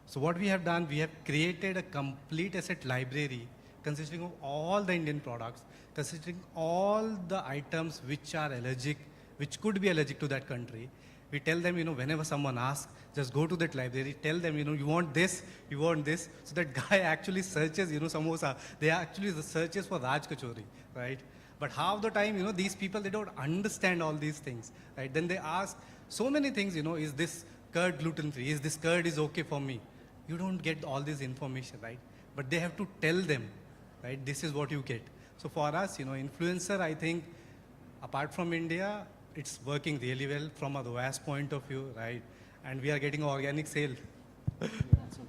So what we have done, we have created a complete asset library consisting of all the Indian products, consisting all the items which are allergic, which could be allergic to that country. We tell them, whenever someone asks, just go to that library, tell them, you want this, you want this. So that guy actually searches, samosa. They actually searches for Raj Kachori, right? But half the time, these people, they don't understand all these things, right? Then they ask so many things, is this curd gluten-free? Is this curd is okay for me? You don't get all this information, right? But they have to tell them, right? This is what you get. So for us, influencer, I think, apart from India, it's working really well from a ROAS point of view, right? And we are getting organic sale.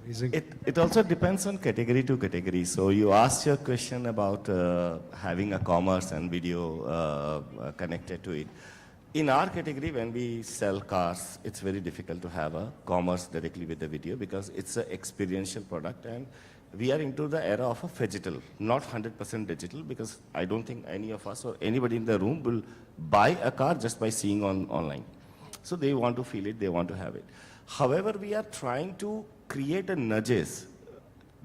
It also depends on category to category. So you asked your question about having a commerce and video connected to it. In our category, when we sell cars, it's very difficult to have a commerce directly with the video because it's an experiential product and we are into the era of a phygital, not 100% digital because I don't think any of us or anybody in the room will buy a car just by seeing online. So they want to feel it, they want to have it. However, we are trying to create a nudges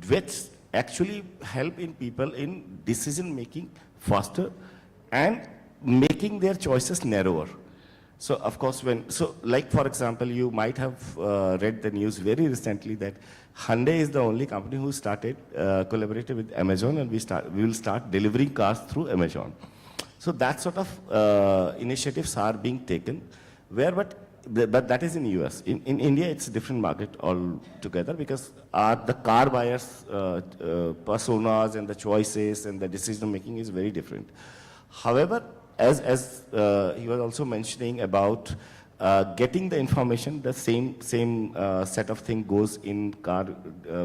which actually help in people in decision making faster and making their choices narrower. So of course, like for example, you might have read the news very recently that Hyundai is the only company who started collaborating with Amazon, and we will start delivering cars through Amazon. So that sort of initiatives are being taken, but that is in US. In India, it's a different market altogether because the car buyers' personas and the choices and the decision making is very different. However, as he was also mentioning about getting the information, the same set of thing goes in car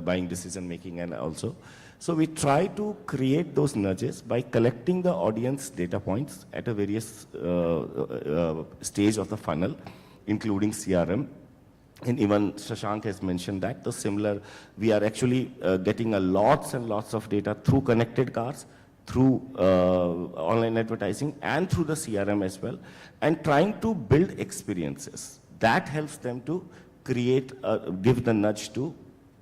buying decision making and also. So we try to create those nudges by collecting the audience data points at a various stage of the funnel, including CRM. And even Shashank has mentioned that. The similar, we are actually getting lots and lots of data through connected cars, through online advertising, and through the CRM as well, and trying to build experiences. That helps them to create, give the nudge to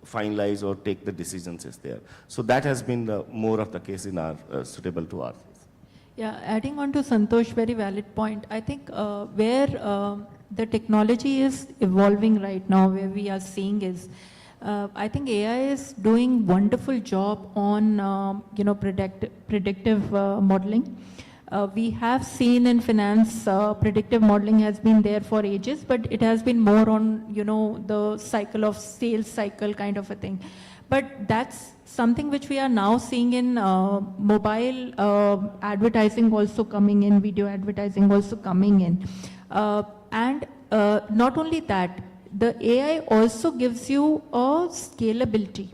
finalize or take the decisions is there. So that has been more of the case in our suitable to ours. Yeah, adding on to Santosh, very valid point. I think where the technology is evolving right now, where we are seeing is I think AI is doing wonderful job on predictive modeling. We have seen in finance predictive modeling has been there for ages, but it has been more on the cycle of sales cycle kind of a thing. But that's something which we are now seeing in mobile advertising also coming in, video advertising also coming in, and not only that, the AI also gives you a scalability,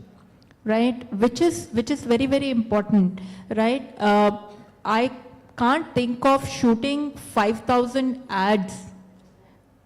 right? Which is very, very important, right? I can't think of shooting 5,000 ads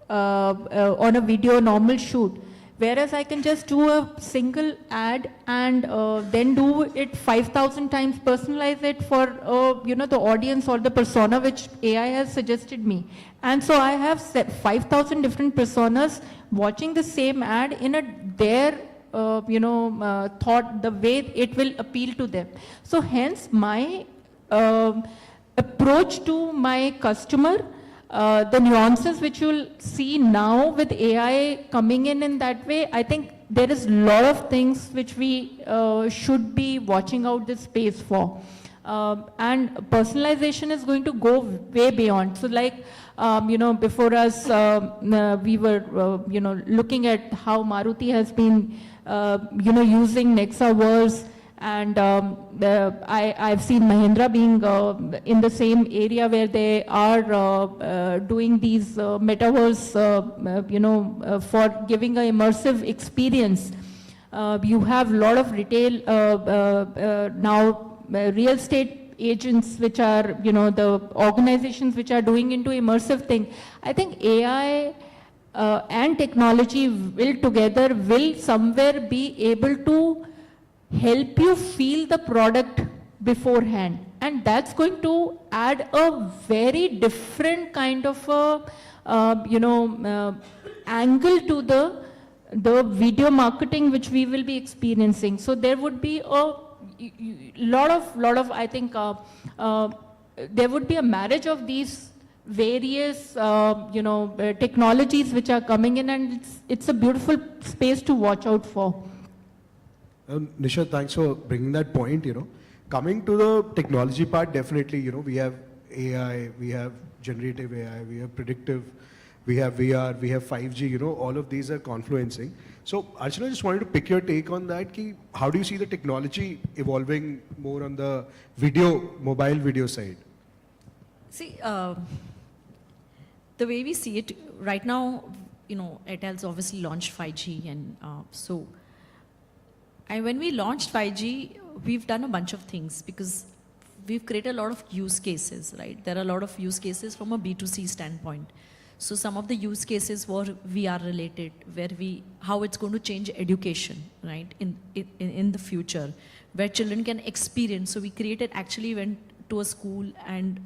on a video normal shoot, whereas I can just do a single ad and then do it 5,000 times, personalize it for the audience or the persona which AI has suggested me. And so I have set 5,000 different personas watching the same ad in their thought, the way it will appeal to them. So hence my approach to my customer, the nuances which you'll see now with AI coming in that way, I think there is a lot of things which we should be watching out this space for. And personalization is going to go way beyond. So like, before us, we were, looking at how Maruti has been, using Nexaverse, and I've seen Mahindra being in the same area where they are doing these metaverse, for giving an immersive experience. You have a lot of retail now, real estate agents which are, the organizations which are doing into immersive thing. I think AI and technology will somewhere be able to help you feel the product beforehand, and that's going to add a very different kind of angle to the video marketing which we will be experiencing. So there would be a lot of I think there would be a marriage of these various technologies which are coming in, and it's a beautiful space to watch out for. Nisha, thanks for bringing that point. Coming to the technology part, definitely, we have AI, we have generative AI, we have predictive, we have VR, we have 5G, all of these are confluencing. So Archana, I just wanted to pick your take on that. How do you see the technology evolving more on the mobile video side? See, the way we see it right now, Airtel's obviously launched 5G, and when we launched 5G, we've done a bunch of things because we've created a lot of use cases, right? There are a lot of use cases from a B2C standpoint. So some of the use cases were VR related, where how it's going to change education, right? In the future, where children can experience. So we went to a school and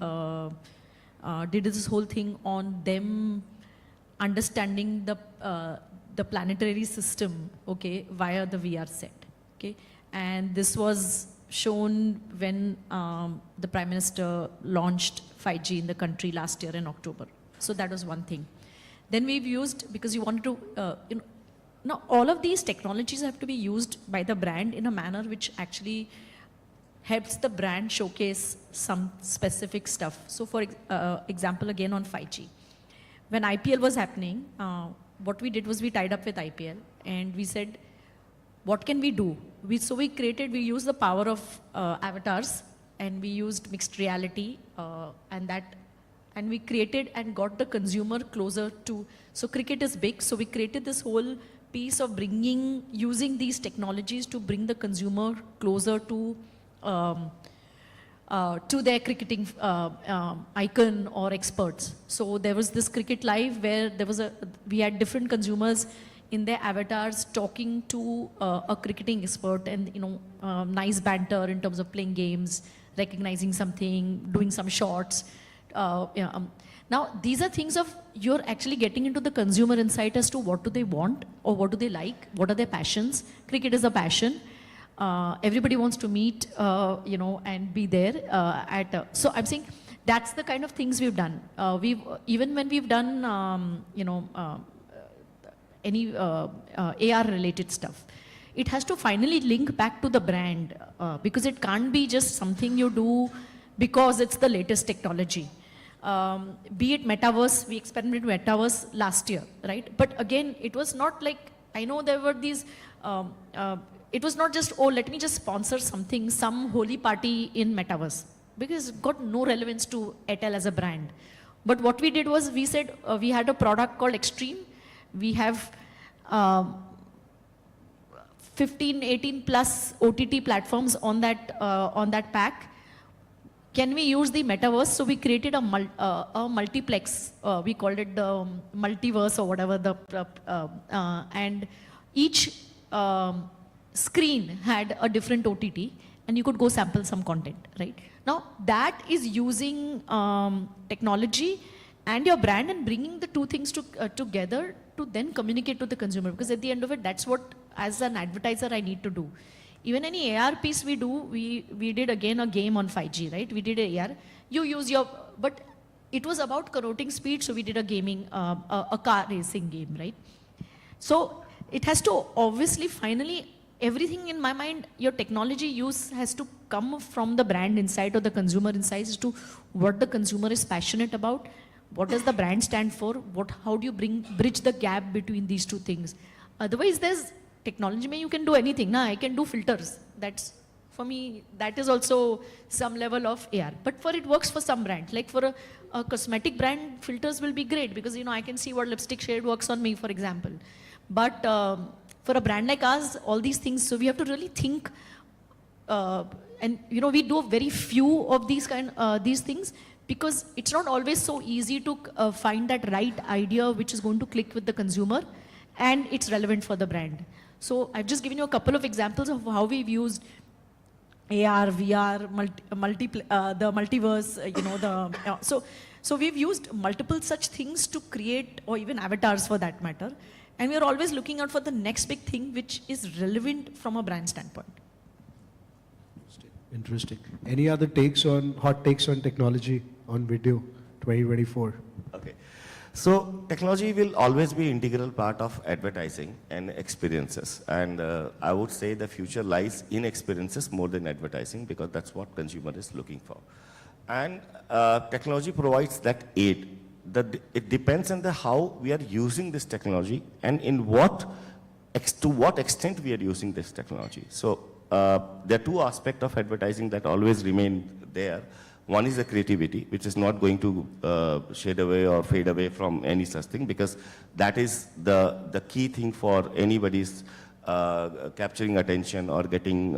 did this whole thing on them understanding the planetary system, okay, via the VR set. Okay, and this was shown when the Prime Minister launched 5G in the country last year in October. So that was one thing. Then we've used, because you wanted to, now all of these technologies have to be used by the brand in a manner which actually helps the brand showcase some specific stuff. So for example, again on 5G, when IPL was happening, what we did was we tied up with IPL and we said, what can we do? We used the power of avatars, and we used mixed reality and we created and got the consumer closer to, so cricket is big, so we created this whole piece of using these technologies to bring the consumer closer to their cricketing icon or experts. So there was this Cricket Live where we had different consumers in their avatars talking to a cricketing expert, and nice banter in terms of playing games, recognizing something, doing some shots. Now these are things of you're actually getting into the consumer insight as to what do they want or what do they like, what are their passions. Cricket is a passion. Everybody wants to meet, and be there so I'm saying that's the kind of things we've done. Even when we've done, any AR related stuff, it has to finally link back to the brand because it can't be just something you do because it's the latest technology. Be it metaverse, we experimented with metaverse last year, right? But again, it was not like, I know there were these, it was not just, oh, let me just sponsor something, some holy party in metaverse, because it got no relevance to Airtel as a brand. But what we did was, we said, we had a product called Extreme. We have 15, 18 plus OTT platforms on that pack. Can we use the metaverse? So we created a multiplex. We called it the multiverse or whatever. And each screen had a different OTT, and you could go sample some content, right? Now that is using technology and your brand and bringing the two things together to then communicate to the consumer. Because at the end of it, that's what, as an advertiser, I need to do. Even any AR piece we do, we did again a game on 5G, right? We did a AR. You use your, but it was about connoting speed, so we did a gaming, a car racing game, right? So it has to obviously, finally, everything in my mind, your technology use has to come from the brand insight or the consumer insights as to what the consumer is passionate about, what does the brand stand for, how do you bridge the gap between these two things. Otherwise, there's technology, you can do anything. I can do filters. That's, for me, that is also some level of AR. But it works for some brands. Like for a cosmetic brand, filters will be great because, I can see what lipstick shade works on me, for example. But for a brand like us, all these things, so we have to really think, and we do very few of these things because it's not always so easy to find that right idea which is going to click with the consumer and it's relevant for the brand. So I've just given you a couple of examples of how we've used AR, VR, the multiverse, so we've used multiple such things to create, or even avatars for that matter. And we are always looking out for the next big thing which is relevant from a brand standpoint. Interesting. Any other hot takes on technology on video 2024? Okay. So technology will always be an integral part of advertising and experiences. And I would say the future lies in experiences more than advertising because that's what consumer is looking for. And technology provides that aid. It depends on how we are using this technology and to what extent we are using this technology. So there are two aspects of advertising that always remain there. One is the creativity, which is not going to shade away or fade away from any such thing because that is the key thing for anybody's capturing attention or getting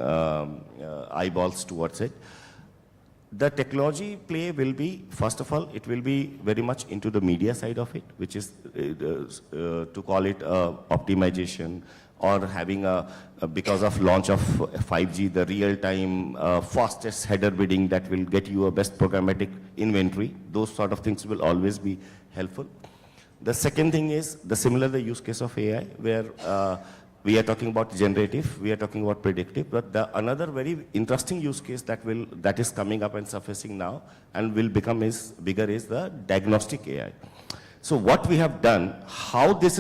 eyeballs towards it. The technology play will be, first of all, it will be very much into the media side of it, which is to call it optimization or having because of launch of 5G, the real-time fastest header bidding that will get you a best programmatic inventory. Those sort of things will always be helpful. The second thing is the use case of AI, where we are talking about generative, we are talking about predictive, but another very interesting use case that is coming up and surfacing now and will become bigger is the diagnostic AI. So what we have done, how this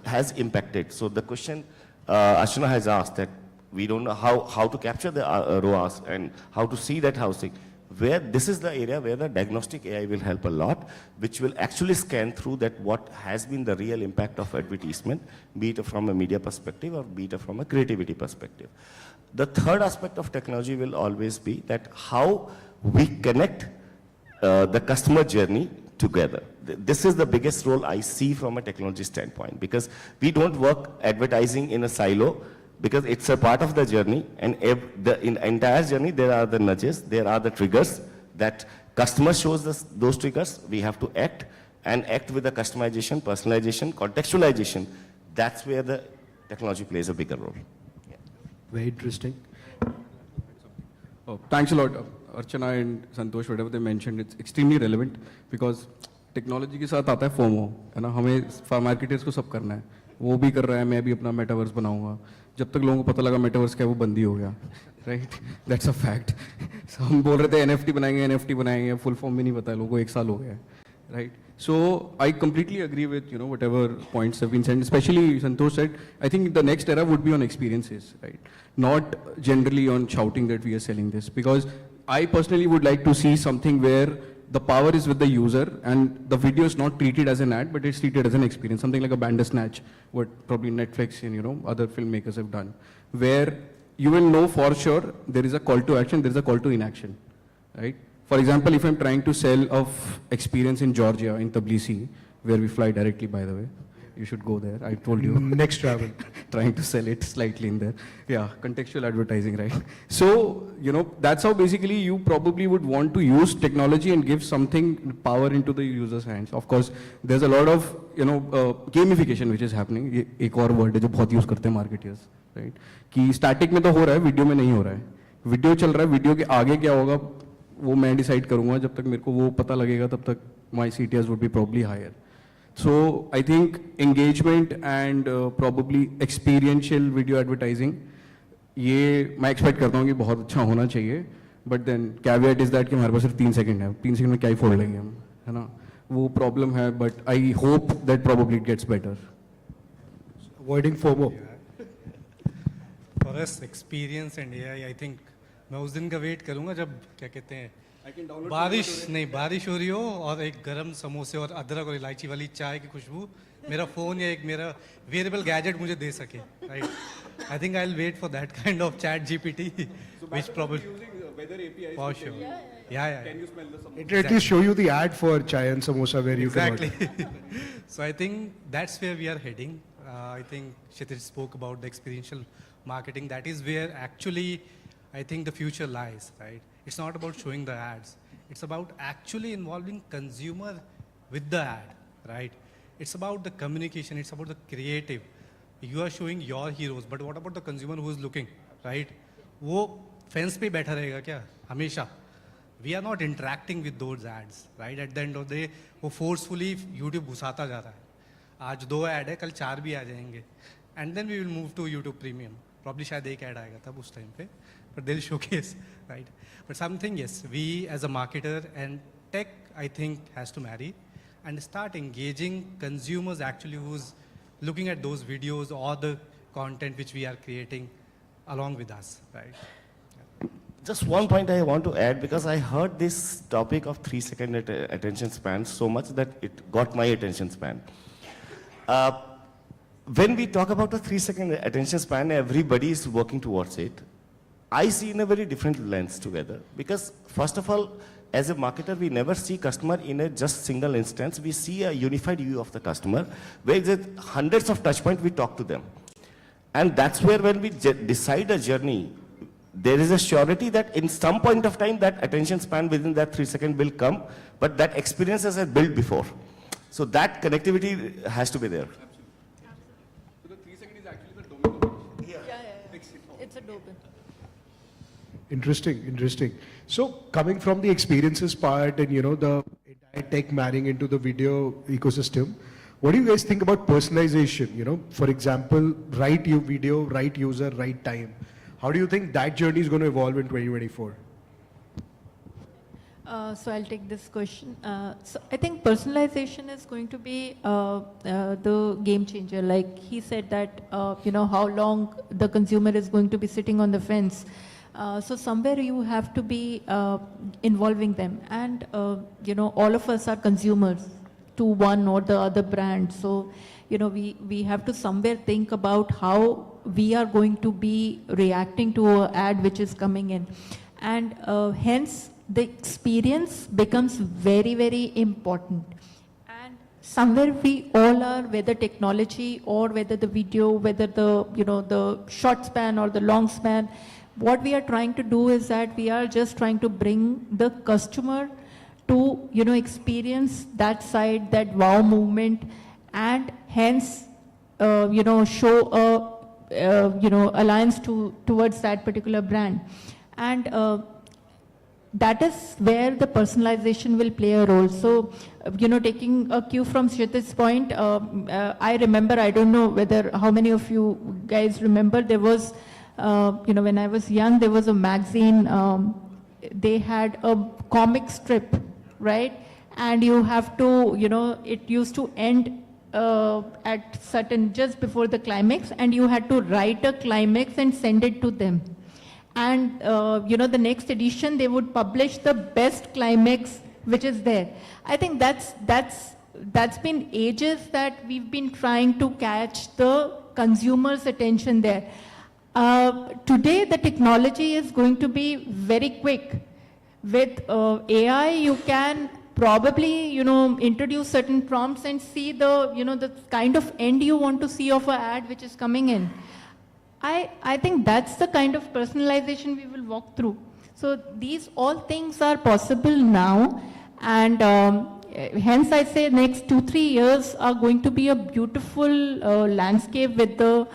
has impacted. So the question Ashuna has asked that we don't know how to capture the ROAS and how to see that housing. Where this is the area where the diagnostic AI will help a lot, which will actually scan through that what has been the real impact of advertisement, be it from a media perspective or be it from a creativity perspective. The third aspect of technology will always be that how we connect the customer journey together. This is the biggest role I see from a technology standpoint because we don't work advertising in a silo, because it's a part of the journey, and in the entire journey there are the nudges, there are the triggers that customer shows those triggers. We have to act with the customization, personalization, contextualization. That's where the technology plays a bigger role. Yeah. Very interesting. Oh, thanks a lot, Archana and Santosh, whatever they mentioned, it's extremely relevant because technology के साथ आता है FOMO, है ना? हमें marketers को सब करना है. वो भी कर रहा है, मैं भी अपना metaverse बनाऊंगा. जब तक लोगों को पता लगा metaverse क्या है, वो बंद ही हो गया, right? That's a fact. So हम बोल रहे थे NFT बनाएंगे, full form भी नहीं पता है लोगों को, 1 साल हो गया, right? So I completely agree with, whatever points have been said, especially Santosh said, I think the next era would be on experiences, right? Not generally on shouting that we are selling this, because I personally would like to see something where the power is with the user and the video is not treated as an ad, but it's treated as an experience, something like a Bandersnatch, what probably Netflix and, other filmmakers have done, where you will know for sure there is a call to action, there is a call to inaction, right? For example, if I'm trying to sell of experience in Georgia, in Tbilisi, where we fly directly, by the way, you should go there. I told you. Next travel. Trying to sell it slightly in there. Yeah, contextual advertising, right? So, that's how basically you probably would want to use technology and give something power into the user's hands. Of course, there's a lot of, gamification which is happening. ये एक और word है जो बहुत use करते हैं marketers, right? कि static में तो हो रहा है, video में नहीं हो रहा है. Video चल रहा है, video के आगे क्या होगा वो मैं decide करूँगा. जब तक मेरे को वो पता लगेगा तब तक my CTRs would be probably higher. So I think engagement and probably experiential video advertising, ये मैं expect करता हूँ कि बहुत अच्छा होना चाहिए. But then caveat is that कि हमारे पास सिर्फ 3 सेकंड है. 3 सेकंड में क्या ही फोड़ लेंगे हम, है ना? वो problem है. But I hope that probably it gets better. Avoiding FOMO. For us, experience and AI, I think मैं उस दिन का वेट करूँगा जब क्या कहते हैं बारिश हो रही हो और एक गरम समोसे और अदरक और इलायची वाली चाय की खुशबू मेरा फोन या एक मेरा वेरिएबल गैजेट मुझे दे सके, right? I think I will wait for that kind of ChatGPT which probably for sure. Yeah. Can you smell the samosa? It at least show you the ad for chai and samosa where you can order. So I think that's where we are heading. I think Kshitij spoke about the experiential marketing. That is where actually I think the future lies, right? It's not about showing the ads. It's about actually involving consumer with the ad, right? It's about the communication. It's about the creative. You are showing your heroes, but what about the consumer who is looking, right? वो fence पे बैठा रहेगा क्या हमेशा? We are not interacting with those ads, right? At the end of the day, वो forcefully YouTube घुसाता जा रहा है. आज 2 ad है, कल 4 भी आ जाएंगे. And then we will move to YouTube Premium. Probably शायद एक ad आएगा तब उस time पे. But they'll showcase, right? But something, yes, we as a marketer and tech, I think, has to marry and start engaging consumers actually who's looking at those videos or the content which we are creating along with us, right? Just one point I want to add, because I heard this topic of 3-second attention span so much that it got my attention span. When we talk about a 3-second attention span, everybody is working towards it. I see in a very different lens together, because first of all, as a marketer, we never see customer in a just single instance. We see a unified view of the customer, where there's hundreds of touch points, we talk to them. And that's where when we decide a journey, there is a surety that in some point of time, that attention span within that 3 seconds will come, but that experience is built before. So that connectivity has to be there. So the 3 seconds is actually the domino. It's a domain. Interesting. So coming from the experiences part and the entire tech marrying into the video ecosystem, what do you guys think about personalization? For example, right video, right user, right time. How do you think that journey is going to evolve in 2024? So I'll take this question. So I think personalization is going to be the game changer. Like he said that, how long the consumer is going to be sitting on the fence. So somewhere you have to be involving them. And, all of us are consumers to one or the other brand. So, we have to somewhere think about how we are going to be reacting to an ad which is coming in. And hence, the experience becomes very, very important. And somewhere we all are, whether technology or whether the video, whether the, the short span or the long span, what we are trying to do is that we are just trying to bring the customer to, experience that side, that wow moment, and hence, show a, alliance towards that particular brand. And that is where the personalization will play a role. So, taking a cue from Kshitij's point, I remember, I don't know how many of you guys remember, there was, when I was young, there was a magazine, they had a comic strip, right? and you have to, it used to end at certain, just before the climax, and you had to write a climax and send it to them. And, the next edition, they would publish the best climax which is there. I think that's been ages that we've been trying to catch the consumer's attention there. Today, the technology is going to be very quick. With AI, you can probably, introduce certain prompts and see the kind of end you want to see of an ad which is coming in. I think that's the kind of personalization we will walk through. So these all things are possible now, and hence I say next 2-3 years are going to be a beautiful landscape with the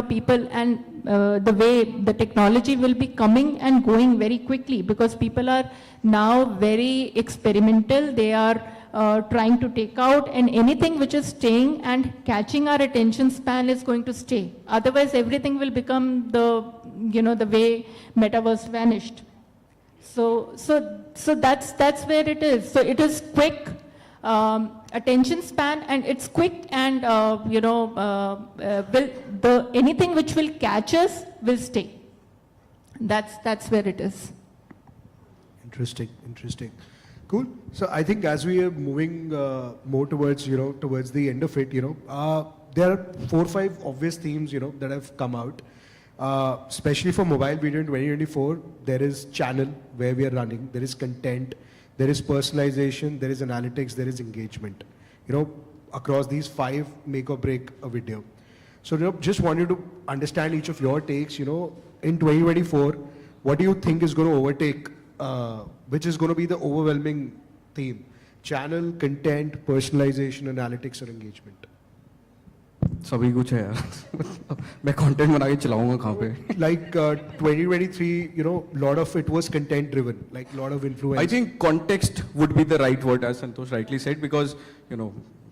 people, and the way the technology will be coming and going very quickly, because people are now very experimental. They are trying to take out, and anything which is staying and catching our attention span is going to stay. Otherwise, everything will become the way metaverse vanished. So that's where it is. So it is quick attention span, and it's quick, and anything which will catch us will stay. That's where it is. Interesting. Cool. So I think as we are moving more towards the end of it, there are 4 or 5 obvious themes, that have come out. Especially for mobile video in 2024, there is channel where we are running, there is content, there is personalization, there is analytics, there is engagement. Across these 5 make or break a video. So just wanted to understand each of your takes. In 2024, what do you think is going to overtake? Which is going to be the overwhelming theme? Channel, content, personalization, analytics, or engagement? सभी कुछ है यार मैं content बना के चलाऊंगा कहाँ पे Like 2023, lot of it was content driven, like lot of influence. I think context would be the right word, as Santosh rightly said, because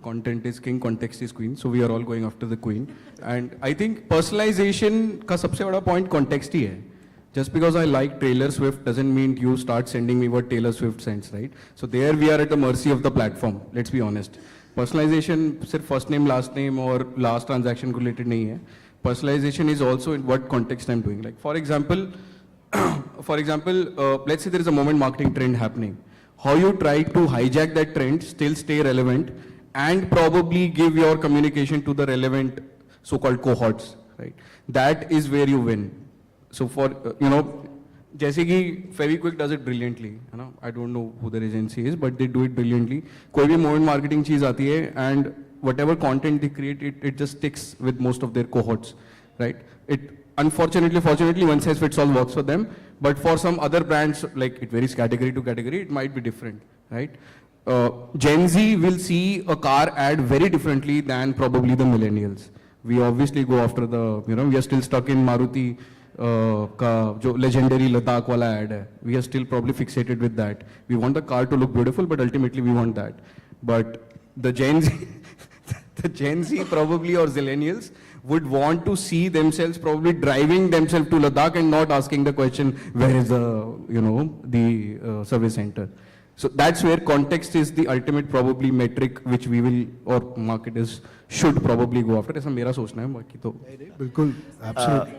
content is king, context is queen, so we are all going after the queen. And I think personalization का सबसे बड़ा point context ही है. Just because I like Taylor Swift doesn't mean you start sending me what Taylor Swift sends, right? So there we are at the mercy of the platform, let's be honest. Personalization सिर्फ first name, last name और last transaction को related नहीं है. Personalization is also in what context I'm doing. Like for example, let's say there is a moment marketing trend happening. How you try to hijack that trend, still stay relevant, and probably give your communication to the relevant so-called cohorts, right? That is where you win. So for, जैसे कि Fevikwik does it brilliantly, I don't know who the agency is, but they do it brilliantly. कोई भी moment marketing चीज आती है, and whatever content they create, it just sticks with most of their cohorts, right? It fortunately, one size fits all works for them, but for some other brands, like it varies category to category, it might be different, right? Gen Z will see a car ad very differently than probably the millennials. We obviously go after the, we are still stuck in Maruti का जो legendary Ladakh वाला ad है. We are still probably fixated with that. We want the car to look beautiful, but ultimately we want that. But the Gen Z probably or Zillennials would want to see themselves probably driving themselves to Ladakh and not asking the question, where is the service center? So that's where context is the ultimate probably metric which we will, or marketers should probably go after. ऐसा मेरा सोचना है, बाकी तो बिल्कुल, absolutely.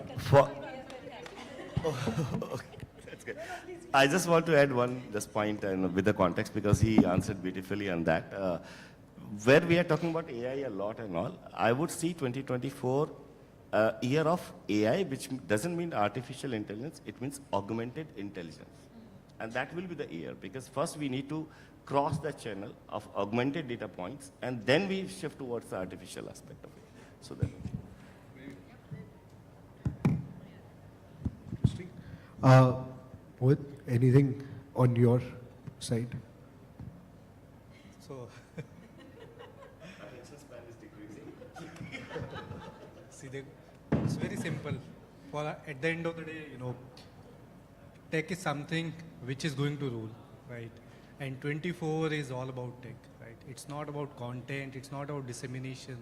That's good. I just want to add one just point with the context, because he answered beautifully on that. Where we are talking about AI a lot and all, I would see 2024 year of AI, which doesn't mean artificial intelligence, it means augmented intelligence. And that will be the year, because first we need to cross the channel of augmented data points, and then we shift towards the artificial aspect of it. So that. Mohit, anything on your side? So, see, it's very simple. At the end of the day, tech is something which is going to rule, right? And 24 is all about tech, right? It's not about content, it's not about dissemination.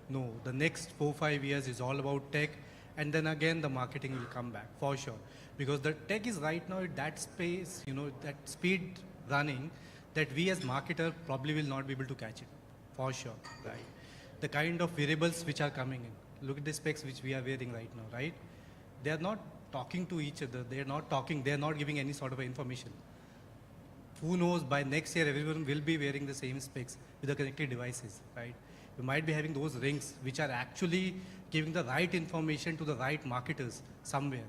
No, the next 4-5 years is all about tech, and then again the marketing will come back, for sure. Because the tech is right now at that space, that speed running, that we as marketer probably will not be able to catch it, for sure, right? The kind of variables which are coming in. Look at the specs which we are wearing right now, right? They are not talking to each other. They are not talking. They are not giving any sort of information. Who knows, by next year, everyone will be wearing the same specs with the connected devices, right? You might be having those rings which are actually giving the right information to the right marketers somewhere.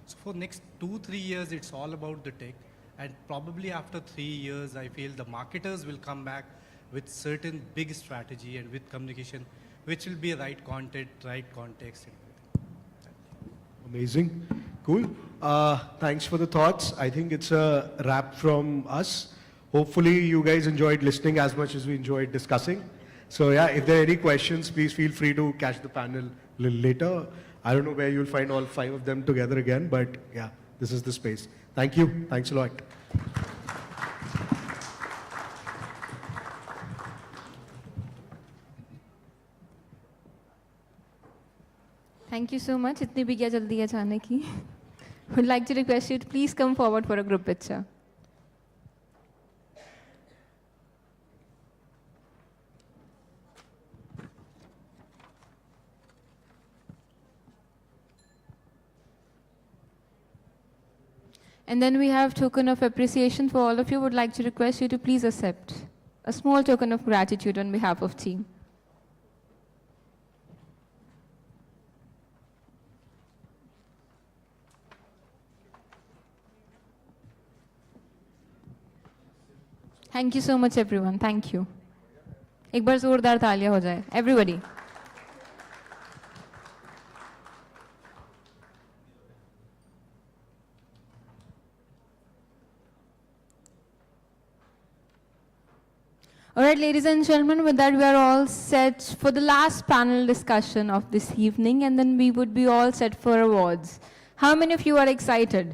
So for next 2-3 years, it's all about the tech. And probably after 3 years, I feel the marketers will come back with certain big strategy and with communication, which will be right content, right context. Amazing. Cool. Thanks for the thoughts. I think it's a wrap from us. Hopefully you guys enjoyed listening as much as we enjoyed discussing. So yeah, if there are any questions, please feel free to catch the panel a little later. I don't know where you'll find all 5 of them together again, but yeah, this is the space. Thank you. Thanks a lot. Thank you so much. इतनी भी क्या जल्दी है जाने की. Would like to request you to please come forward for a group picture. And then we have token of appreciation for all of you. Would like to request you to please accept a small token of gratitude on behalf of team. Thank you so much, everyone. Thank you. एक बार जोरदार तालियां हो जाए. Everybody. All right, ladies and gentlemen, with that we are all set for the last panel discussion of this evening, and then we would be all set for awards. How many of you are excited?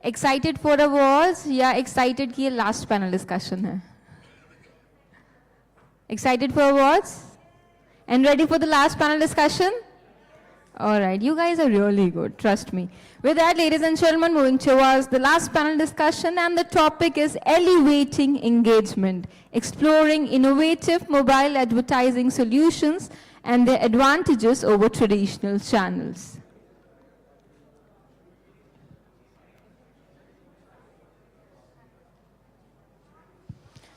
Excited for awards? Yeah, excited कि ये last panel discussion है. Excited for awards? And ready for the last panel discussion? All right, you guys are really good, trust me. With that, ladies and gentlemen, moving towards the last panel discussion, and the topic is elevating engagement, exploring innovative mobile advertising solutions and their advantages over traditional channels.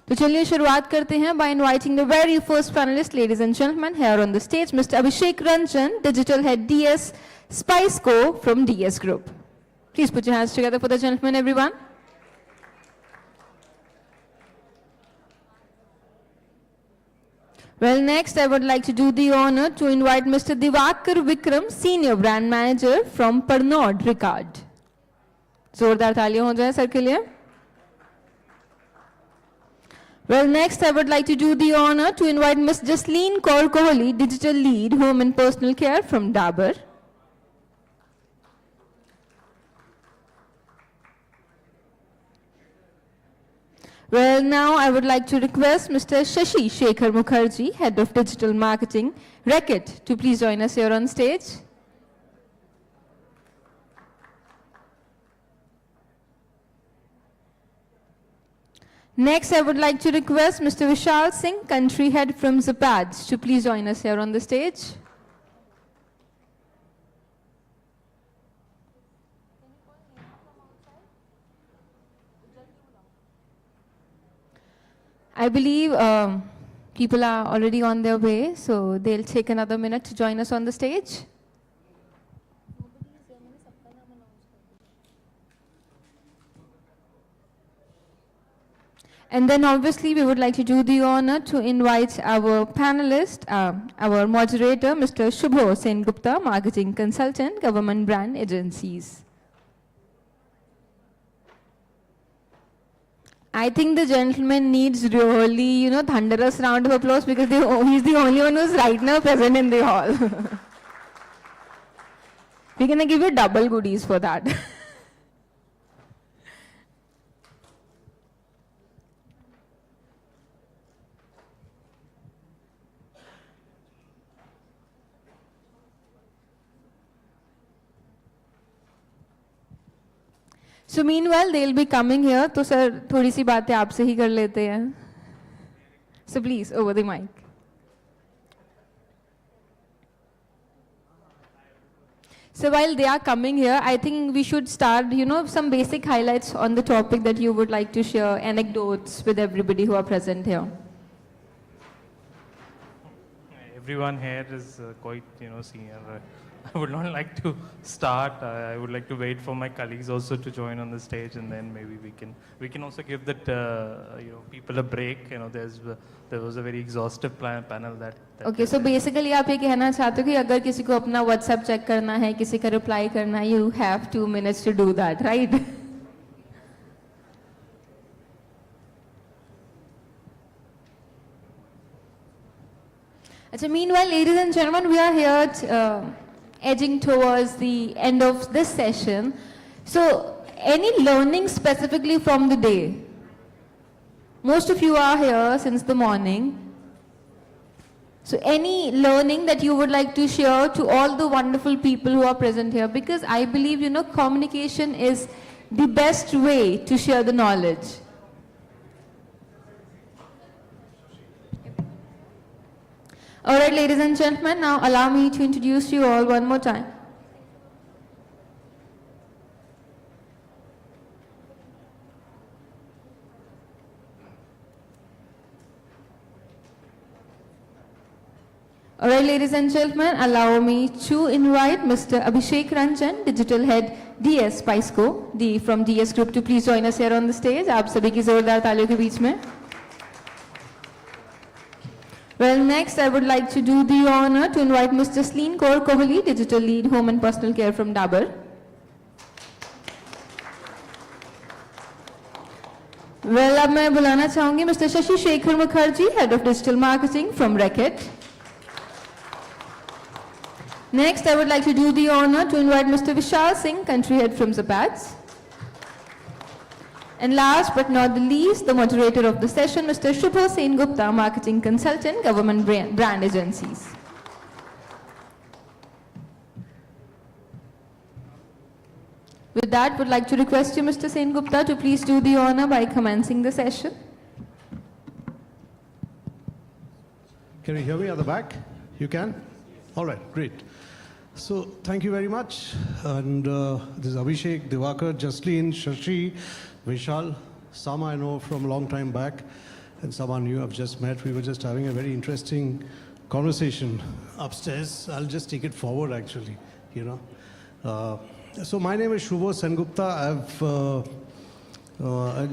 तो चलिए शुरुआत करते हैं by inviting the very first panelist, ladies and gentlemen, here on the stage, Mr. Abhishek Ranjan, Digital Head DS Spice Co from DS Group. Please put your hands together for the gentleman, everyone. Well, next I would like to do the honor to invite Mr. Divakar Vikram, Senior Brand Manager from Pernod Ricard. जोरदार तालियां हो जाए sir के लिए. Well, next I would like to do the honor to invite Ms. Jasleen Kaur Kohli, Digital Lead, Home and Personal Care from Dabur. Well, now I would like to request Mr. Shashi Shekhar Mukherjee, Head of Digital Marketing, Reckitt, to please join us here on stage. Next, I would like to request Mr. Vishal Singh, Country Head from Zapads, to please join us here on the stage. I believe people are already on their way, so they'll take another minute to join us on the stage. And then obviously we would like to do the honor to invite our panelist, our moderator, Mr. Shubho Sen Gupta, Marketing Consultant, Government Brand Agencies. I think the gentleman needs really, thunderous round of applause because he's the only one who's right now present in the hall. We're going to give you double goodies for that. So meanwhile, they'll be coming here. तो sir थोड़ी सी बातें आपसे ही कर लेते हैं. So please, over the mic. So while they are coming here, I think we should start, some basic highlights on the topic that you would like to share, anecdotes with everybody who are present here. Everyone here is quite, senior. I would not like to start. I would like to wait for my colleagues also to join on the stage, and then maybe we can also give that people a break. There was a very exhaustive panel that Okay, so basically आप ये कहना चाहते हो कि अगर किसी को अपना WhatsApp चेक करना है, किसी का reply करना है, you have 2 minutes to do that, right? Meanwhile, ladies and gentlemen, we are here edging towards the end of this session. So, any learning specifically from the day? Most of you are here since the morning. So, any learning that you would like to share to all the wonderful people who are present here? Because I believe, communication is the best way to share the knowledge. All right, ladies and gentlemen, now allow me to introduce you all one more time. All right, ladies and gentlemen, allow me to invite Mr. Abhishek Ranjan, Digital Head DS Spiceco, from DS Group, to please join us here on the stage. आप सभी की जोरदार तालियों के बीच में. Well, next I would like to do the honor to invite Mr. Sleen Kaur Kohli, Digital Lead Home and Personal Care from Dabur. Well, अब मैं बुलाना चाहूँगी Mr. Shashi Shekhar Mukherjee, Head of Digital Marketing from Reckitt. Next, I would like to do the honor to invite Mr. Vishal Singh, Country Head from Zapads. And last but not the least, the moderator of the session, Mr. Shubha Sen Gupta, Marketing Consultant, Government Brand Agencies. With that, would like to request you, Mr. Sen Gupta, to please do the honor by commencing the session. Can you hear me at the back? You can? All right, great. So thank you very much. And this is Abhishek, Divakar, Jasleen, Shashi, Vishal. Some I know from a long time back, and someone you have just met. We were just having a very interesting conversation upstairs. I'll just take it forward, actually, So my name is Shubha Sengupta.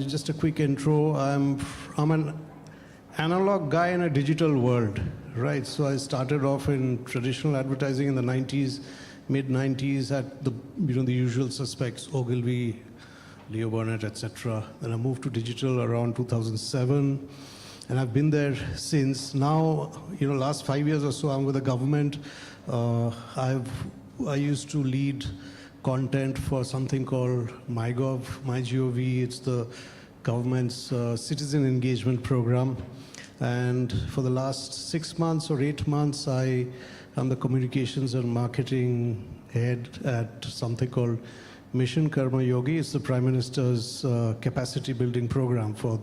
Just a quick intro. I'm an analog guy in a digital world, right? So I started off in traditional advertising in the 90s, mid-90s at the usual suspects, Ogilvy, Leo Burnett, etc. Then I moved to digital around 2007, and I've been there since. Now, last 5 years or so, I'm with the government. I used to lead content for something called MyGov. It's the government's citizen engagement program. And for the last 6 months or 8 months, I am the communications and marketing head at something called Mission Karma Yogi. It's the Prime Minister's capacity building program for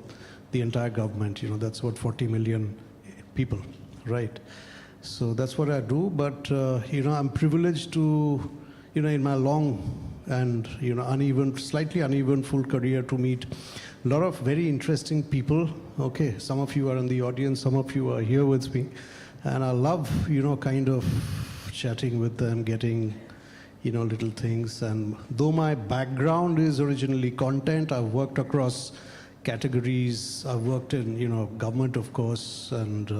the entire government. That's what 40 million people, right? So that's what I do. But, I'm privileged to, in my long and, slightly uneventful career to meet a lot of very interesting people. Okay, some of you are in the audience, some of you are here with me. And I love, kind of chatting with them, getting, little things. And though my background is originally content, I've worked across categories. I've worked in, government, of course, and,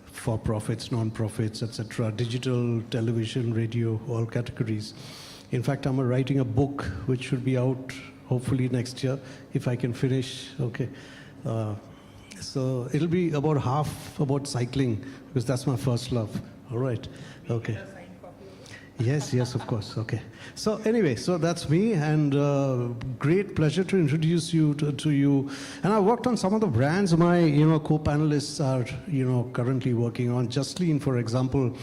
for-profits, non-profits, etc., digital, television, radio, all categories. In fact, I'm writing a book which should be out hopefully next year, if I can finish, okay. So it'll be about half about cycling, because that's my first love, all right, okay. Yes, of course, okay. So anyway, so that's me, and great pleasure to introduce you to you. And I worked on some of the brands my, co-panelists are, currently working on. Jasleen, for example,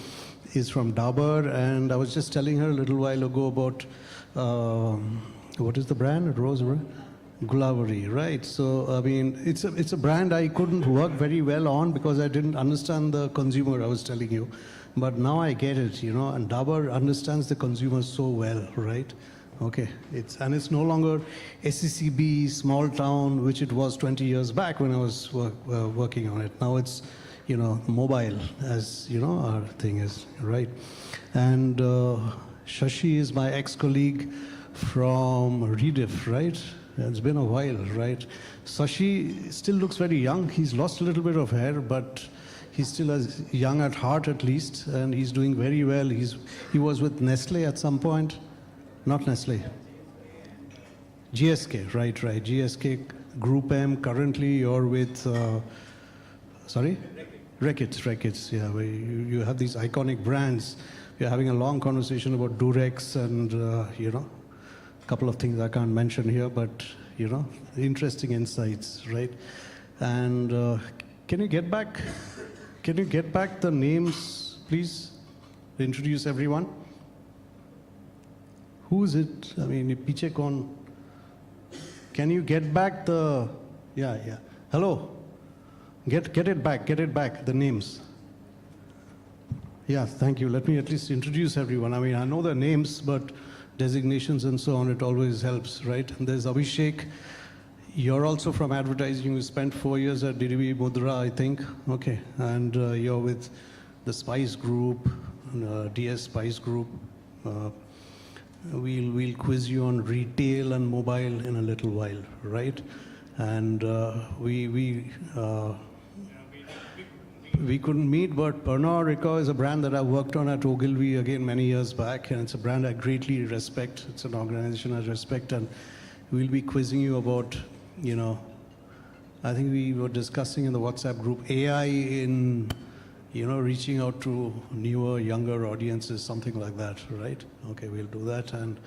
is from Dabur, and I was just telling her a little while ago about what is the brand? Gulavari, right? So I mean, it's a brand I couldn't work very well on because I didn't understand the consumer. I was telling you, but now I get it, you know. And Dabur understands the consumer so well, right? Okay, it's no longer SCCB, small town, which it was 20 years back when I was working on it. Now it's, you know, mobile, as you know, our thing is, right? And Shashi is my ex-colleague from Rediff, right? It's been a while, right? Shashi still looks very young. He's lost a little bit of hair, but he's still as young at heart at least, and he's doing very well. He was with Nestle at some point. Not Nestle. GSK, right. GSK Group M. Currently you're with, sorry? Reckitt's, yeah. Where you have these iconic brands. We're having a long conversation about Durex and, you know, a couple of things I can't mention here, but, you know, interesting insights, right? And can you get back the names, please? Introduce everyone. Who is it? I mean, piche kaun? Can you get back the, yeah. Hello? Get it back, the names. Yeah, thank you. Let me at least introduce everyone. I mean, I know the names, but designations and so on, it always helps, right? And there's Abhishek. You're also from advertising. You spent 4 years at DDB Mudra, I think. Okay, and you're with the Spice Group, DS Spice Group. We'll quiz you on retail and mobile in a little while, right? And we couldn't meet, but Pernod Ricard is a brand that I worked on at Ogilvy again many years back, and it's a brand I greatly respect. It's an organization I respect, and we'll be quizzing you about, you know, I think we were discussing in the WhatsApp group AI in, you know, reaching out to newer, younger audiences, something like that, right? Okay, we'll do that. And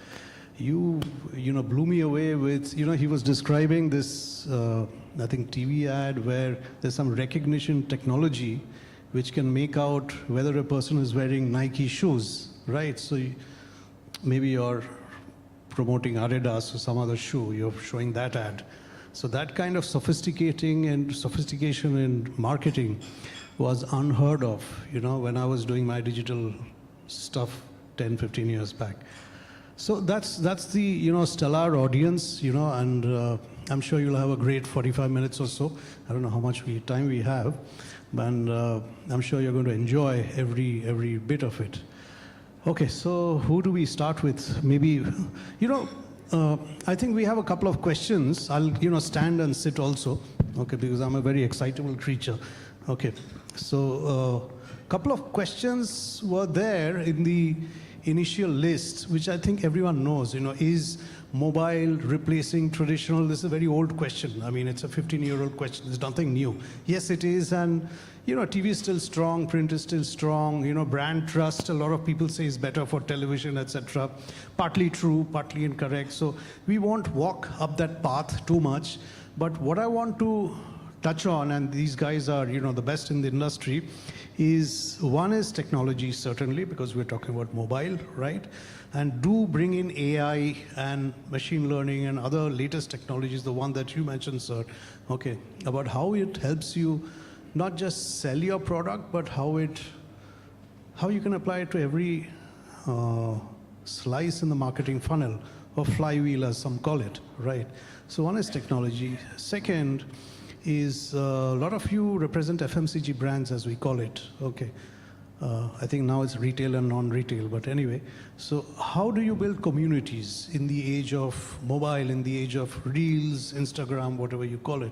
you know, blew me away with, you know, he was describing this, I think, TV ad where there's some recognition technology which can make out whether a person is wearing Nike shoes, right? So maybe you're promoting Adidas or some other shoe, you're showing that ad. So that kind of sophistication in marketing was unheard of, you know, when I was doing my digital stuff 10, 15 years back. So that's the, you know, stellar audience, you know, and I'm sure you'll have a great 45 minutes or so. I don't know how much time we have, and I'm sure you're going to enjoy every bit of it. Okay, so who do we start with? Maybe, you know, I think we have a couple of questions. I'll, you know, stand and sit also, okay, because I'm a very excitable creature. Okay, so a couple of questions were there in the initial list, which I think everyone knows, you know, is mobile replacing traditional? This is a very old question. I mean, it's a 15-year-old question. There's nothing new. Yes, it is, and, you know, TV is still strong, print is still strong, you know, brand trust, a lot of people say is better for television, etc. Partly true, partly incorrect. So we won't walk up that path too much, but what I want to touch on, and these guys are, you know, the best in the industry, is one is technology, certainly, because we're talking about mobile, right? And do bring in AI and machine learning and other latest technologies, the one that you mentioned, sir, okay, about how it helps you not just sell your product, but how you can apply it to every slice in the marketing funnel, or flywheel, as some call it, right? So one is technology. Second is a lot of you represent FMCG brands, as we call it, okay. I think now it's retail and non-retail, but anyway. So how do you build communities in the age of mobile, in the age of Reels, Instagram, whatever you call it,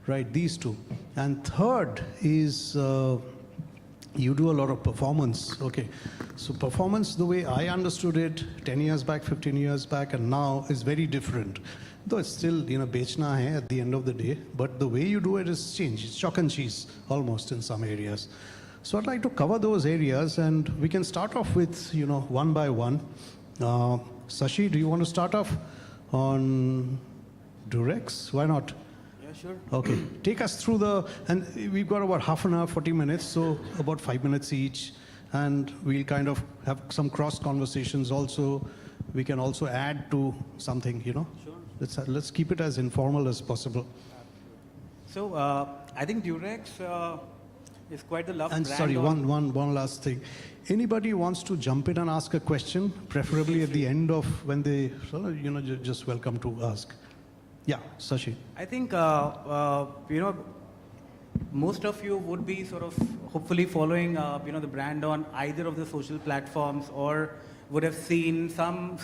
right? These two. And third is you do a lot of performance, okay. So performance, the way I understood it 10 years back, 15 years back, and now is very different. Though it's still, you know, bechna hai at the end of the day, but the way you do it is changed. It's chalk and cheese, almost, in some areas. So I'd like to cover those areas, and we can start off with, you know, one by one. Sashi, do you want to start off on Durex? Why not? Yeah, sure. Okay, take us through and we've got about half an hour, 40 minutes, so about 5 minutes each, and we'll kind of have some cross conversations also we can also add to something, you know. Sure. Let's keep it as informal as possible. So I think Durex is quite the loved And brand. sorry, one last thing. Anybody wants to jump in and ask a question, preferably at the end of when they, you know, just welcome to ask. Yeah, Sashi. I think, you know, most of you would be sort of hopefully following, you know, the brand on either of the social platforms, or would have seen some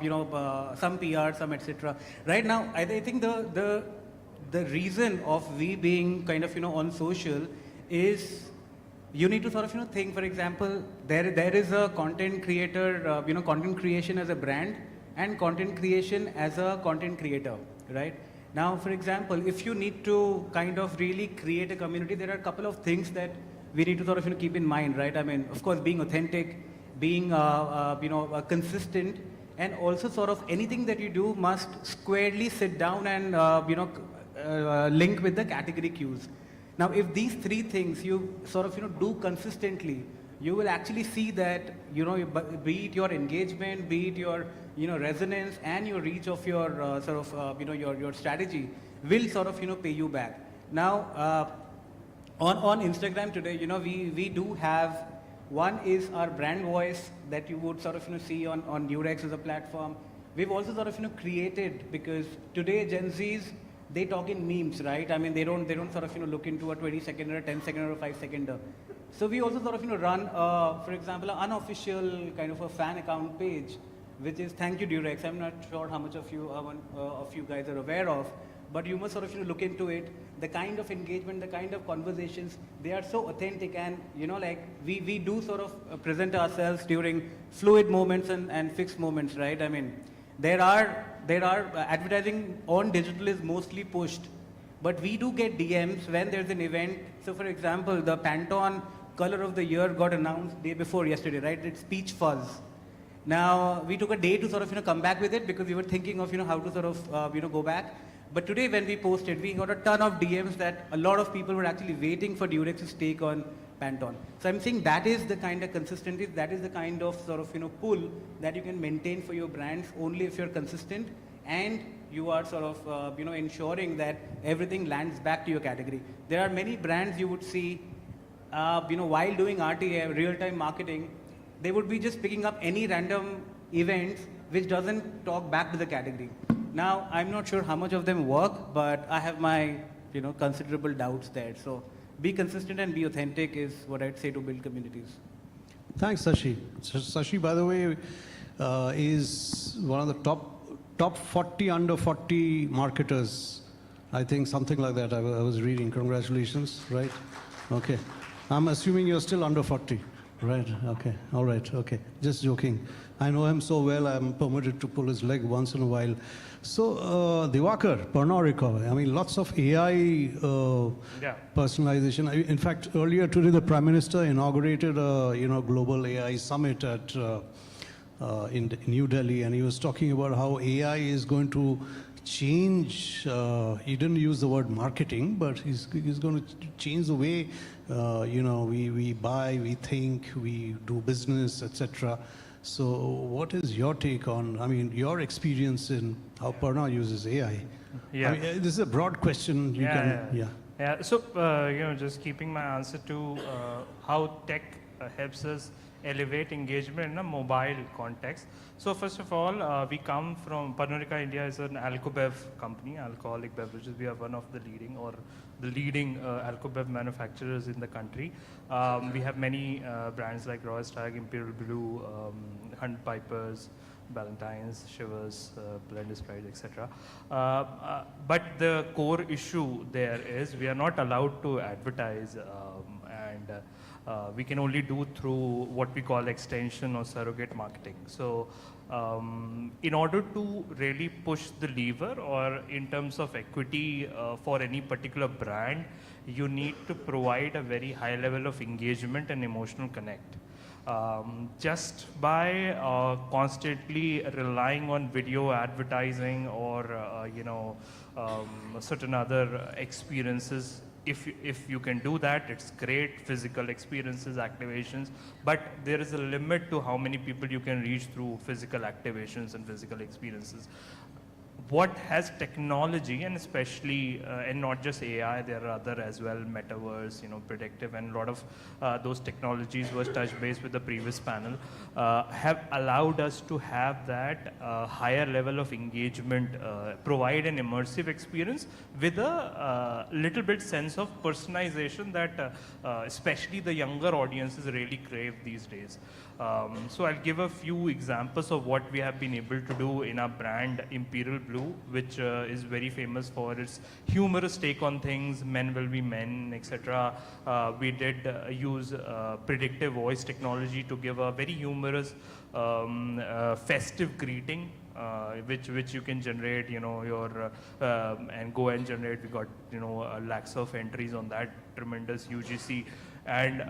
you know, some PR, some etc. Right now, I think the reason of we being kind of, you know, on social is you need to sort of, you know, think, for example, there is a content creator, you know, content creation as a brand and content creation as a content creator, right? Now, for example, if you need to kind of really create a community, there are a couple of things that we need to sort of, you know, keep in mind, right? I mean, of course, being authentic, being, you know, consistent, and also sort of anything that you do must squarely sit down and, you know, link with the category cues. Now, if these three things you sort of, you know, do consistently, you will actually see that, you know, be it your engagement, be it your, you know, resonance and your reach of your sort of, you know, your strategy will sort of, you know, pay you back. Now, on Instagram today, you know, we do have, one is our brand voice that you would sort of, you know, see on Durex as a platform. We've also sort of, you know, created, because today Gen Zs, they talk in memes, right? I mean, they don't sort of, you know, look into a 20-second or a 10-second or a 5-seconder. So we also sort of, you know, run, for example, an unofficial kind of a fan account page, which is Thank You Durex. I'm not sure how much of you guys are aware of, but you must sort of, you know, look into it. The kind of engagement, the kind of conversations, they are so authentic, and, you know, like we do sort of present ourselves during fluid moments and fixed moments, right? I mean, there are advertising on digital is mostly pushed, but we do get DMs when there's an event. So for example, the Pantone color of the year got announced day before yesterday, right? It's peach fuzz. Now, we took a day to sort of, you know, come back with it, because we were thinking of, you know, how to sort of, you know, go back. But today when we posted, we got a ton of DMs that a lot of people were actually waiting for Durex's take on Pantone. So I'm saying that is the kind of consistency, that is the kind of sort of, you know, pull that you can maintain for your brands only if you're consistent and you are sort of, you know, ensuring that everything lands back to your category. There are many brands you would see, you know, while doing RTA, real-time marketing, they would be just picking up any random events which doesn't talk back to the category. Now, I'm not sure how much of them work, but I have my, you know, considerable doubts there. So be consistent and be authentic is what I'd say to build communities. Thanks, Sashi. Sashi, by the way, is one of the top 40 under 40 marketers. I think something like that I was reading. Congratulations, right? Okay. I'm assuming you're still under 40. Right, okay, all right, okay. Just joking. I know him so well, I'm permitted to pull his leg once in a while. So, Diwakar, Pernod, I mean, lots of AI personalization. In fact, earlier today, the Prime Minister inaugurated a, you know, global AI summit at in New Delhi, and he was talking about how AI is going to change, he didn't use the word marketing, but he's going to change the way, you know, we buy, we think, we do business, etc. So what is your take on, I mean, your experience in how Pernod uses AI? Yeah. I mean, this is a broad question. Yeah. So, you know, just keeping my answer to how tech helps us elevate engagement in a mobile context. So first of all, we come from, Pernod India is an alcobev company, alcoholic beverages. We are one of the leading or the leading alcobev manufacturers in the country. We have many brands like Royal Stag, Imperial Blue, Hunt Pipers, Ballantines, Shivers, Blenders Pride, etc. But the core issue there is we are not allowed to advertise and we can only do through what we call extension or surrogate marketing. So in order to really push the lever or in terms of equity for any particular brand, you need to provide a very high level of engagement and emotional connect. Just by constantly relying on video advertising or you know certain other experiences if you can do that, it's great. Physical experiences, activations, but there is a limit to how many people you can reach through physical activations and physical experiences. What has technology, and especially, and not just AI, there are other as well, metaverse, predictive, and a lot of those technologies was touched base with the previous panel, have allowed us to have that higher level of engagement, provide an immersive experience with a little bit sense of personalization that especially the younger audiences really crave these days. So I'll give a few examples of what we have been able to do in our brand Imperial Blue, which is very famous for its humorous take on things, men will be men, etc. We did use predictive voice technology to give a very humorous festive greeting, which you can generate, your and go and generate. We got lakhs of entries on that tremendous UGC, and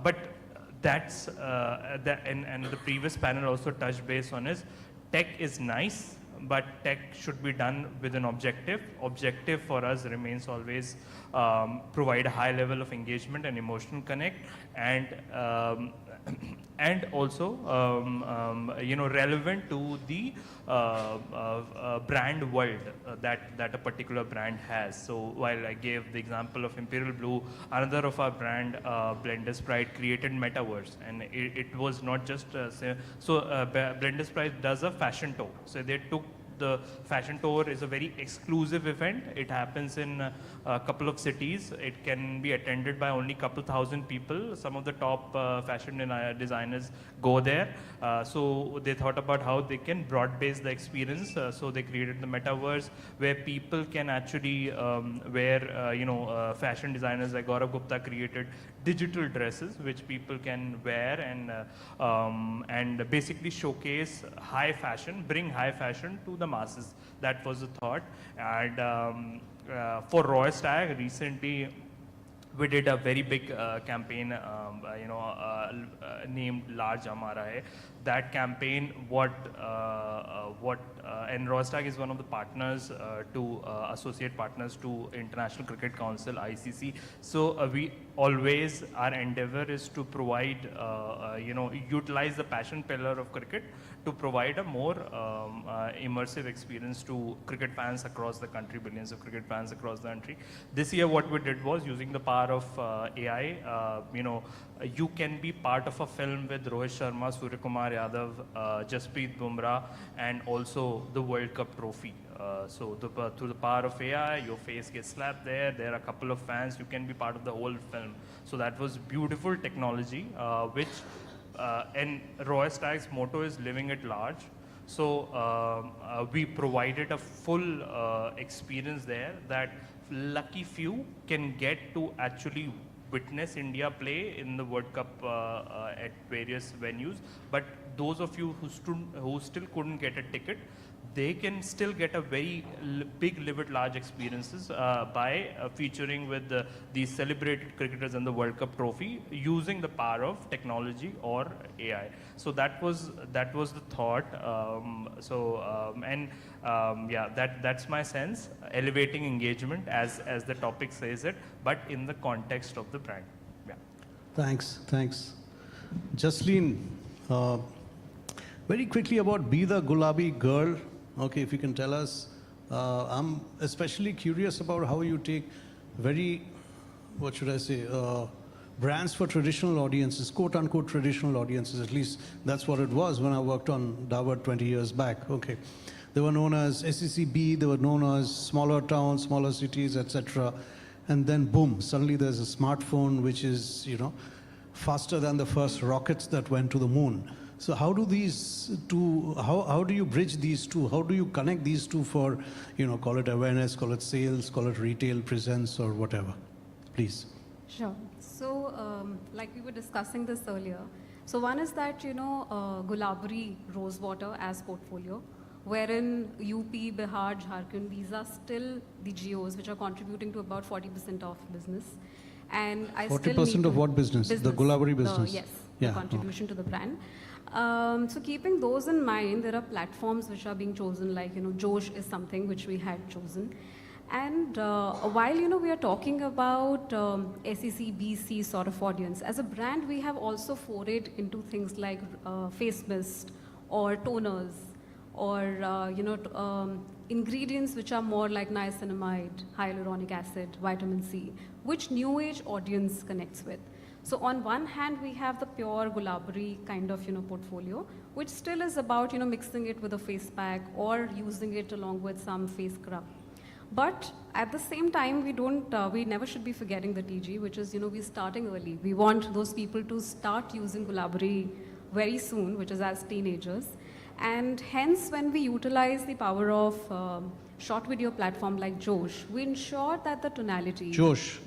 but that's and the previous panel also touched base on is tech is nice, but tech should be done with an objective. Objective for us remains always provide a high level of engagement and emotional connect, and also relevant to the brand world that a particular brand has. So while I gave the example of Imperial Blue, another of our brand, Blenders Pride, created metaverse, and it was not just Blenders Pride does a fashion tour. So they took the fashion tour is a very exclusive event. It happens in a couple of cities. It can be attended by only a couple thousand people. Some of the top fashion designers go there. So they thought about how they can broad base the experience. So they created the metaverse where people can actually wear, fashion designers like Gaurav Gupta created digital dresses which people can wear and basically showcase high fashion, bring high fashion to the masses. That was the thought. And for Roy Stag, recently we did a very big campaign, named Large Hamara Hai. That campaign, and Roystag is one of the partners associate partners to International Cricket Council, ICC. So we always, our endeavor is to provide, utilize the passion pillar of cricket to provide a more immersive experience to cricket fans across the country, billions of cricket fans across the country. This year what we did was using the power of AI, you can be part of a film with Rohit Sharma, Surya Kumar Yadav, Jasprit Bumrah, and also the World Cup trophy. So through the power of AI, your face gets slapped there. There are a couple of fans. You can be part of the whole film. So that was beautiful technology, and Roy Stag's motto is living at large. So we provided a full experience there that lucky few can get to actually witness India play in the World Cup at various venues. But those of you who still couldn't get a ticket, they can still get a very big live at large experiences by featuring with these celebrated cricketers in the World Cup trophy using the power of technology or AI. So that was the thought. That's my sense, elevating engagement as the topic says it, but in the context of the brand. Yeah. Thanks. Jasleen, very quickly about Be the Gulabi Girl. Okay, if you can tell us. I'm especially curious about how you take very, what should I say, brands for traditional audiences, quote unquote traditional audiences, at least that's what it was when I worked on Dawat 20 years back. Okay, they were known as SECB, they were known as smaller towns, smaller cities, etc. And then boom, suddenly there's a smartphone which is, faster than the first rockets that went to the moon. So how do these two, how do you bridge these two? How do you connect these two for, call it awareness, call it sales, call it retail presence or whatever? Please. Sure. So like we were discussing this earlier. So one is that, Gulabari Rosewater as portfolio, wherein UP, Bihar, Jharkhand, these are still the geos which are contributing to about 40% of business. And I 40% of what business? The Gulabari business? Yes, yeah, the contribution to the brand. So keeping those in mind, there are platforms which are being chosen, like, Josh is something which we had chosen. And while we are talking about SEC, BC sort of audience, as a brand we have also forayed into things like face mist or toners or ingredients which are more like niacinamide, hyaluronic acid, vitamin C, which new age audience connects with. So on one hand, we have the pure gulabari kind of portfolio, which still is about mixing it with a face pack or using it along with some face scrub. But at the same time, we never should be forgetting the TG, which is we're starting early. We want those people to start using gulabari very soon, which is as teenagers. And hence, when we utilize the power of short video platform like Josh, we ensure that the tonality... Josh.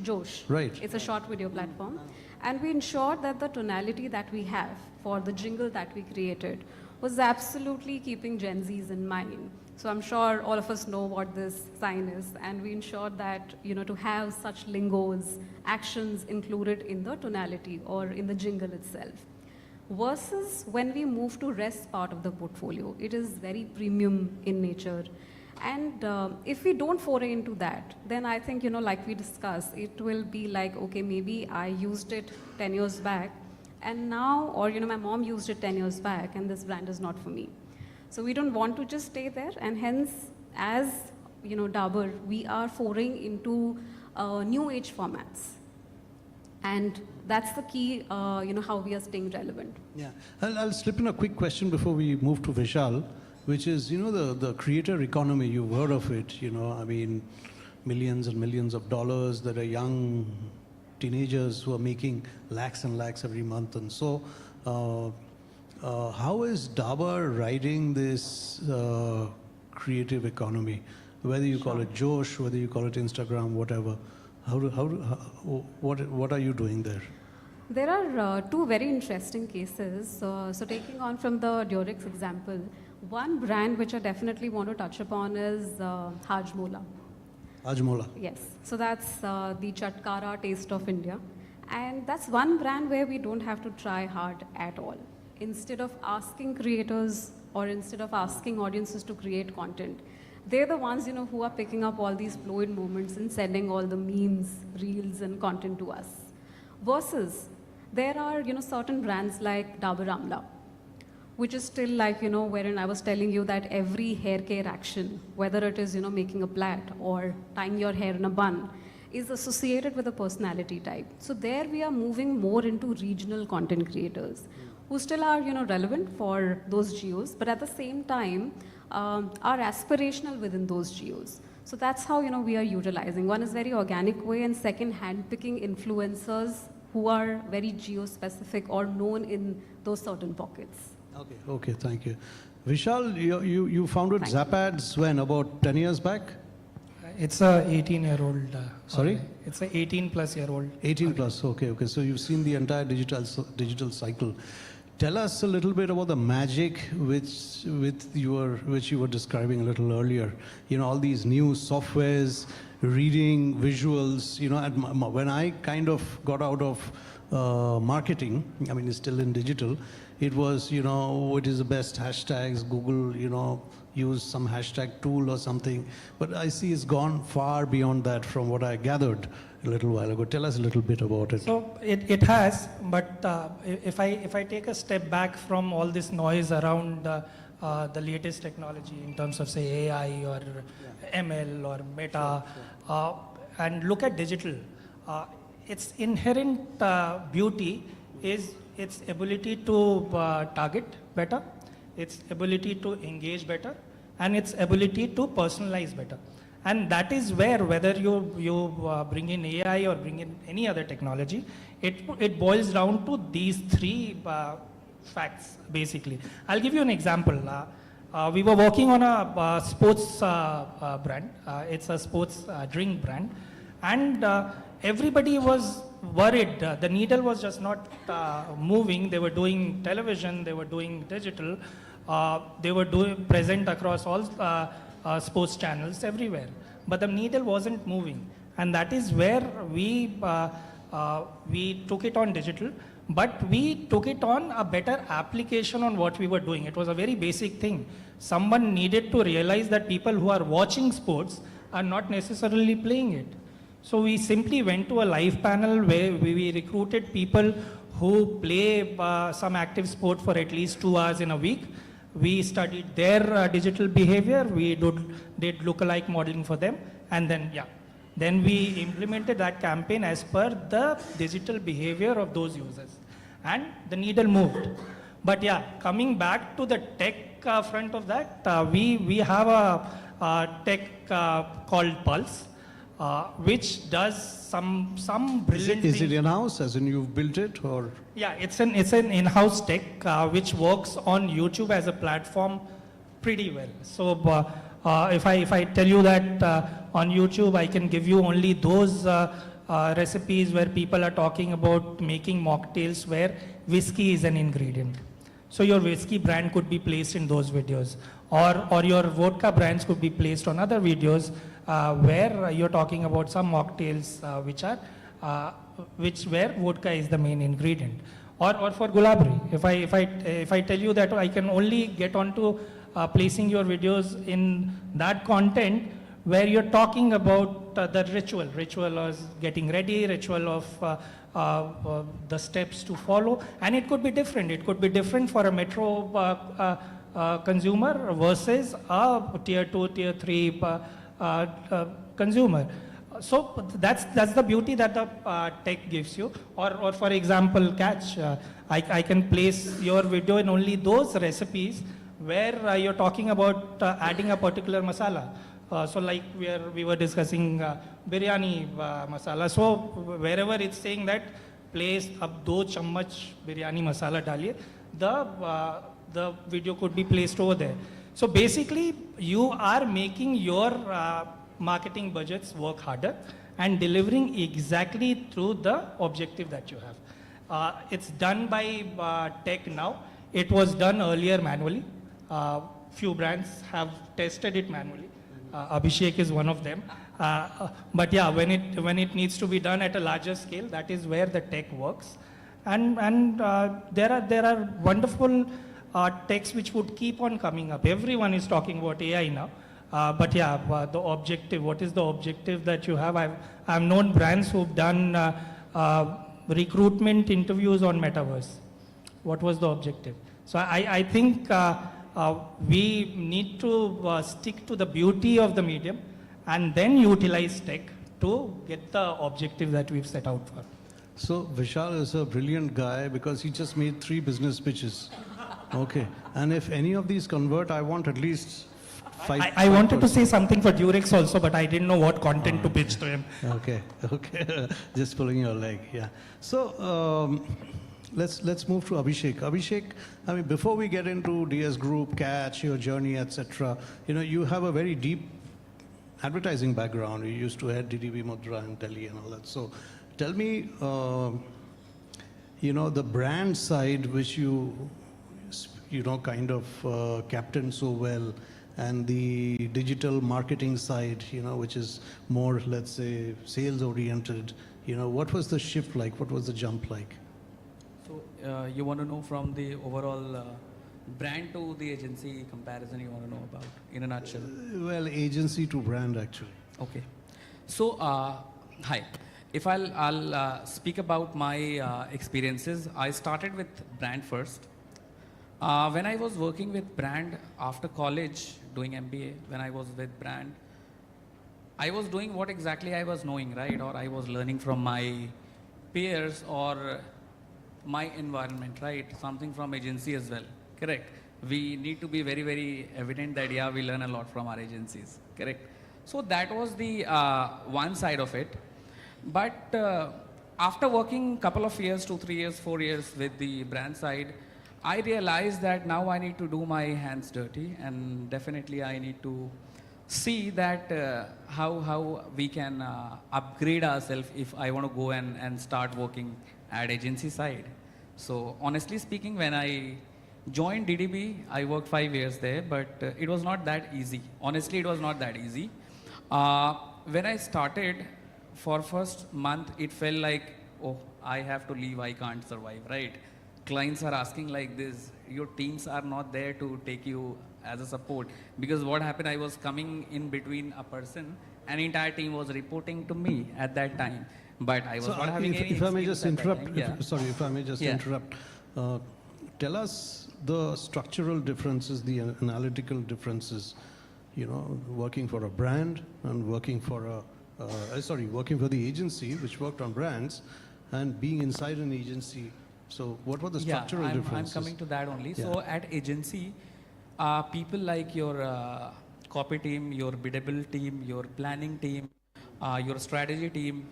Right. It's a short video platform. And we ensured that the tonality that we have for the jingle that we created was absolutely keeping Gen Zs in mind. So I'm sure all of us know what this sign is, and we ensured that, to have such lingos, actions included in the tonality or in the jingle itself. Versus when we move to rest part of the portfolio, it is very premium in nature. And if we don't foray into that, then I think, like we discussed, it will be like, okay, maybe I used it 10 years back, and now, or, my mom used it 10 years back, and this brand is not for me. So we don't want to just stay there, and hence, as, Dabur, we are foraying into new age formats. And that's the key, how we are staying relevant. Yeah, I'll slip in a quick question before we move to Vishal, which is, the creator economy, you've heard of it, I mean, millions and millions of dollars that are young teenagers who are making lakhs and lakhs every month. And so, how is Dabur riding this creative economy? Whether you call it Josh, whether you call it Instagram, whatever. What are you doing there? There are two very interesting cases. So taking on from the Durex example, one brand which I definitely want to touch upon is Hajmola. Hajmola. Yes. So that's the Chatkara taste of India. And that's one brand where we don't have to try hard at all. Instead of asking creators or instead of asking audiences to create content, they're the ones, who are picking up all these fluid moments and sending all the memes, reels, and content to us. Versus, there are, certain brands like Dabur Amla, which is still like, wherein I was telling you that every hair care action, whether it is, making a plait or tying your hair in a bun, is associated with a personality type. So there we are moving more into regional content creators who still are, relevant for those geos, but at the same time, are aspirational within those geos. So that's how, we are utilizing. One is very organic way, and second, hand-picking influencers who are very geo-specific or known in those certain pockets. Okay, thank you. Vishal, you founded Zapads when, about 10 years back? It's a 18-year-old. Sorry? It's a 18-plus-year-old. 18 plus, okay. So you've seen the entire digital cycle. Tell us a little bit about the magic which you were describing a little earlier. All these new softwares, reading, visuals. When I kind of got out of marketing, I mean, it's still in digital, it was, what is the best hashtags, Google, use some hashtag tool or something. But I see it's gone far beyond that from what I gathered a little while ago. Tell us a little bit about it. So it has, but if I take a step back from all this noise around the latest technology in terms of, say, AI or ML or Meta, and look at digital, its inherent beauty is its ability to target better, its ability to engage better, and its ability to personalize better. And that is where, whether you bring in AI or bring in any other technology, it boils down to these three facts, basically. I'll give you an example. We were working on a sports brand. It's a sports drink brand. And everybody was worried. The needle was just not moving. They were doing television, they were doing digital, they were doing present across all sports channels everywhere. But the needle wasn't moving. And that is where we took it on digital, but we took it on a better application on what we were doing. It was a very basic thing. Someone needed to realize that people who are watching sports are not necessarily playing it. So we simply went to a live panel where we recruited people who play some active sport for at least 2 hours in a week. We studied their digital behavior. We did lookalike modeling for them. And then we implemented that campaign as per the digital behavior of those users. And the needle moved. But yeah, coming back to the tech front of that, we have a tech called Pulse, which does some brilliant Is it things. in-house, as in you've built it, or? Yeah, it's an in-house tech which works on YouTube as a platform pretty well. So if I tell you that on YouTube I can give you only those recipes where people are talking about making mocktails where whiskey is an ingredient. So your whiskey brand could be placed in those videos, or your vodka brands could be placed on other videos where you're talking about some mocktails where vodka is the main ingredient. Or for gulabri, if I tell you that I can only get onto placing your videos in that content where you're talking about the ritual of getting ready, ritual of the steps to follow, and it could be different. It could be different for a metro consumer versus a tier 2, tier 3 consumer. So that's the beauty that the tech gives you. Or for example, catch. I can place your video in only those recipes where you're talking about adding a particular masala. So like we were discussing biryani masala. So wherever it's saying that place ab 2 chammach biryani masala daliye, the video could be placed over there. So basically you are making your marketing budgets work harder and delivering exactly through the objective that you have. It's done by tech now. It was done earlier manually. Few brands have tested it manually. Abhishek is one of them. But yeah, when it needs to be done at a larger scale, that is where the tech works. And there are wonderful techs which would keep on coming up. Everyone is talking about AI now. But yeah, the objective, what is the objective that you have? I've known brands who've done recruitment interviews on Metaverse. What was the objective? So I think we need to stick to the beauty of the medium and then utilize tech to get the objective that we've set out for. So Vishal is a brilliant guy because he just made 3 business pitches. Okay, and if any of these convert, I want at least 5. I wanted to say something for Durex also, but I didn't know what content to pitch to him. Okay, just pulling your leg, yeah. So let's move to Abhishek. Abhishek, I mean, before we get into DS Group, Catch, your journey, etc., you have a very deep advertising background. You used to head DDB Mudra and Delhi and all that. So tell me, the brand side which you kind of captain so well, and the digital marketing side, which is more, let's say, sales oriented. What was the shift like? What was the jump like? So you want to know from the overall brand to the agency comparison you want to know about in a nutshell? Well, agency to brand actually. Okay. So, hi. If I'll speak about my experiences, I started with brand first. When I was working with brand after college, doing MBA, when I was with brand, I was doing what exactly I was knowing, right? Or I was learning from my peers or my environment, right? Something from agency as well, correct? We need to be very, very evident that, yeah, we learn a lot from our agencies, correct? So that was the one side of it. But after working couple of years, 2, 3 years, 4 years with the brand side, I realized that now I need to do my hands dirty, and definitely I need to see that how we can upgrade ourselves if I want to go and start working at agency side. So honestly speaking, when I joined DDB, I worked 5 years there, but it was not that easy. Honestly, it was not that easy. When I started, for first month, it felt like, oh, I have to leave, I can't survive, right? Clients are asking like this, your teams are not there to take you as a support. Because what happened, I was coming in between a person an entire team was reporting to me at that time. But I was So not having any if I may just experience at that interrupt, time. Yeah. sorry, if I may just Yeah. interrupt. Tell us the structural differences, the analytical differences, you know, working for a brand and working for working for the agency which worked on brands and being inside an agency. So what were the structural I'm differences? coming to that only. Yeah. So at agency, people like your copy team, your biddable team, your planning team, your strategy team,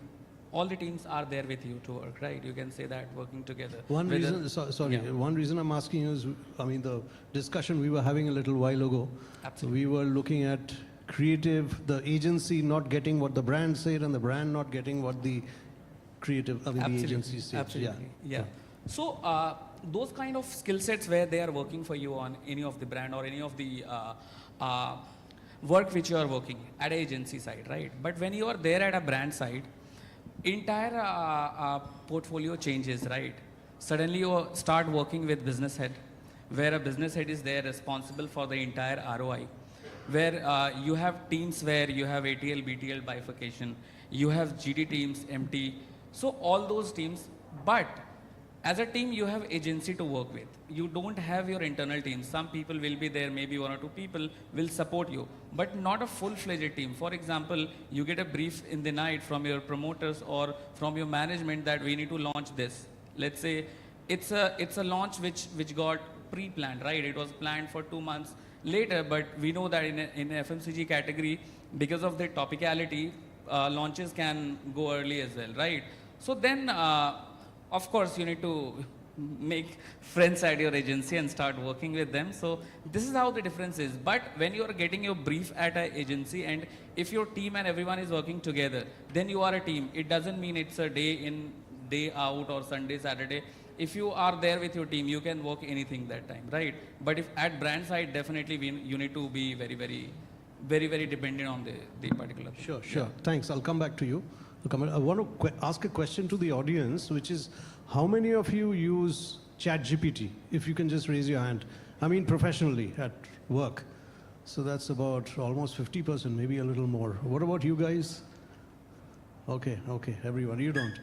all the teams are there with you to work, right? You can say that working together. One Whether- reason, sorry, Yeah. one reason I'm asking you is, I mean, the discussion we were having a little while ago, Absolutely. we were looking at creative, the agency not getting what the brand said and the brand not getting what the creative, I mean, the agency said. Absolutely, yeah. So those kind of skill sets where they are working for you on any of the brand or any of the work which you are working at agency side, right? But when you are there at a brand side, entire portfolio changes, right? Suddenly you start working with business head, where a business head is there responsible for the entire ROI, where you have teams where you have ATL, BTL bifurcation, you have GD teams, MT, so all those teams, but as a team you have agency to work with. You don't have your internal team. Some people will be there, maybe one or two people will support you, but not a full-fledged team. For example, you get a brief in the night from your promoters or from your management that we need to launch this. Let's say it's a launch which got pre-planned, right? It was planned for 2 months later, but we know that in FMCG category, because of the topicality, launches can go early as well, right? So then, of course, you need to make friends at your agency and start working with them. So this is how the difference is. But when you are getting your brief at an agency, and if your team and everyone is working together, then you are a team. It doesn't mean it's a day in, day out, or Sunday, Saturday. If you are there with your team, you can work anything that time, right? But if at brand side, definitely you need to be very, very dependent on the particular thing. Sure, sure. Yeah. Thanks. I'll come back to you. I want to ask a question to the audience, which is, how many of you use ChatGPT? If you can just raise your hand. I mean, professionally at work. So that's about almost 50%, maybe a little more. What about you guys? Okay, everyone. You don't.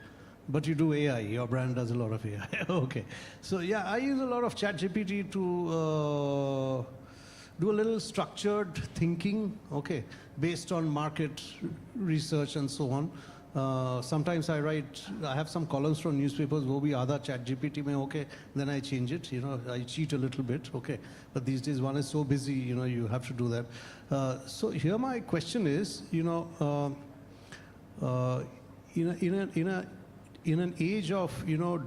But you do AI. Your brand does a lot of AI. Okay. So yeah, I use a lot of ChatGPT to do a little structured thinking, okay, based on market research and so on. Sometimes I have some columns from newspapers, wo bhi aadha ChatGPT mein, okay, then I change it, you know, I cheat a little bit, okay. But these days one is so busy, you know, you have to do that. So here my question is, you know, in an age of, you know,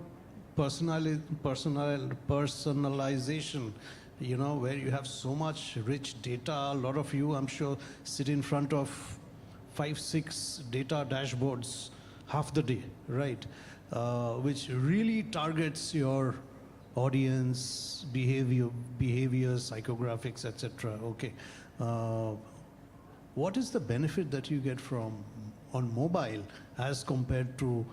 personalization, you know, where you have so much rich data, a lot of you, I'm sure, sit in front of 5-6 data dashboards half the day, right? Which really targets your audience, behaviors, psychographics, etc. Okay. What is the benefit that you get from on mobile as compared to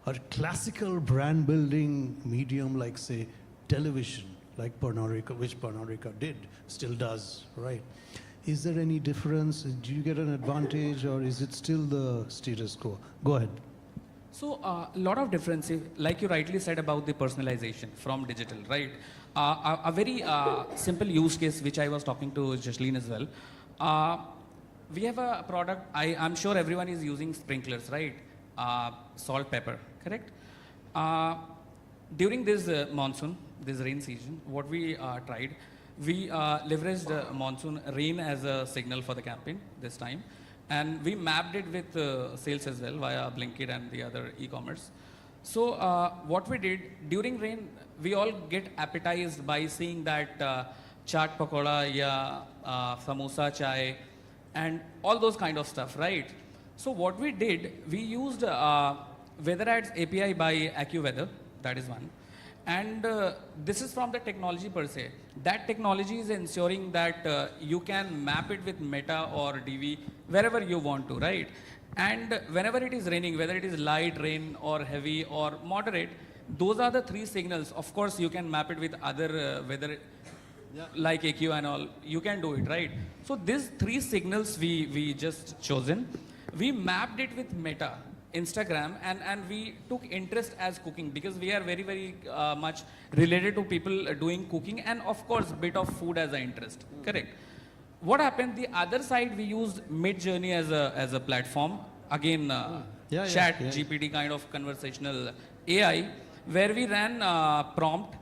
a classical brand building medium like, say, television, like Pernod Ricard, which Pernod Ricard did, still does, right? Is there any difference? Do you get an advantage, or is it still the status quo? Go ahead. So a lot of difference, like you rightly said about the personalization from digital, right? A very simple use case which I was talking to Jasleen as well. We have a product, I'm sure everyone is using sprinklers, right? Salt, pepper, correct? During this monsoon, this rain season, what we tried, we leveraged monsoon rain as a signal for the campaign this time. And we mapped it with sales as well via Blinkit and the other e-commerce. So what we did, during rain, we all get appetized by seeing that chaat pakoda, samosa chai, and all those kind of stuff, right? So what we did, we used Weather Ads API by AccuWeather, that is one. And this is from the technology per se. That technology is ensuring that you can map it with Meta or DV wherever you want to, right? And whenever it is raining, whether it is light rain or heavy or moderate, those are the three signals. Of course, you can map it with other weather, like AQ and all. You can do it, right? So these three signals we just chosen. We mapped it with Meta, Instagram, and we took interest as cooking because we are very, very much related to people doing cooking and of course bit of food as an interest, correct? What happened, the other side we used Mid-Journey as a platform, again chat GPT kind of conversational AI, where we ran prompt,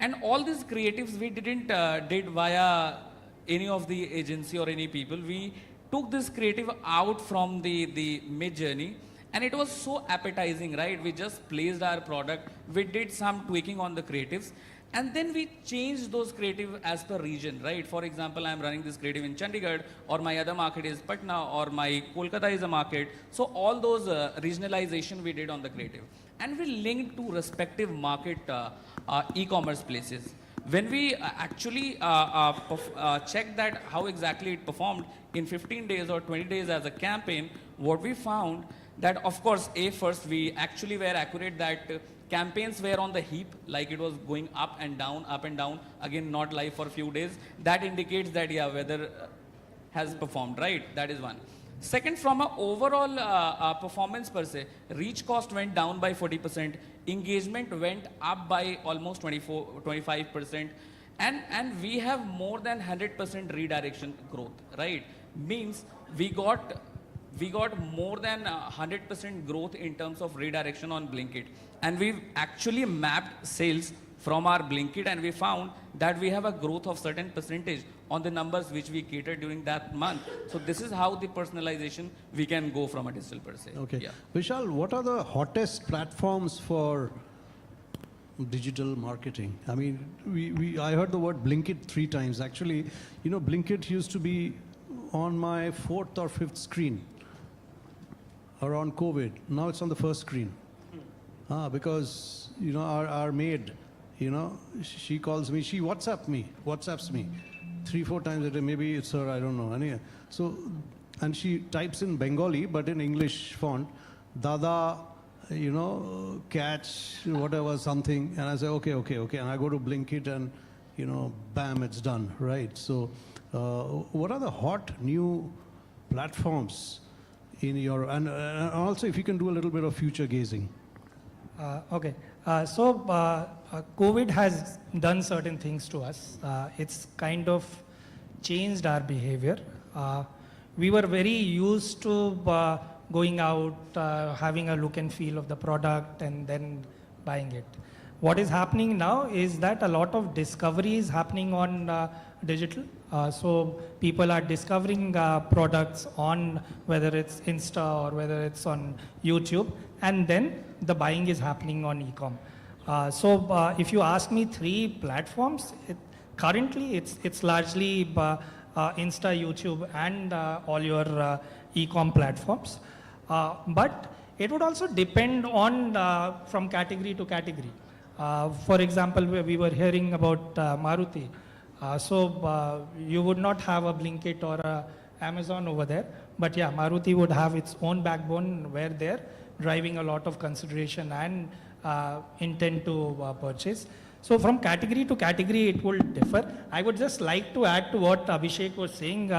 and all these creatives we didn't did via any of the agency or any people. We took this creative out from the Mid-Journey, and it was so appetizing, right? We just placed our product, we did some tweaking on the creatives, and then we changed those creative as per region, right? For example, I'm running this creative in Chandigarh, or my other market is Patna, or my Kolkata is a market. So all those regionalization we did on the creative. And we linked to respective market e-commerce places. When we actually checked that how exactly it performed in 15 days or 20 days as a campaign, what we found that, of course, first we actually were accurate that campaigns were on the heap, like it was going up and down, again not live for a few days. That indicates that, yeah, whether has performed, right? That is one. Second, from an overall performance per se, reach cost went down by 40%, engagement went up by almost 25%, and we have more than 100% redirection growth, right? Means we got more than 100% growth in terms of redirection on Blinkit. And we've actually mapped sales from our Blinkit, and we found that we have a growth of certain percentage on the numbers which we catered during that month. So this is how the personalization we can go from a digital per se. Okay. Yeah. Vishal, what are the hottest platforms for digital marketing? I mean, I heard the word Blinkit 3 times. Actually, Blinkit used to be on my 4th or 5th screen around COVID. Now it's on the first screen. Because, our maid, she calls me, she WhatsApps me 3-4 times a day. Maybe it's her, I don't know. Anyway, so, and she types in Bengali, but in English font, Dada, catch, whatever, something. And I say, okay. And I go to Blinkit and, bam, it's done, right? So, what are the hot new platforms in your, and also if you can do a little bit of future gazing. Okay. COVID has done certain things to us. It's kind of changed our behavior. We were very used to going out, having a look and feel of the product and then buying it. What is happening now is that a lot of discovery is happening on digital. So people are discovering products on whether it's Insta or whether it's on YouTube, and then the buying is happening on e-com. If you ask me 3 platforms, currently it's largely Insta, YouTube, and all your e-com platforms. But it would also depend on from category to category. For example, we were hearing about Maruti. You would not have a Blinkit or a Amazon over there, but yeah, Maruti would have its own backbone where they're driving a lot of consideration and intent to purchase. So from category to category, it will differ. I would just like to add to what Abhishek was saying,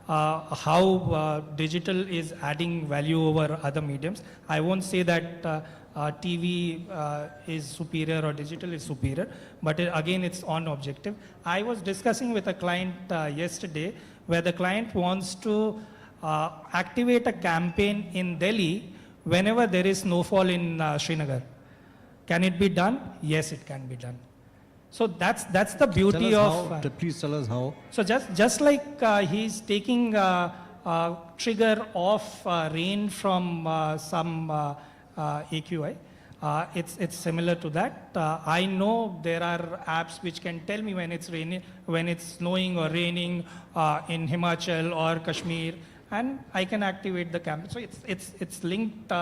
how digital is adding value over other mediums. I won't say that TV is superior or digital is superior, but again, it's on objective. I was discussing with a client yesterday where the client wants to activate a campaign in Delhi whenever there is snowfall in Srinagar. Can it be done? Yes, it can be done. So that's the beauty of. Please tell us how. So just like he's taking trigger off rain from some AQI, it's similar to that. I know there are apps which can tell me when it's raining, when it's snowing or raining in Himachal or Kashmir, and I can activate the campaign. So it's linked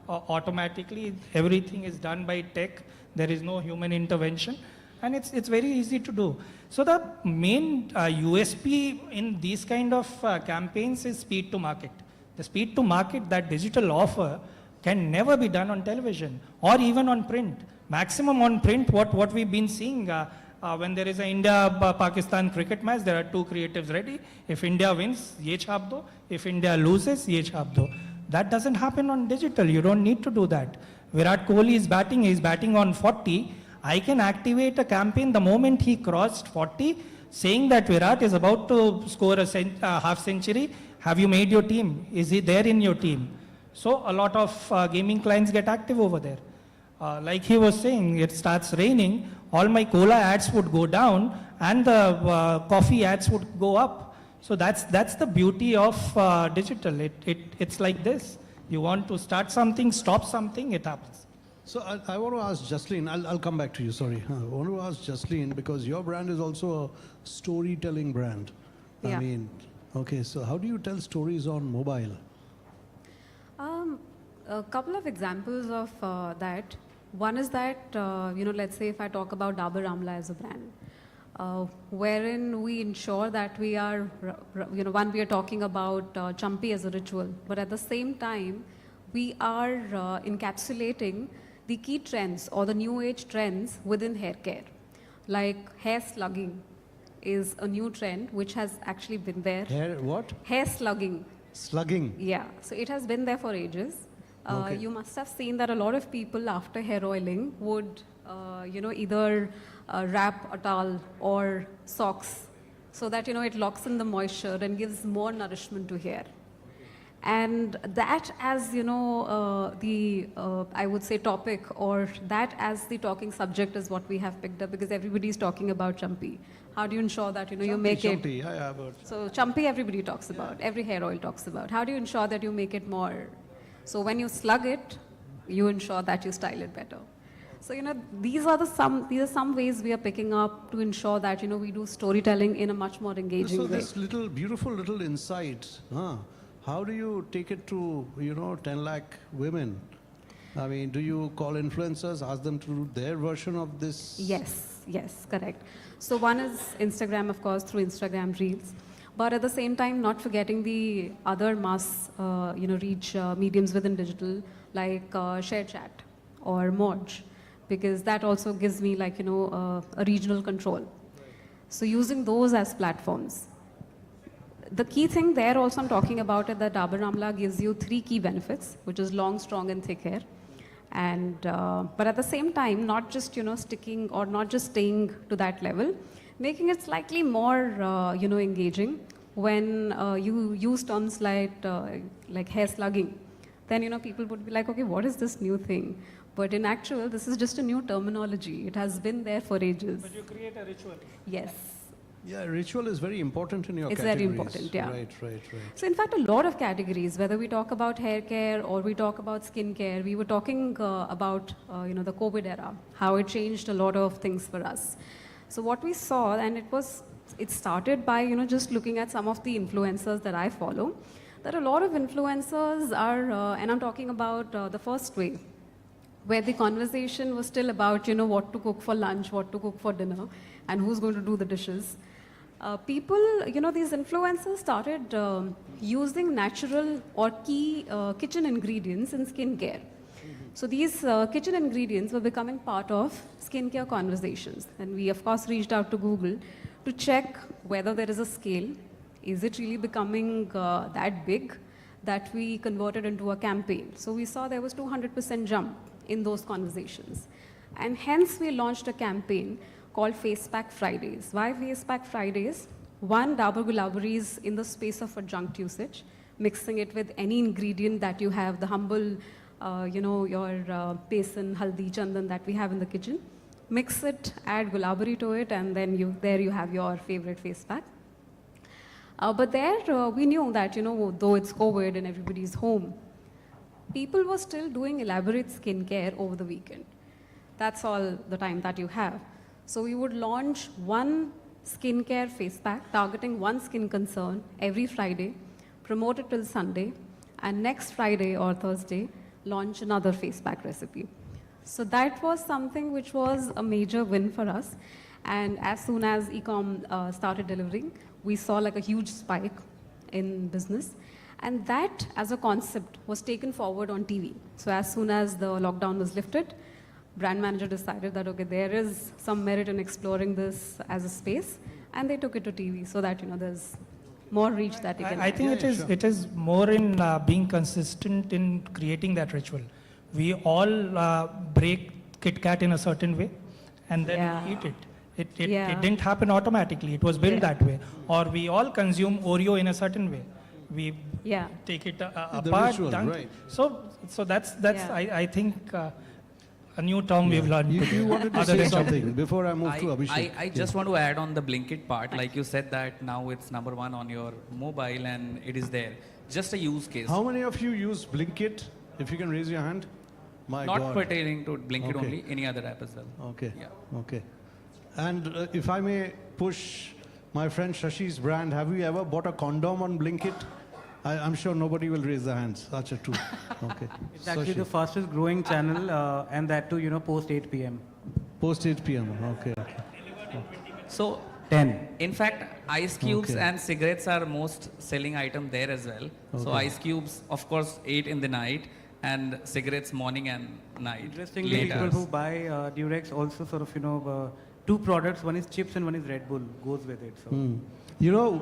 automatically. Everything is done by tech. There is no human intervention, and it's very easy to do. So the main USP in these kind of campaigns is speed to market. The speed to market that digital offer can never be done on television or even on print. Maximum on print, what we've been seeing, when there is an India-Pakistan cricket match, there are 2 creatives ready. If India wins, ye chhap do. If India loses, ye chhap do. That doesn't happen on digital. You don't need to do that. Virat Kohli is batting, he's batting on 40. I can activate a campaign the moment he crossed 40, saying that Virat is about to score a half century. Have you made your team? Is he there in your team? So a lot of gaming clients get active over there. Like he was saying, it starts raining, all my cola ads would go down and the coffee ads would go up. So that's the beauty of digital. It's like this. You want to start something, stop something, it happens. So I want to ask Jasleen, I'll come back to you, sorry. I want to ask Jasleen, because your brand is also a storytelling brand. Yeah. I mean, okay, so how do you tell stories on mobile? A couple of examples of that. One is that, let's say if I talk about Dabur Amla as a brand, wherein we ensure that we are, one, we are talking about Champi as a ritual, but at the same time, we are encapsulating the key trends or the new age trends within hair care. Like hair slugging is a new trend which has actually been there. Hair what? Hair slugging. Slugging? Yeah, so it has been there for ages. Okay. You must have seen that a lot of people after hair oiling would, either wrap a towel or socks so that, it locks in the moisture and gives more nourishment to hair. And that as, I would say topic, or that as the talking subject is what we have picked up, because everybody is talking about Champi. How do you ensure that, you make it... Champi, yeah, but... So Champi everybody talks about, every hair oil talks about. How do you ensure that you make it more... So when you slug it, you ensure that you style it better. So, these are some ways we are picking up to ensure that, we do storytelling in a much more engaging So way. this beautiful little insight, how do you take it to, 10 lakh women? I mean, do you call influencers, ask them to do their version of this? Yes, correct. So one is Instagram, of course, through Instagram Reels. But at the same time, not forgetting the other mass, reach mediums within digital, like ShareChat or Moj, because that also gives me a regional control. So using those as platforms. The key thing there also I'm talking about is that Dabur Amla gives you 3 key benefits, which is long, strong, and thick hair. And but at the same time, not just sticking or not just staying to that level, making it slightly more engaging. When you use terms like hair slugging, then people would be like, okay, what is this new thing? But in actual, this is just a new terminology. It has been there for ages. But you create a ritual. Yes. Yeah, ritual is very important in your It's categories. very important, yeah. Right. So in fact, a lot of categories, whether we talk about hair care or we talk about skin care, we were talking about the COVID era, how it changed a lot of things for us. So what we saw, and it started by just looking at some of the influencers that I follow, that a lot of influencers are, and I'm talking about the first wave, where the conversation was still about what to cook for lunch, what to cook for dinner, and who's going to do the dishes. People, these influencers started using natural or key kitchen ingredients in skincare. So these kitchen ingredients were becoming part of skincare conversations. And we, of course, reached out to Google to check whether there is a scale. Is it really becoming that big that we converted into a campaign? So we saw there was 200% jump in those conversations. And hence we launched a campaign called Face Pack Fridays. Why Face Pack Fridays? One, Dabur Gulabari is in the space of adjunct usage, mixing it with any ingredient that you have, the humble, your besan, haldi, chandan that we have in the kitchen. Mix it, add Gulabari to it, and then there you have your favorite face pack. But there we knew that, though it's COVID and everybody's home, people were still doing elaborate skincare over the weekend. That's all the time that you have. So we would launch one skincare face pack targeting one skin concern every Friday, promote it till Sunday, and next Friday or Thursday, launch another face pack recipe. So that was something which was a major win for us. And as soon as e-com started delivering, we saw like a huge spike in business. And that as a concept was taken forward on TV. So as soon as the lockdown was lifted, brand manager decided that, okay, there is some merit in exploring this as a space, and they took it to TV so that, there's more reach that you can I have. think it is more in being consistent in creating that ritual. We all break Kit Kat in a certain way and then eat it. It didn't happen automatically. It was built that way. Or we all consume Oreo in a certain way. We take it apart. ritual, right. So that's I think a new term we've learned. You wanted to other say than something before I move to Abhishek. I just want to add on the Blinkit part. Like you said that now it's number one on your mobile and it is there. Just a use case. How many of you use Blinkit? If you can raise your hand. My Not God. pertaining to Blinkit Okay. only, any other app as well. Okay. Yeah. Okay. And if I may push my friend Shashi's brand, have you ever bought a condom on Blinkit? I'm sure nobody will raise their hands. Such a true. Okay. It's actually Shashi. the fastest growing channel, and that too, post 8 p.m. Post 8 p.m. Okay. So 10. In fact, ice cubes Okay. and cigarettes are most selling item there as well. So Okay. ice cubes, of course, 8 in the night, and cigarettes morning and night. Interestingly, late people hours. who buy Durex also sort of, two products, one is chips and one is Red Bull, goes with it. So.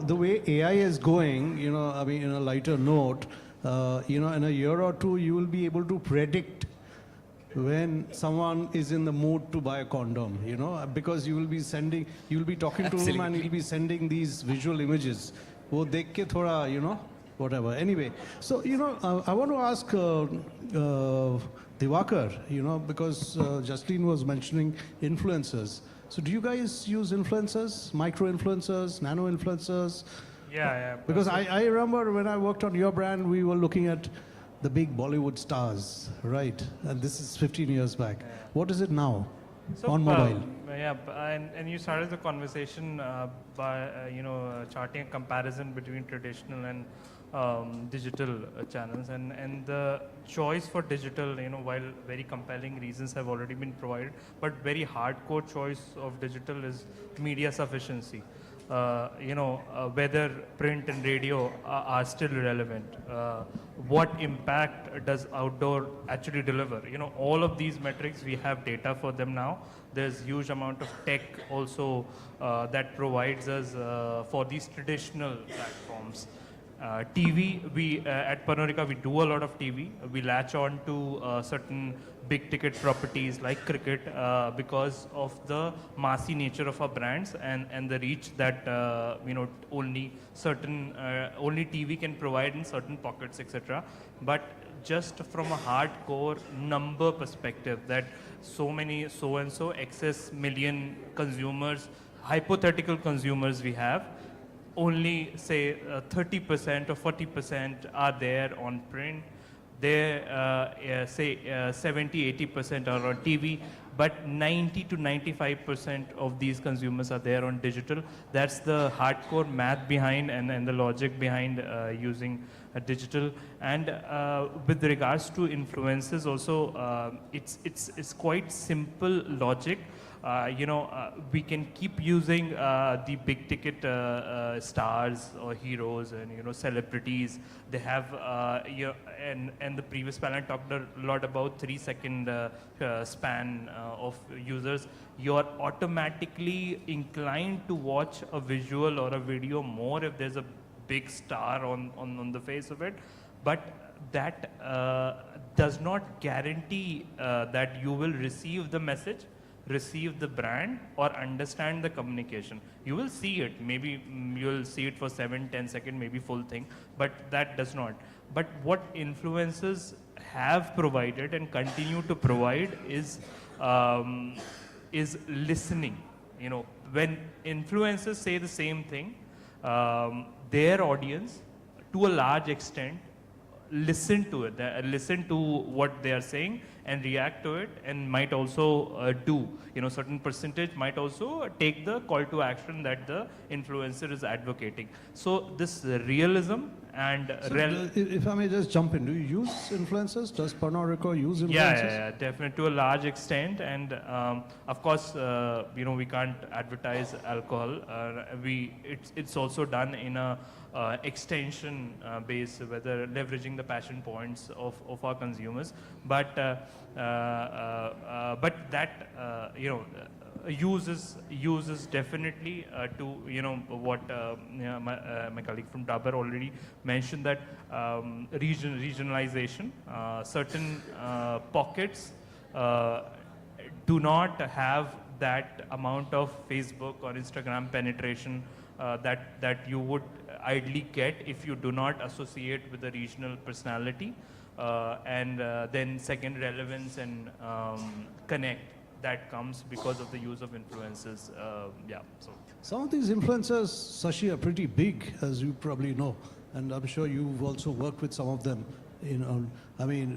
The way AI is going, I mean, in a lighter note, in a year or two, you will be able to predict when someone is in the mood to buy a condom, because you will be talking to him and he'll be sending these visual images. वो देख के थोड़ा, whatever. Anyway, so, I want to ask Diwakar, because Justine was mentioning influencers. So do you guys use influencers, micro-influencers, nano-influencers? Yeah. Because I remember when I worked on your brand, we were looking at the big Bollywood stars, right? And this is 15 years back. What is it now on mobile? And you started the conversation by charting a comparison between traditional and digital channels, and the choice for digital, while very compelling reasons have already been provided, but very hardcore choice of digital is media sufficiency. Whether print and radio are still relevant. What impact does outdoor actually deliver? All of these metrics, we have data for them now. There's huge amount of tech also that provides us for these traditional platforms. TV, we at Pernod we do a lot of TV. We latch on to certain big ticket properties like cricket because of the massy nature of our brands and the reach that only TV can provide in certain pockets, etc. But just from a hardcore number perspective, that so and so excess million consumers, hypothetical consumers we have, only say 30% or 40% are there on print. They say 70-80% are on TV, but 90 to 95% of these consumers are there on digital. That's the hardcore math behind and the logic behind using digital. And with regards to influences also, it's quite simple logic. We can keep using the big ticket stars or heroes and celebrities. They have and the previous panel talked a lot about 3-second span of users. You're automatically inclined to watch a visual or a video more if there's a big star on the face of it, but that does not guarantee that you will receive the message, receive the brand, or understand the communication. You will see it, maybe you'll see it for 7-10 seconds, maybe full thing, but that does not. But what influencers have provided and continue to provide is listening. When influencers say the same thing, their audience, to a large extent, listen to it, listen to what they are saying and react to it, and might also do. Certain percentage might also take the call to action that the influencer is advocating. So this realism and if I may just jump in, do you use influencers? Does Pernod Ricard use influencers? Yeah, definitely to a large extent, and of course, we can't advertise alcohol. It's also done in a extension base, whether leveraging the passion points of our consumers, but that uses definitely to, you know, what my colleague from Dabar already mentioned, that regionalization, certain pockets do not have that amount of Facebook or Instagram penetration that you would ideally get if you do not associate with a regional personality. And then second, relevance and connect that comes because of the use of influencers. Yeah, so. Some of these influencers, Sashi, are pretty big, as you probably know, and I'm sure you've also worked with some of them. You know, I mean,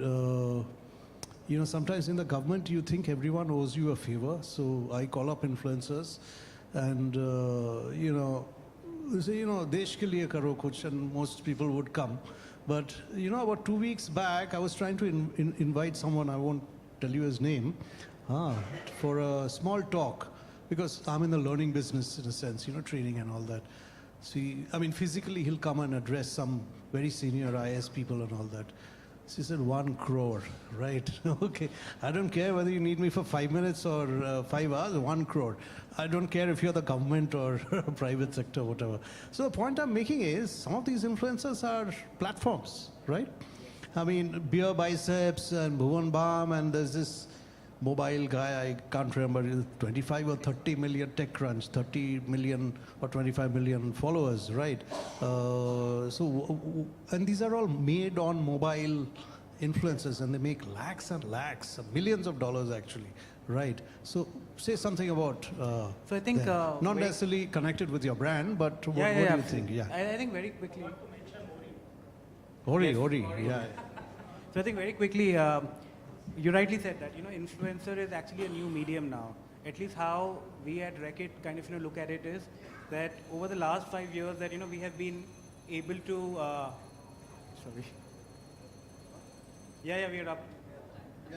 you know, sometimes in the government you think everyone owes you a favor, so I call up influencers, and you know, they say, you know, desh ke liye karo kuch, and most people would come. But you know, about 2 weeks back, I was trying to invite someone, I won't tell you his name, for a small talk, because I'm in the learning business in a sense, you know, training and all that. See, I mean, physically he'll come and address some very senior IS people and all that. She said 1 crore, right? Okay, I don't care whether you need me for 5 minutes or 5 hours, 1 crore. I don't care if you're the government or private sector, whatever. So the point I'm making is, some of these influencers are platforms, right? I mean, Beer Biceps and Bhuvan Bam, and there's this mobile guy, I can't remember, 25 or 30 million TechCrunch, 30 million or 25 million followers, right? And these are all made on mobile influencers, and they make lakhs and lakhs, millions of dollars actually, right? So say something about So I think not necessarily connected with your brand, but what do you think? Yeah. I think very quickly. Ori, yeah. So I think very quickly, you rightly said that, you know, influencer is actually a new medium now. At least how we at Reckitt kind of, you know, look at it is that over the last 5 years that, you know, we have been able to, sorry. Yeah, we are up.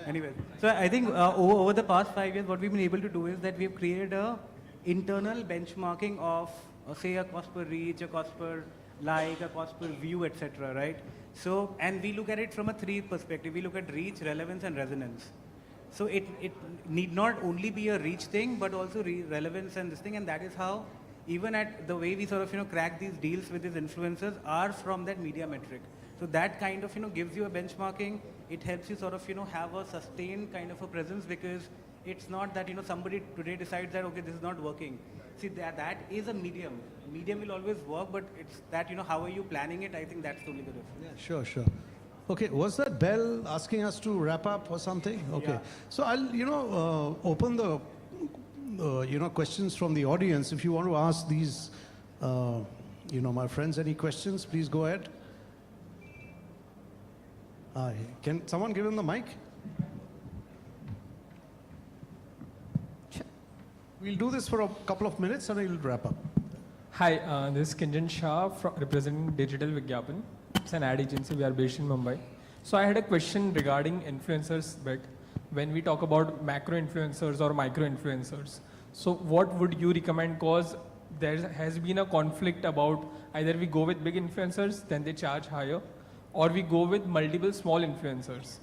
Anyway, so I think over the past 5 years, what we've been able to do is that we've created a internal benchmarking of, say, a cost per reach, a cost per like, a cost per view, etc., right? So, and we look at it from a 3 perspective. We look at reach, relevance, and resonance. So it need not only be a reach thing, but also relevance and this thing, and that is how, even at the way we sort of, you know, crack these deals with these influencers are from that media metric. So that kind of, you know, gives you a benchmarking. It helps you sort of, you know, have a sustained kind of a presence, because it's not that, you know, somebody today decides that, okay, this is not working. See, that is a medium. Medium will always work, but it's that, you know, how are you planning it? I think that's totally the difference. Yeah, sure. Okay, was that Bell asking us to wrap up or something? Okay, Yeah. so I'll, you know, open the, you know, questions from the audience. If you want to ask these, you know, my friends, any questions, please go ahead. Can someone give him the mic? We'll do this for a couple of minutes and we'll wrap up. Hi, this is Kinjan Shah representing Digital Vigyapan. It's an ad agency. We are based in Mumbai. So I had a question regarding influencers bit. When we talk about macro influencers or micro influencers, so what would you recommend? Because there has been a conflict about either we go with big influencers, then they charge higher, or we go with multiple small influencers.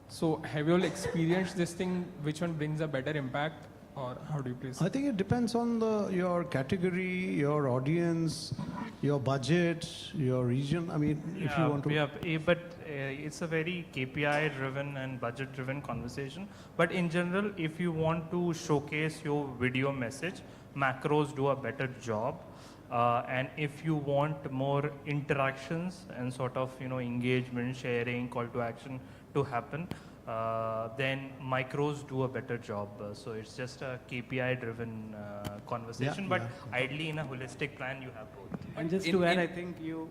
So have you all experienced this thing? Which one brings a better impact? Or how do you please? I think it depends on your category, your audience, your budget, your region. I mean, if you want to. But it's a very KPI-driven and budget-driven conversation. But in general, if you want to showcase your video message, macros do a better job. And if you want more interactions and sort of, you know, engagement, sharing, call to action to happen, then micros do a better job. So it's just a KPI-driven conversation, but ideally in a holistic plan, you have both. And just to add, I think you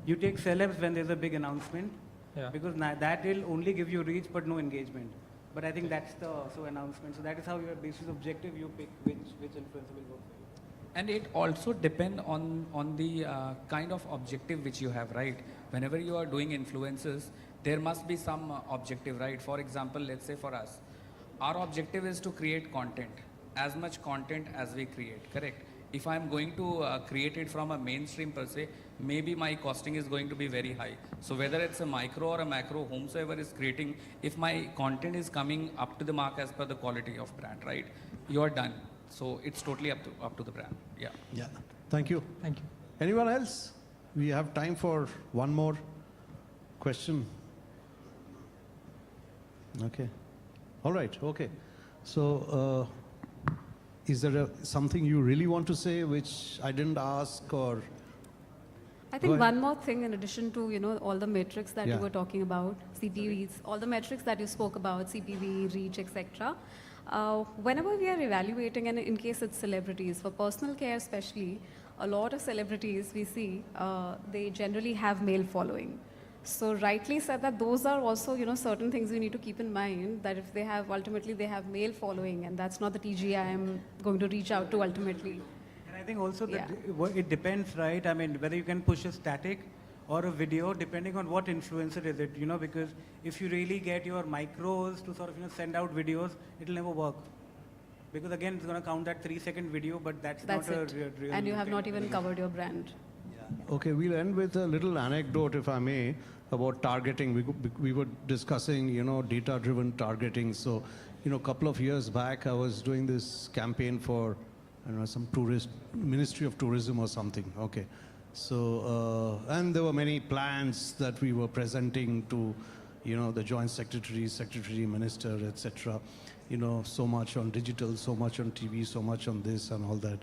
take celebs when there's a big announcement, because that will only give you reach but no engagement. But I think that's the announcement. So that is how your basis objective, you pick which influencer will work for you. And it also depends on the kind of objective which you have, right? Whenever you are doing influences, there must be some objective, right? For example, let's say for us, our objective is to create content, as much content as we create, correct? If I'm going to create it from a mainstream per se, maybe my costing is going to be very high. So whether it's a micro or a macro, whomsoever is creating, if my content is coming up to the mark as per the quality of brand, right, you're done. So it's totally up to the brand. Yeah. Yeah. Thank you. Thank you. Anyone else? We have time for one more question. Okay. All right. Okay. So, is there something you really want to say which I didn't ask, or? I Go think ahead. one more thing in addition to, all the metrics that you Yeah. were talking about, CPVs, all the metrics that you spoke about, CPV, reach, etc. Whenever we are evaluating, and in case it's celebrities, for personal care especially, a lot of celebrities we see, they generally have male following. So rightly said that those are also, certain things we need to keep in mind, that if they have, ultimately they have male following, and that's not the TG I am going to reach out to ultimately. And I think also that Yeah. it depends, right? I mean, whether you can push a static or a video, depending on what influencer is it, because if you really get your micros to sort of, send out videos, it'll never work. Because again, it's going to count that 3-second video, but that's That's not it. a real. And you have not even covered your brand. Okay, we'll end with a little anecdote, if I may, about targeting. We were discussing, data-driven targeting. So, a couple of years back, I was doing this campaign for, I don't know, some Ministry of Tourism or something. Okay. So, and there were many plans that we were presenting to, the Joint Secretary, Minister, etc. So much on digital, so much on TV, so much on this and all that.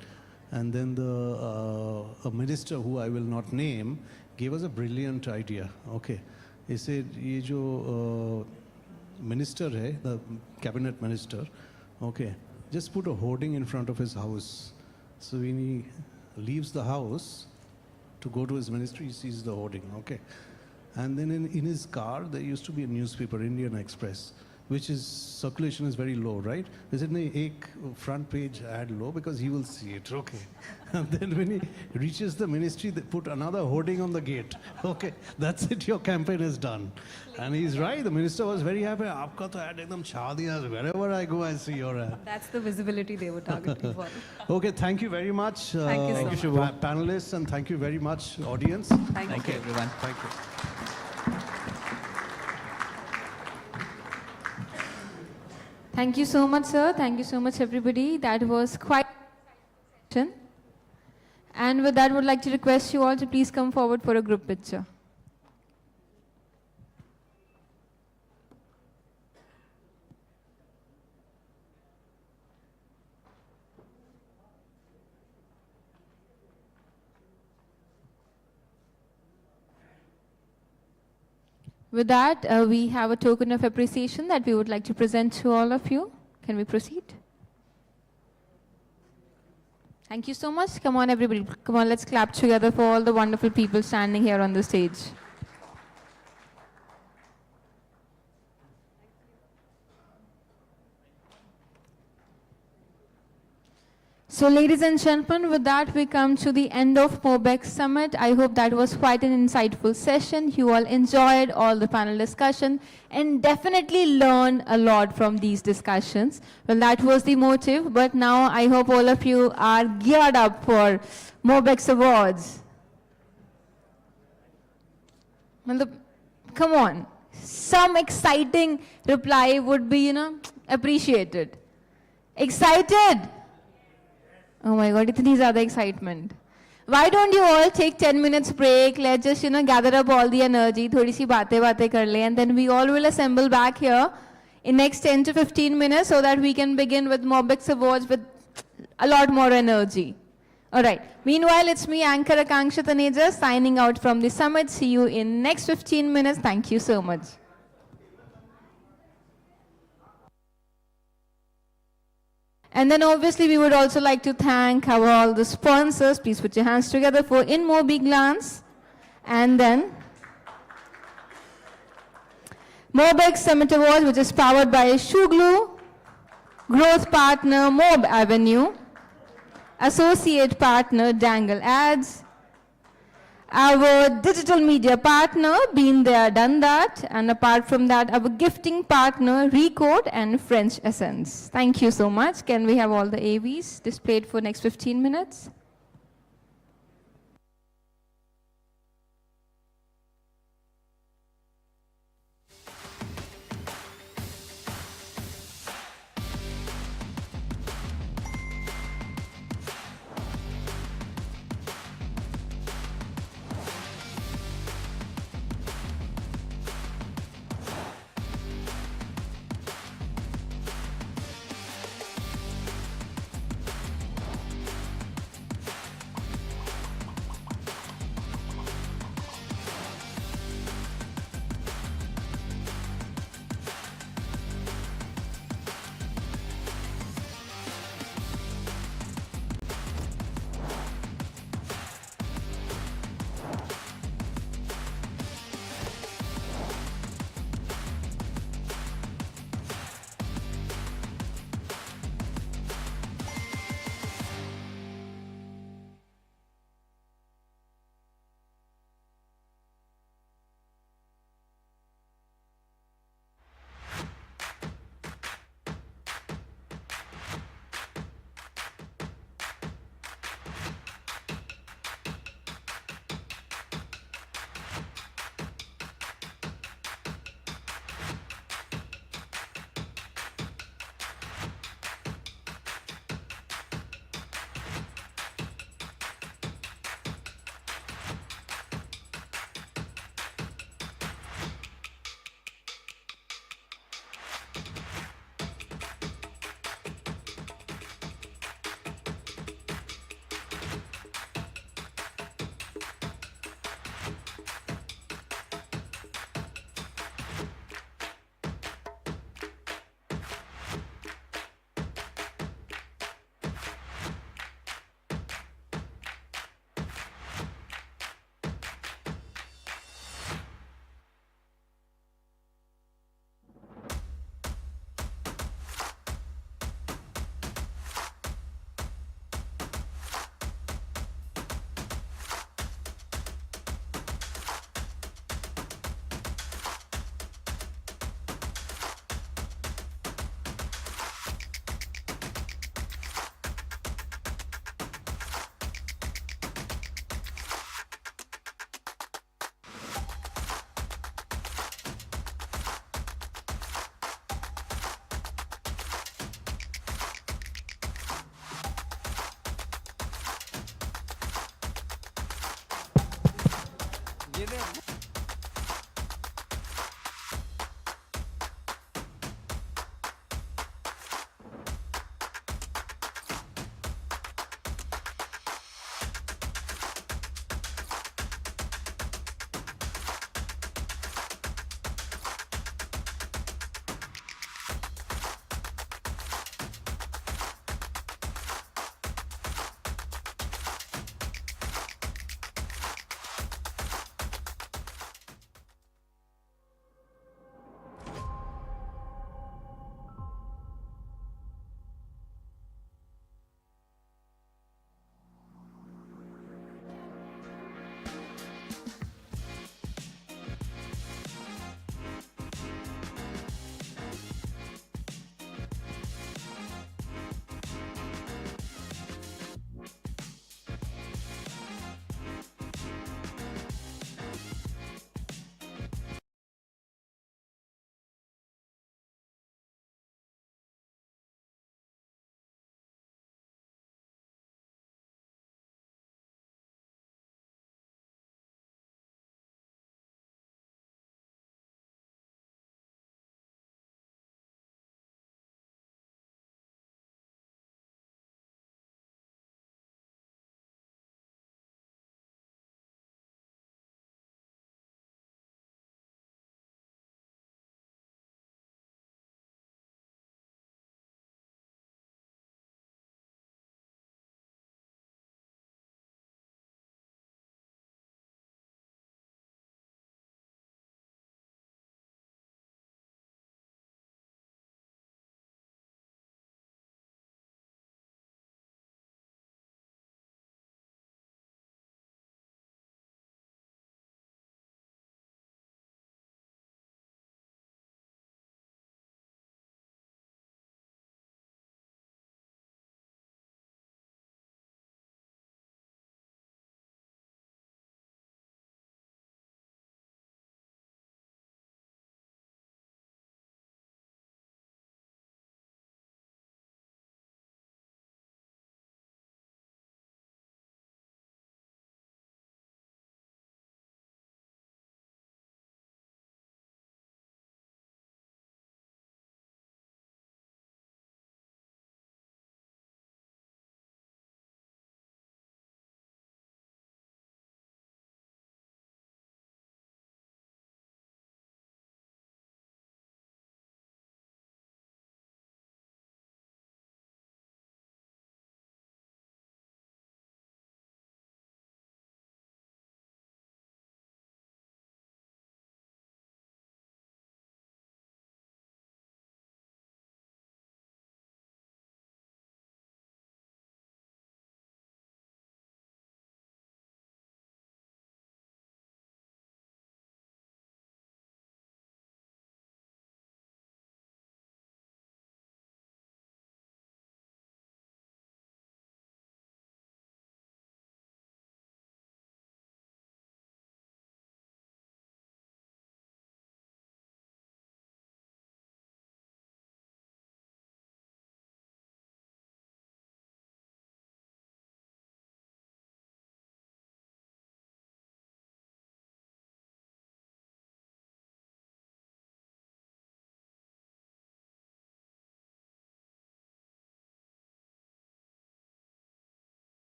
And then a minister who I will not name gave us a brilliant idea. Okay, he said, "ये जो minister है, the cabinet minister, okay, just put a hoarding in front of his house. So when he leaves the house to go to his ministry, he sees the hoarding. Okay, and then in his car there used to be a newspaper, Indian Express, which is circulation is very low, right? They said, "No, ek front page ad low because he will see it." Okay. And then when he reaches the ministry, they put another hoarding on the gate. Okay, that's it. Your campaign is done. And he's right. The minister was very happy. Aapka to ad ekdam chha diya. Wherever I go, I see your ad. That's the visibility they were targeting for. Okay, thank you very much, Thank you so much. panelists, and thank you very much, audience. Thank you, everyone. Thank you. Thank you so much, sir. Thank you so much, everybody. That was quite a session. And with that, would like to request you all to please come forward for a group picture. With that, we have a token of appreciation that we would like to present to all of you. Can we proceed? Thank you so much. Come on, everybody. Come on, let's clap together for all the wonderful people standing here on the stage. So ladies and gentlemen, with that we come to the end of Mobexx Summit. I hope that was quite an insightful session. You all enjoyed all the panel discussion and definitely learned a lot from these discussions. Well, that was the motive, but now I hope all of you are geared up for Mobexx Awards. Come on, some exciting reply would be, appreciated. Excited? Oh my God, itni zyada excitement. Why don't you all take 10 minutes break, let's just, gather up all the energy, thodi si baate kar le, and then we all will assemble back here in next 10 to 15 minutes so that we can begin with Mobexx Awards with a lot more energy. All right. Meanwhile, it's me, Anchor Akanksha Taneja, signing out from the summit. See you in next 15 minutes. Thank you so much. And then obviously we would also like to thank all the sponsors. Please put your hands together for InMobiGlance. And then Mobexx Summit Awards, which is powered by Shoe Glue, Growth Partner Mob Avenue, Associate Partner Dangle Ads, our digital media partner, been there, done that. And apart from that, our gifting partner, Recode and French Essence. Thank you so much. Can we have all the AVs displayed for next 15 minutes?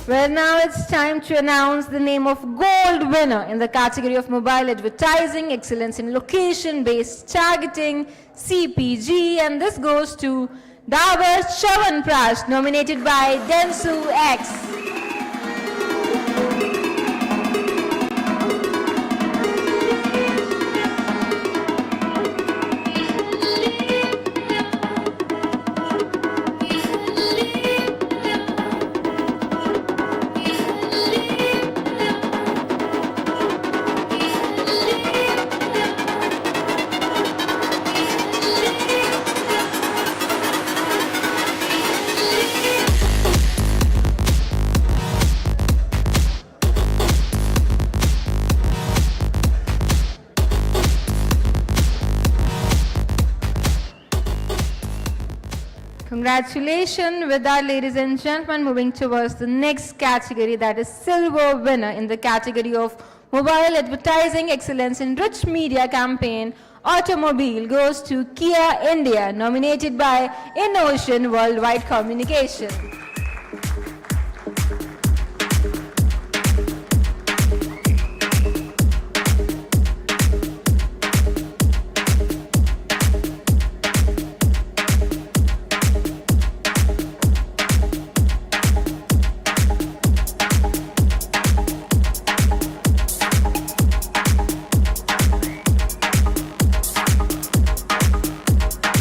Well, now it's time to announce the name of gold winner in the category of mobile advertising, excellence in location-based targeting, CPG, and this goes to Dabur Chyawanprash, nominated by Densu X. Congratulations with that, ladies and gentlemen. Moving towards the next category, that is silver winner in the category of mobile advertising excellence in rich media campaign automobile goes to Kia India, nominated by InOcean Worldwide Communication.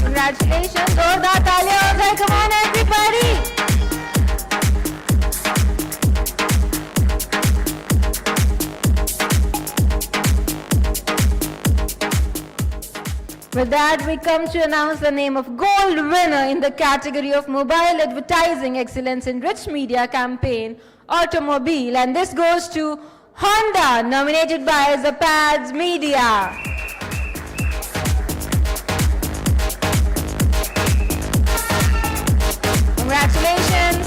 Congratulations, जोरदार तालियां हो जाए, come on everybody. With that, we come to announce the name of gold winner in the category of mobile advertising excellence in rich media campaign automobile, and this goes to Honda, nominated by Zapads Media. Congratulations.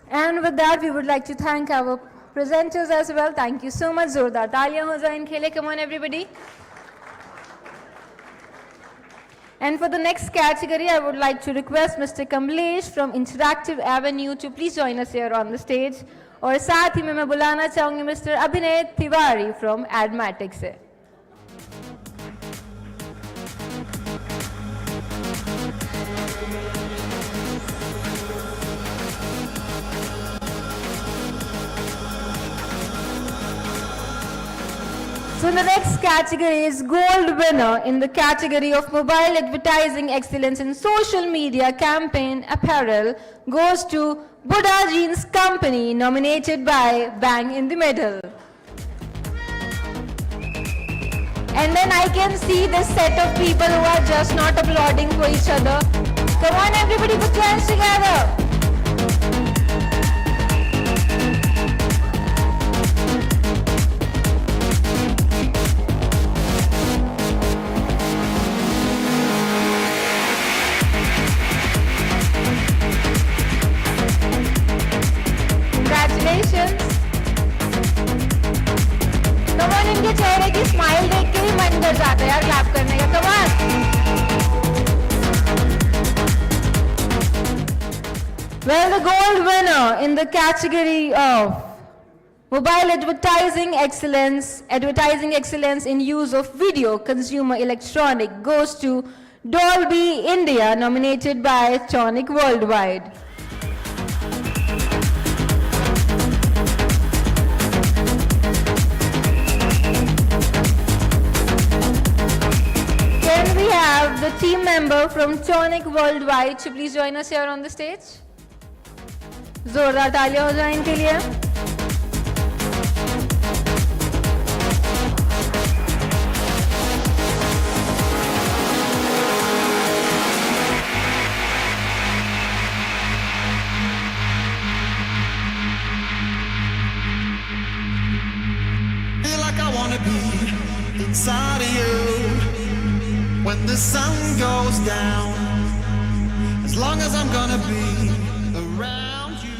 And with that, we would like to thank our presenters as well. Thank you so much. Zordar taaliyan ho jaye inke liye. Come on, everybody. And for the next category, I would like to request Mr. Kamlesh from Interactive Avenue to please join us here on the stage. और साथ ही में मैं बुलाना चाहूंगी Mr. Abhinay Tiwari from Admatic से. So the next category is gold winner in the category of mobile advertising excellence in social media campaign apparel goes to Buddha Jeans Company, nominated by Bang in the Middle. And then I can see this set of people who are just not applauding for each other. Come on everybody, put your hands together. Congratulations. Come on, इनके चेहरे की smile देख के ही मन कर जाता है यार क्लैप करने का. Come on. Well, the gold winner in the category of mobile advertising excellence in use of video consumer electronic goes to Dolby India, nominated by Tonic Worldwide. Can we have the team member from Tonic Worldwide to please join us here on the stage? जोरदार तालियां हो जाए इनके लिए. Feel like I wanna be inside of you when the sun goes down. as long as I'm gonna be around you.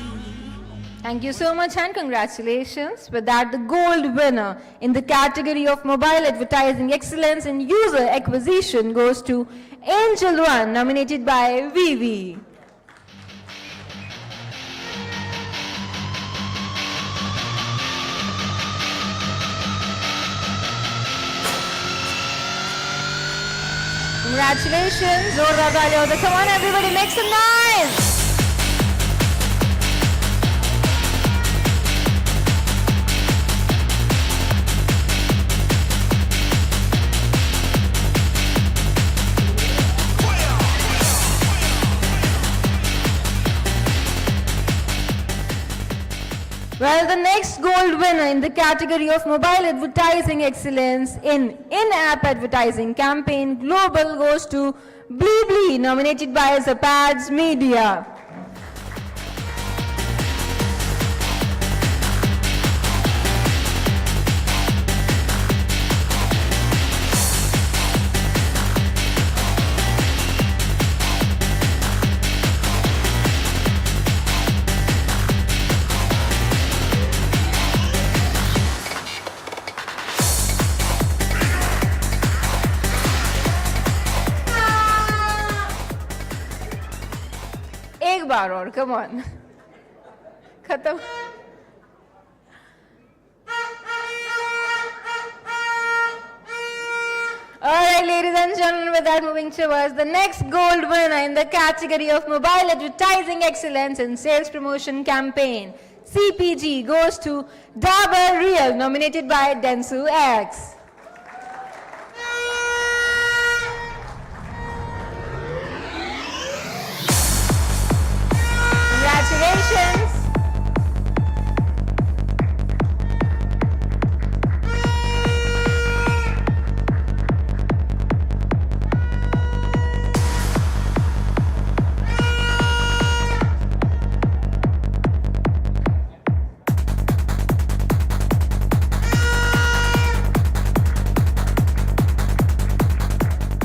Thank you so much and congratulations. With that, the gold winner in the category of mobile advertising excellence in user acquisition goes to Angel One, nominated by Vivi. Congratulations. Zorda taaliyan ho. Come on everybody, make some noise. Well, the next gold winner in the category of mobile advertising excellence in in-app advertising campaign global goes to Bleebly, nominated by Zapads Media. एक बार और, come on. खत्म. Alright, ladies and gentlemen, with that moving towards the next gold winner in the category of mobile advertising excellence and sales promotion campaign, CPG, goes to Dabur Real, nominated by Densu X. Congratulations.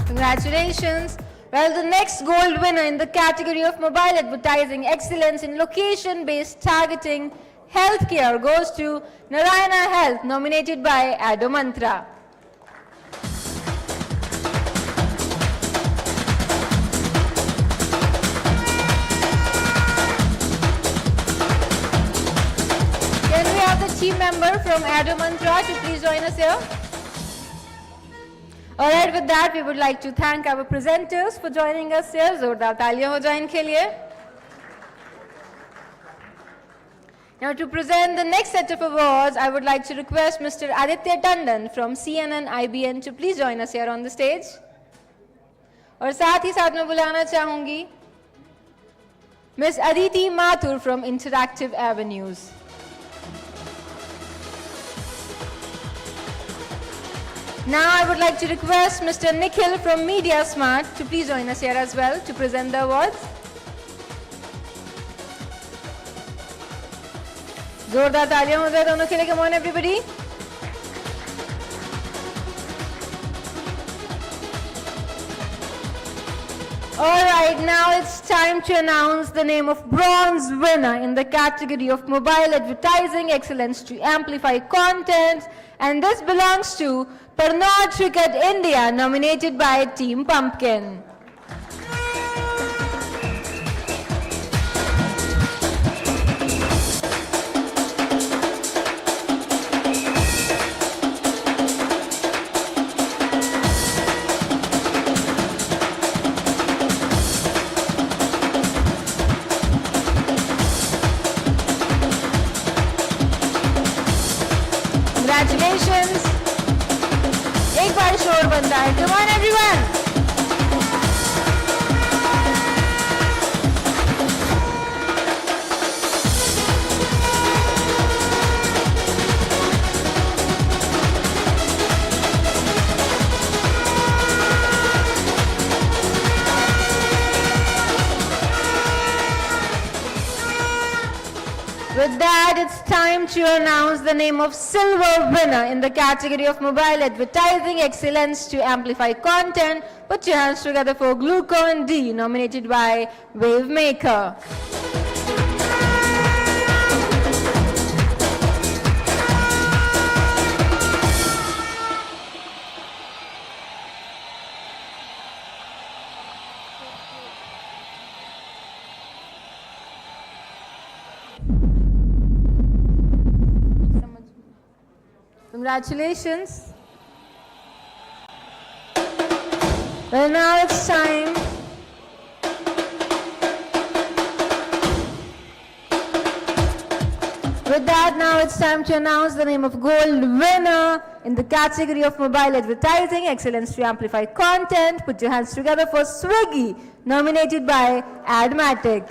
Congratulations. Well, the next gold winner in the category of mobile advertising excellence in location-based targeting healthcare goes to Narayana Health, nominated by Adomantra. Can we have the team member from Adomantra to please join us here? Alright, with that, we would like to thank our presenters for joining us here. Zordar taaliyan ho jaye inke liye. Now, to present the next set of awards, I would like to request Mr. Aditya Tandon from CNN IBN to please join us here on the stage. और साथ ही साथ मैं बुलाना चाहूंगी Ms. Aditi Mathur from Interactive Avenues. Now I would like to request Mr. Nikhil from Media Smart to please join us here as well to present the awards. जोरदार तालियां हो जाए दोनों के लिए. Come on everybody. Alright, now it's time to announce the name of bronze winner in the category of mobile advertising excellence to amplify content, and this belongs to Parnod Cricket India, nominated by Team Pumpkin. Congratulations. एक बार शोर बनता है. Come on everyone. With that, it's time to announce the name of silver winner in the category of mobile advertising excellence to amplify content. Put your hands together for Glucon D, nominated by Wavemaker. Congratulations. Well, now it's time. With that, now it's time to announce the name of gold winner in the category of mobile advertising excellence to amplify content. Put your hands together for Swiggy, nominated by Admatic.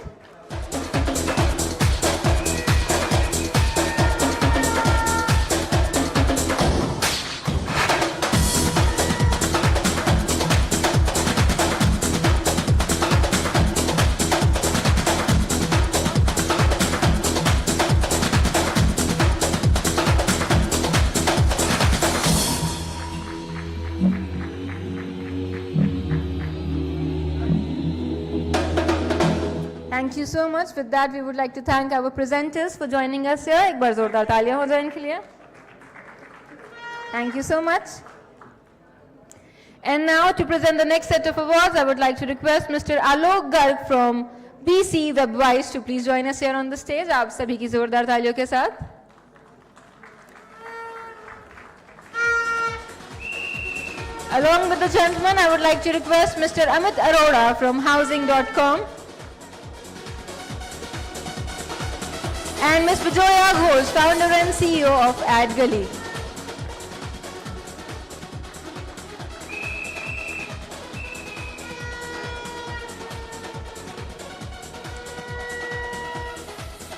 Thank you so much. With that, we would like to thank our presenters for joining us here. एक बार जोरदार तालियां हो जाए इनके लिए. Thank you so much. And now to present the next set of awards, I would like to request Mr. Alok Garg from BC Webwise to please join us here on the stage. आप सभी की जोरदार तालियों के साथ. Along with the gentleman, I would like to request Mr. Amit Arora from Housing.com. And Ms. Bijoya Ghosh, founder and CEO of AdGully.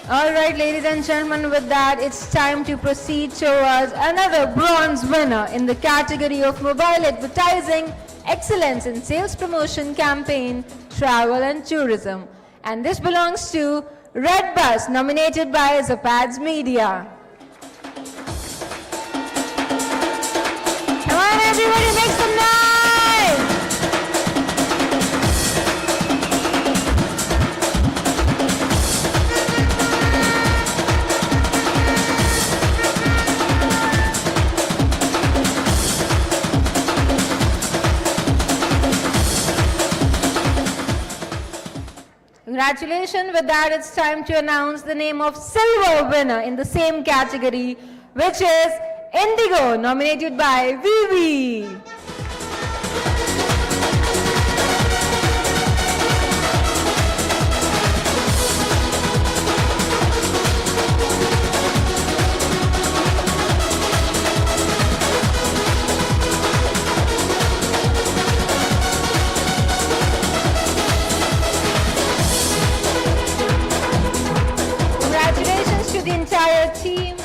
All right, ladies and gentlemen, with that, it's time to proceed towards another bronze winner in the category of mobile advertising, excellence in sales promotion campaign, travel and tourism. And this belongs to Red Bus, nominated by Zapads Media. Come on, everybody, make some noise! Congratulations. With that, it's time to announce the name of silver winner in the same category, which is Indigo, nominated by Vivi. Congratulations to the entire team.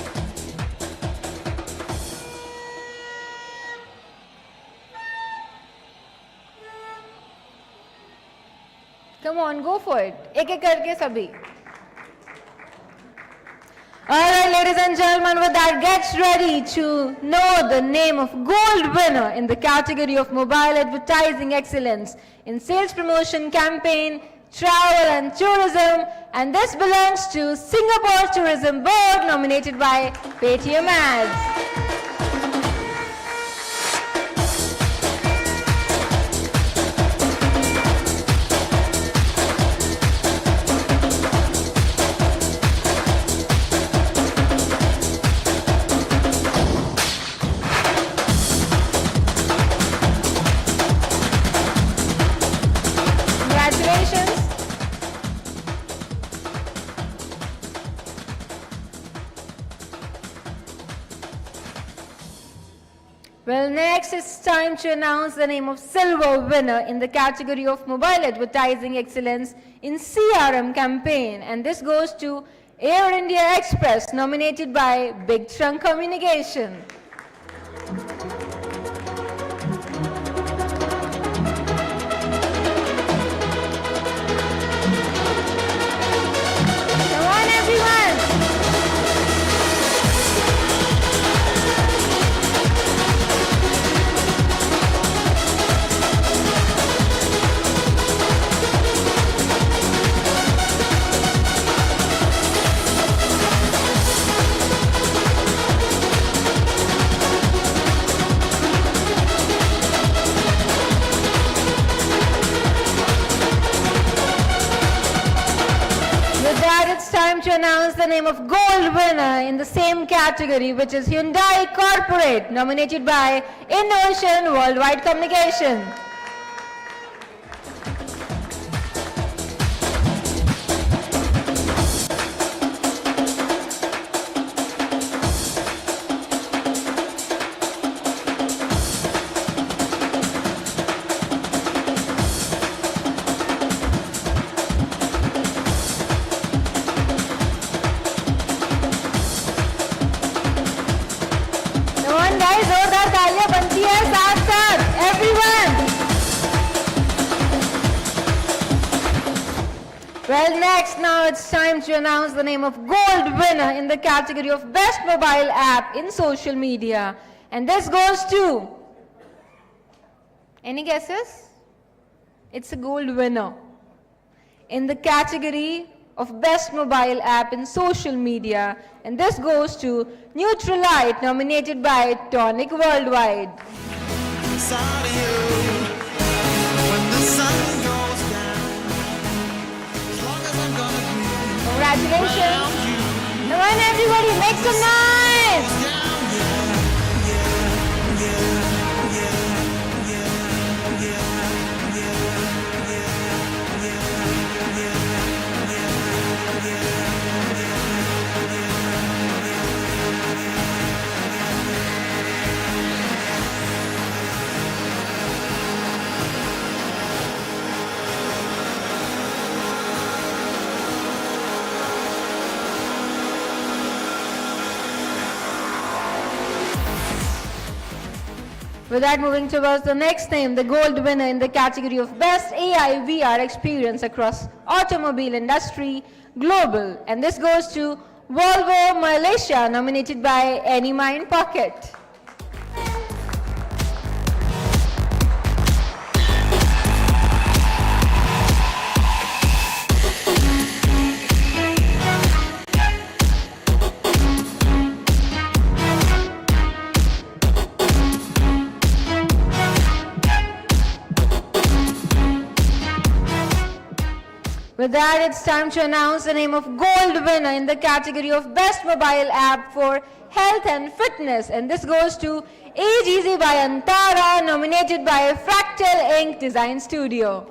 Come on, go for it. एक-एक करके सभी. All right, ladies and gentlemen, with that, get ready to know the name of gold winner in the category of mobile advertising excellence in sales promotion campaign, travel and tourism, and this belongs to Singapore Tourism Board, nominated by Paytm Ads. Congratulations. Well, next it's time to announce the name of silver winner in the category of mobile advertising excellence in CRM campaign, and this goes to Air India Express, nominated by Big Trunk Communication. Come on, everyone. announce the name of gold winner in the same category, which is Hyundai Corporate, nominated by Innovation Worldwide Communication. Come on guys, जोरदार तालियां बनती है साथ साथ, everyone. Well, next now it's time to announce the name of gold winner in the category of best mobile app in social media, and this goes to. Any guesses? It's a gold winner in the category of best mobile app in social media, and this goes to Neutralite, nominated by Tonic Worldwide. Inside of you, when the sun goes down, as long as I'm gonna be Congratulations. Come on everybody, make some noise. With that, moving towards the next name, the gold winner in the category of Best AI VR Experience across automobile industry, global. And this goes to Volvo Malaysia, nominated by AnyMind Pocket. With that, it's time to announce the name of gold winner in the category of Best Mobile App for Health and Fitness. And this goes to Age Easy by Antara, nominated by Fractal Inc. Design Studio.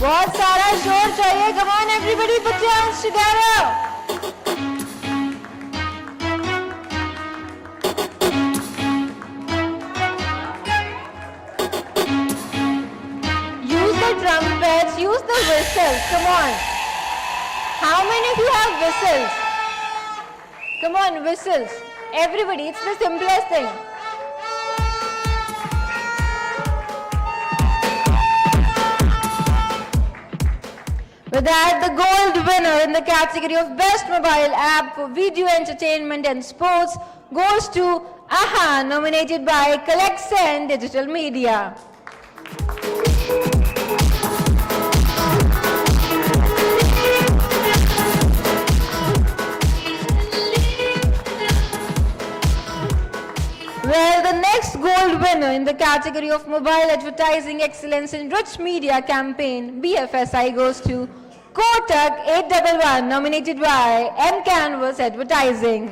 बहुत सारा शोर चाहिए. Come on everybody, put your hands together. Use the trumpets, use the whistles, come on. How many of you have whistles? Come on, whistles. Everybody, it's the simplest thing. With that, the gold winner in the category of Best Mobile App for Video Entertainment and Sports goes to AHA, nominated by Collection Digital Media. Well, the next gold winner in the category of Mobile Advertising Excellence in Rich Media Campaign, BFSI, goes to Kotak 811, nominated by M-Canvas Advertising.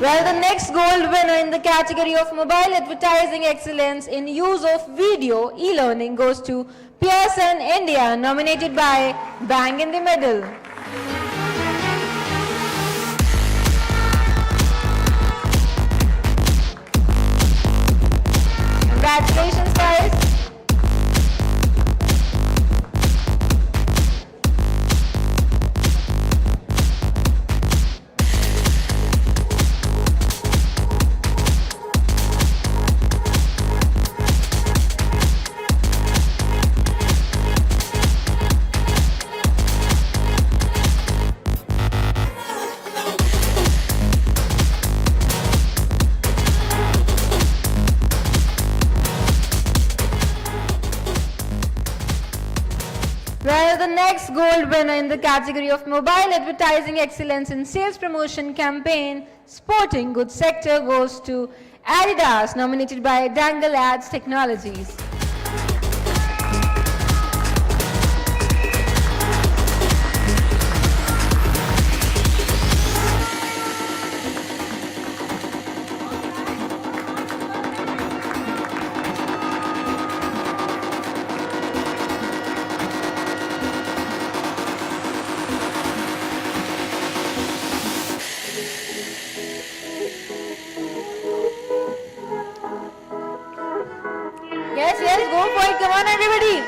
Well, the next gold winner in the category of Mobile Advertising Excellence in Use of Video e-learning goes to Pearson India, nominated by Bang in the Middle. Congratulations, guys. Well, the next gold winner in the category of Mobile Advertising Excellence in Sales Promotion Campaign, Sporting Goods Sector goes to Adidas, nominated by Dangle Ads Technologies. Come on, everybody.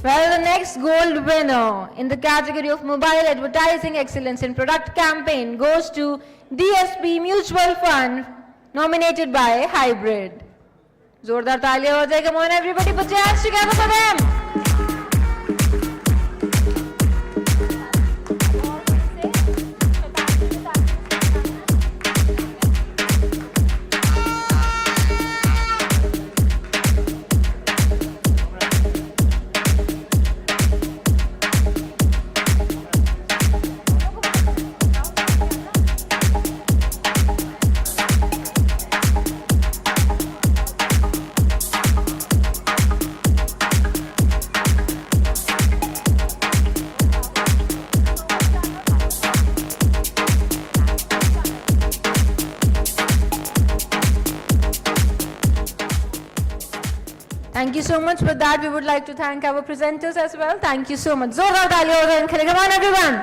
Well, the next gold winner in the category of mobile advertising excellence in product campaign goes to DSP Mutual Fund, nominated by Hybrid. Zordar taaliyan ho jaye. Come on, everybody, put your hands together for them. Thank you so much. With that, we would like to thank our presenters as well. Thank you so much. Zordar taaliyan ho jaye. Come on, everyone.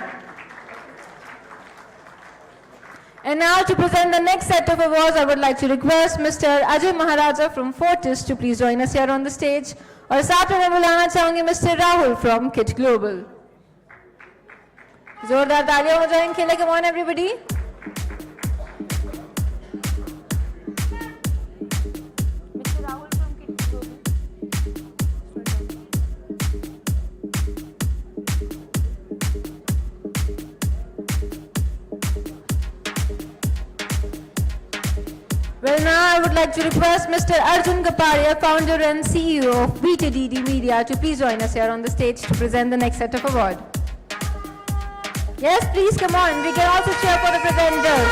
And now to present the next set of awards, I would like to request Mr. Ajay Maharaja from Fortis to please join us here on the stage. और साथ में मैं बुलाना चाहूंगी Mr. Rahul from Kit Global. जोरदार तालियां हो जाए इनके लिए. Come on, everybody. Well, now I would like to request Mr. Arjun Kapadia, founder and CEO of B2DD Media, to please join us here on the stage to present the next set of award. Yes, please come on. We can also cheer for the presenters.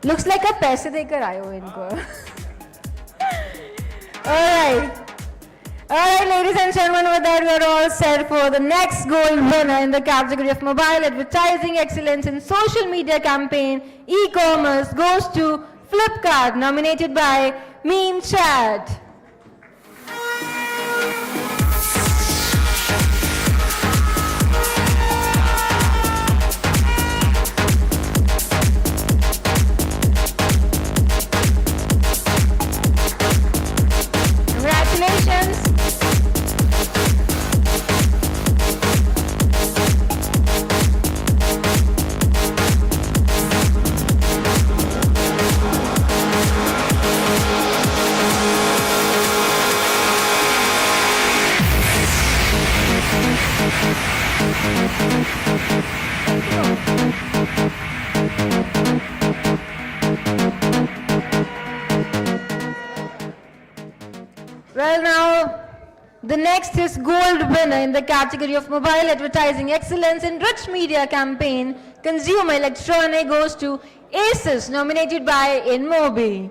Looks like a पैसे देकर आए हो इनको. All right. All right, ladies and gentlemen, with that, we are all set for the next gold winner in the category of mobile advertising excellence in social media campaign e-commerce goes to Flipkart, nominated by Meme Chat. Congratulations. Well, now, the next is gold winner in the category of mobile advertising excellence in rich media campaign consumer electronic goes to Asus, nominated by InMobi.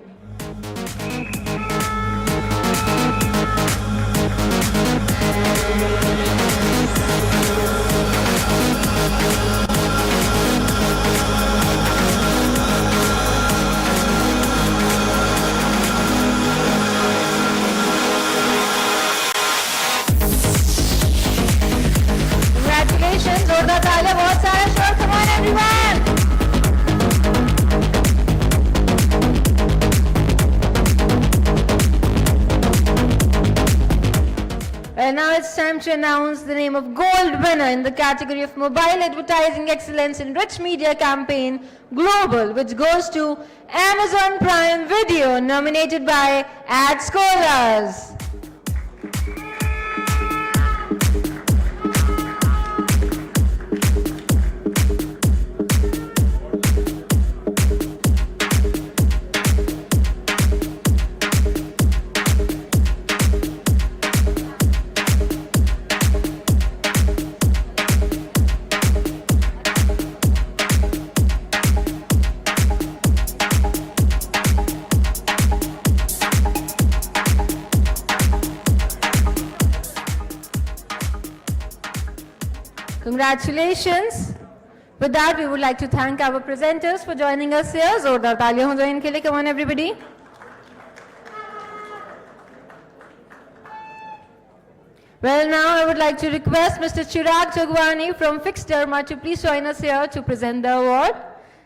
Congratulations, जोरदार तालियां, बहुत सारा शोर. Come on, everyone. And now it's time to announce the name of gold winner in the category of mobile advertising excellence in rich media campaign global, which goes to Amazon Prime Video, nominated by Ad Scholars. Congratulations. With that, we would like to thank our presenters for joining us here. Zordar taaliyan ho jaye inke liye. Come on, everybody. Well, now I would like to request Mr. Chirag Jagwani from Fixed Derma to please join us here to present the award.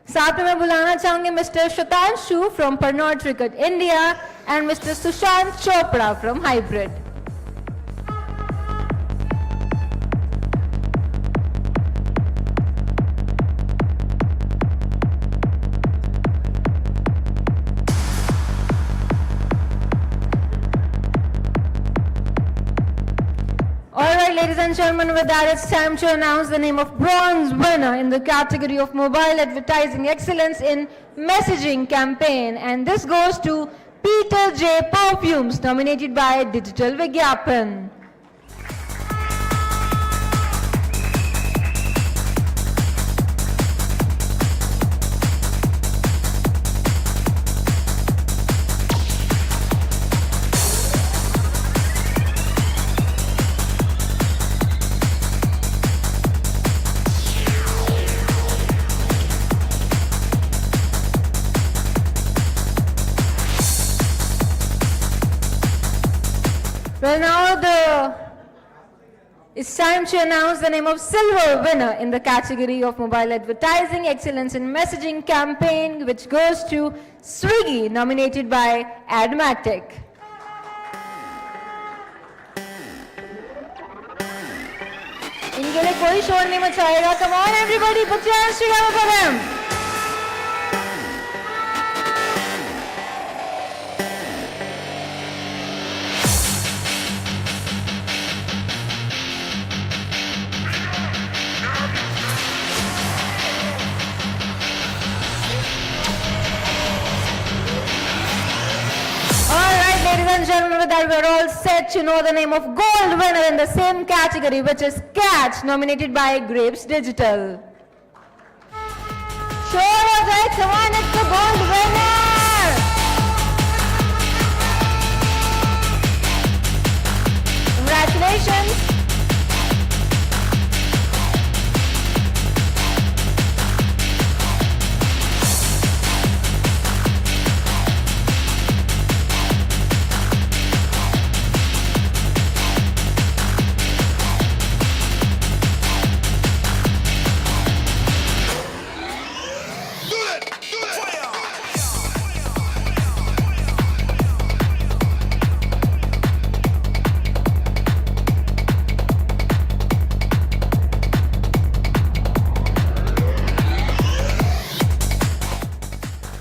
साथ में मैं बुलाना चाहूंगी Mr. Shatanshu from Pernod Ricard India and Mr. Sushant Chopra from Hybrid. Alright, ladies and gentlemen, with that it's time to announce the name of bronze winner in the category of mobile advertising excellence in messaging campaign, and this goes to Peter J. Perfumes, nominated by Digital Vigyapan. Well, now it's time to announce the name of silver winner in the category of mobile advertising excellence in messaging campaign, which goes to Swiggy, nominated by Admatic. इनके लिए कोई शोर नहीं मचाएगा. Come on, everybody, put your hands together for them. Ladies and gentlemen, with that we're all set to know the name of gold winner in the same category, which is Catch, nominated by Grapes Digital. Sure, alright, come on, it's the gold winner! Congratulations!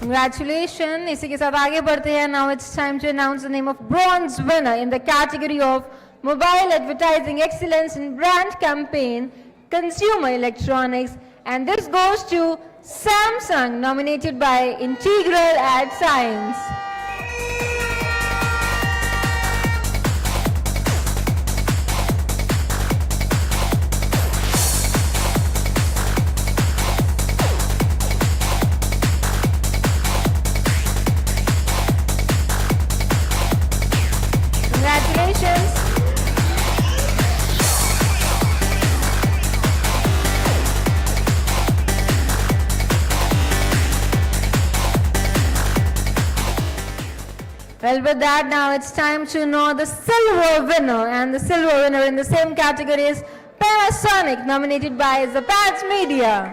Congratulations. इसी के साथ आगे बढ़ते हैं. Now it's time to announce the name of bronze winner in the category of mobile advertising excellence in brand campaign, consumer electronics, and this goes to Samsung, nominated by Integral Ad Science. Well, with that, now it's time to know the silver winner, and the silver winner in the same category is Panasonic, nominated by Zappat's Media.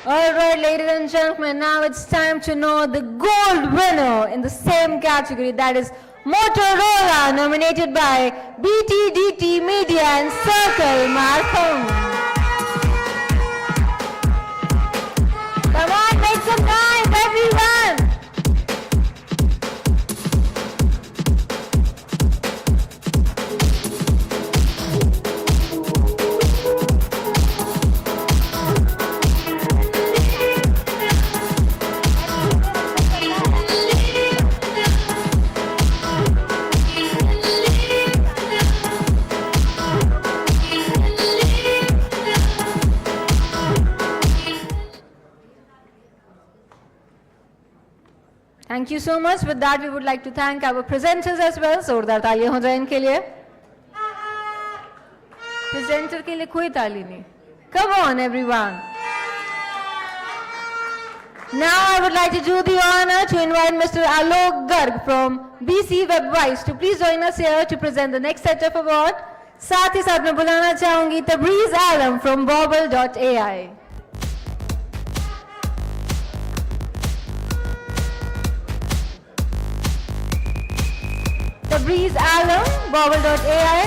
Alright, ladies and gentlemen, now it's time to know the gold winner in the same category, that is Motorola, nominated by BTDT Media and Circle Markham. Come on, make some noise, everyone! Thank you so much. With that, we would like to thank our presenters as well. जोरदार तालियां हो जाए इनके लिए. Presenter के लिए कोई ताली नहीं. Come on, everyone. Now I would like to do the honor to invite Mr. Alok Garg from BC Webwise to please join us here to present the next set of award. साथ ही साथ मैं बुलाना चाहूंगी Tabriz Alam from bobble.ai. Tebreez Alam, bobble.ai.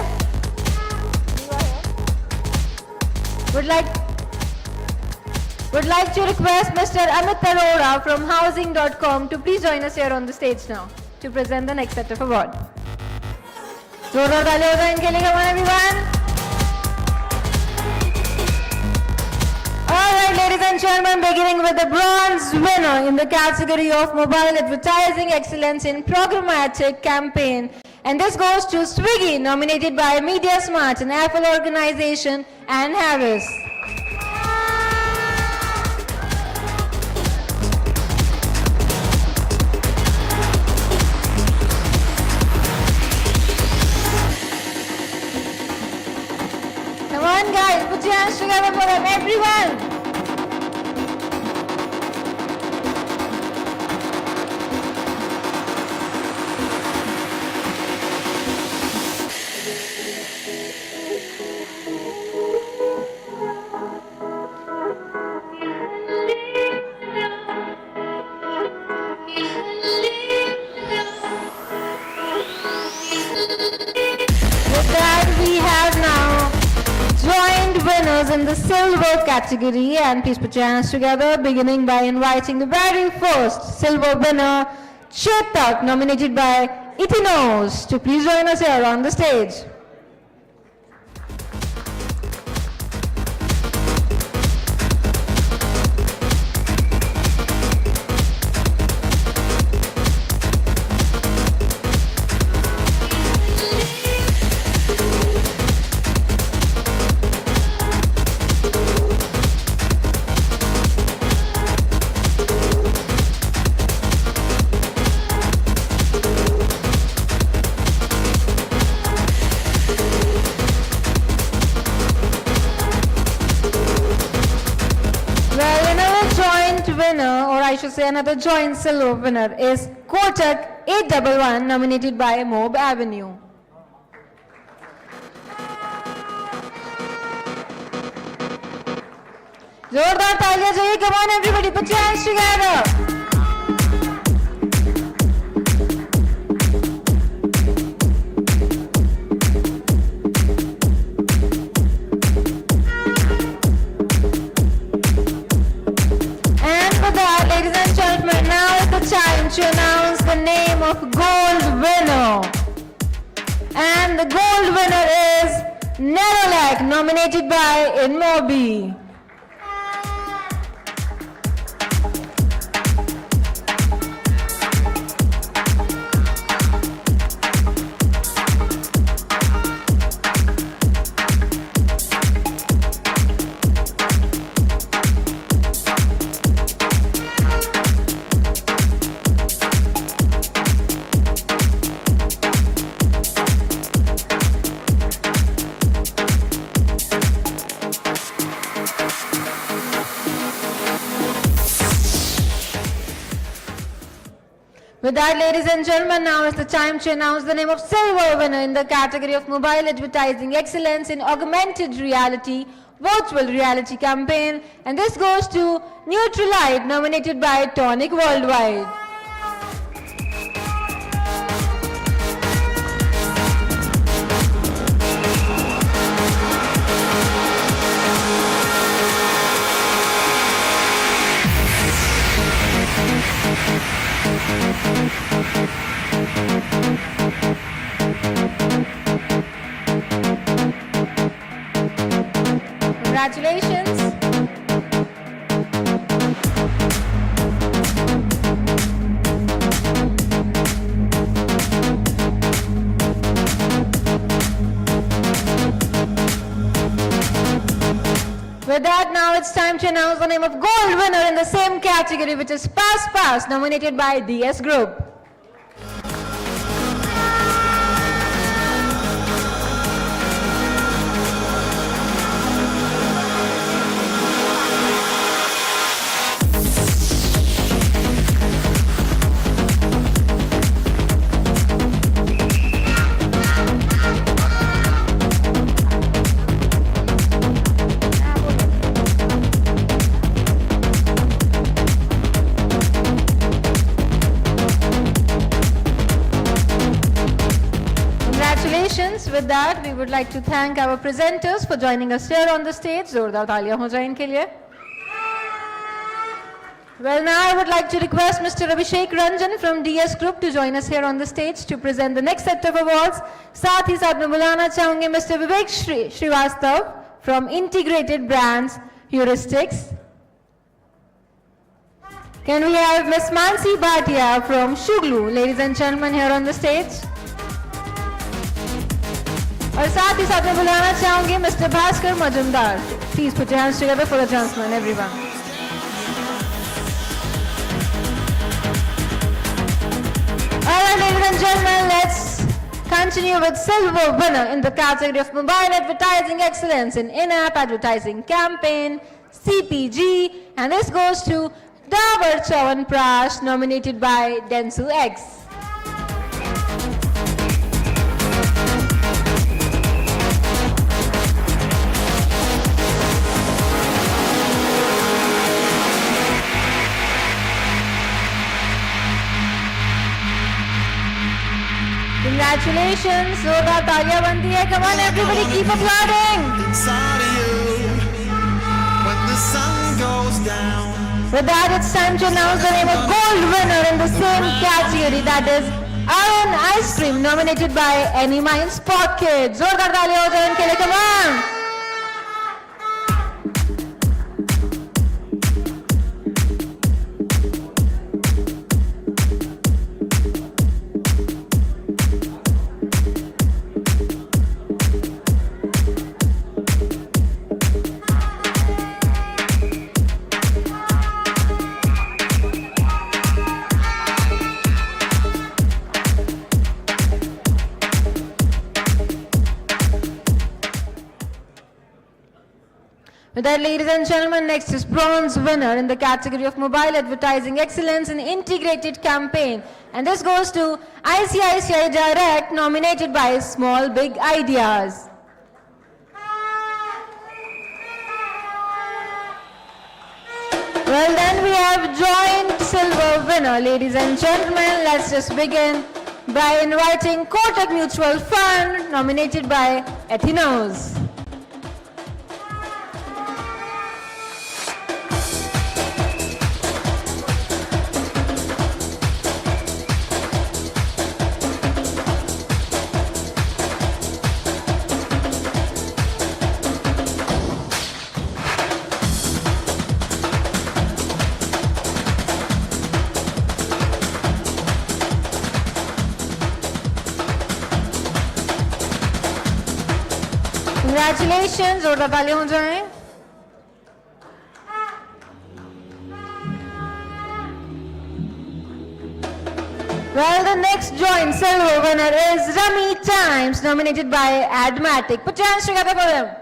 Would like to request Mr. Amit Arora from housing.com to please join us here on the stage now to present the next set of award. जोरदार तालियां हो जाए इनके लिए, come on everyone. All right, ladies and gentlemen, beginning with the bronze winner in the category of mobile advertising excellence in programmatic campaign. And this goes to Swiggy, nominated by Media Smart, an Apple organization, and Harris. Come on guys, put your hands together for them, everyone. With that, we have now joint winners in the silver category, and please put your hands together, beginning by inviting the very first silver winner, Chetak, nominated by Itinos, to please join us here on the stage. I should say another joint silver winner is Kotak 811, nominated by Mob Avenue. जोरदार तालियां चाहिए. Come on everybody, put your hands together. Ladies and gentlemen, now is the time to announce the name of gold winner. And the gold winner is Nerolac, nominated by Inmobi. With that, ladies and gentlemen, now is the time to announce the name of silver winner in the category of mobile advertising excellence in augmented reality, virtual reality campaign. And this goes to Neutralite, nominated by Tonic Worldwide. Congratulations. With that, now it's time to announce the name of gold winner in the same category, which is Pass, nominated by DS Group. Congratulations. With that, we would like to thank our presenters for joining us here on the stage. Zordar taaliyan ho jaye inke liye. Well, now I would like to request Mr. Abhishek Ranjan from DS Group to join us here on the stage to present the next set of awards. साथ ही साथ मैं बुलाना चाहूंगी Mr. Vivek Srivastav from Integrated Brands Heuristics. Can we have Ms. Mansi Bhatia from Shuglu, ladies and gentlemen, here on the stage? और साथ ही साथ मैं बुलाना चाहूंगी Mr. Bhaskar Majumdar. Please put your hands together for the gentleman, everyone. All right, ladies and gentlemen, let's continue with silver winner in the category of mobile advertising excellence in in-app advertising campaign, CPG, and this goes to Dabar Chyawanprash, nominated by Dentsu X. Congratulations, Zordar taaliyan banti hai. Come on, everybody, keep applauding. Inside of you, when the sun goes down. With that, it's time to announce the name of gold winner in the same category, that is Iron Ice Cream, nominated by Any Mind Sport Kids. Zordar taaliyan ho jaye unke liye, come on. With that, ladies and gentlemen, next is bronze winner in the category of mobile advertising excellence in integrated campaign. And this goes to ICICI Direct, nominated by Small Big Ideas. Well, then we have joint silver winner, ladies and gentlemen. Let's just begin by inviting Kotak Mutual Fund, nominated by Ethinos. Congratulations, जोरदार तालियां हो जाएं. Well, the next joint silver winner is Rummy Times, nominated by Admatic. Put your hands together for them.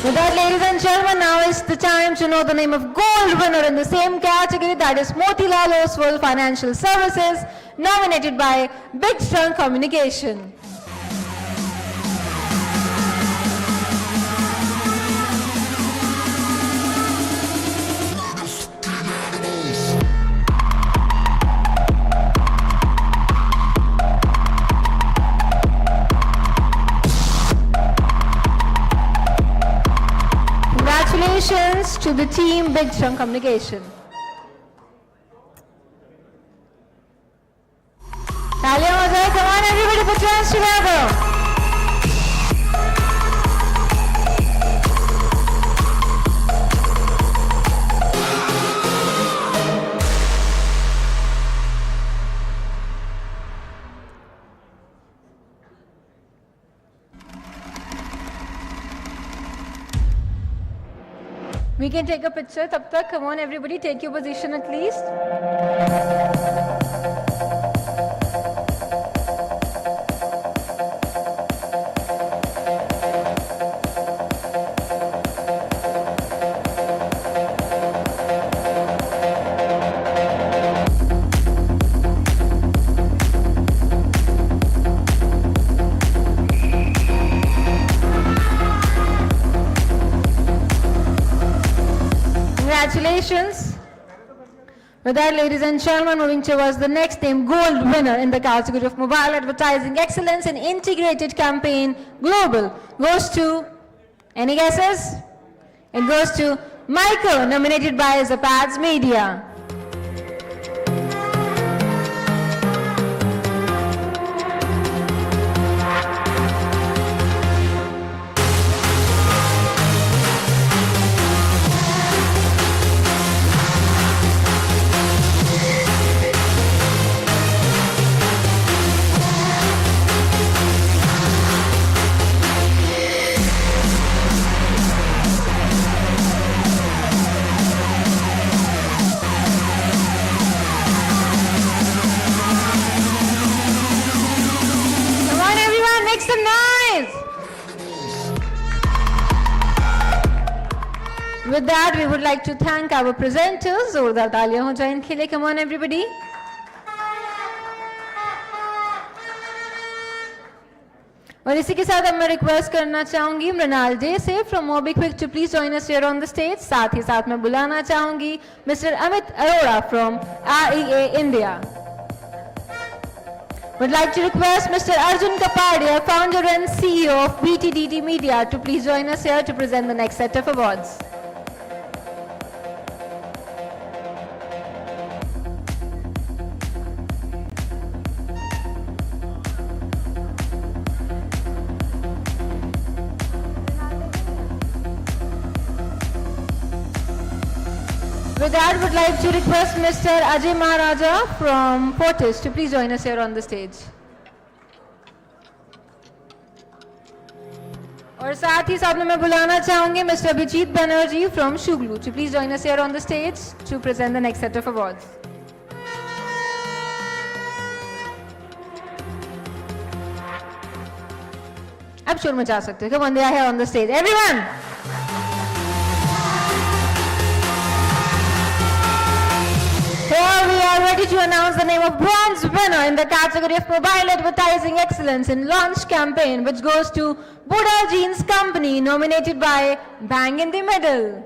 With that, ladies and gentlemen, now is the time to know the name of gold winner in the same category, that is Motilal Oswal Financial Services, nominated by Big Strong Communication. Congratulations to the team Big Strong Communication. Taaliyan ho jaye. Come on, everybody, put your hands together. can take a picture. Tab tak, come on everybody, take your position at least. Congratulations. With that, ladies and gentlemen, moving towards the next name, gold winner in the category of mobile advertising excellence and integrated campaign global goes to, any guesses? It goes to Michael, nominated by Zapads Media. With that, we would like to thank our presenters. जोरदार तालियां हो जाए इनके लिए. Come on, everybody. और इसी के साथ अब मैं रिक्वेस्ट करना चाहूंगी मृणाल डे से from MobiKwik to please join us here on the stage. साथ ही साथ मैं बुलाना चाहूंगी mister Amit Arora from REA India. Would like to request Mr. Arjun Kapadia, founder and CEO of BTDT Media, to please join us here to present the next set of awards. With that, would like to request Mr. Ajay Maharaja from Fortis to please join us here on the stage. और साथ ही साथ में मैं बुलाना चाहूंगी Mr. Abhijit Banerjee from Shuglu to please join us here on the stage to present the next set of awards. अब शोर मचा सकते हो. Come on, they are here on the stage. Everyone! Here we are ready to announce the name of bronze winner in the category of mobile advertising excellence in launch campaign, which goes to Buddha Jeans Company, nominated by Bang in the Middle.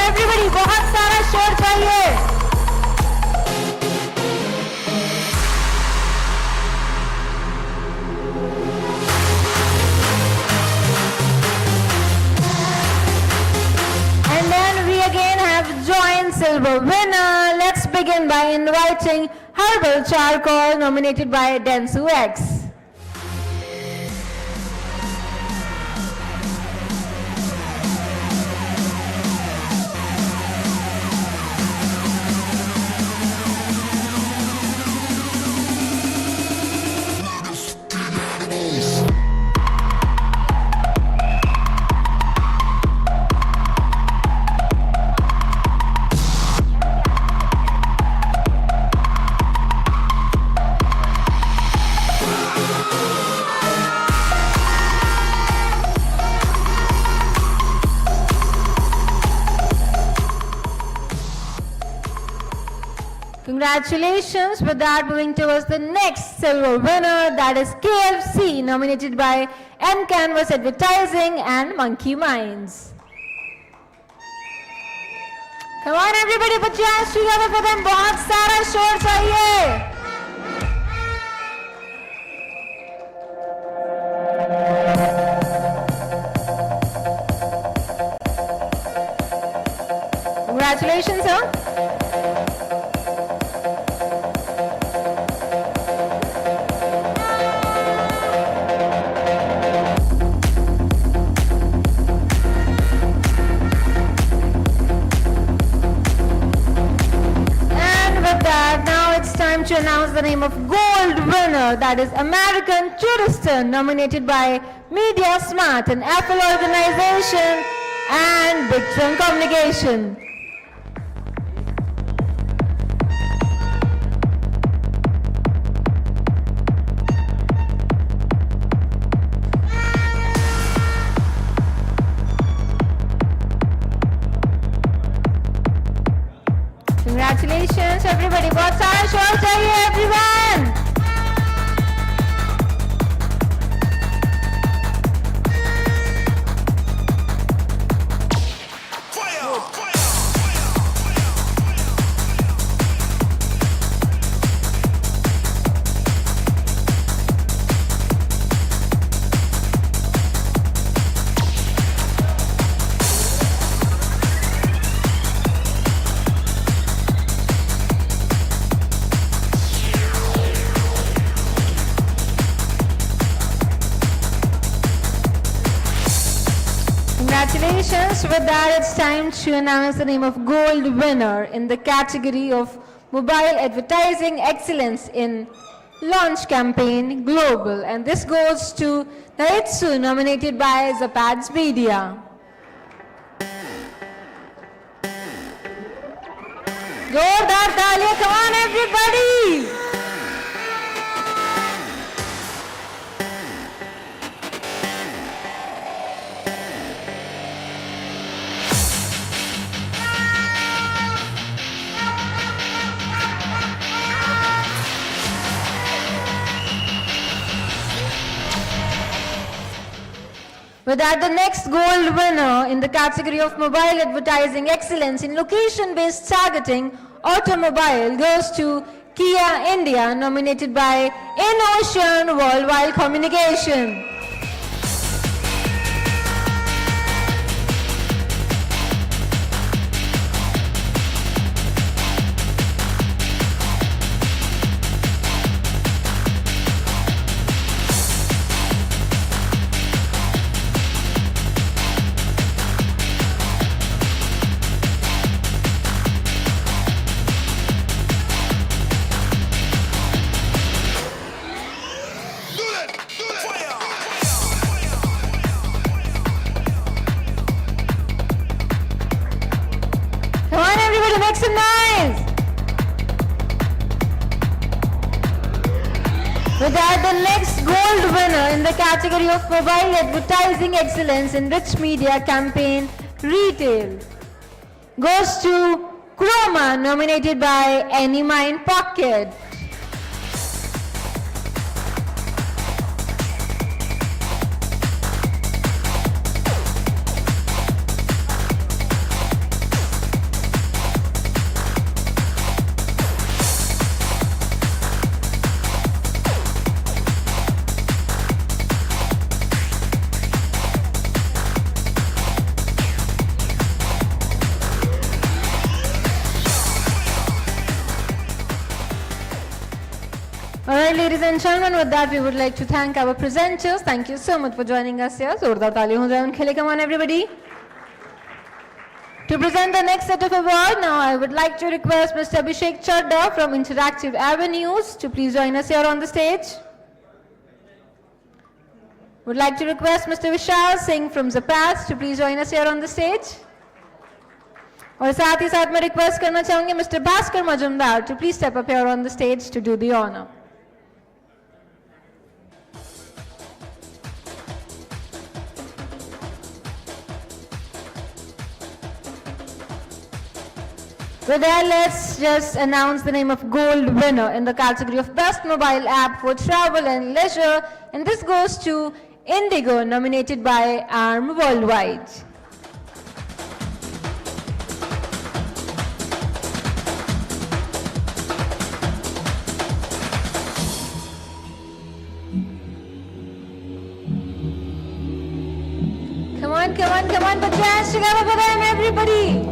Everybody, बहुत सारा शोर चाहिए. And then we again have joint silver winner. Let's begin by inviting Herbal Charcoal, nominated by Densu X. Congratulations. With that, moving towards the next silver winner, that is KFC, nominated by M Canvas Advertising and Monkey Minds. Come on everybody, put your hands together for them. बहुत सारा शोर चाहिए. Congratulations, sir. And with that, now it's time to announce the name of gold winner, that is American Tourister, nominated by Media Smart, an Apple organization, and Big Trend Communication. Congratulations, everybody. बहुत सारा शोर चाहिए, everyone. Congratulations. With that, it's time to announce the name of gold winner in the category of mobile advertising excellence in launch campaign global. And this goes to Naitsu, nominated by Zapads Media. Jordar taaliyan, come on everybody! With that, the next gold winner in the category of mobile advertising excellence in location-based targeting automobile goes to Kia India, nominated by InOcean Worldwide Communication. Come on everybody, make some noise! With that, the next gold winner in the category of mobile advertising excellence in rich media campaign retail goes to Chroma, nominated by Anymind Pocket. Alright, ladies and gentlemen, with that we would like to thank our presenters. Thank you so much for joining us here. Zordar taaliyan ho jaye unke liye. Come on everybody. To present the next set of award, now I would like to request Mr. Abhishek Chadda from Interactive Avenues to please join us here on the stage. Would like to request Mr. Vishal Singh from Zapads to please join us here on the stage. और साथ ही साथ मैं request करना चाहूंगी Mr. Bhaskar Majumdar to please step up here on the stage to do the honor. With that, let's just announce the name of gold winner in the category of best mobile app for travel and leisure, and this goes to Indigo, nominated by ARM Worldwide. Come on, put your hands together for them, everybody.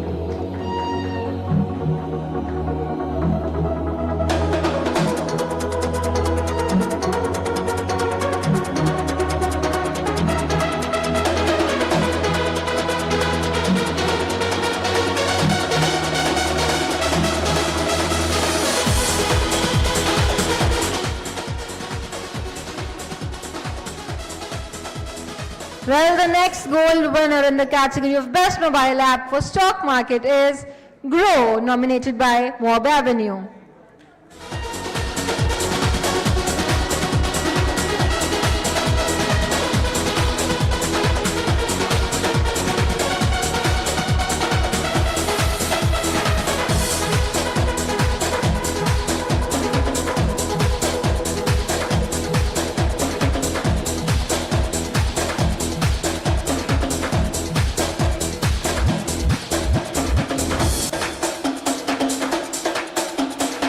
Well, the next gold winner in the category of Best Mobile App for Stock Market is Grow, nominated by Mob Avenue.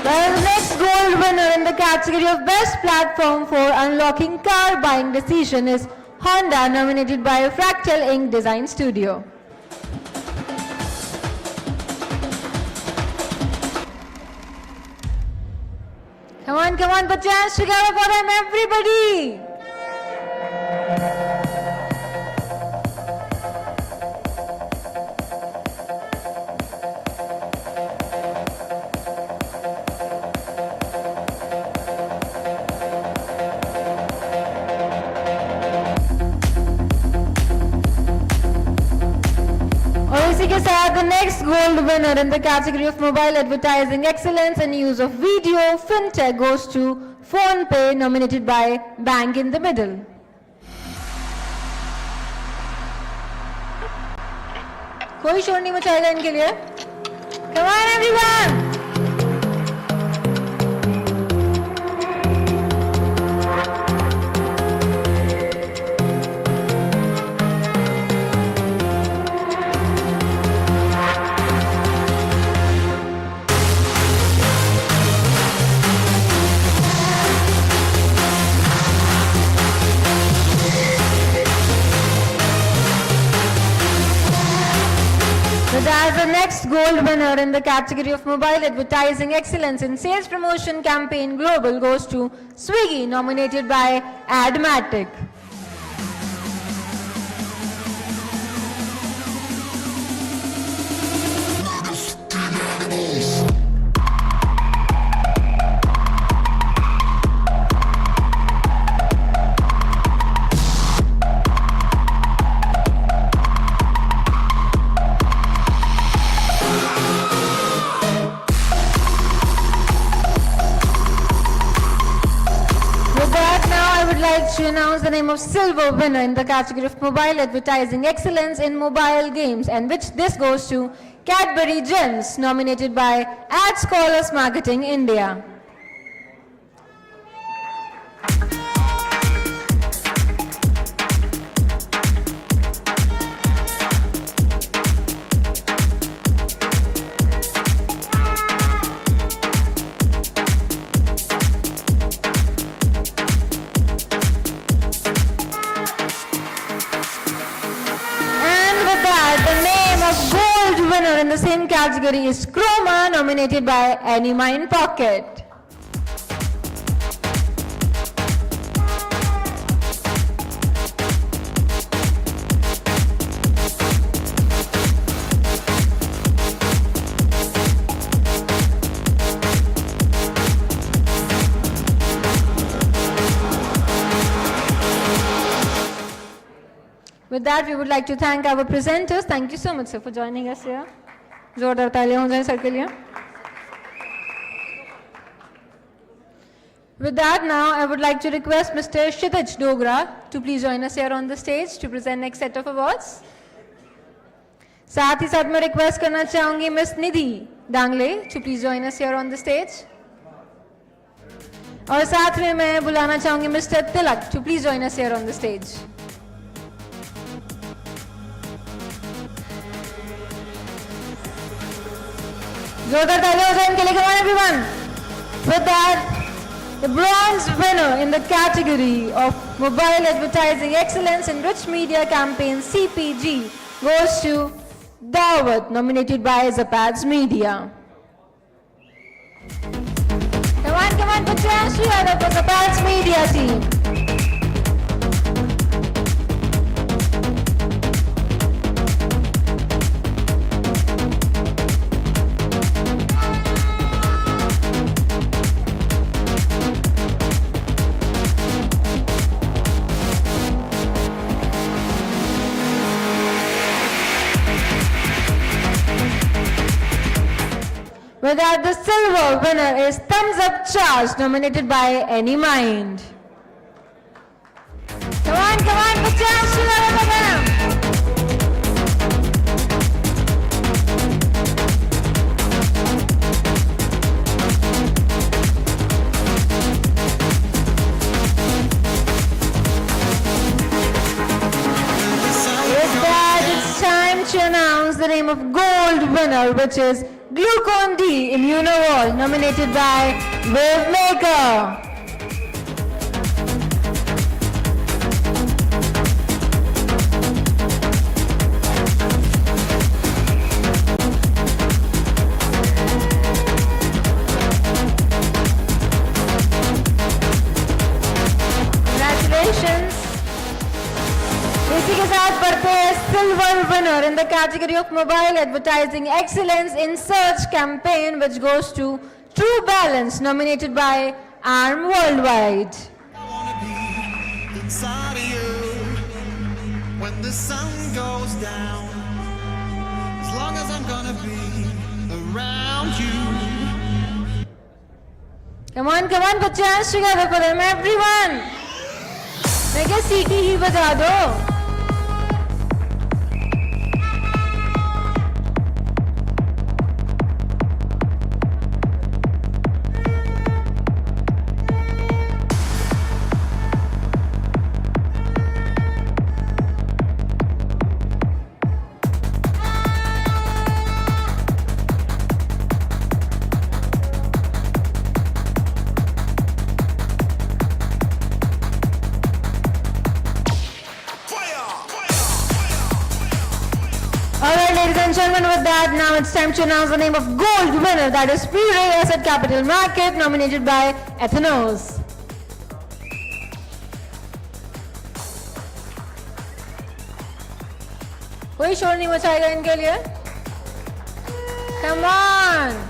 Well, the next gold winner in the category of Best Platform for Unlocking Car Buying Decision is Honda, nominated by Fractal Inc. Design Studio. Come on, put your hands together for them, everybody! और इसी के साथ the next gold winner in the category of mobile advertising excellence and use of video fintech goes to PhonePe, nominated by Bank in the Middle. कोई शोर नहीं मचाएगा इनके लिए. Come on everyone! As the next gold winner in the category of mobile advertising excellence in sales promotion campaign global goes to Swiggy, nominated by Admatic. To announce the name of silver winner in the category of mobile advertising excellence in mobile games, and which this goes to Cadbury Gems, nominated by Ad Scholars Marketing India. Winner in the same category is Chroma, nominated by Anima in Pocket. With that, we would like to thank our presenters. Thank you so much, sir, for joining us here. जोरदार तालियां हो जाएं sir के लिए. With that, now I would like to request Mr. Kshitij Dogra to please join us here on the stage to present next set of awards. साथ ही साथ मैं request करना चाहूंगी Miss Nidhi Dangle to please join us here on the stage. और साथ में मैं बुलाना चाहूंगी Mr. Tilak to please join us here on the stage. जोरदार तालियां हो जाएं इनके लिए. Come on everyone. With that, the bronze winner in the category of mobile advertising excellence in rich media campaign CPG goes to Dawat, nominated by Zapads Media. Come on, put your hands together for Zapads Media team. With that, the silver winner is Thumbs Up Charge, nominated by Any Mind. Come on, put your hands together for them. With that, it's time to announce the name of gold winner, which is Glucon D Immunovol, nominated by Wavemaker. Congratulations. इसी के साथ बढ़ते हैं silver winner in the category of mobile advertising excellence in search campaign, which goes to True Balance, nominated by ARM Worldwide. Inside of you when the sun goes down, as long as I'm gonna be around you. Come on, put your hands together for them, everyone. मैं क्या सीटी ही बजा दो. Ladies and gentlemen, with that, now it's time to announce the name of gold winner, that is Pre-Ray Asset Capital Market, nominated by Ethanos. कोई शोर नहीं मचाएगा इनके लिए? Come on!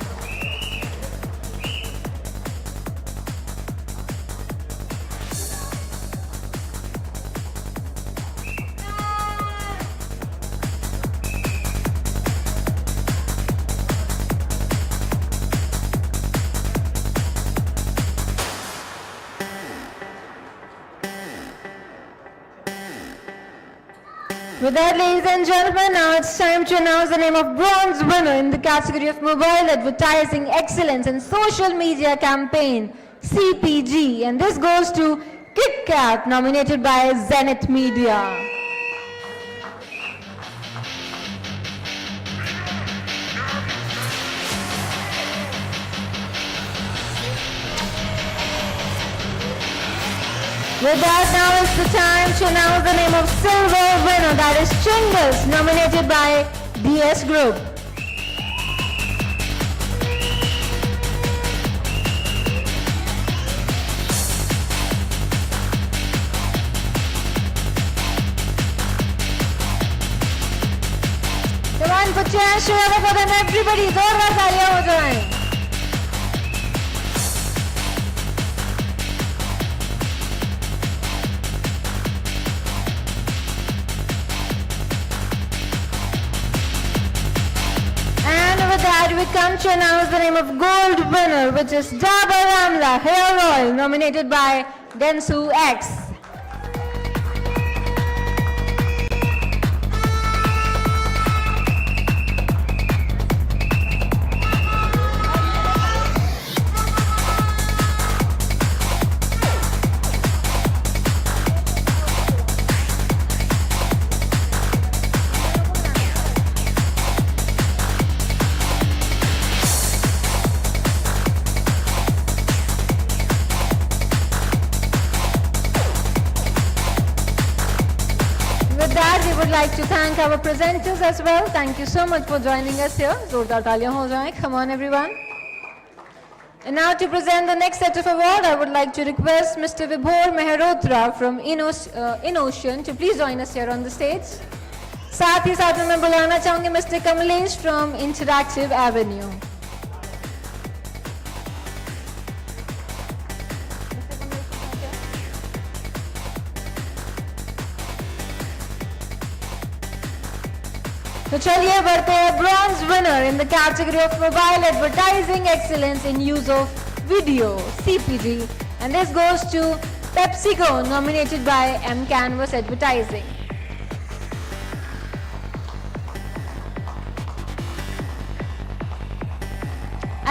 With that, ladies and gentlemen, now it's time to announce the name of bronze winner in the category of mobile advertising excellence and social media campaign, CPG. And this goes to KitKat, nominated by Zenith Media. With that, now is the time to announce the name of silver winner, that is Chingus, nominated by DS Group. Come on, put your hands together for them, everybody. जोरदार तालियां हो जाएं. With that, we come to announce the name of gold winner, which is Dabur Amla Hair Oil, nominated by Dentsu X. We would like to thank our presenters as well. Thank you so much for joining us here. Zordar taaliyan ho jaye. Come on, everyone. And now to present the next set of award, I would like to request Mr. Vibhor Mehrotra from InOcean to please join us here on the stage. साथ ही साथ में मैं बुलाना चाहूंगी Mr. Kamlesh from Interactive Avenue. तो चलिए बढ़ते हैं bronze winner in the category of mobile advertising excellence in use of video CPG and this goes to PepsiCo nominated by M Canvas Advertising.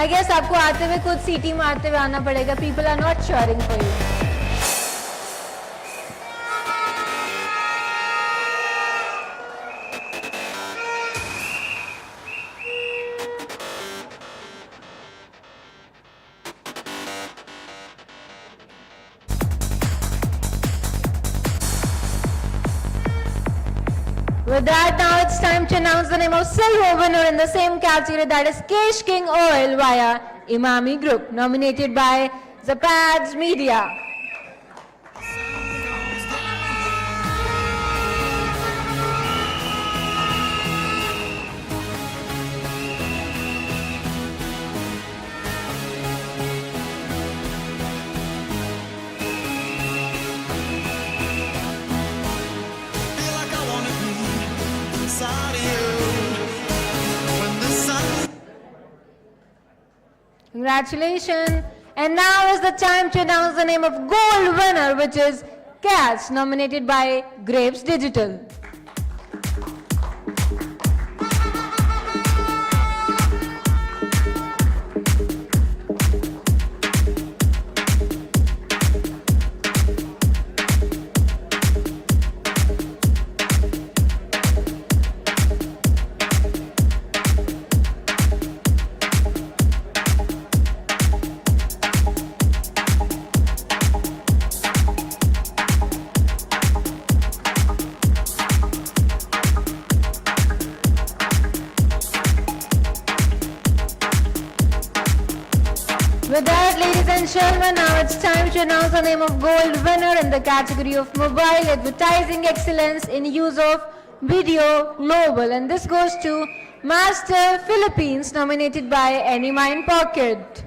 I guess आपको आते हुए खुद सीटी मारते हुए आना पड़ेगा. People are not cheering for you. With that, now it's time to announce the name of silver winner in the same category, that is Kesh King Oil via Imami Group, nominated by Zapads Media. Feel like I wanna be inside of you. When the sun Congratulations. And now is the time to announce the name of gold winner, which is Catch, nominated by Grapes Digital. With that, ladies and gentlemen, now it's time to announce the name of gold winner in the category of mobile advertising excellence in use of video global. And this goes to Master Philippines, nominated by Any Mind Pocket.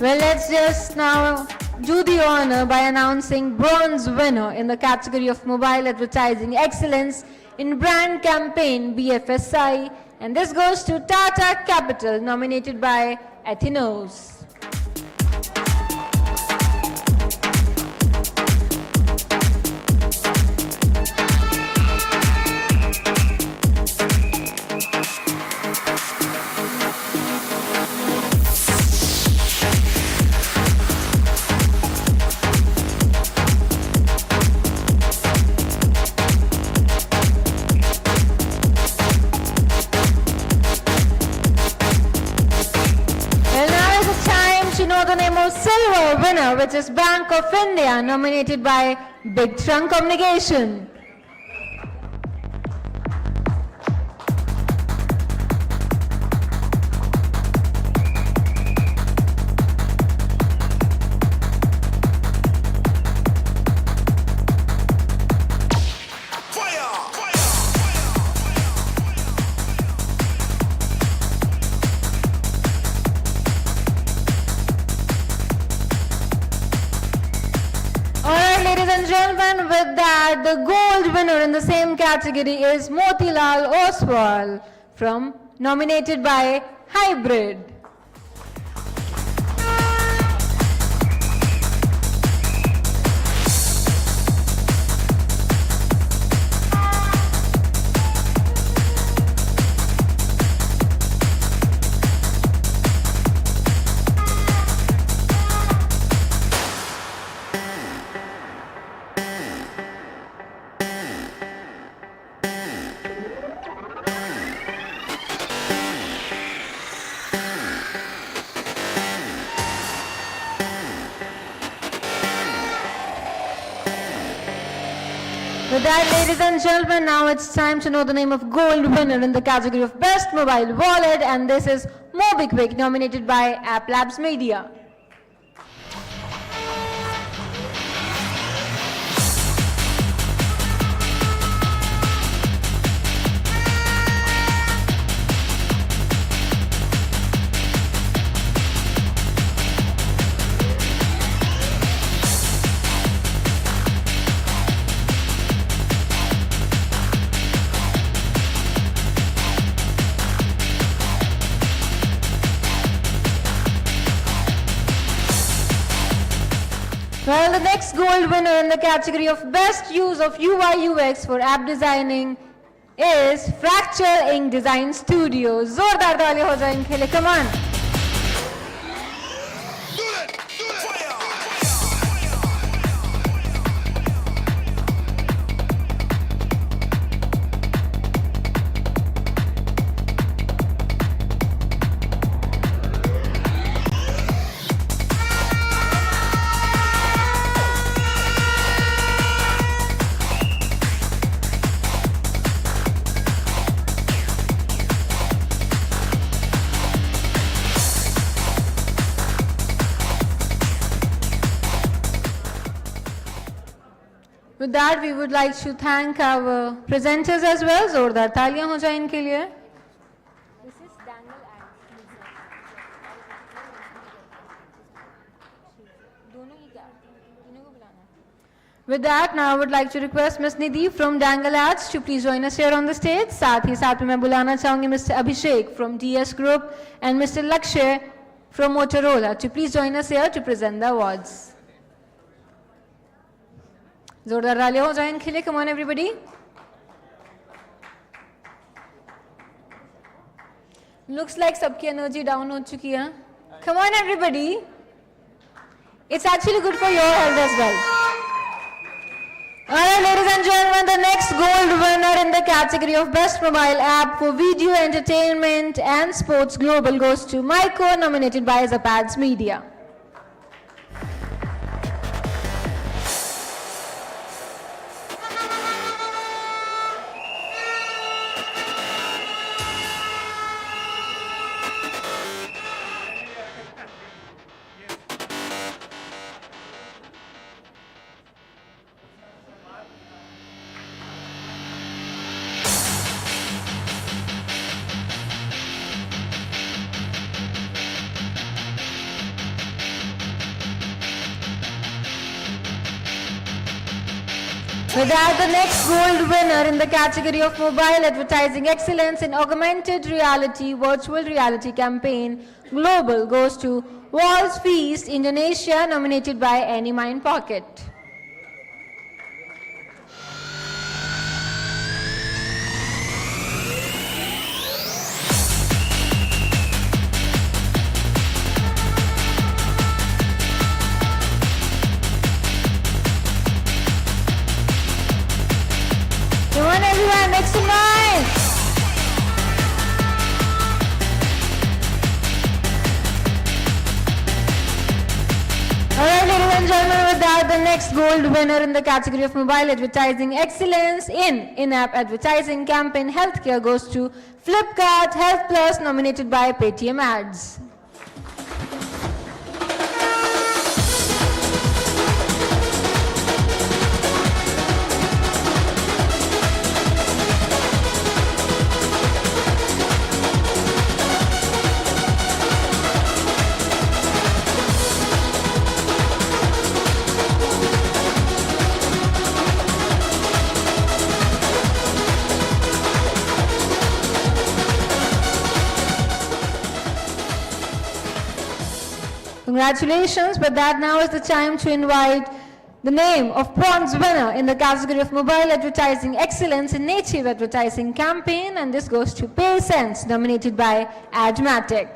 Well, let's just now do the honor by announcing bronze winner in the category of mobile advertising excellence in brand campaign BFSI, and this goes to Tata Capital, nominated by Athenos. Well, now is the time to know the name of silver winner, which is Bank of India, nominated by Big Trunk Communication. Alright, ladies and gentlemen, with that, the gold winner in the same category is Motilal Oswal, nominated by Hybrid. With that, ladies and gentlemen, now it's time to know the name of gold winner in the category of Best Mobile Wallet, and this is Mobexx, nominated by App Labs Media. Well, the next gold winner in the category of Best Use of UI UX for App Designing is Fracture Ink Design Studio. जोरदार तालियां हो जाए इनके लिए, come on. With that, we would like to thank our presenters as well. जोरदार तालियां हो जाए इनके लिए. With that, now I would like to request Ms. Nidhi from Dangle Ads to please join us here on the stage. साथ ही साथ में मैं बुलाना चाहूँगी Mr. Abhishek from DS Group and Mr. Lakshay from Motorola to please join us here to present the awards. जोरदार तालियां हो जाए इनके लिए. Come on, everybody. Looks like सबकी energy down हो चुकी है. Come on, everybody. It's actually good for your health as well. Alright, ladies and gentlemen, the next gold winner in the category of Best Mobile App for Video Entertainment and Sports Global goes to Myco, nominated by Zapads Media. With that, the next gold winner in the category of Mobile Advertising Excellence in Augmented Reality Virtual Reality Campaign Global goes to Walls Feast Indonesia, nominated by Any Mind Pocket. Come on, everyone, make some noise. Alright, ladies and gentlemen, with that, the next gold winner in the category of Mobile Advertising Excellence in In-App Advertising Campaign Healthcare goes to Flipkart Health Plus, nominated by Paytm Ads. Congratulations, but that now is the time to invite the name of bronze winner in the category of Mobile Advertising Excellence in Native Advertising Campaign, and this goes to PaySense, nominated by Admatic.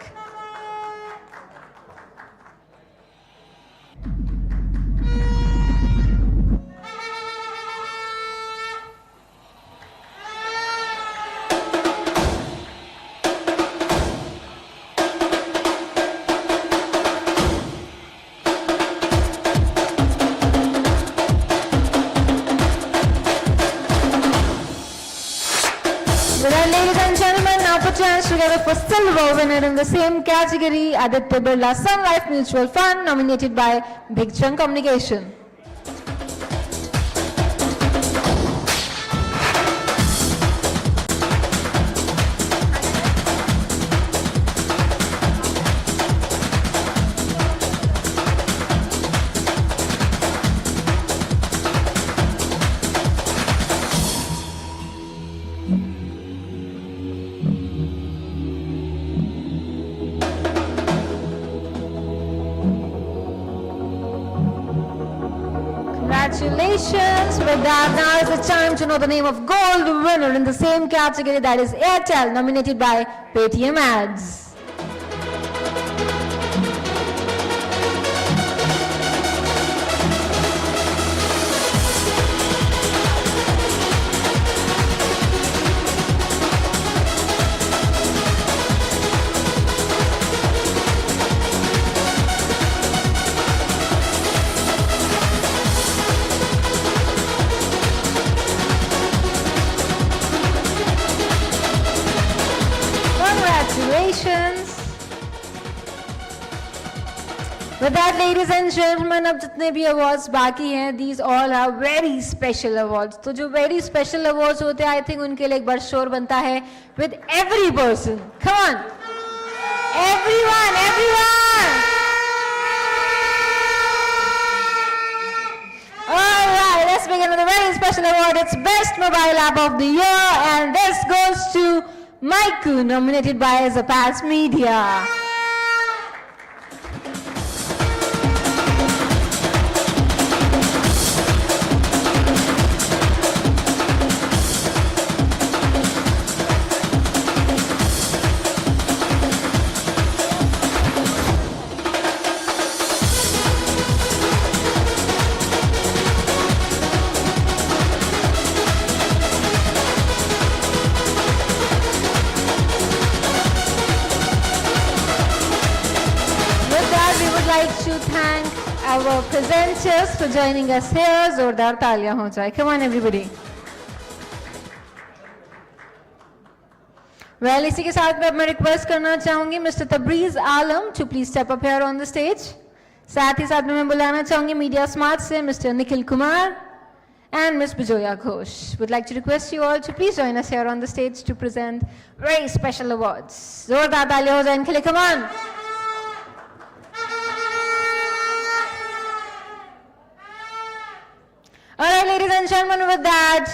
for silver winner in the same category, Aditya Birla Sun Life Mutual Fund, nominated by Big Chunk Communication. Congratulations. With that, now is the time to know the name of gold winner in the same category, that is Airtel, nominated by Paytm Ads. Congratulations. With that, ladies and gentlemen, अब जितने भी awards बाकी हैं, these all are very special awards. तो जो very special awards होते हैं, I think उनके लिए एक बार शोर बनता है with every person. Come on, everyone, everyone. All right, let's begin with a very special award. It's Best Mobile App of the Year, and this goes to Maiku, nominated by Zappaz Media. like to thank our presenters for joining us here. Zordar taaliyan ho jaye. Come on, everybody. Well, इसी के साथ मैं request करना चाहूंगी mister Tabrez Alam to please step up here on the stage. साथ ही साथ में मैं बुलाना चाहूंगी मीडिया स्मार्ट से mister Nikhil Kumar and Ms. Bijoya Ghosh. Would like to request you all to please join us here on the stage to present very special awards. Zordar taaliyan ho jaye इनके लिए. Come on. All right, ladies and gentlemen, with that,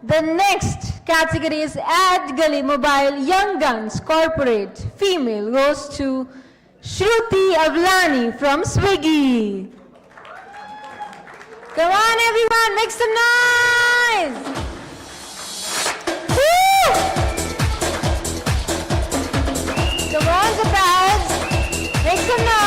the next category is Ad Gully Mobile Young Guns Corporate Female goes to Shruti Avlani from Swiggy. Come on, everyone, make some noise! Woo! Come on, Zappaz, make some noise!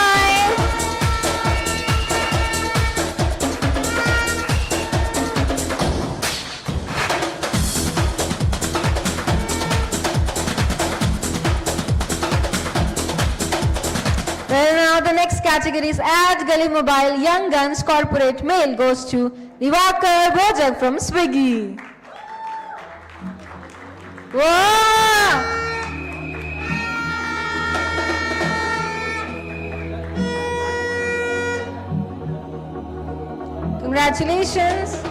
Well, now the next category is Ad Gully Mobile Young Guns Corporate Male goes to Divakar Bojak from Swiggy. Wow! Congratulations.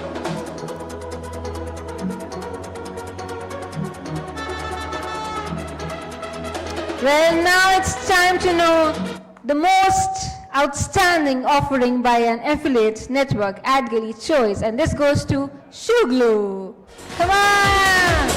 Well, now it's time to know the most outstanding offering by an affiliate network, AdGully Choice, and this goes to Shoe Glue. Come on!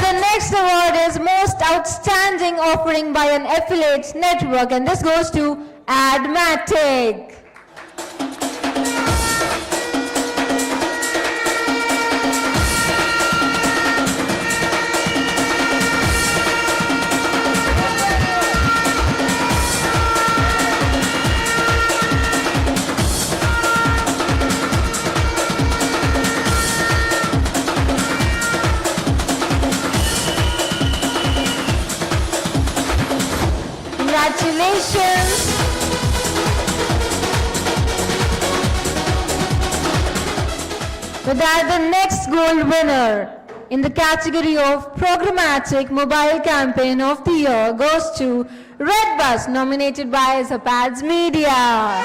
The next award is Most Outstanding Offering by an Affiliate Network, and this goes to Admatic. Congratulations. With that, the next gold winner in the category of Programmatic Mobile Campaign of the Year goes to Red Bus, nominated by Zapads Media.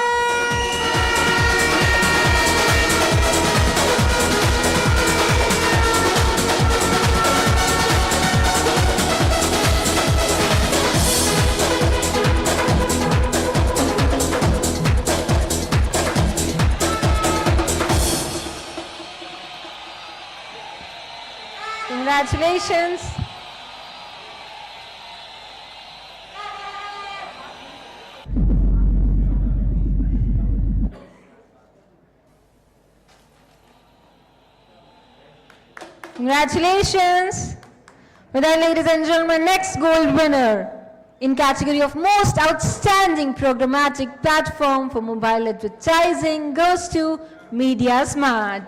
Congratulations. Congratulations. With that, ladies and gentlemen, next gold winner in category of most outstanding programmatic platform for mobile advertising goes to Media Smart.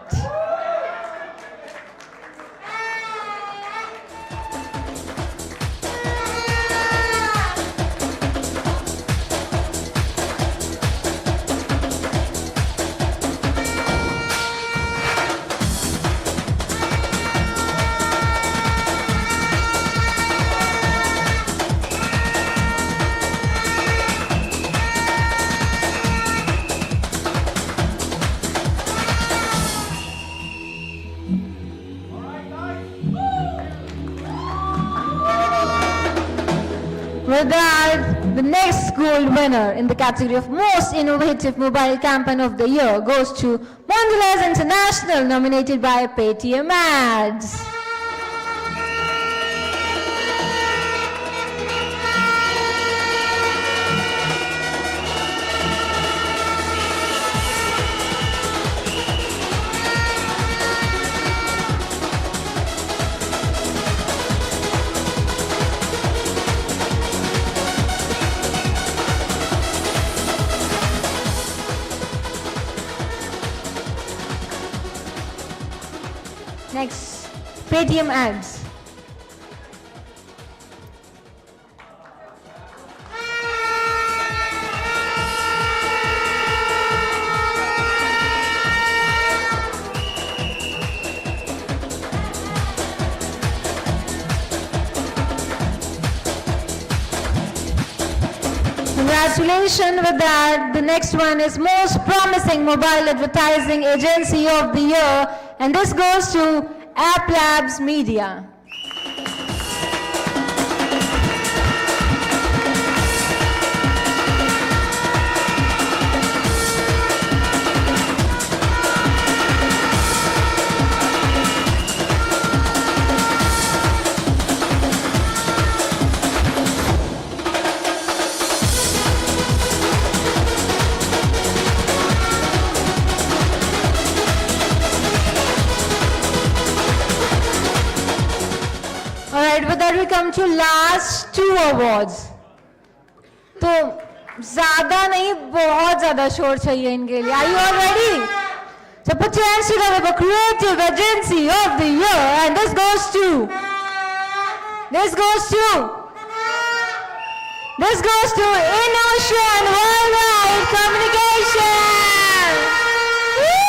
With that, the next gold winner in the category of Most Innovative Mobile Campaign of the Year goes to Mondelez International, nominated by Paytm Ads. Next, Paytm Ads. Congratulations with that. The next one is Most Promising Mobile Advertising Agency of the Year, and this goes to App Labs Media. Alright, with that we come to last two awards. तो ज़्यादा नहीं, बहुत ज़्यादा शोर चाहिए इनके लिए. Are you all ready? So put your hands together for Creative Agency of the Year, and this goes to InOcean Worldwide Communication. Woo!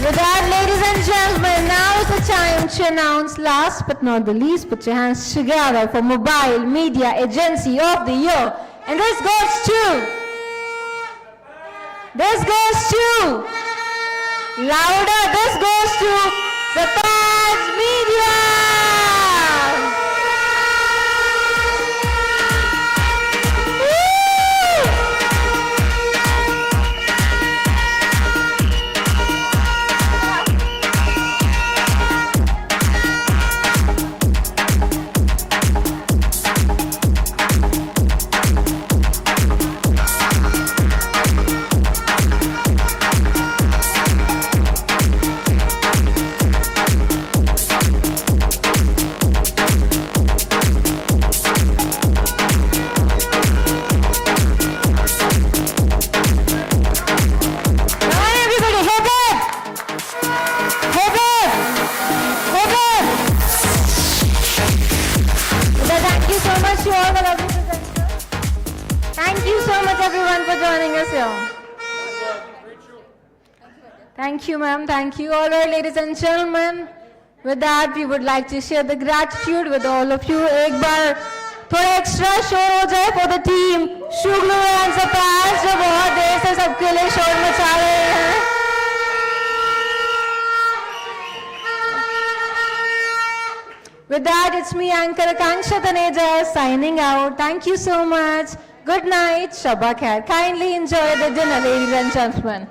With that, ladies and gentlemen, now is the time to announce, last but not the least, put your hands together for Mobile Media Agency of the Year. And this goes to, louder, this goes to Zapads Media. Woo! to all the lovely presenters. Thank you so much everyone for joining us here. Thank you, ma'am. Thank you. All right, ladies and gentlemen. With that, we would like to share the gratitude with all of you. एक बार थोड़ा extra शोर हो जाए for the team. शुगलू and सरताज जो बहुत देर से सबके लिए शोर मचा रहे हैं. With that, it's me, anchor Akanksha Taneja, signing out. Thank you so much. Good night. Shabba khair. Kindly enjoy the dinner, ladies and gentlemen.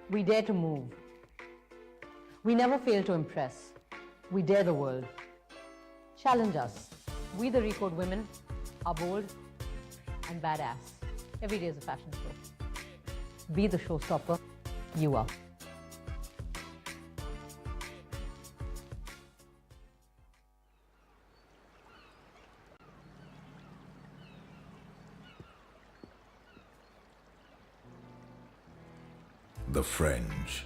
We dare to move. We never fail to impress. We dare the world. Challenge us. We, the Recode women, are bold and badass. Every day is a fashion show. Be the showstopper you are. The French.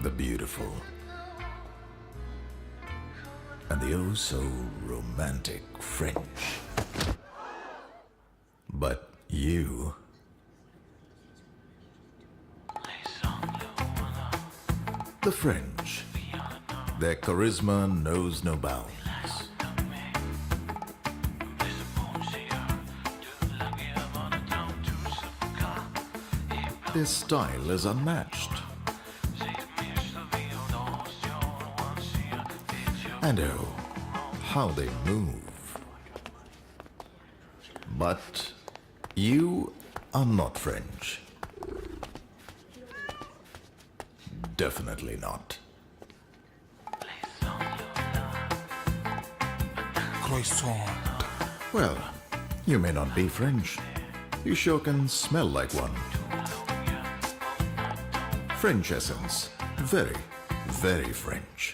The beautiful. And the oh so romantic French. But you. The French. Their charisma knows no bounds. Their style is unmatched. And oh, how they move. But you are not French. Definitely not. Croissant. Well, you may not be French. You sure can smell like one. French essence. Very, very French.